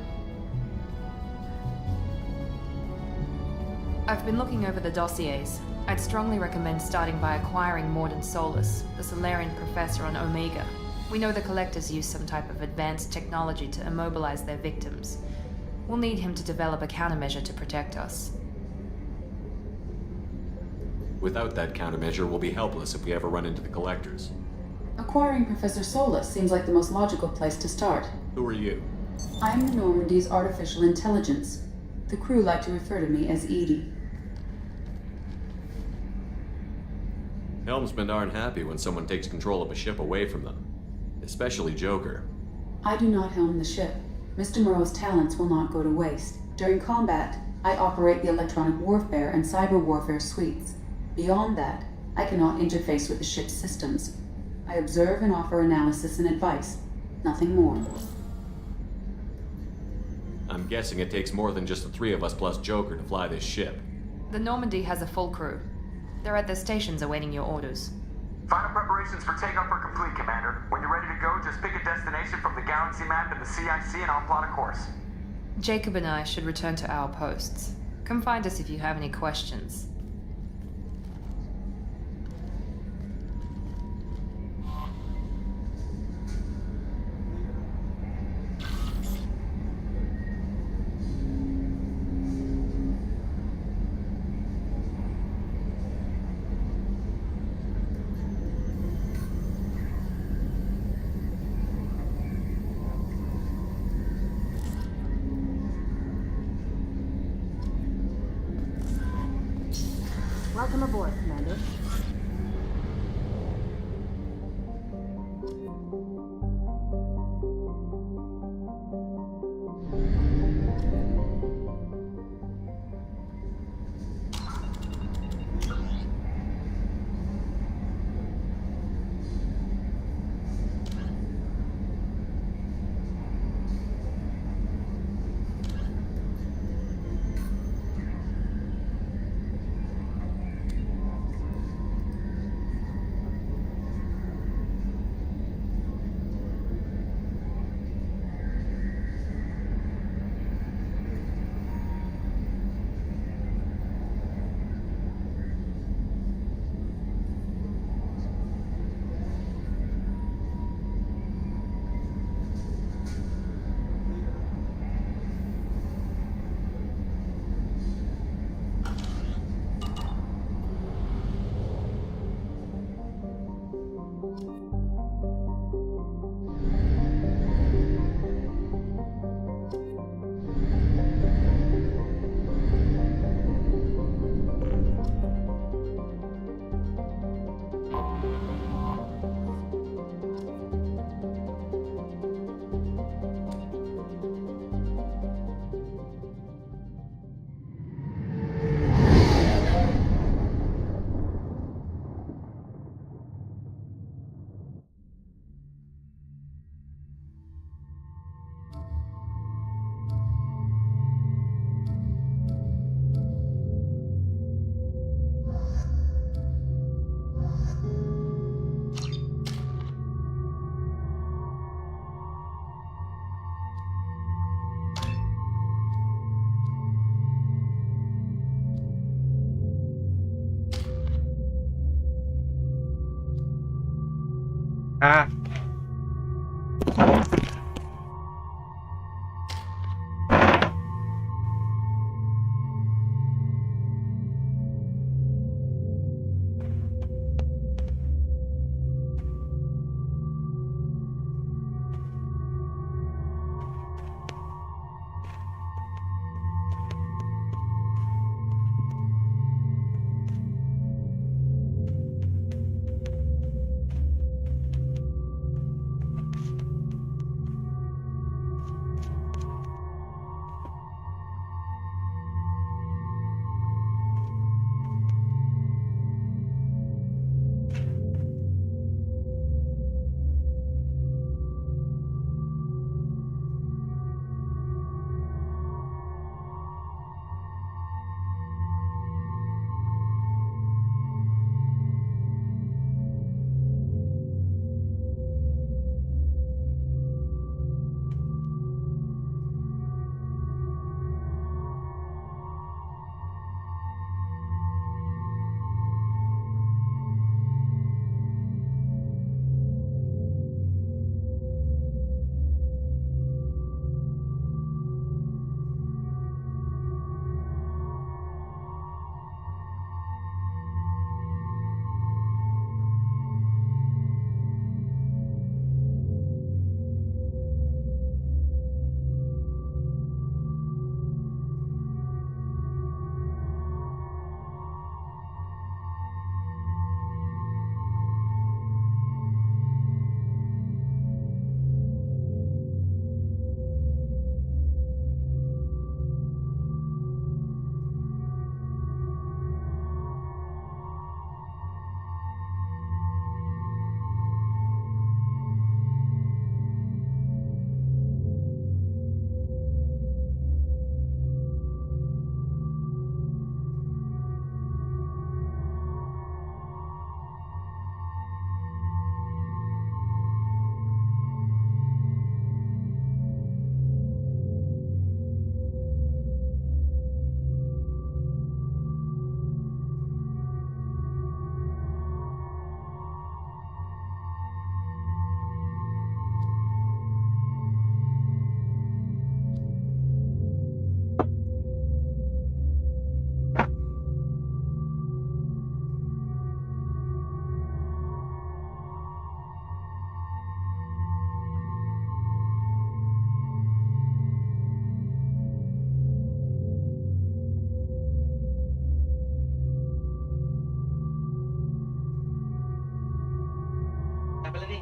I've been looking over the dossiers. I'd strongly recommend starting by acquiring Mordin Solus, the Solarian professor on Omega. We know the Collectors use some type of advanced technology to immobilize their victims. We'll need him to develop a countermeasure to protect us. Without that countermeasure, we'll be helpless if we ever run into the Collectors. Acquiring Professor Solus seems like the most logical place to start. Who are you? I'm the Normandy's artificial intelligence. The crew like to refer to me as Edie. Helmsmen aren't happy when someone takes control of a ship away from them. Especially Joker. I do not helm the ship. Mr. Moreau's talents will not go to waste. During combat, I operate the electronic warfare and cyber warfare suites. Beyond that, I cannot interface with the ship's systems. I observe and offer analysis and advice. Nothing more. I'm guessing it takes more than just the three of us plus Joker to fly this ship. The Normandy has a full crew. They're at their stations awaiting your orders. Final preparations for takeoff are complete, Commander. When you're ready to go, just pick a destination from the galaxy map and the CIC and I'll plot a course. Jacob and I should return to our posts. Come find us if you have any questions. Welcome aboard, Commander. Ah.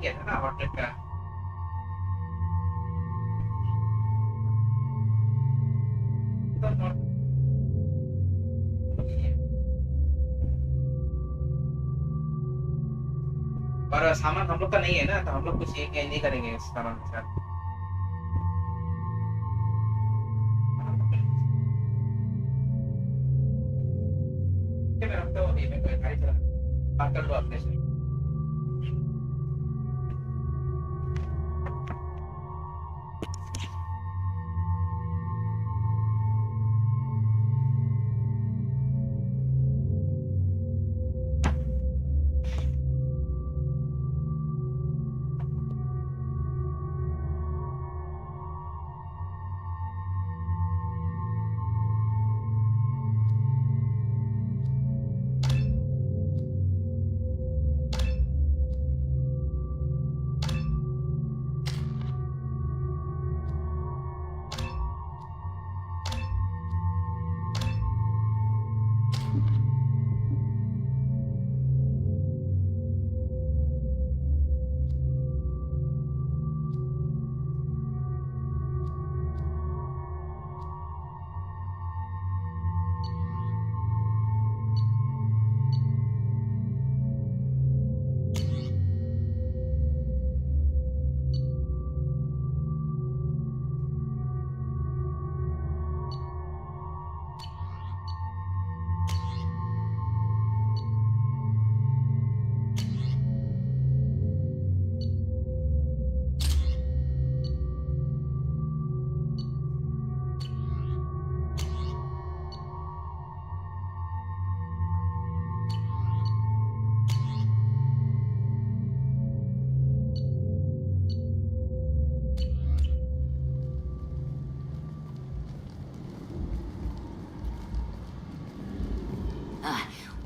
เกียรตินะวันเด็กกันपर सामान हम लोग का नहीं है ना तो हम लोग कुछ ये नहीं करेंगे इस सामान के साथ मैं रखता हूँ मैं कोई गाड़ी चला पार्क कर लो अपने से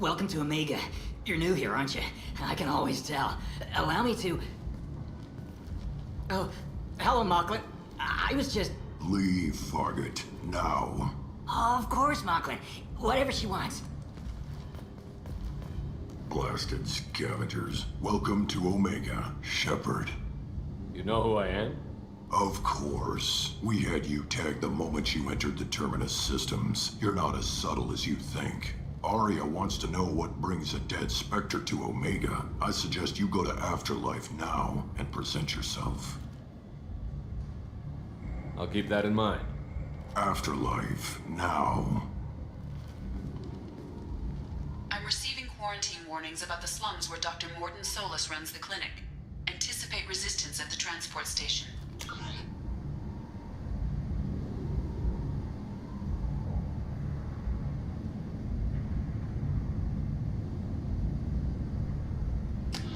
Welcome to Omega. You're new here, aren't you? I can always tell. Allow me to... Oh, hello, Mocklin. I was just... Leave, Fargate. Now. Oh, of course, Mocklin. Whatever she wants. Blasted scavengers. Welcome to Omega, Shepard. You know who I am? Of course. We had you tagged the moment you entered the Terminus systems. You're not as subtle as you think. Arya wants to know what brings a dead Spectre to Omega. I suggest you go to Afterlife now and present yourself. I'll keep that in mind. Afterlife now. I'm receiving quarantine warnings about the slums where Dr. Morden Solus runs the clinic. Anticipate resistance at the transport station.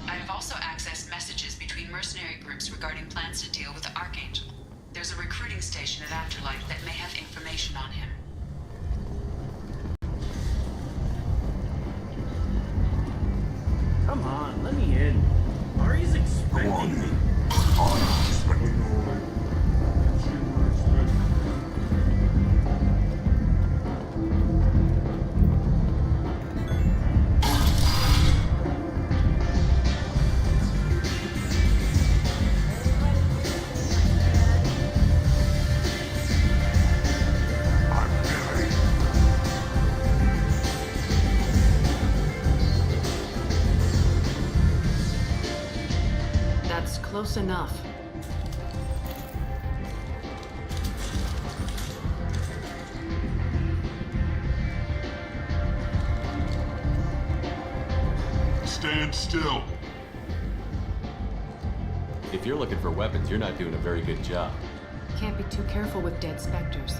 I've also accessed messages between mercenary groups regarding plans to deal with the Archangel. There's a recruiting station at Afterlife that may have information on him. Come on, let me in. Ari's expecting me. Close enough. Stand still. If you're looking for weapons, you're not doing a very good job. Can't be too careful with dead specters.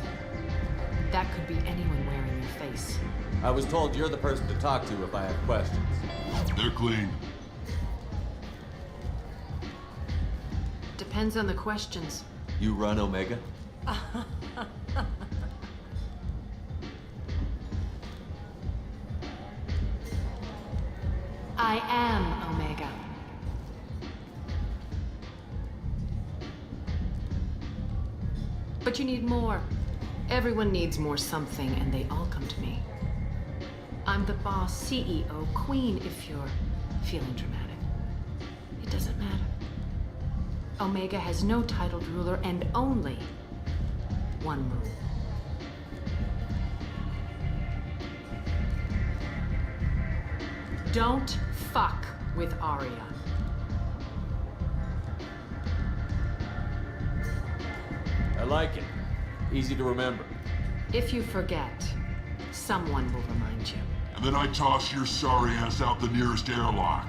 That could be anyone wearing your face. I was told you're the person to talk to if I have questions. They're clean. Depends on the questions. You run Omega? I am Omega. But you need more. Everyone needs more something, and they all come to me. I'm the boss, CEO, queen, if you're feeling dramatic. It doesn't matter. Omega has no titled ruler and only one move. Don't fuck with Arya. I like it. Easy to remember. If you forget, someone will remind you. And then I toss your sorry ass out the nearest airlock.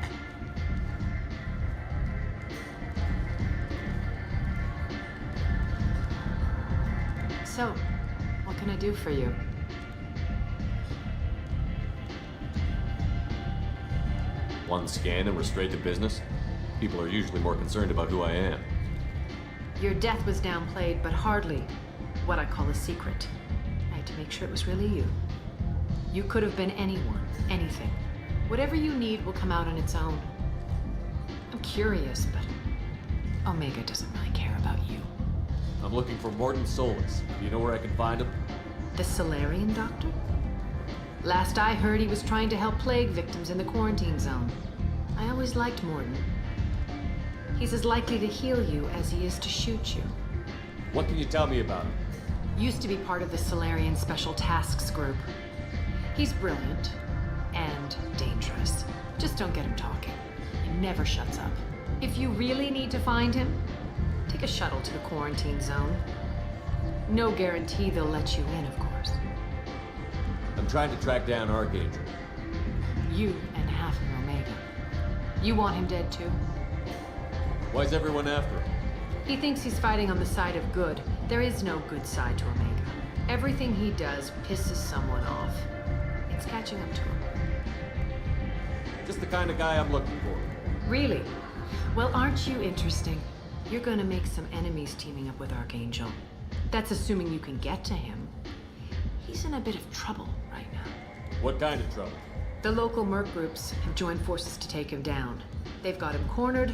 So, what can I do for you? One scan and we're straight to business? People are usually more concerned about who I am. Your death was downplayed, but hardly what I call a secret. I had to make sure it was really you. You could have been anyone, anything. Whatever you need will come out on its own. I'm curious, but Omega doesn't really care about you. I'm looking for Morton Solus. Do you know where I can find him? The Solarian doctor? Last I heard, he was trying to help plague victims in the quarantine zone. I always liked Morton. He's as likely to heal you as he is to shoot you. What can you tell me about him? Used to be part of the Solarian Special Tasks Group. He's brilliant and dangerous. Just don't get him talking. He never shuts up. If you really need to find him, take a shuttle to the quarantine zone. No guarantee they'll let you in, of course. I'm trying to track down Archangel. You and half of Omega. You want him dead too? Why's everyone after him? He thinks he's fighting on the side of good. There is no good side to Omega. Everything he does pisses someone off. It's catching up to him. Just the kind of guy I'm looking for. Really? Well, aren't you interesting? You're gonna make some enemies teaming up with Archangel. That's assuming you can get to him. He's in a bit of trouble right now. What kind of trouble? The local merc groups have joined forces to take him down. They've got him cornered,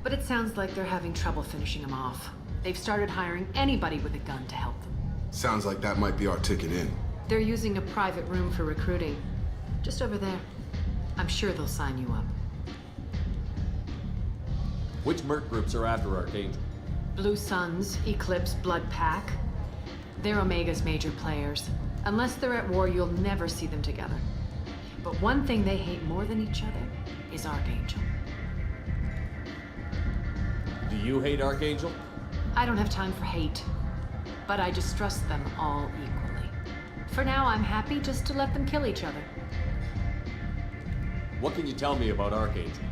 but it sounds like they're having trouble finishing him off. They've started hiring anybody with a gun to help them. Sounds like that might be our ticket in. They're using a private room for recruiting. Just over there. I'm sure they'll sign you up. Which merc groups are after Archangel? Blue Suns, Eclipse, Blood Pack. They're Omega's major players. Unless they're at war, you'll never see them together. But one thing they hate more than each other is Archangel. Do you hate Archangel? I don't have time for hate, but I distrust them all equally. For now, I'm happy just to let them kill each other. What can you tell me about Archangel?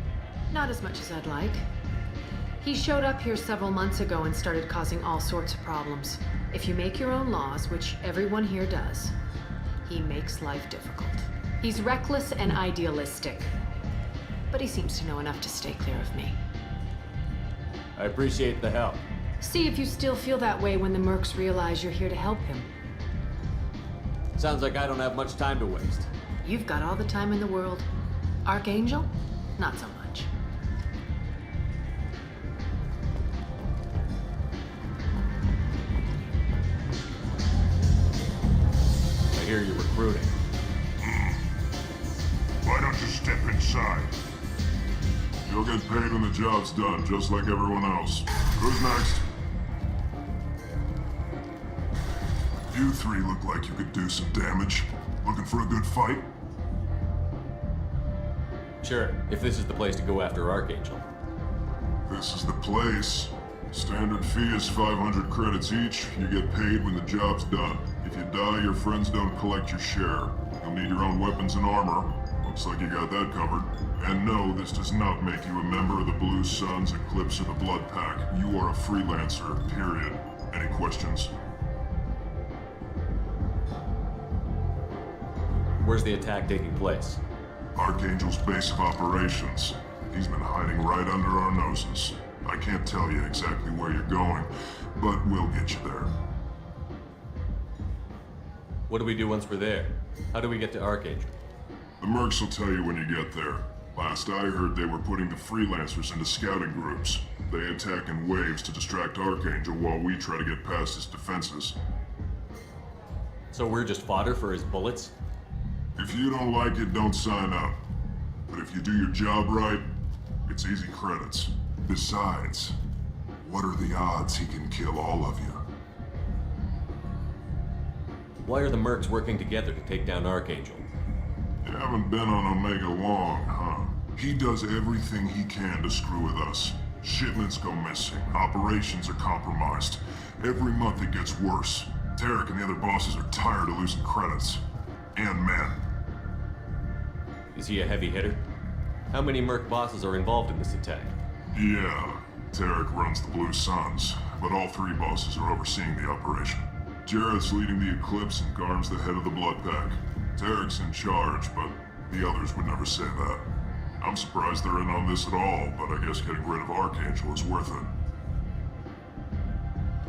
Not as much as I'd like. He showed up here several months ago and started causing all sorts of problems. If you make your own laws, which everyone here does, he makes life difficult. He's reckless and idealistic, but he seems to know enough to stay clear of me. I appreciate the help. See if you still feel that way when the mercs realize you're here to help him. Sounds like I don't have much time to waste. You've got all the time in the world. Archangel? Not so much. I hear you're recruiting. Why don't you step inside? You'll get paid when the job's done, just like everyone else. Who's next? You three look like you could do some damage. Looking for a good fight? Sure, if this is the place to go after Archangel. This is the place. Standard fee is 500 credits each. You get paid when the job's done. If you die, your friends don't collect your share. You'll need your own weapons and armor. Looks like you got that covered. And no, this does not make you a member of the Blue Suns, Eclipse, or the Blood Pack. You are a freelancer, period. Any questions? Where's the attack taking place? Archangel's base of operations. He's been hiding right under our noses. I can't tell you exactly where you're going, but we'll get you there. What do we do once we're there? How do we get to Archangel? The mercs will tell you when you get there. Last I heard, they were putting the freelancers into scouting groups. They attack in waves to distract Archangel while we try to get past his defenses. So we're just fodder for his bullets? If you don't like it, don't sign up. But if you do your job right, it's easy credits. Besides, What are the odds he can kill all of you? Why are the mercs working together to take down Archangel? You haven't been on Omega long, huh? He does everything he can to screw with us. Shipments go missing, operations are compromised. Every month it gets worse. Tarek and the other bosses are tired of losing credits. And men. Is he a heavy hitter? How many merc bosses are involved in this attack? Yeah, Tarek runs the Blue Suns, but all three bosses are overseeing the operation. Jareth's leading the Eclipse and Garm's the head of the Blood Pack. Tarek's in charge, but the others would never say that. I'm surprised they're in on this at all, but I guess getting rid of Archangel is worth it.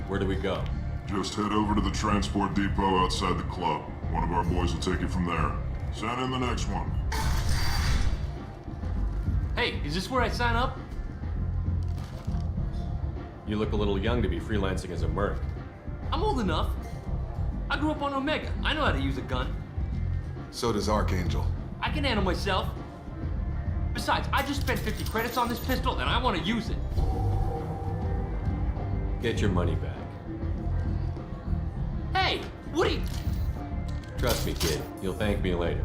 Where do we go? Just head over to the transport depot outside the club. One of our boys will take you from there. Send in the next one. Hey, is this where I sign up? You look a little young to be freelancing as a merc. I'm old enough. I grew up on Omega. I know how to use a gun. So does Archangel. I can handle myself. Besides, I just spent 50 credits on this pistol and I want to use it. Get your money back. Hey, what are you... Trust me, kid. You'll thank me later.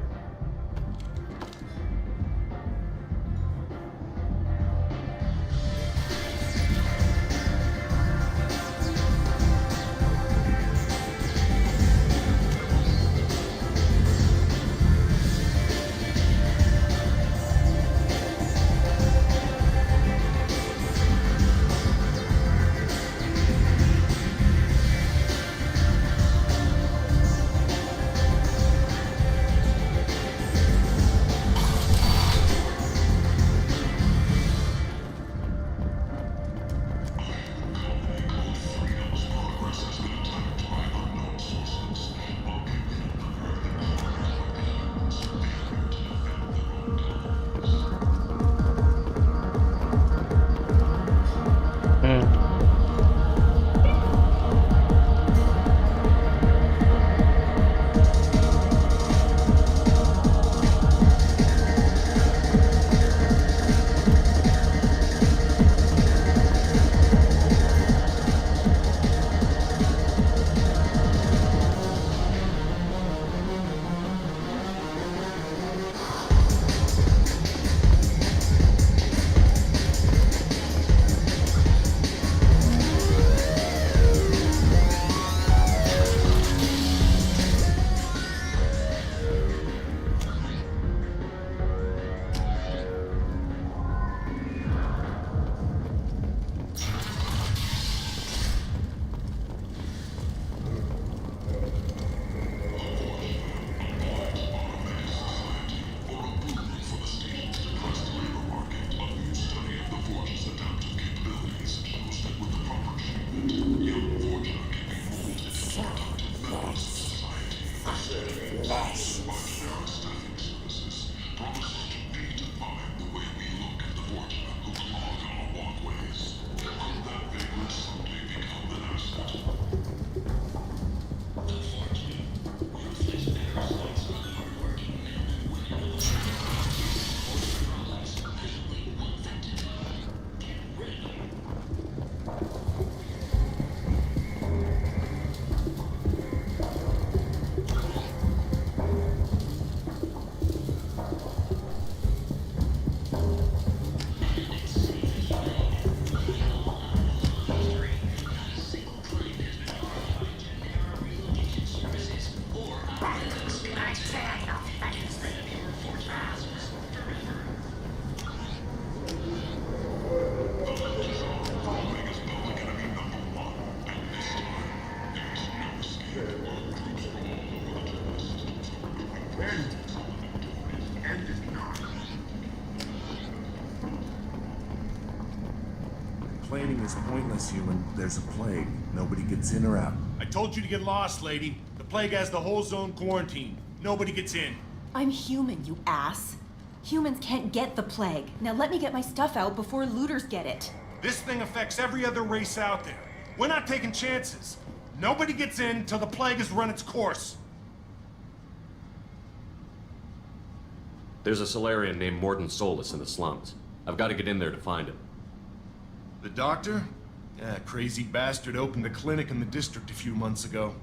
Planning is pointless, human. There's a plague. Nobody gets in or out. I told you to get lost, lady. The plague has the whole zone quarantined. Nobody gets in. I'm human, you ass. Humans can't get the plague. Now let me get my stuff out before looters get it. This thing affects every other race out there. We're not taking chances. Nobody gets in till the plague has run its course. There's a Solarian named Morton Solus in the slums. I've got to get in there to find him. The doctor? Yeah, crazy bastard opened a clinic in the district a few months ago.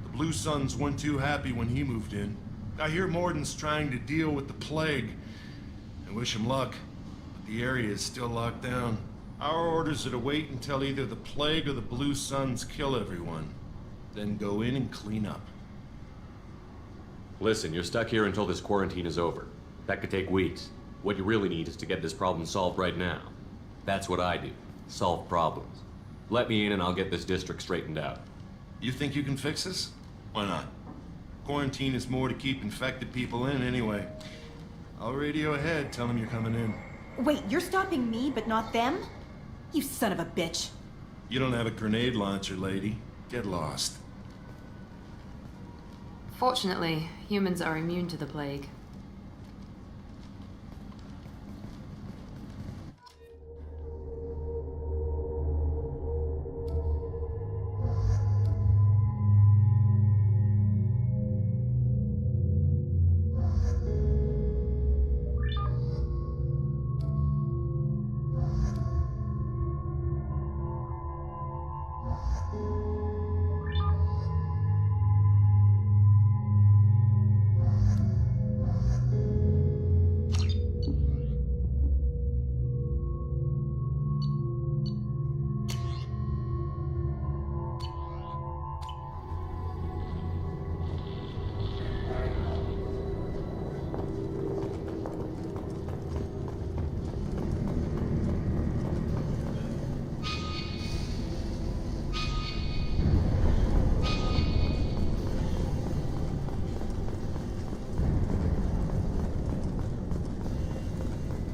The Blue Suns weren't too happy when he moved in. I hear Morden's trying to deal with the plague. I wish him luck, but the area is still locked down. Our orders are to wait until either the plague or the Blue Suns kill everyone. Then go in and clean up. Listen, you're stuck here until this quarantine is over. That could take weeks. What you really need is to get this problem solved right now. That's what I do. Solve problems. Let me in and I'll get this district straightened out. You think you can fix this? Why not? Quarantine is more to keep infected people in anyway. I'll radio ahead, tell them you're coming in. Wait, you're stopping me, but not them? You son of a bitch. You don't have a grenade launcher, lady. Get lost. Fortunately, humans are immune to the plague.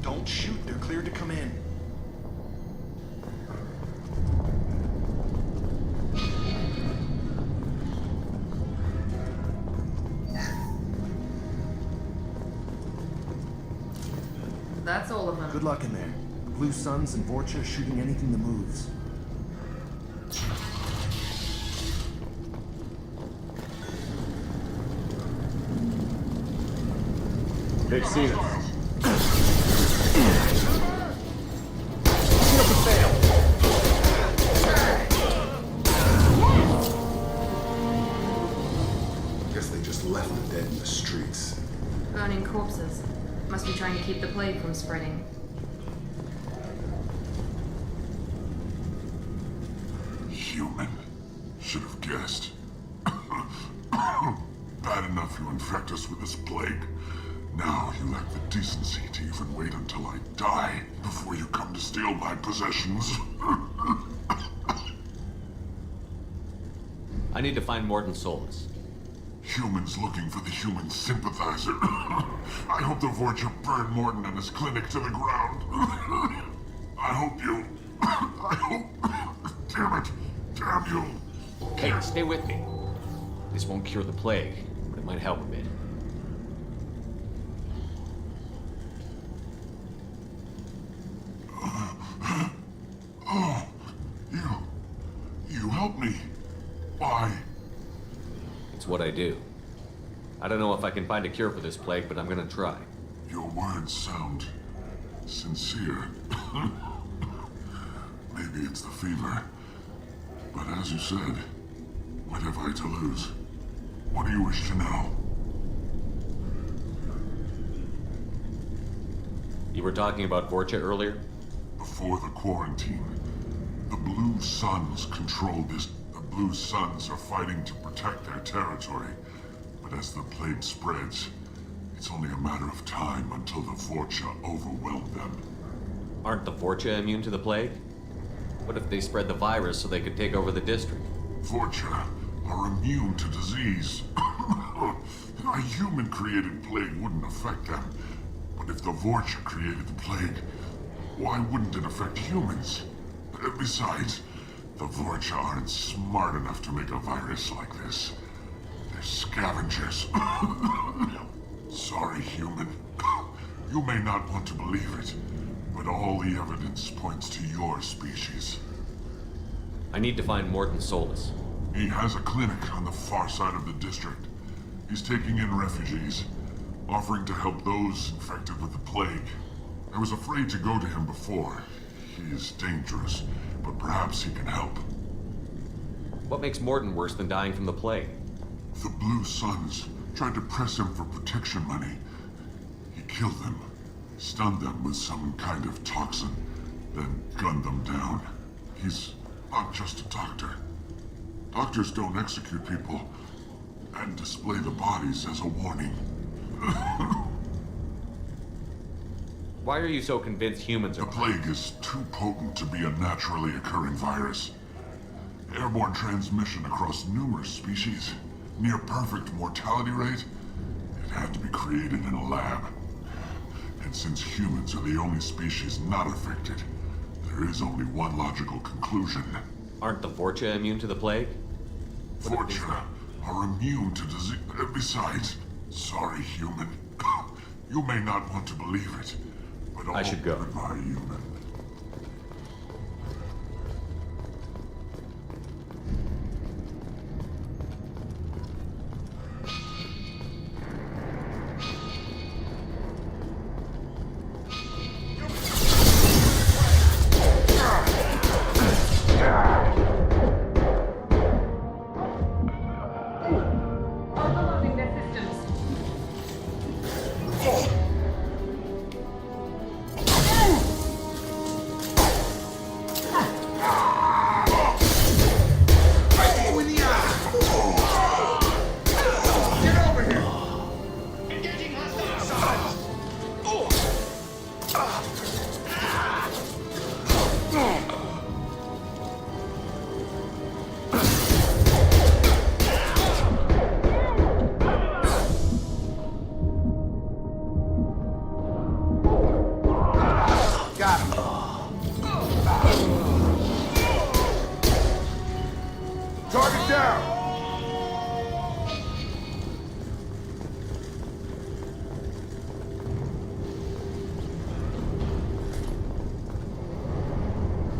Don't shoot, they're cleared to come in. That's all of them. Good luck in there. Blue Suns and Vorcha shooting anything that moves. They've seen us. Guess they just left the dead in the streets. Burning corpses. Must be trying to keep the plague from spreading. Human. Should have guessed. Bad enough you infect us with this plague. Now you lack the decency to even wait until I die before you come to steal my possessions. I need to find Morden Solus. Humans looking for the human sympathizer. I hope the Vorcha burn Morton and his clinic to the ground. I hope you... I hope... Damn it. Damn you. Hey, stay with me. This won't cure the plague, but it might help a bit. Oh, you helped me. Why? It's what I do. I don't know if I can find a cure for this plague, but I'm gonna try. Your words sound sincere. Maybe it's the fever. But as you said, what have I to lose? What do you wish to know? You were talking about Vorcha earlier? Before the quarantine, the Blue Suns controlled this. The Blue Suns are fighting to protect their territory. But as the plague spreads, it's only a matter of time until the Vorcha overwhelm them. Aren't the Vorcha immune to the plague? What if they spread the virus so they could take over the district? Vorcha are immune to disease. A human-created plague wouldn't affect them. But if the Vorcha created the plague, why wouldn't it affect humans? Besides, the Vorcha aren't smart enough to make a virus like this. They're scavengers. Sorry, human. You may not want to believe it, but all the evidence points to your species. I need to find Morden Solus. He has a clinic on the far side of the district. He's taking in refugees, offering to help those infected with the plague. I was afraid to go to him before. He is dangerous, but perhaps he can help. What makes Morton worse than dying from the plague? The Blue Suns tried to press him for protection money. He killed them, stunned them with some kind of toxin, then gunned them down. He's not just a doctor. Doctors don't execute people and display the bodies as a warning. Why are you so convinced humans are... The plague is too potent to be a naturally occurring virus. Airborne transmission across numerous species, near perfect mortality rate. It had to be created in a lab. And since humans are the only species not affected, there is only one logical conclusion. Aren't the Forcha immune to the plague? Forcha are immune to disease. Besides, sorry, human. You may not want to believe it, but I should go. Goodbye, human.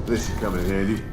This should come in handy.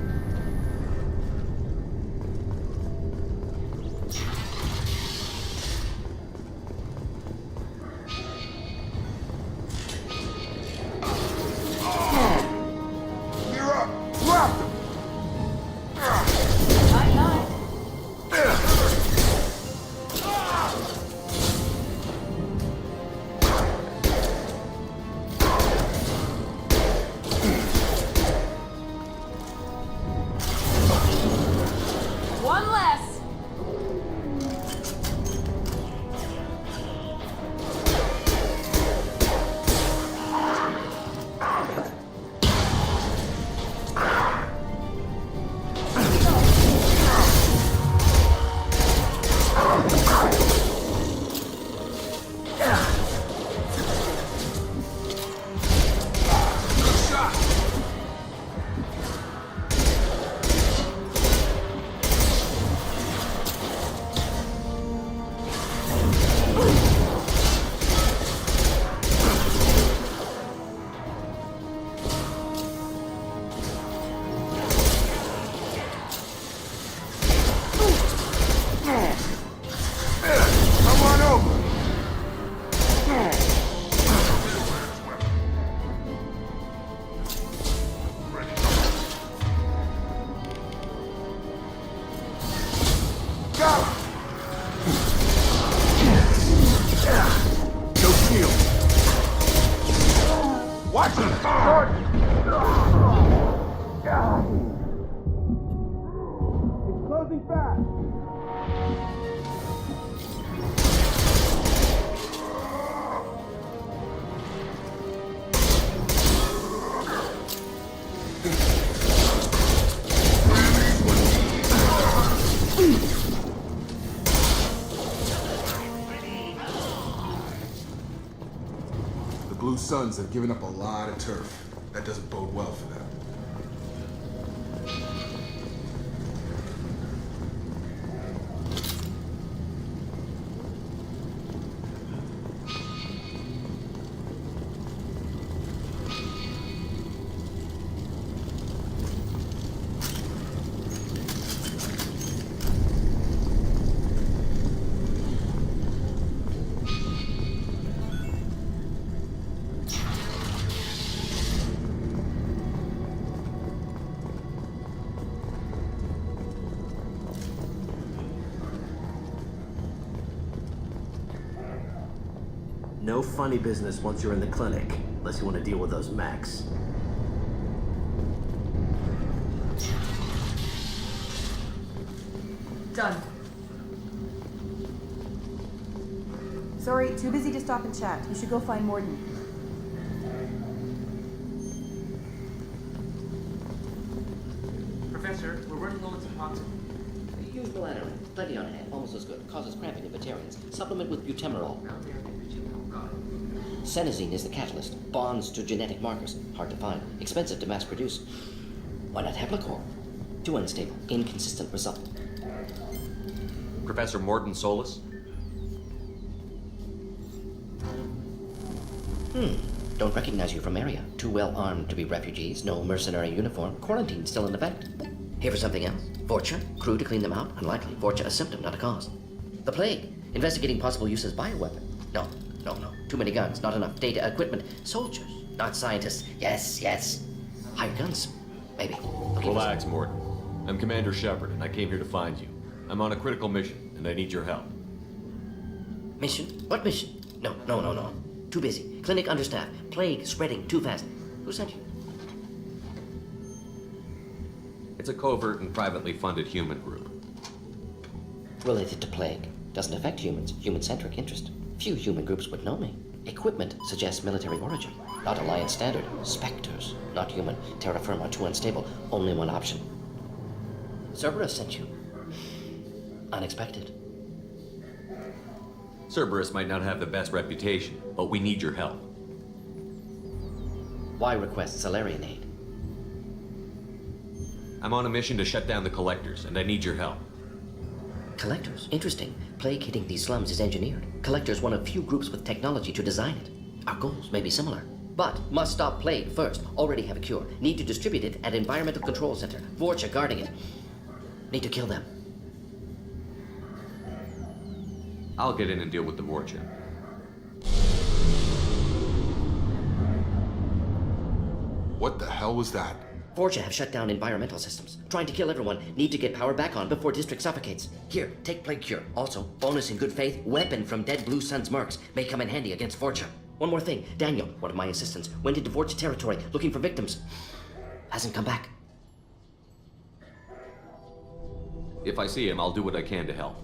Blue Suns have given up a lot of turf. That doesn't bode well for them. no funny business once you're in the clinic, unless you want to deal with those mechs. Done. Sorry, too busy to stop and chat. You should go find Morden. Professor, we're running low on toxin. Use melatonin. Plenty on hand. Almost as good. Causes cramping in vegetarians. Supplement with butemerol. Senesine is the catalyst. Bonds to genetic markers. Hard to find. Expensive to mass produce. Why not Heplicor? Too unstable. Inconsistent result. Professor Morton Solus? Don't recognize you from area. Too well armed to be refugees. No mercenary uniform. Quarantine still in effect. Here for something else? Vorcha? Crew to clean them out? Unlikely. Vorcha a symptom, not a cause. The plague. Investigating possible use as bioweapon. No. Too many guns. Not enough data, equipment. Soldiers, not scientists. Yes. Higher guns. Maybe. Relax, Morton. I'm Commander Shepard, and I came here to find you. I'm on a critical mission, and I need your help. Mission? What mission? No. Too busy. Clinic understaffed. Plague spreading too fast. Who sent you? It's a covert and privately funded human group. Related to plague. Doesn't affect humans. Human-centric interest. Few human groups would know me. Equipment suggests military origin. Not Alliance standard. Spectres. Not human. Terra firma too unstable. Only one option. Cerberus sent you. Unexpected. Cerberus might not have the best reputation, but we need your help. Why request Salarian aid? I'm on a mission to shut down the Collectors, and I need your help. Collectors? Interesting. Plague hitting these slums is engineered. Collectors one of few groups with technology to design it. Our goals may be similar. But must stop plague first. Already have a cure. Need to distribute it at Environmental Control Center. Vorcha guarding it. Need to kill them. I'll get in and deal with the Vorcha. What the hell was that? Vorcha have shut down environmental systems. Trying to kill everyone. Need to get power back on before district suffocates. Here, take plague cure. Also, bonus in good faith, weapon from dead Blue Sun's mercs. May come in handy against Vorcha. One more thing. Daniel, one of my assistants, went into Vorcha territory looking for victims. Hasn't come back. If I see him, I'll do what I can to help.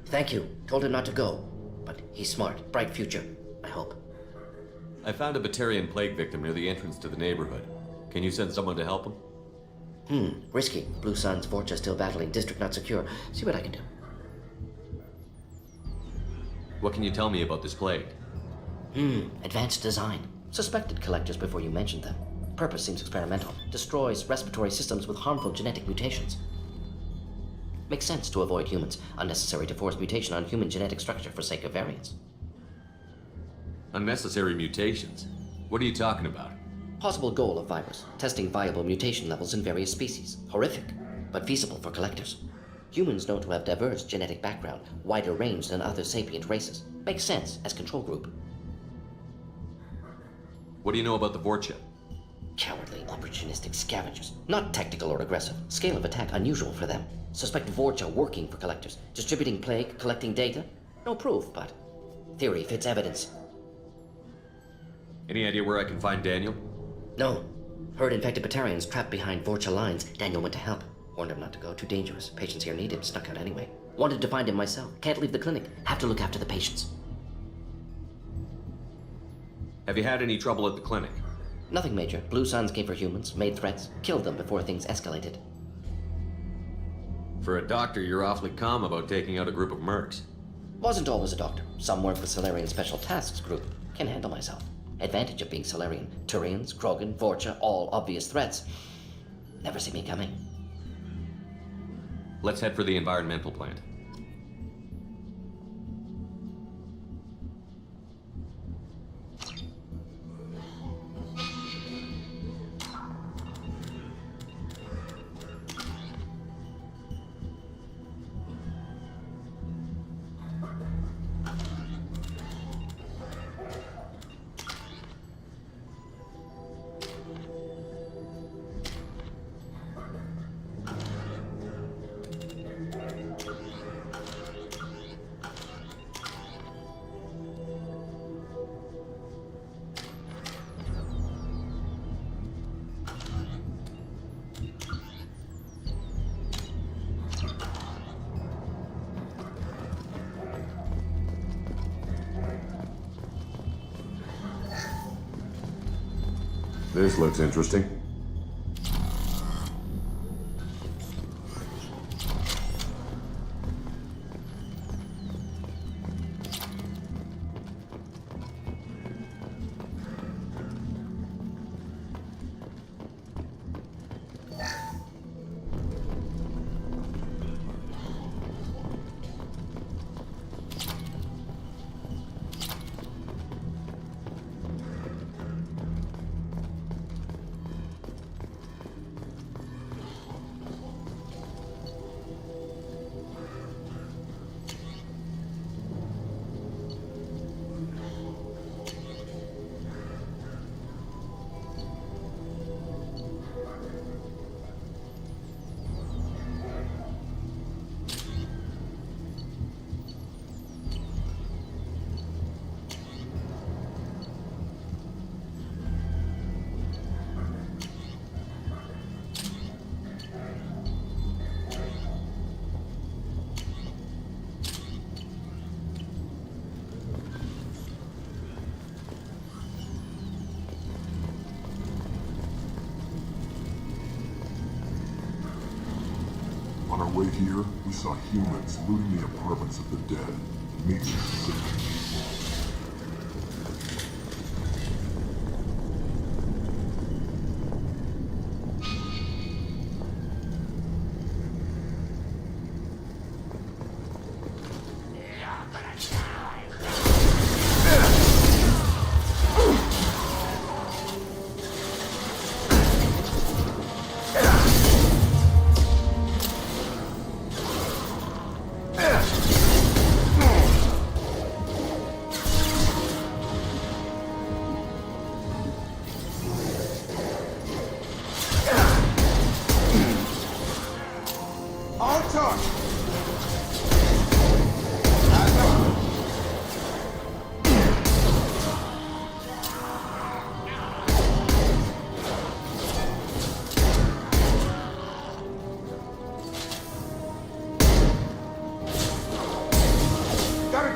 Thank you. Told him not to go. But he's smart. Bright future. I hope. I found a Batarian plague victim near the entrance to the neighborhood. Can you send someone to help him? Risky. Blue Sun's Vorcha still battling. District not secure. See what I can do. What can you tell me about this plague? Advanced design. Suspected collectors before you mentioned them. Purpose seems experimental. Destroys respiratory systems with harmful genetic mutations. Makes sense to avoid humans. Unnecessary to force mutation on human genetic structure for sake of variance. Unnecessary mutations? What are you talking about? Possible goal of virus. Testing viable mutation levels in various species. Horrific, but feasible for collectors. Humans known to have diverse genetic background, wider range than other sapient races. Makes sense as control group. What do you know about the Vorcha? Cowardly, opportunistic scavengers. Not tactical or aggressive. Scale of attack unusual for them. Suspect Vorcha working for collectors. Distributing plague, collecting data. No proof, but theory fits evidence. Any idea where I can find Daniel? No. Heard infected Batarians trapped behind Vorcha lines. Daniel went to help. Warned him not to go. Too dangerous. Patients here need him. Snuck out anyway. Wanted to find him myself. Can't leave the clinic. Have to look after the patients. Have you had any trouble at the clinic? Nothing major. Blue Suns came for humans, made threats, killed them before things escalated. For a doctor, you're awfully calm about taking out a group of mercs. Wasn't always a doctor. Some work with Salarian Special Tasks Group. Can handle myself. Advantage of being Salarian. Turians, Krogan, Vorcha, all obvious threats. Never see me coming. Let's head for the environmental plant. This looks interesting. On our way here, we saw humans looting the apartments of the dead. It made me sick.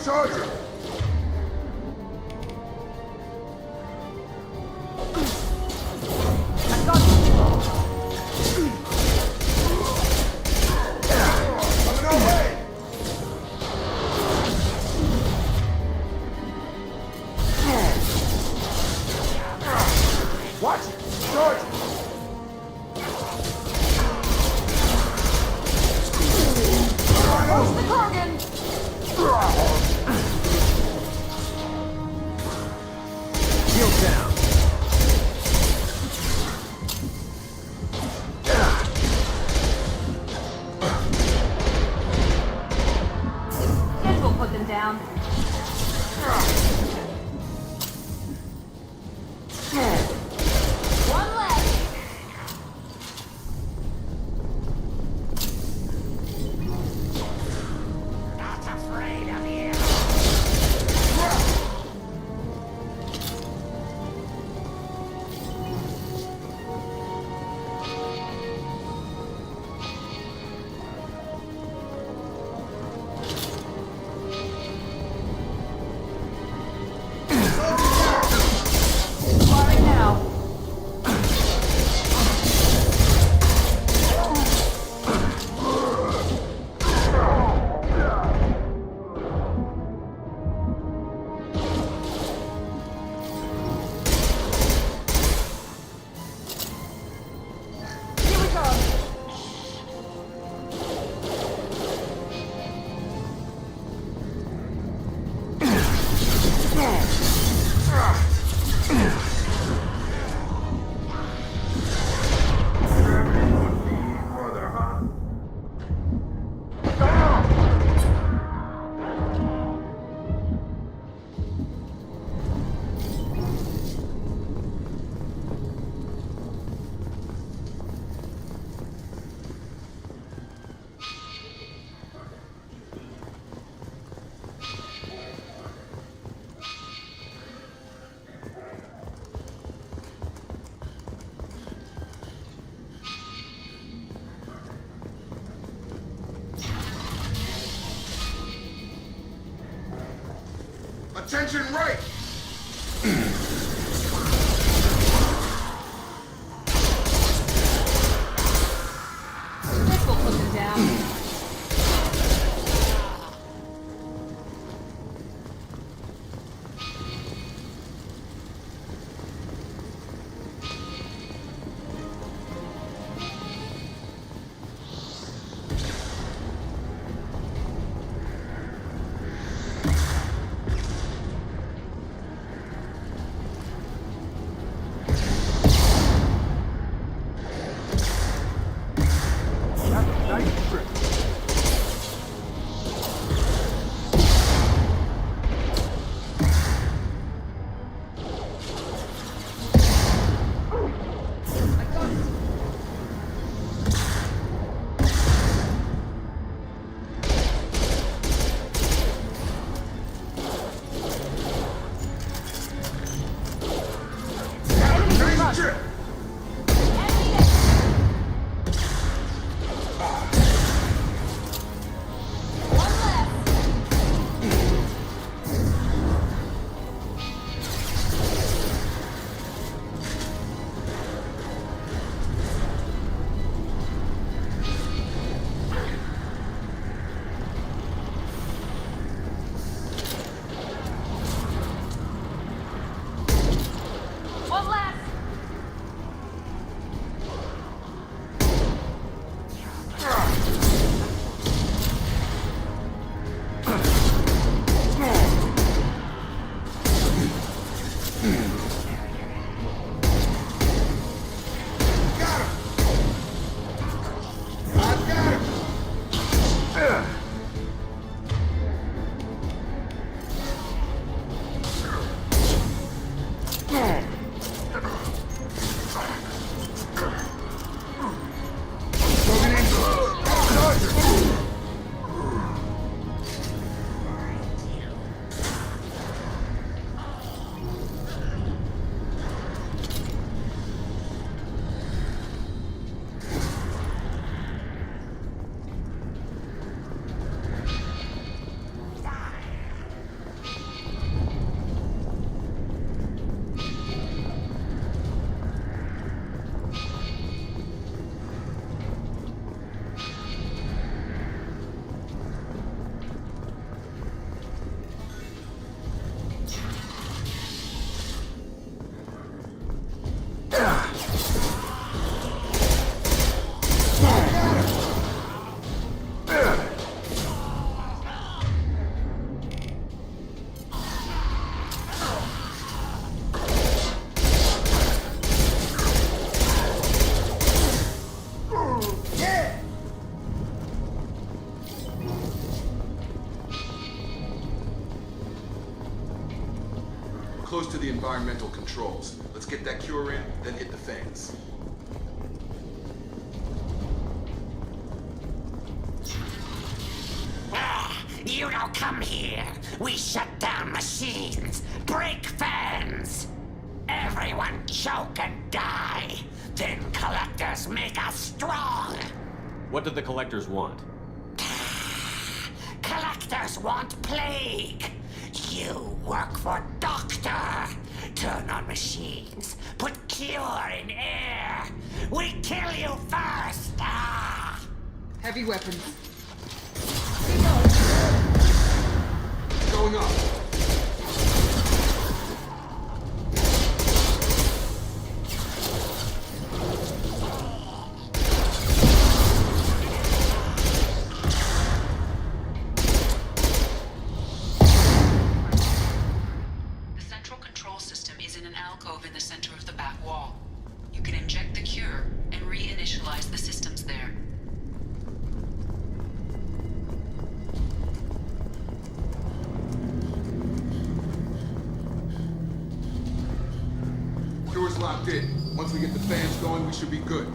Charger! Watch it! Charge! Where's the Krogan? Shield down. Guess we'll put them down. One left. Not afraid of you. Firing now. Here we go. Attention right! Roger! Close to the environmental controls. Let's get that cure in, then hit the fans. You don't come here. We shut down machines, break fans. Everyone choke and die. Then collectors make us strong. What did the collectors want? Collectors want plague. You work for Doctor. Turn on machines. Put cure in air. We kill you first. Heavy weapons. Going up. The central control system is in an alcove in the center of the back wall. You can inject the cure and reinitialize the systems there. Cure's locked in. Once we get the fans going, we should be good.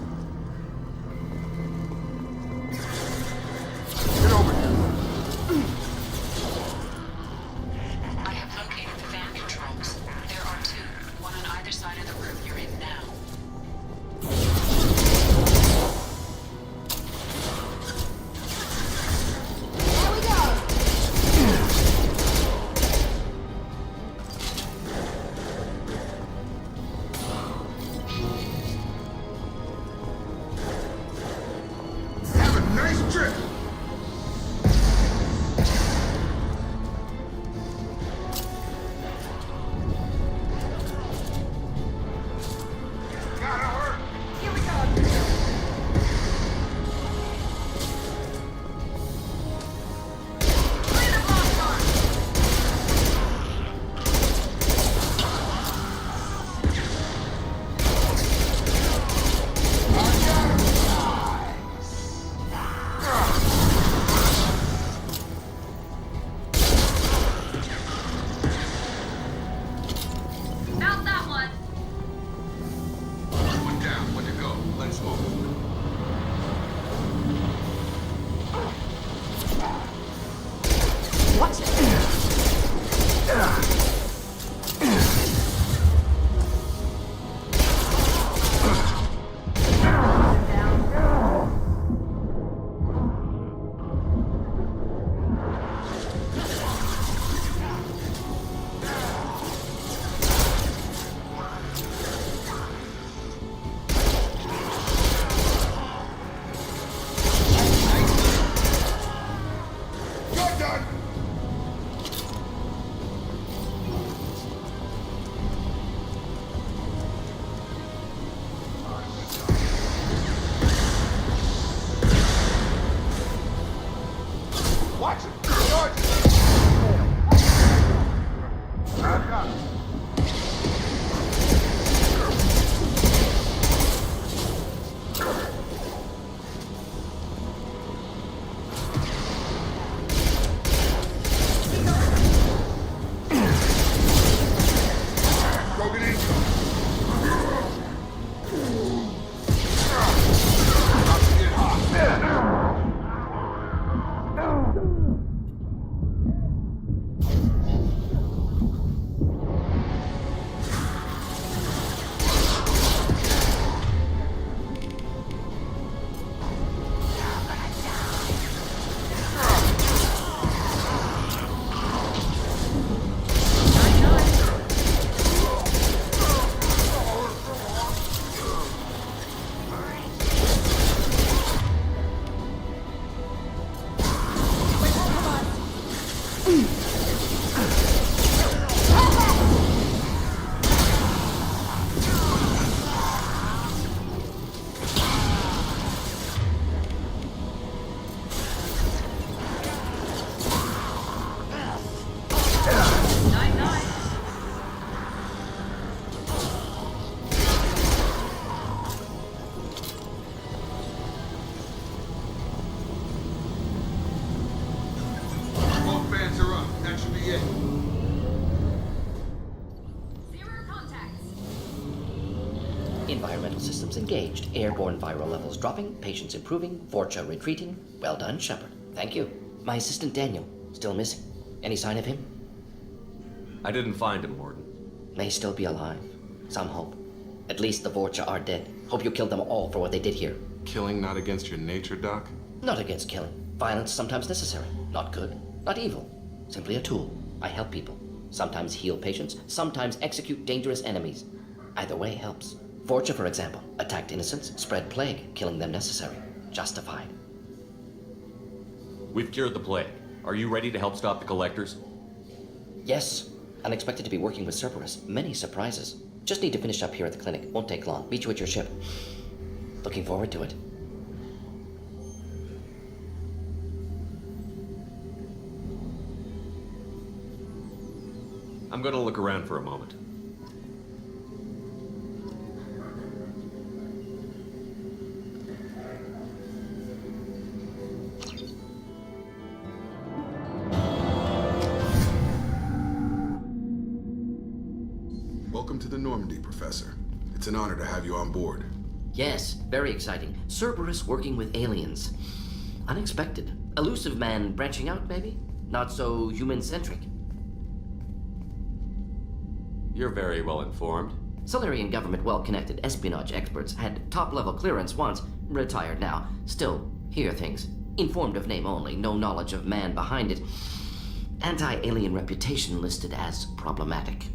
Get over here. I have located the fan controls. There are two, one on either side of the room you're in now. Here we go! Environmental systems engaged. Airborne viral levels dropping. Patients improving. Vorcha retreating. Well done, Shepard. Thank you. My assistant Daniel, still missing. Any sign of him? I didn't find him, Warden. May still be alive. Some hope. At least the Vorcha are dead. Hope you killed them all for what they did here. Killing not against your nature, Doc? Not against killing. Violence sometimes necessary. Not good. Not evil. Simply a tool. I help people. Sometimes heal patients. Sometimes execute dangerous enemies. Either way helps. Vorcha, for example, attacked innocents, spread plague, killing them necessary. Justified. We've cured the plague. Are you ready to help stop the collectors? Yes. Unexpected to be working with Cerberus. Many surprises. Just need to finish up here at the clinic. Won't take long. Meet you at your ship. Looking forward to it. I'm gonna look around for a moment. Welcome to the Normandy, Professor. It's an honor to have you on board. Yes, very exciting. Cerberus working with aliens. Unexpected. Elusive man branching out, maybe? Not so human-centric. You're very well informed. Solarian government well-connected espionage experts had top-level clearance once, retired now. Still, hear things. Informed of name only, no knowledge of man behind it. Anti-alien reputation listed as problematic.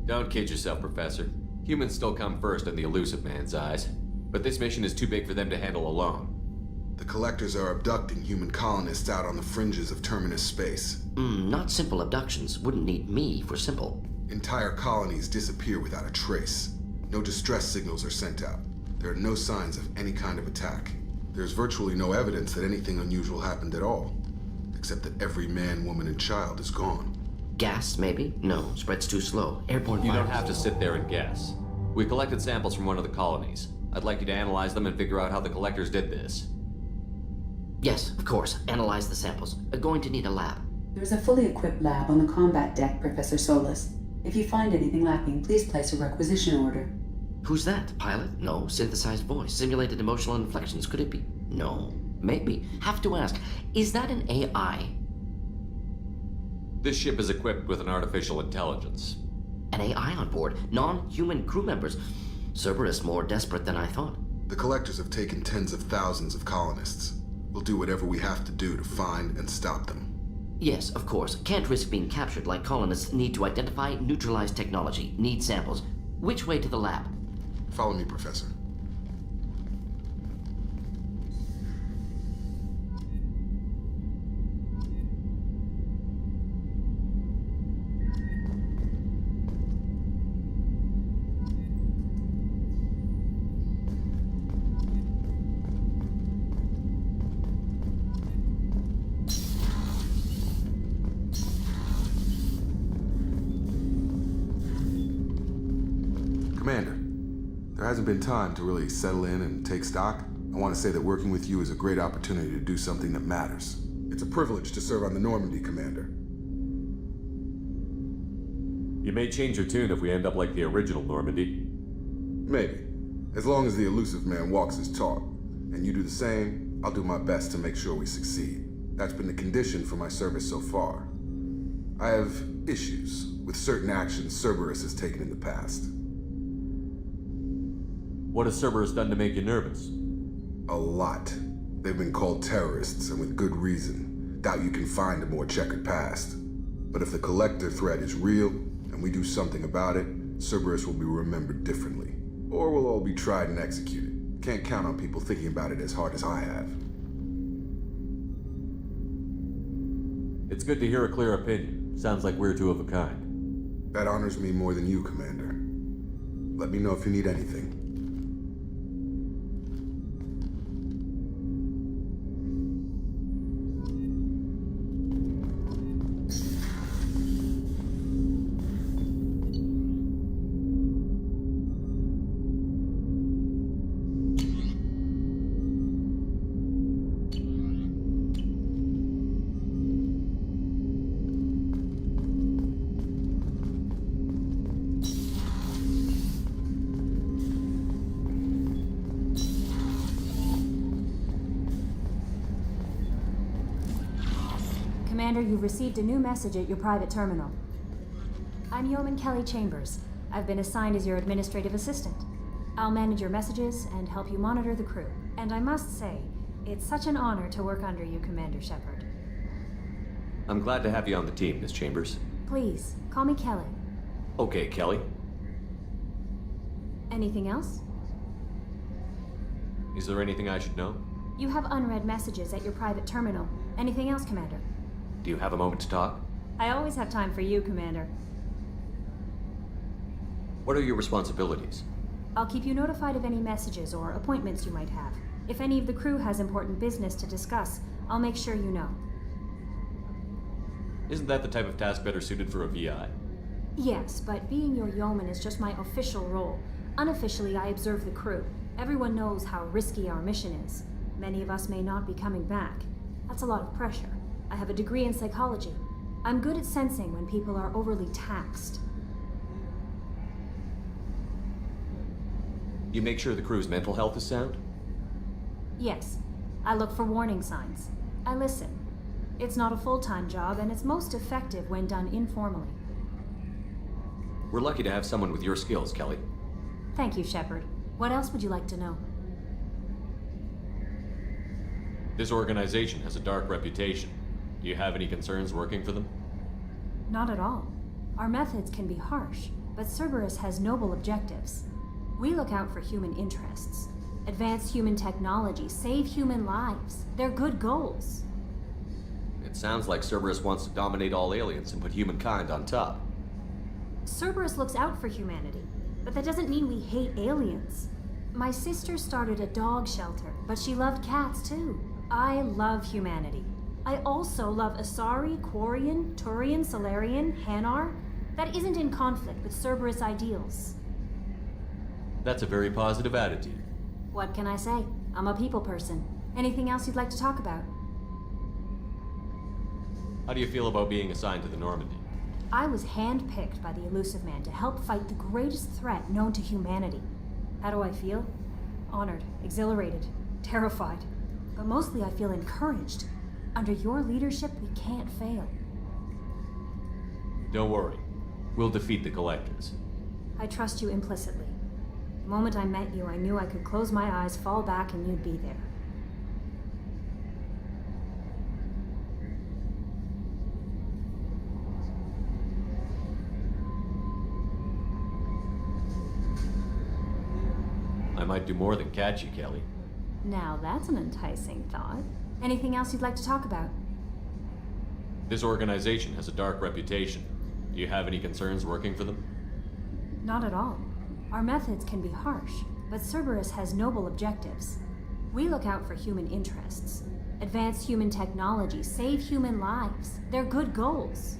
Don't kid yourself, Professor. Humans still come first in the elusive man's eyes. But this mission is too big for them to handle alone. The collectors are abducting human colonists out on the fringes of terminus space. Not simple abductions. Wouldn't need me for simple. Entire colonies disappear without a trace. No distress signals are sent out. There are no signs of any kind of attack. There's virtually no evidence that anything unusual happened at all. Except that every man, woman, and child is gone. Gas, maybe? No, spreads too slow. Airborne You virus. don't have to sit there and guess. We collected samples from one of the colonies. I'd like you to analyze them and figure out how the collectors did this. Yes, of course. Analyze the samples. Going to need a lab. There's a fully equipped lab on the combat deck, Professor Solis. If you find anything lacking, please place a requisition order. Who's that? Pilot? No. Synthesized voice. Simulated emotional inflections. Could it be? No. Maybe. Have to ask. Is that an AI? This ship is equipped with an artificial intelligence. An AI on board? Non-human crew members? Cerberus more desperate than I thought. The collectors have taken tens of thousands of colonists. We'll do whatever we have to do to find and stop them. Yes, of course. Can't risk being captured like colonists need to identify, neutralize technology, need samples. Which way to the lab? Follow me, Professor. Commander, there hasn't been time to really settle in and take stock. I want to say that working with you is a great opportunity to do something that matters. It's a privilege to serve on the Normandy, Commander. You may change your tune if we end up like the original Normandy. Maybe. As long as the elusive man walks his talk, and you do the same, I'll do my best to make sure we succeed. That's been the condition for my service so far. I have issues with certain actions Cerberus has taken in the past. What has Cerberus done to make you nervous? A lot. They've been called terrorists, and with good reason. Doubt you can find a more checkered past. But if the collector threat is real, and we do something about it, Cerberus will be remembered differently. Or we'll all be tried and executed. Can't count on people thinking about it as hard as I have. It's good to hear a clear opinion. Sounds like we're two of a kind. That honors me more than you, Commander. Let me know if you need anything. Commander, you've received a new message at your private terminal. I'm Yeoman Kelly Chambers. I've been assigned as your administrative assistant. I'll manage your messages and help you monitor the crew. And I must say, it's such an honor to work under you, Commander Shepard. I'm glad to have you on the team, Miss Chambers. Please, call me Kelly. Okay, Kelly. Anything else? Is there anything I should know? You have unread messages at your private terminal. Anything else, Commander? Do you have a moment to talk? I always have time for you, Commander. What are your responsibilities? I'll keep you notified of any messages or appointments you might have. If any of the crew has important business to discuss, I'll make sure you know. Isn't that the type of task better suited for a VI? Yes, but being your yeoman is just my official role. Unofficially, I observe the crew. Everyone knows how risky our mission is. Many of us may not be coming back. That's a lot of pressure. I have a degree in psychology. I'm good at sensing when people are overly taxed. You make sure the crew's mental health is sound? Yes. I look for warning signs. I listen. It's not a full-time job, and it's most effective when done informally. We're lucky to have someone with your skills, Kelly. Thank you, Shepard. What else would you like to know? This organization has a dark reputation. Do you have any concerns working for them? Not at all. Our methods can be harsh, but Cerberus has noble objectives. We look out for human interests. Advance human technology, save human lives. They're good goals. It sounds like Cerberus wants to dominate all aliens and put humankind on top. Cerberus looks out for humanity, but that doesn't mean we hate aliens. My sister started a dog shelter, but she loved cats too. I love humanity. I also love Asari, Quarian, Turian, Solarian, Hanar. That isn't in conflict with Cerberus ideals. That's a very positive attitude. What can I say? I'm a people person. Anything else you'd like to talk about? How do you feel about being assigned to the Normandy? I was handpicked by the Elusive Man to help fight the greatest threat known to humanity. How do I feel? Honored, exhilarated, terrified. But mostly I feel encouraged. Under your leadership, we can't fail. Don't worry. We'll defeat the Collectors. I trust you implicitly. The moment I met you, I knew I could close my eyes, fall back, and you'd be there. I might do more than catch you, Kelly. Now that's an enticing thought. Anything else you'd like to talk about? This organization has a dark reputation. Do you have any concerns working for them? Not at all. Our methods can be harsh, but Cerberus has noble objectives. We look out for human interests. Advance human technology, save human lives. They're good goals.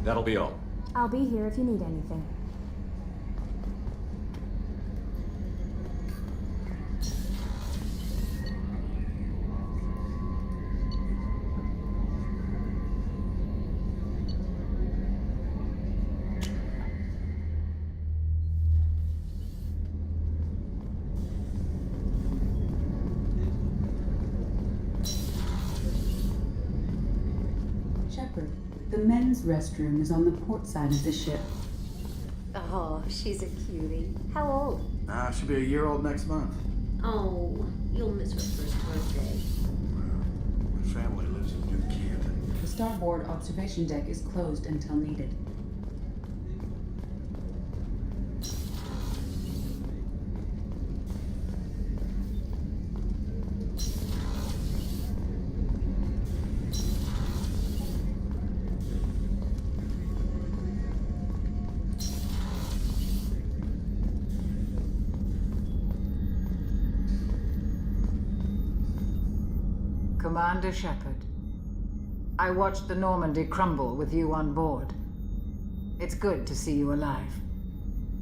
That'll be all. I'll be here if you need anything. Shepard, the men's restroom is on the port side of the ship. Oh, she's a cutie. How old? She'll be a year old next month. Oh, you'll miss her first birthday. My family lives in New Canton. The starboard observation deck is closed until needed. Commander Shepard, I watched the Normandy crumble with you on board. It's good to see you alive.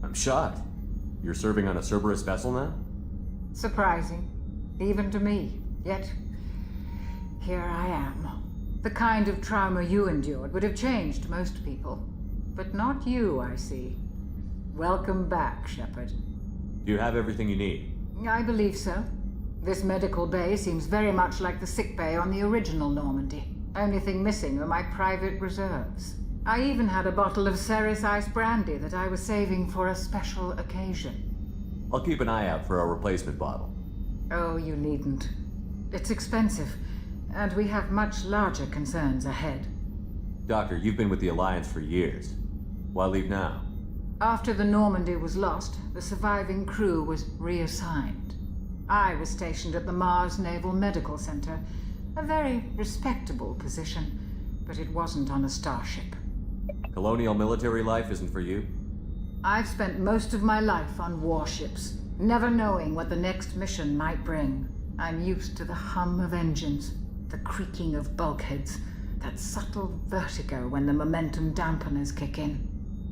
I'm shocked. You're serving on a Cerberus vessel now? Surprising, even to me. Yet, here I am. The kind of trauma you endured would have changed most people. But not you, I see. Welcome back, Shepard. Do you have everything you need? I believe so. This medical bay seems very much like the sick bay on the original Normandy. Only thing missing are my private reserves. I even had a bottle of Ceres Ice brandy that I was saving for a special occasion. I'll keep an eye out for a replacement bottle. Oh, you needn't. It's expensive, and we have much larger concerns ahead. Doctor, you've been with the Alliance for years. Why leave now? After the Normandy was lost, the surviving crew was reassigned. I was stationed at the Mars Naval Medical Center, a very respectable position, but it wasn't on a starship. Colonial military life isn't for you? I've spent most of my life on warships, never knowing what the next mission might bring. I'm used to the hum of engines, the creaking of bulkheads, that subtle vertigo when the momentum dampeners kick in.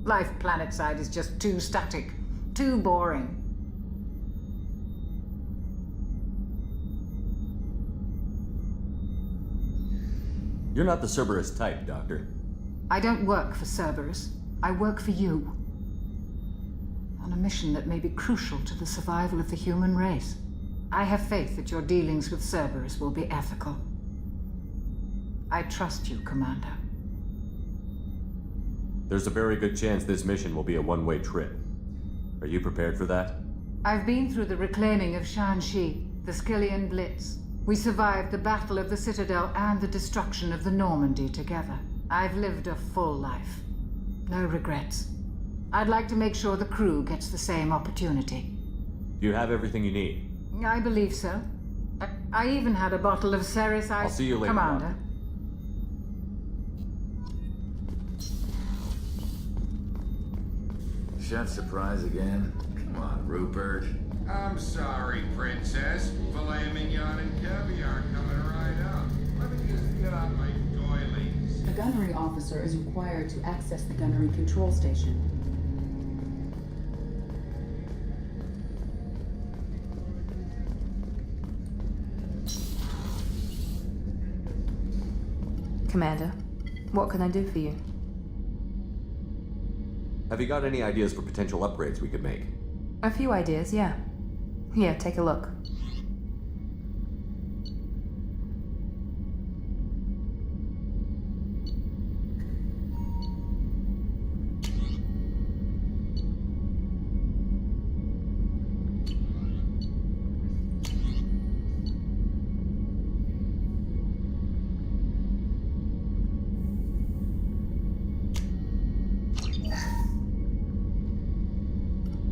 Life planetside is just too static, too boring. You're not the Cerberus type, Doctor. I don't work for Cerberus. I work for you. On a mission that may be crucial to the survival of the human race. I have faith that your dealings with Cerberus will be ethical. I trust you, Commander. There's a very good chance this mission will be a one-way trip. Are you prepared for that? I've been through the reclaiming of Shanxi, the Skillian Blitz. We survived the Battle of the Citadel and the destruction of the Normandy together. I've lived a full life. No regrets. I'd like to make sure the crew gets the same opportunity. Do you have everything you need? I believe so. I even had a bottle of Ceres Ice. I'll see you later, Commander. Chef surprise again? Come on, Rupert. I'm sorry, Princess. Filet mignon and caviar coming right up. Let me just get out my doilies. A gunnery officer is required to access the gunnery control station. Commander, what can I do for you? Have you got any ideas for potential upgrades we could make? A few ideas, yeah. Here, take a look.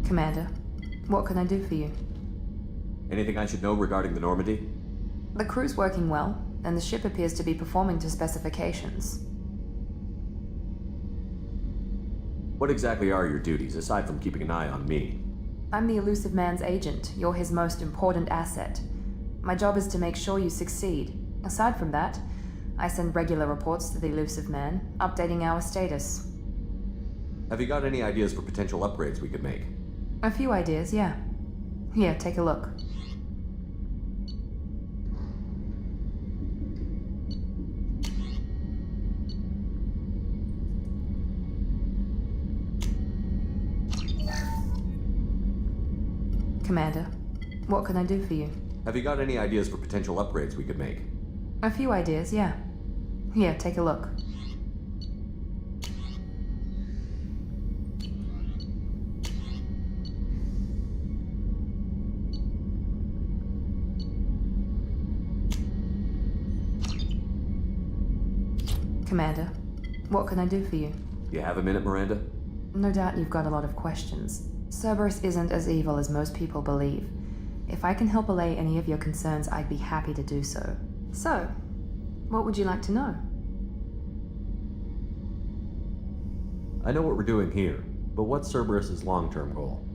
Commander, what can I do for you? Anything I should know regarding the Normandy? The crew's working well, and the ship appears to be performing to specifications. What exactly are your duties, aside from keeping an eye on me? I'm the Elusive Man's agent. You're his most important asset. My job is to make sure you succeed. Aside from that, I send regular reports to the Elusive Man, updating our status. Have you got any ideas for potential upgrades we could make? A few ideas, yeah. Here, take a look. Commander, what can I do for you? Have you got any ideas for potential upgrades we could make? A few ideas, yeah. Here, take a look. Commander, what can I do for you? You have a minute, Miranda? No doubt you've got a lot of questions. Cerberus isn't as evil as most people believe. If I can help allay any of your concerns, I'd be happy to do so. So, what would you like to know? I know what we're doing here, but what's Cerberus's long-term goal?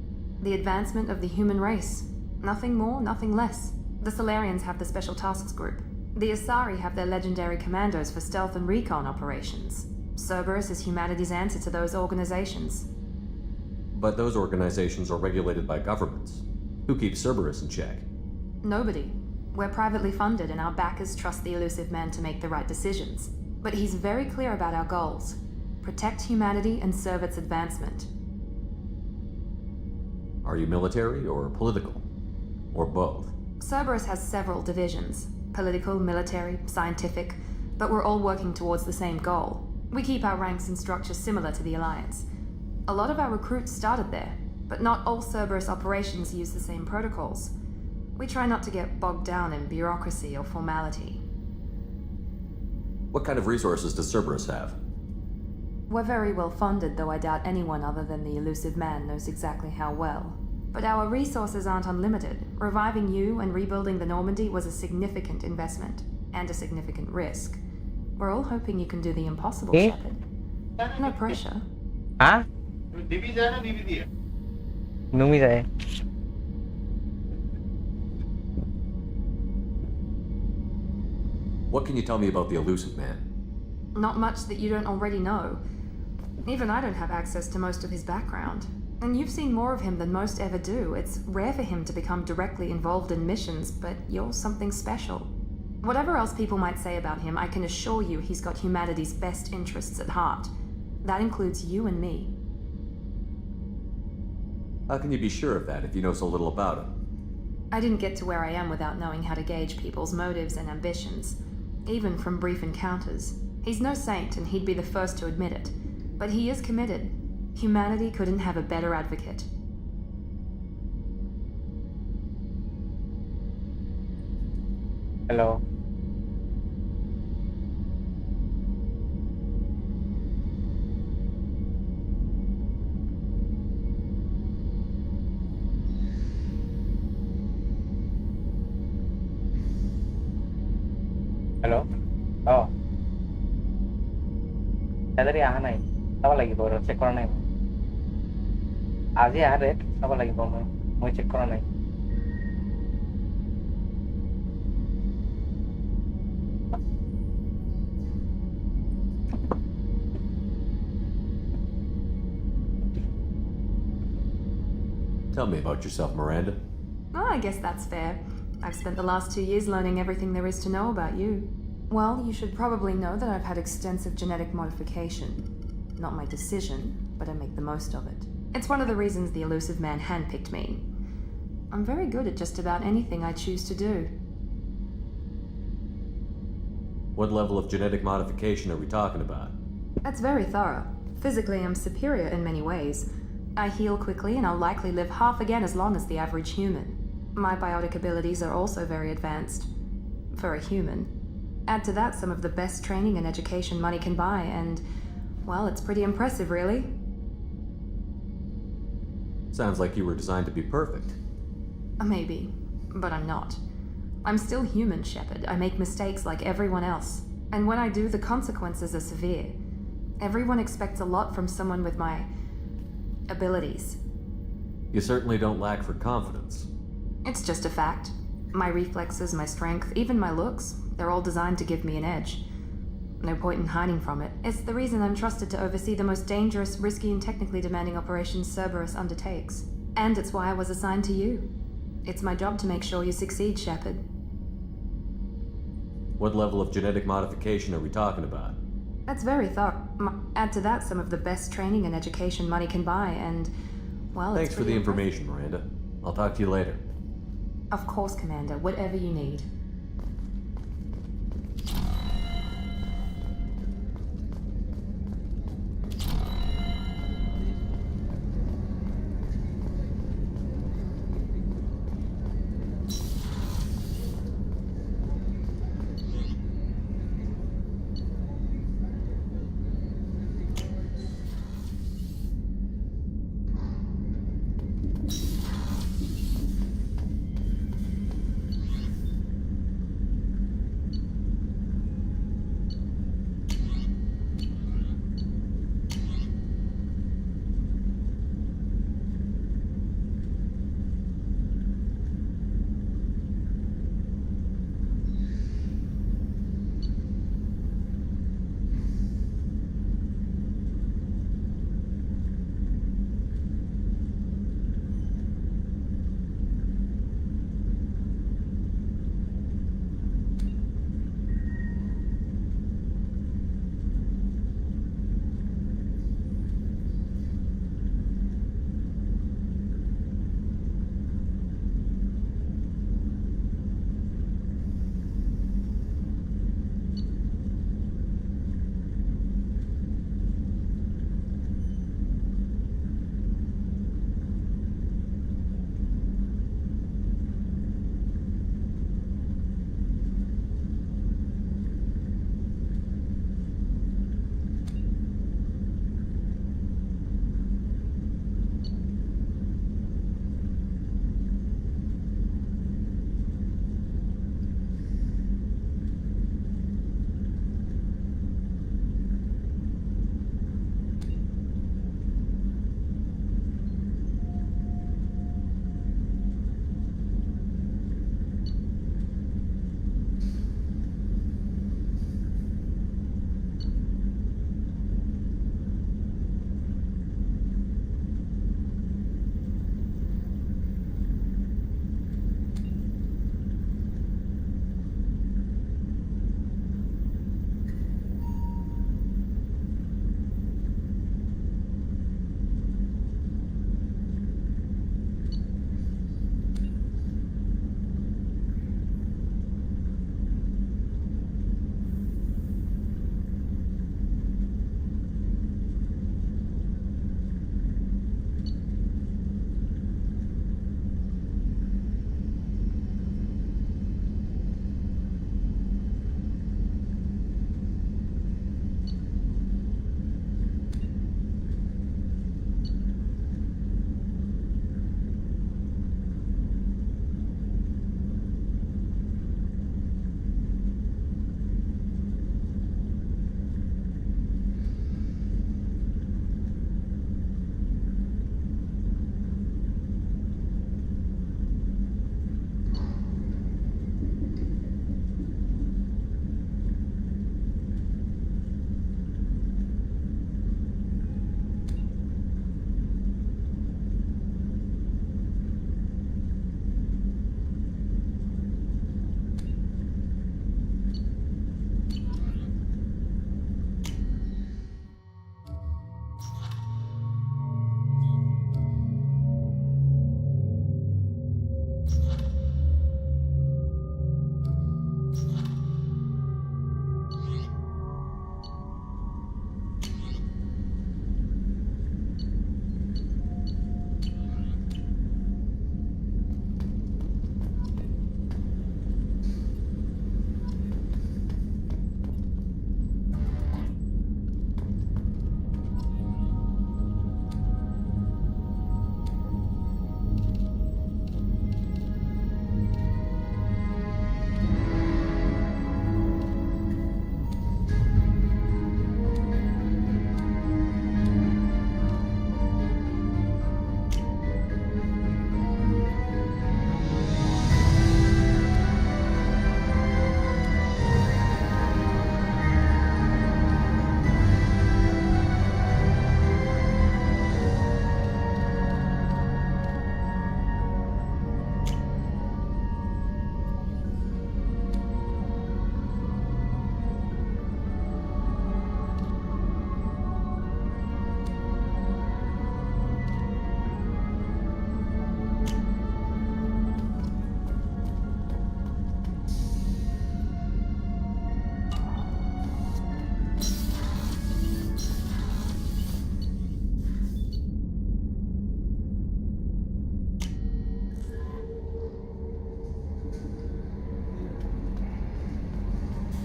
The advancement of the human race. Nothing more, nothing less. The Solarians have the Special Tasks Group. The Asari have their legendary commandos for stealth and recon operations. Cerberus is humanity's answer to those organizations. But those organizations are regulated by governments. Who keeps Cerberus in check? Nobody. We're privately funded and our backers trust the elusive man to make the right decisions. But he's very clear about our goals. Protect humanity and serve its advancement. Are you military or political? Or both? Cerberus has several divisions. Political, military, scientific, but we're all working towards the same goal. We keep our ranks and structures similar to the Alliance. A lot of our recruits started there, but not all Cerberus operations use the same protocols. We try not to get bogged down in bureaucracy or formality. What kind of resources does Cerberus have? We're very well funded, though I doubt anyone other than the elusive man knows exactly how well. But our resources aren't unlimited. Reviving you and rebuilding the Normandy was a significant investment, and a significant risk. We're all hoping you can do the impossible, Shepard. No pressure. Hah? Numi saya. What can you tell me about the elusive man? Not much that you don't already know. Even I don't have access to most of his background. And you've seen more of him than most ever do. It's rare for him to become directly involved in missions, but you're something special. Whatever else people might say about him, I can assure you he's got humanity's best interests at heart. That includes you and me. How can you be sure of that if you know so little about him? I didn't get to where I am without knowing how to gauge people's motives and ambitions, even from brief encounters. He's no saint, and he'd be the first to admit it. But he is committed. Humanity couldn't have a better advocate. Hello. Halo? Oh. Saya tadi aneh. Apa lagi baru cek corona ini? Aja ada. Apa lagi baru mau cek corona ini? Tell me about yourself, Miranda. Oh, I guess that's fair. I've spent the last 2 years learning everything there is to know about you. Well, you should probably know that I've had extensive genetic modification. Not my decision, but I make the most of it. It's one of the reasons the elusive man handpicked me. I'm very good at just about anything I choose to do. What level of genetic modification are we talking about? That's very thorough. Physically, I'm superior in many ways. I heal quickly, and I'll likely live half again as long as the average human. My biotic abilities are also very advanced. For a human. Add to that some of the best training and education money can buy, and, well, it's pretty impressive, really. Sounds like you were designed to be perfect. Maybe, but I'm not. I'm still human, Shepard. I make mistakes like everyone else. And when I do, the consequences are severe. Everyone expects a lot from someone with my abilities. You certainly don't lack for confidence. It's just a fact. My reflexes, my strength, even my looks, they're all designed to give me an edge. No point in hiding from it. It's the reason I'm trusted to oversee the most dangerous, risky, and technically demanding operations Cerberus undertakes. And it's why I was assigned to you. It's my job to make sure you succeed, Shepard. What level of genetic modification are we talking about? That's very thorough. Add to that some of the best training and education money can buy, and, well, Thanks for the information, Miranda. I'll talk to you later. Of course, Commander. Whatever you need.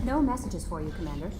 No messages for you, Commander.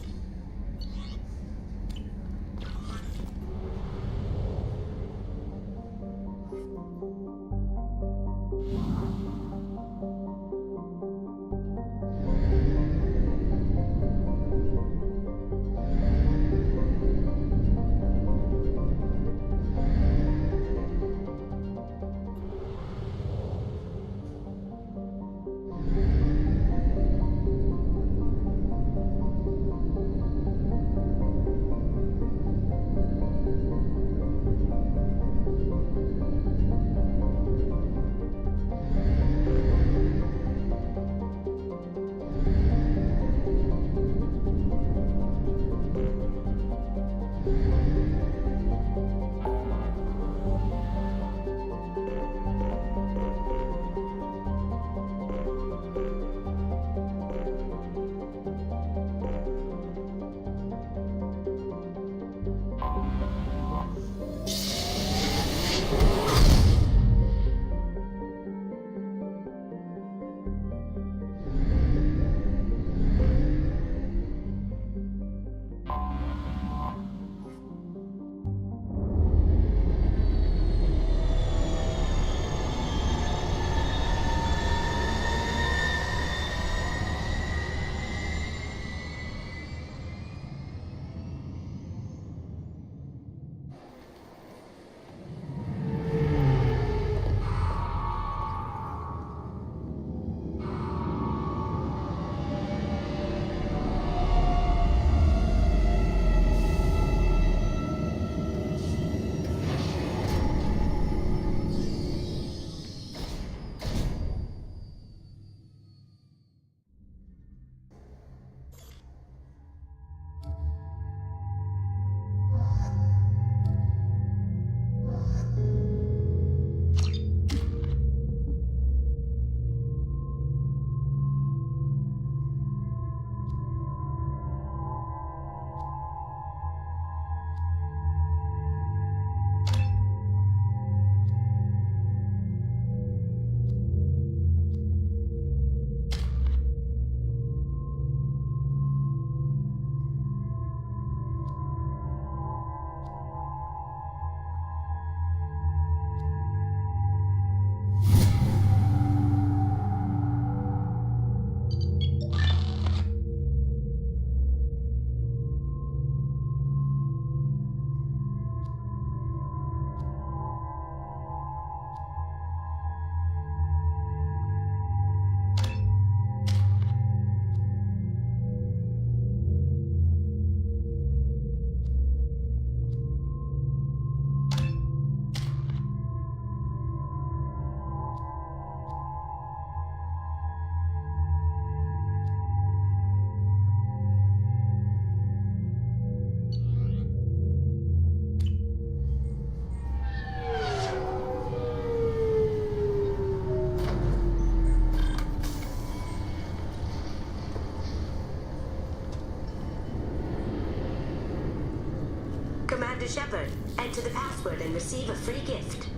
Commander Shepard, enter the password and receive a free gift.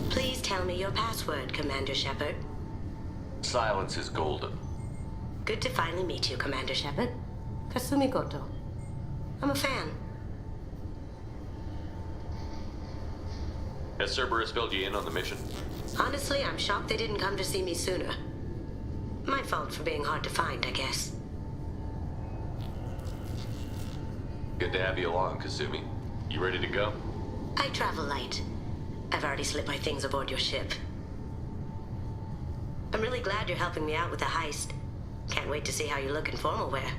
Please tell me your password, Commander Shepard. Silence is golden. Good to finally meet you, Commander Shepard. Kasumi Goto. I'm a fan. Has Cerberus filled you in on the mission? Honestly, I'm shocked they didn't come to see me sooner. My fault for being hard to find, I guess. Good to have you along, Kasumi. You ready to go? I travel light. I've already slipped my things aboard your ship. I'm really glad you're helping me out with the heist. Can't wait to see how you look in formal wear.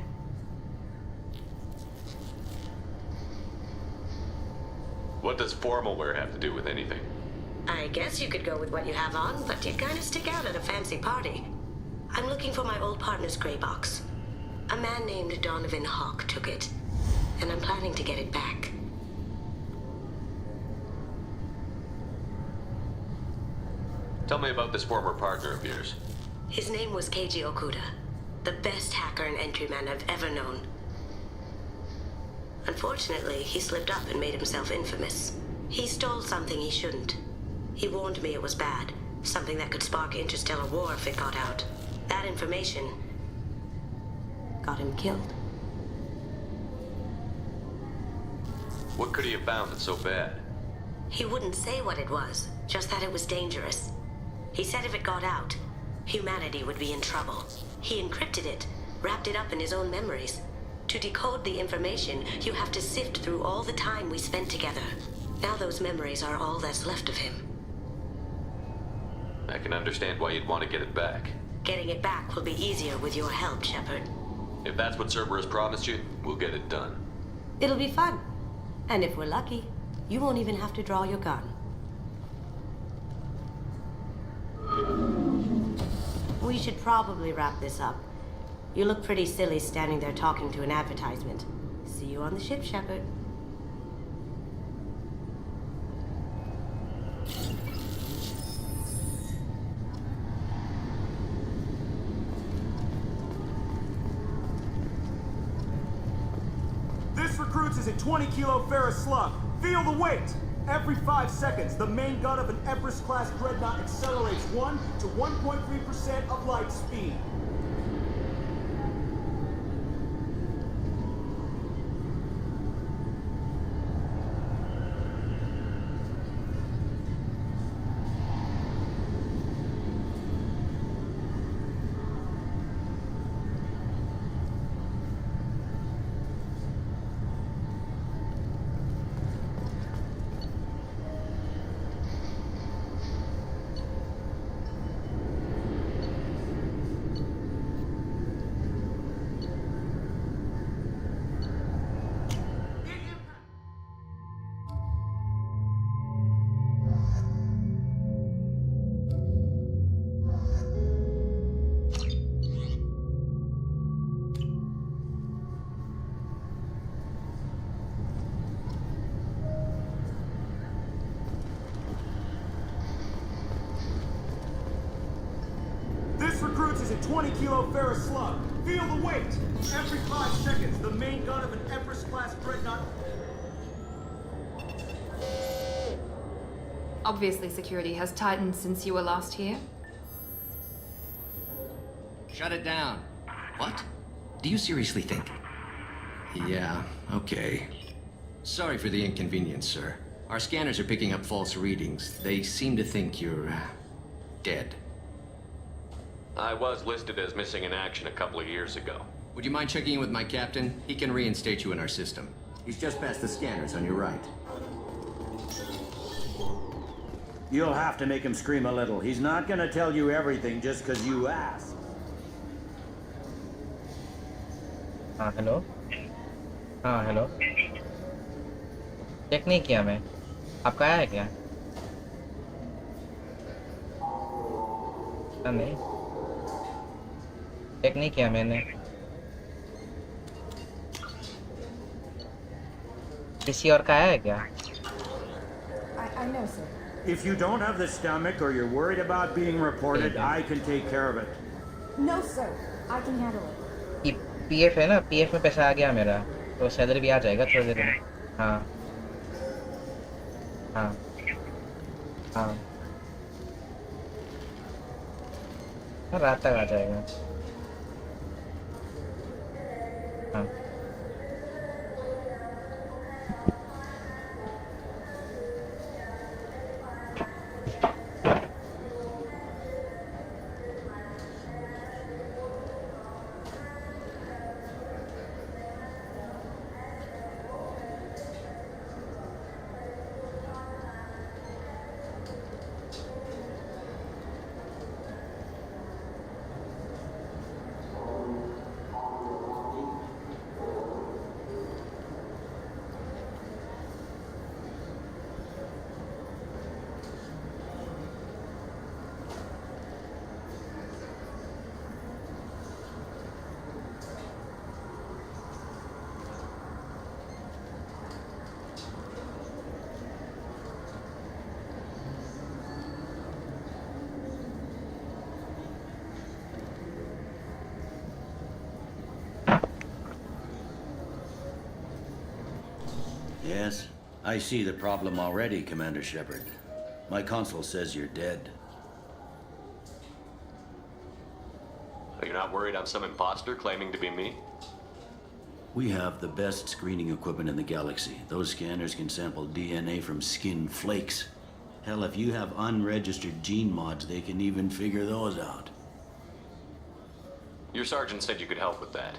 What does formal wear have to do with anything? I guess you could go with what you have on, but you kind of stick out at a fancy party. I'm looking for my old partner's gray box. A man named Donovan Hawk took it, and I'm planning to get it back. Tell me about this former partner of yours. His name was Keiji Okuda, the best hacker and entryman I've ever known. Unfortunately, he slipped up and made himself infamous. He stole something he shouldn't. He warned me it was bad, Something that could spark interstellar war if it got out. That information got him killed. What could he have found that's so bad? He wouldn't say what it was, just that it was dangerous. He said if it got out, humanity would be in trouble. He encrypted it, wrapped it up in his own memories. To decode the information, you have to sift through all the time we spent together. Now those memories are all that's left of him. I can understand why you'd want to get it back. Getting it back will be easier with your help, Shepard. If that's what Cerberus promised you, we'll get it done. It'll be fun. And if we're lucky, you won't even have to draw your gun. We should probably wrap this up. You look pretty silly standing there talking to an advertisement. See you on the ship, Shepard. This recruits is a 20-kilo ferrous slug. Feel the weight! Every 5 seconds, the main gun of an Everest-class dreadnought accelerates 1 to 1.3% of light speed. Recruits is a 20-kilo ferrous slug. Feel the weight! Every 5 seconds, the main gun of an Everest-class dreadnought... Obviously, security has tightened since you were last here. Shut it down. What? Do you seriously think? Yeah, okay. Sorry for the inconvenience, sir. Our scanners are picking up false readings. They seem to think you're... dead. I was listed as missing in action a couple of years ago. Would you mind checking in with my captain? He can reinstate you in our system. He's just past the scanners on your right. You'll have to make him scream a little. He's not gonna tell you everything just because you asked. Hello हाँ hello check नहीं किया मैं आपका आया है क्या नहीं check नहीं किया मैंने किसी और का आया है क्या I know, sir. If you don't have the stomach or you're worried about being reported, I can take care of it. No, sir. I can handle it. PF है ना पीएफ में पैसा आ गया मेरा तो सैलरी भी आ जाएगा थोड़ी देर में हाँ हाँ हाँ रात तक आ जाएगा हाँ Yes, I see the problem already, Commander Shepard. My console says you're dead. You're not worried I'm some imposter claiming to be me? We have the best screening equipment in the galaxy. Those scanners can sample DNA from skin flakes. Hell, if you have unregistered gene mods, they can even figure those out. Your sergeant said you could help with that.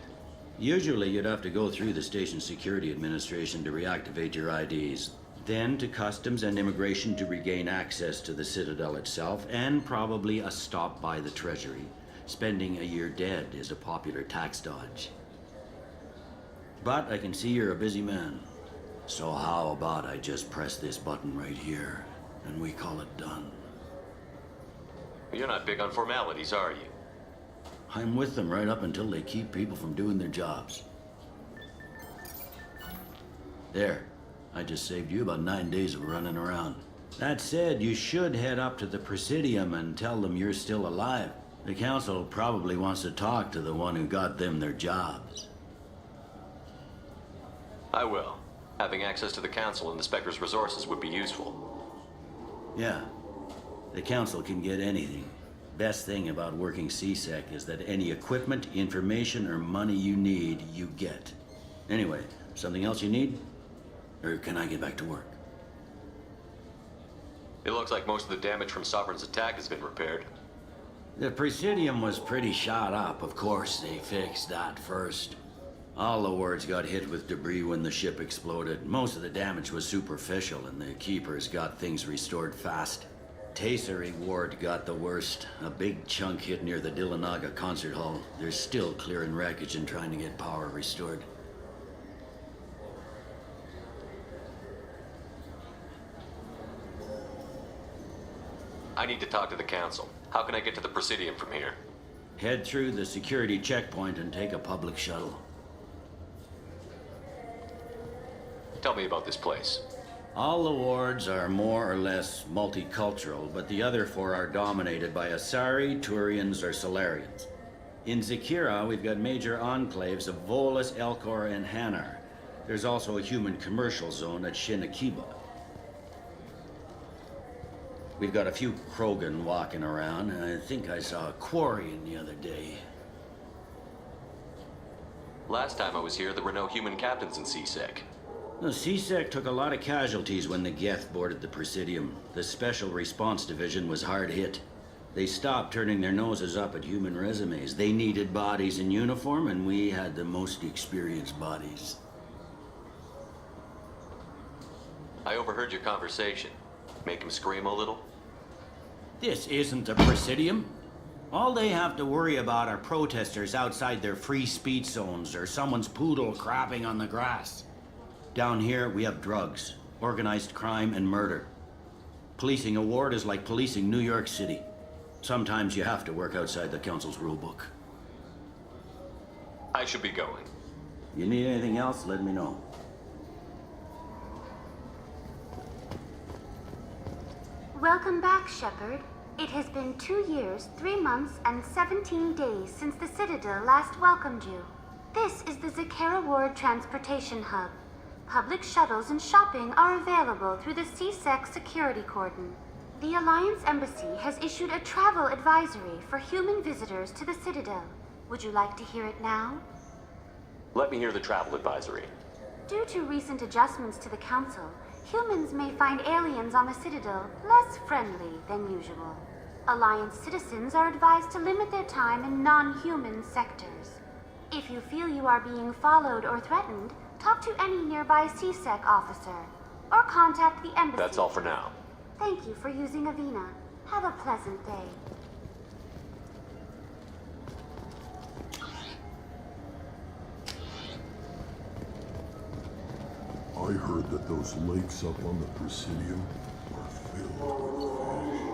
Usually you'd have to go through the station security administration to reactivate your IDs. Then to customs and immigration to regain access to the Citadel itself, and probably a stop by the Treasury. Spending a year dead is a popular tax dodge. But I can see you're a busy man. So how about I just press this button right here, and we call it done? You're not big on formalities, are you? I'm with them right up until they keep people from doing their jobs. There. I just saved you about 9 days of running around. That said, you should head up to the Presidium and tell them you're still alive. The Council probably wants to talk to the one who got them their jobs. I will. Having access to the Council and the Spectre's resources would be useful. Yeah. The Council can get anything. Best thing about working C-Sec is that any equipment, information, or money you need, you get. Anyway, something else you need? Or can I get back to work? It looks like most of the damage from Sovereign's attack has been repaired. The Presidium was pretty shot up. Of course, they fixed that first. All the wards got hit with debris when the ship exploded. Most of the damage was superficial, and the Keepers got things restored fast. Tasery Ward got the worst. A big chunk hit near the Dillanaga concert hall. They're still clearing wreckage and trying to get power restored. I need to talk to the Council. How can I get to the Presidium from here? Head through the security checkpoint and take a public shuttle. Tell me about this place. All the wards are more or less multicultural, but the other four are dominated by Asari, Turians, or Solarians. In Zakira, we've got major enclaves of Volus, Elcor, and Hanar. There's also a human commercial zone at Shinakiba. We've got a few Krogan walking around, and I think I saw a Quarian the other day. Last time I was here, there were no human captains in C-Sec. The C-Sec took a lot of casualties when the Geth boarded the Presidium. The Special Response Division was hard hit. They stopped turning their noses up at human resumes. They needed bodies in uniform, and we had the most experienced bodies. I overheard your conversation. Make him scream a little? This isn't a Presidium. All they have to worry about are protesters outside their free speech zones or someone's poodle crapping on the grass. Down here, we have drugs, organized crime, and murder. Policing a ward is like policing New York City. Sometimes you have to work outside the Council's rulebook. I should be going. You need anything else, let me know. Welcome back, Shepard. It has been 2 years, 3 months, and 17 days since the Citadel last welcomed you. This is the Zakera Ward Transportation Hub. Public shuttles and shopping are available through the C-Sec security cordon. The Alliance Embassy has issued a travel advisory for human visitors to the Citadel. Would you like to hear it now? Let me hear the travel advisory. Due to recent adjustments to the Council, humans may find aliens on the Citadel less friendly than usual. Alliance citizens are advised to limit their time in non-human sectors. If you feel you are being followed or threatened, talk to any nearby C-Sec officer, or contact the embassy. That's all for now. Thank you for using Avina. Have a pleasant day. I heard that those lakes up on the Presidium are filled with fish.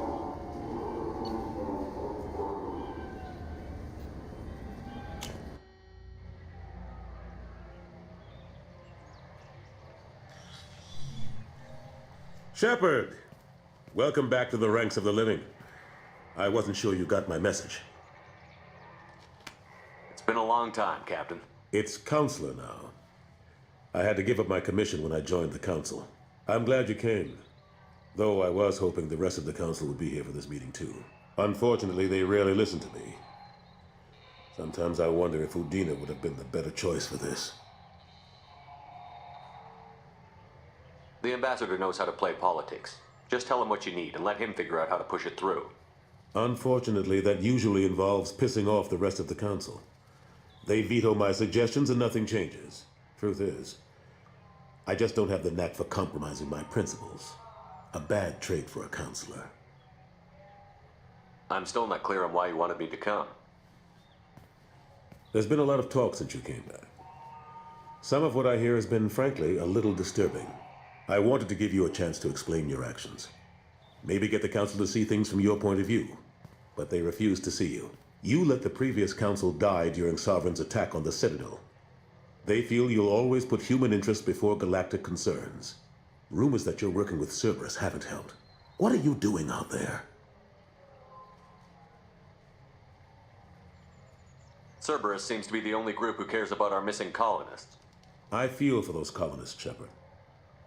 Shepard! Welcome back to the ranks of the living. I wasn't sure you got my message. It's been a long time, Captain. It's Counselor now. I had to give up my commission when I joined the Council. I'm glad you came, though I was hoping the rest of the Council would be here for this meeting too. Unfortunately, they rarely listen to me. Sometimes I wonder if Udina would have been the better choice for this. The ambassador knows how to play politics. Just tell him what you need and let him figure out how to push it through. Unfortunately, that usually involves pissing off the rest of the council. They veto my suggestions and nothing changes. Truth is, I just don't have the knack for compromising my principles. A bad trait for a counselor. I'm still not clear on why you wanted me to come. There's been a lot of talk since you came back. Some of what I hear has been, frankly, a little disturbing. I wanted to give you a chance to explain your actions. Maybe get the council to see things from your point of view. But they refuse to see you. You let the previous council die during Sovereign's attack on the Citadel. They feel you'll always put human interests before galactic concerns. Rumors that you're working with Cerberus haven't helped. What are you doing out there? Cerberus seems to be the only group who cares about our missing colonists. I feel for those colonists, Shepard.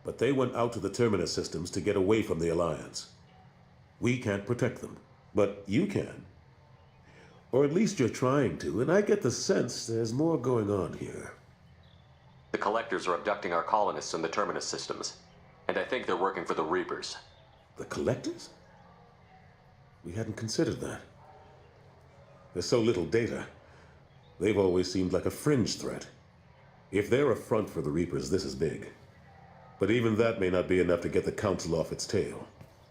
But they went out to the Terminus systems to get away from the Alliance. We can't protect them, but you can. Or at least you're trying to, and I get the sense there's more going on here. The Collectors are abducting our colonists in the Terminus systems, and I think they're working for the Reapers. The Collectors? We hadn't considered that. There's so little data. They've always seemed like a fringe threat. If they're a front for the Reapers, this is big. But even that may not be enough to get the Council off its tail.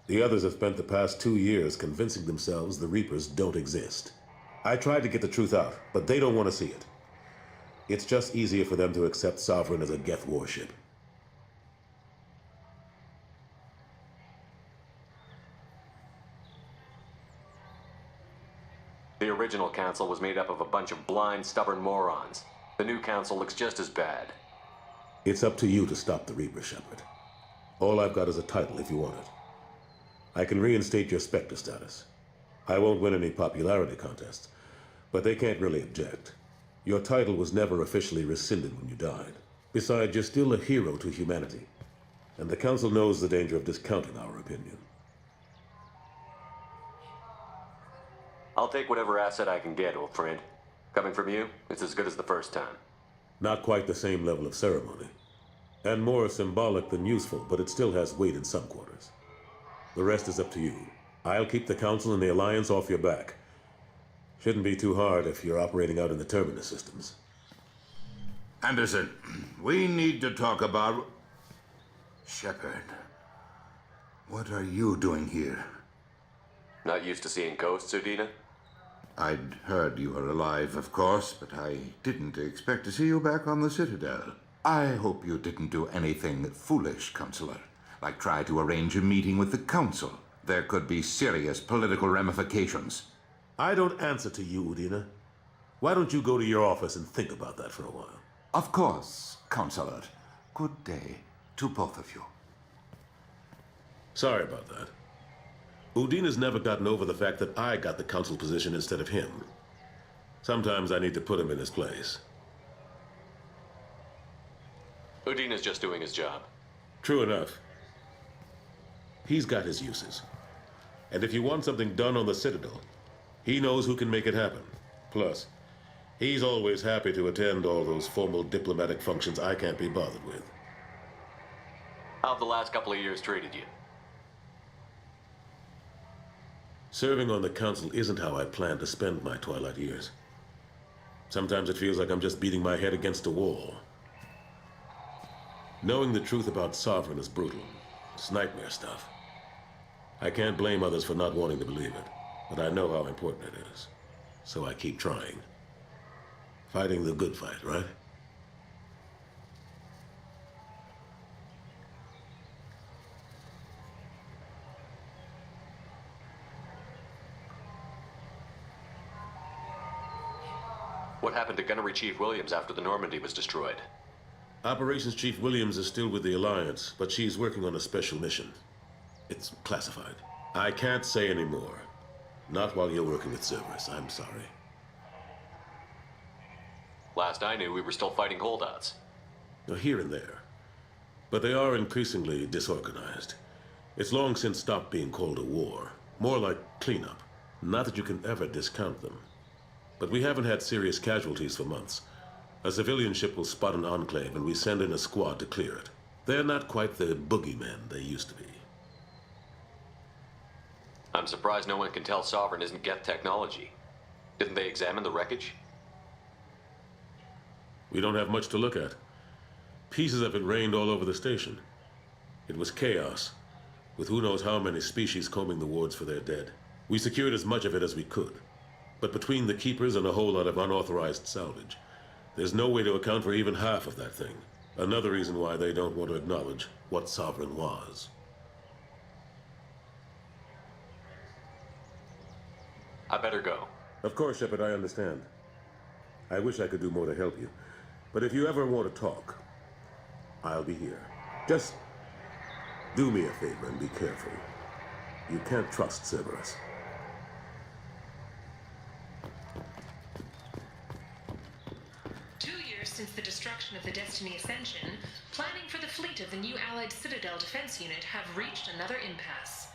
The others have spent the past 2 years convincing themselves the Reapers don't exist. I tried to get the truth out, but they don't want to see it. It's just easier for them to accept Sovereign as a Geth warship. The original council was made up of a bunch of blind, stubborn morons. The new council looks just as bad. It's up to you to stop the Reaper, Shepard. All I've got is a title if you want it. I can reinstate your Spectre status. I won't win any popularity contests, but they can't really object. Your title was never officially rescinded when you died. Besides, you're still a hero to humanity, and the Council knows the danger of discounting our opinion. I'll take whatever asset I can get, old friend. Coming from you, it's as good as the first time. Not quite the same level of ceremony, and more symbolic than useful, but it still has weight in some quarters. The rest is up to you. I'll keep the Council and the Alliance off your back. Shouldn't be too hard if you're operating out in the Terminus systems. Anderson, we need to talk about... Shepard, what are you doing here? Not used to seeing ghosts, Udina? I'd heard you were alive, of course, but I didn't expect to see you back on the Citadel. I hope you didn't do anything foolish, Counselor, like try to arrange a meeting with the Council. There could be serious political ramifications. I don't answer to you, Udina. Why don't you go to your office and think about that for a while? Of course, Counselor. Good day to both of you. Sorry about that. Udina's never gotten over the fact that I got the Council position instead of him. Sometimes I need to put him in his place. Udina's just doing his job. True enough. He's got his uses. And if you want something done on the Citadel, he knows who can make it happen. Plus, he's always happy to attend all those formal diplomatic functions I can't be bothered with. How have the last couple of years treated you? Serving on the Council isn't how I plan to spend my twilight years. Sometimes it feels like I'm just beating my head against a wall. Knowing the truth about Sovereign is brutal. It's nightmare stuff. I can't blame others for not wanting to believe it, but I know how important it is. So I keep trying. Fighting the good fight, right? What happened to Gunnery Chief Williams after the Normandy was destroyed? Operations Chief Williams is still with the Alliance, but she's working on a special mission. It's classified. I can't say any more. Not while you're working with Cerberus, I'm sorry. Last I knew, we were still fighting holdouts. Here and there. But they are increasingly disorganized. It's long since stopped being called a war. More like cleanup. Not that you can ever discount them. but we haven't had serious casualties for months. A civilian ship will spot an enclave, and we send in a squad to clear it. They're not quite the boogeymen they used to be. I'm surprised no one can tell Sovereign isn't Geth technology. Didn't they examine the wreckage? We don't have much to look at. Pieces of it rained all over the station. It was chaos, with who knows how many species combing the wards for their dead. We secured as much of it as we could. But between the Keepers and a whole lot of unauthorized salvage, there's no way to account for even half of that thing. Another reason why they don't want to acknowledge what Sovereign was. I better go. Of course, Shepard, I understand. I wish I could do more to help you. But if you ever want to talk, I'll be here. Just do me a favor and be careful. You can't trust Cerberus. Since the destruction of the Destiny Ascension, planning for the fleet of the new Allied Citadel Defense Unit have reached another impasse.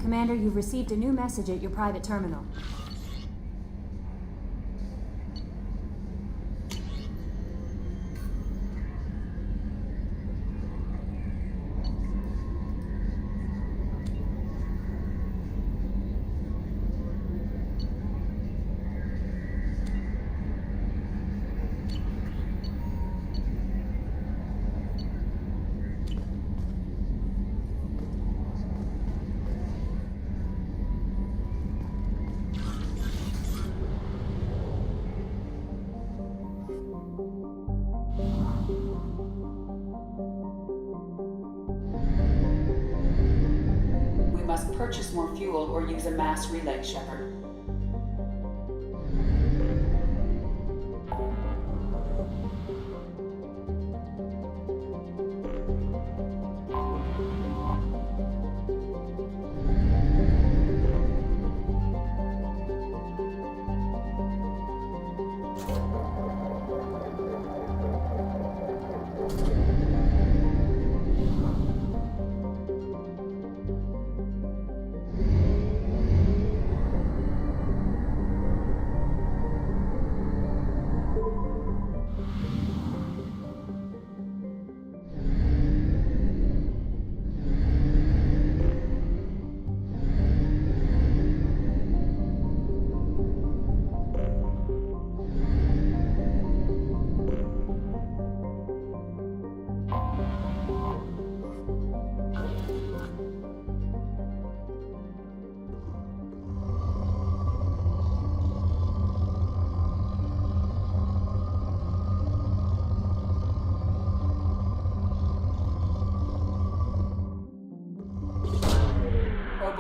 Commander, you've received a new message at your private terminal. Purchase more fuel or use a mass relay, Shepard.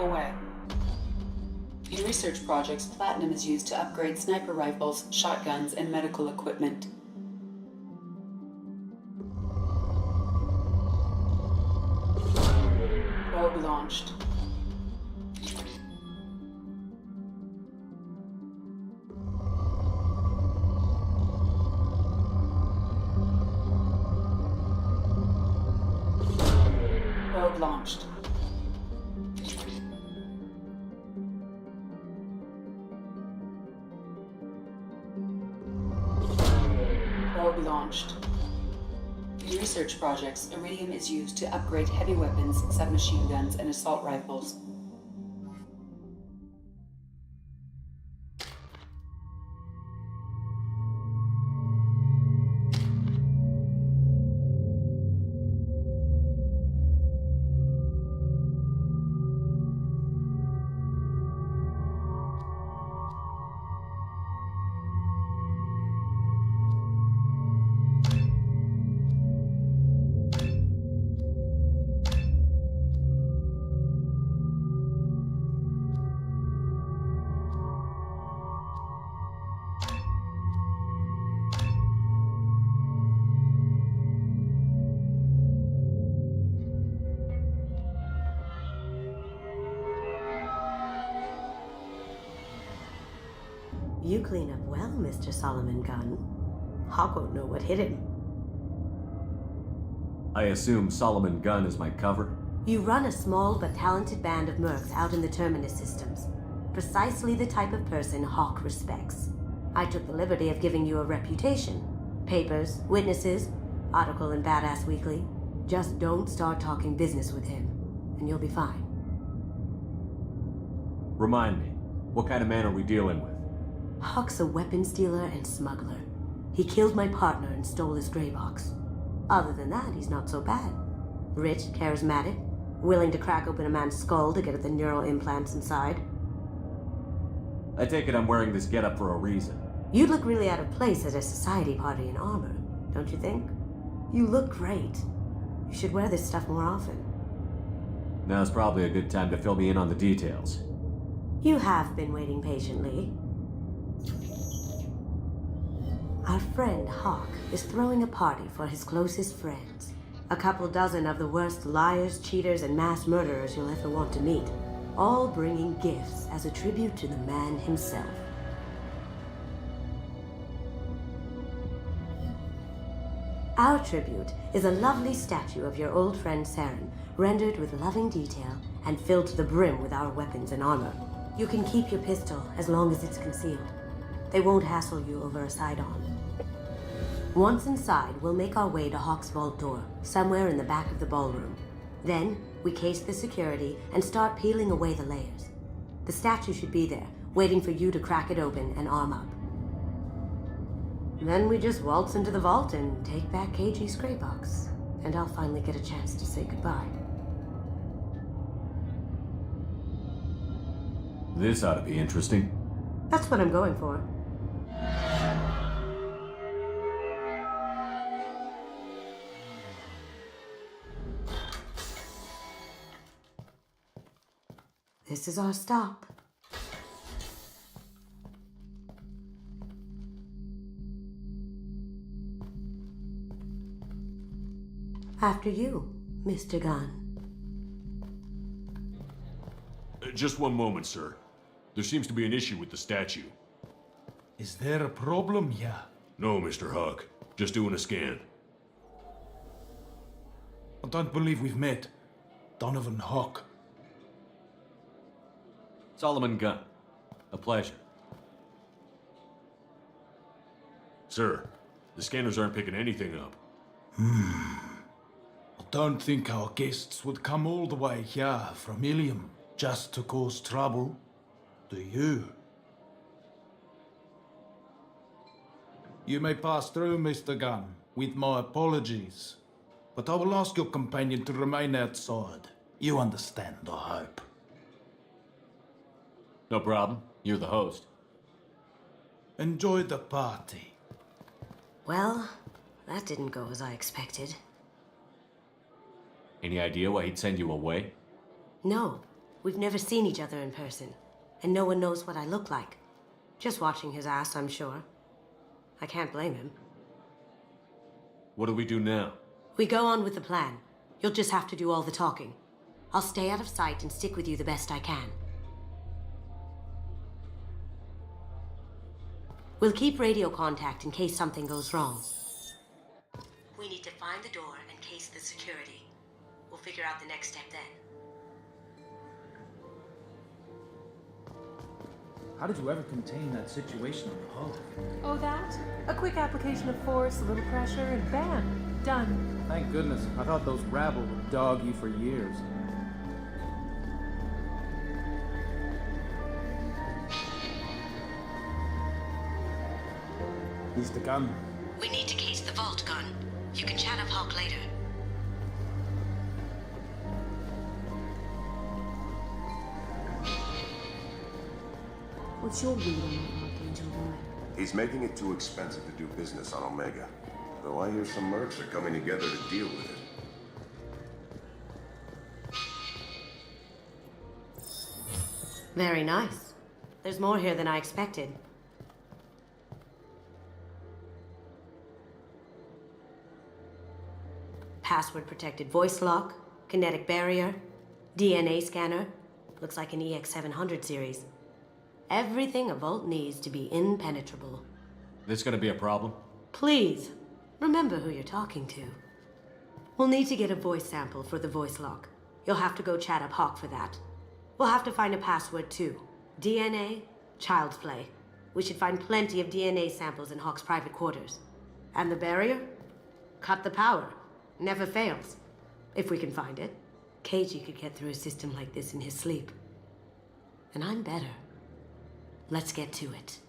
away. In research projects, platinum is used to upgrade sniper rifles, shotguns, and medical equipment. Probe launched. Probe launched. Probe launched. In research projects, iridium is used to upgrade heavy weapons, submachine guns, and assault rifles. You clean up well, Mr. Solomon Gunn. Hawk won't know what hit him. I assume Solomon Gunn is my cover? You run a small but talented band of mercs out in the Terminus systems. Precisely the type of person Hawk respects. I took the liberty of giving you a reputation. Papers, witnesses, article in Badass Weekly. Just don't start talking business with him, and you'll be fine. Remind me, what kind of man are we dealing with? Hawk's a weapons dealer and smuggler. He killed my partner and stole his gray box. Other than that, he's not so bad. Rich, charismatic, willing to crack open a man's skull to get at the neural implants inside. I take it I'm wearing this getup for a reason. You look really out of place at a society party in armor, don't you think? You look great. You should wear this stuff more often. Now's probably a good time to fill me in on the details. You have been waiting patiently. Our friend Hawk is throwing a party for his closest friends. A couple dozen of the worst liars, cheaters, and mass murderers you'll ever want to meet. All bringing gifts as a tribute to the man himself. Our tribute is a lovely statue of your old friend Saren, rendered with loving detail and filled to the brim with our weapons and armor. You can keep your pistol as long as it's concealed. They won't hassle you over a side-on. Once inside, we'll make our way to Hawk's vault door, somewhere in the back of the ballroom. Then, we case the security and start peeling away the layers. The statue should be there, waiting for you to crack it open and arm up. Then we just waltz into the vault and take back KG's gray box. And I'll finally get a chance to say goodbye. This ought to be interesting. That's what I'm going for. This is our stop. After you, Mr. Gunn. Just one moment, sir. There seems to be an issue with the statue. Is there a problem here? No, Mr. Hawk. Just doing a scan. I don't believe we've met. Donovan Hawk. Solomon Gunn. A pleasure. Sir, the scanners aren't picking anything up. I don't think our guests would come all the way here from Ilium just to cause trouble. Do you? You may pass through, Mr. Gunn, with my apologies. But I will ask your companion to remain outside. You understand, I hope. No problem. You're the host. Enjoy the party. Well, that didn't go as I expected. Any idea why he'd send you away? No, We've never seen each other in person, and no one knows what I look like. Just watching his ass, I'm sure. I can't blame him. What do we do now? We go on with the plan. You'll just have to do all the talking. I'll stay out of sight and stick with you the best I can. We'll keep radio contact in case something goes wrong. We need to find the door and case the security. We'll figure out the next step then. How did you ever contain that situation on the hull? Oh, that? A quick application of force, a little pressure, and bam! Done. Thank goodness. I thought those rabble would dog you for years. He's the gun. We need to case the vault gun. You can chat up Hawk later. What's your read on that Archangel boy? He's making it too expensive to do business on Omega. Though I hear some mercs are coming together to deal with it. Very nice. There's more here than I expected. Password-protected voice lock, kinetic barrier, DNA scanner. Looks like an EX700 series. Everything a vault needs to be impenetrable. This gonna be a problem? Please, remember who you're talking to. We'll need to get a voice sample for the voice lock. You'll have to go chat up Hawk for that. We'll have to find a password too. DNA, child's play. We should find plenty of DNA samples in Hawk's private quarters. And the barrier? Cut the power. Never fails. If we can find it. KG could get through a system like this in his sleep. And I'm better. Let's get to it.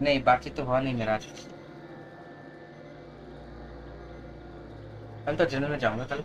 नहीं बातचीत तो हुआ नहीं मेरा आज कल तो general में जाऊंगा कल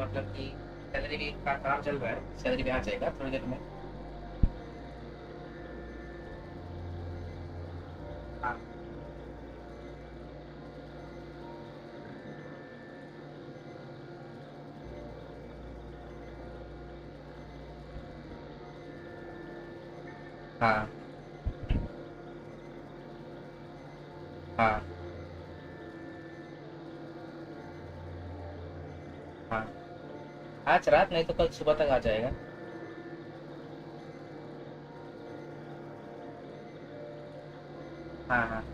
मतलब कि सैलरी भी का काम चल रहा है सैलरी भी आ जाएगा थोड़ी देर में हाँ हाँ हाँ, आज रात नहीं तो कल सुबह तक आ जाएगा। हाँ हाँ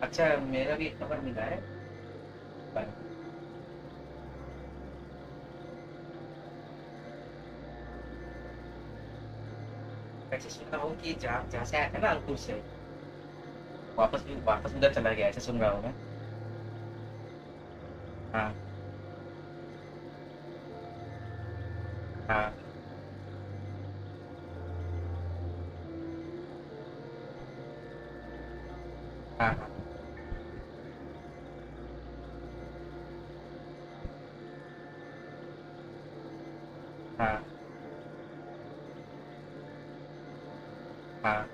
अच्छा, मेरा भी एक खबर मिला है। पर ऐसे सुन रहा हूँ कि जहाँ जहाँ से आया था ना अंकुर से, वापस उधर चला गया, ऐसे सुन रहा हूँ मैं। हाँ हाँ हाँ हाँ हाँ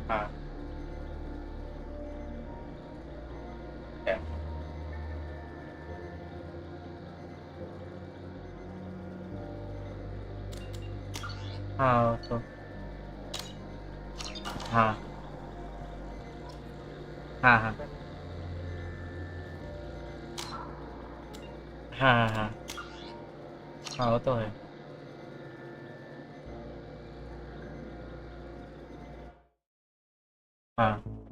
हाँ क्या? हाँ तो हाँ हाँ हाँ हाँ हाँ हाँ, वो तो है। हाँ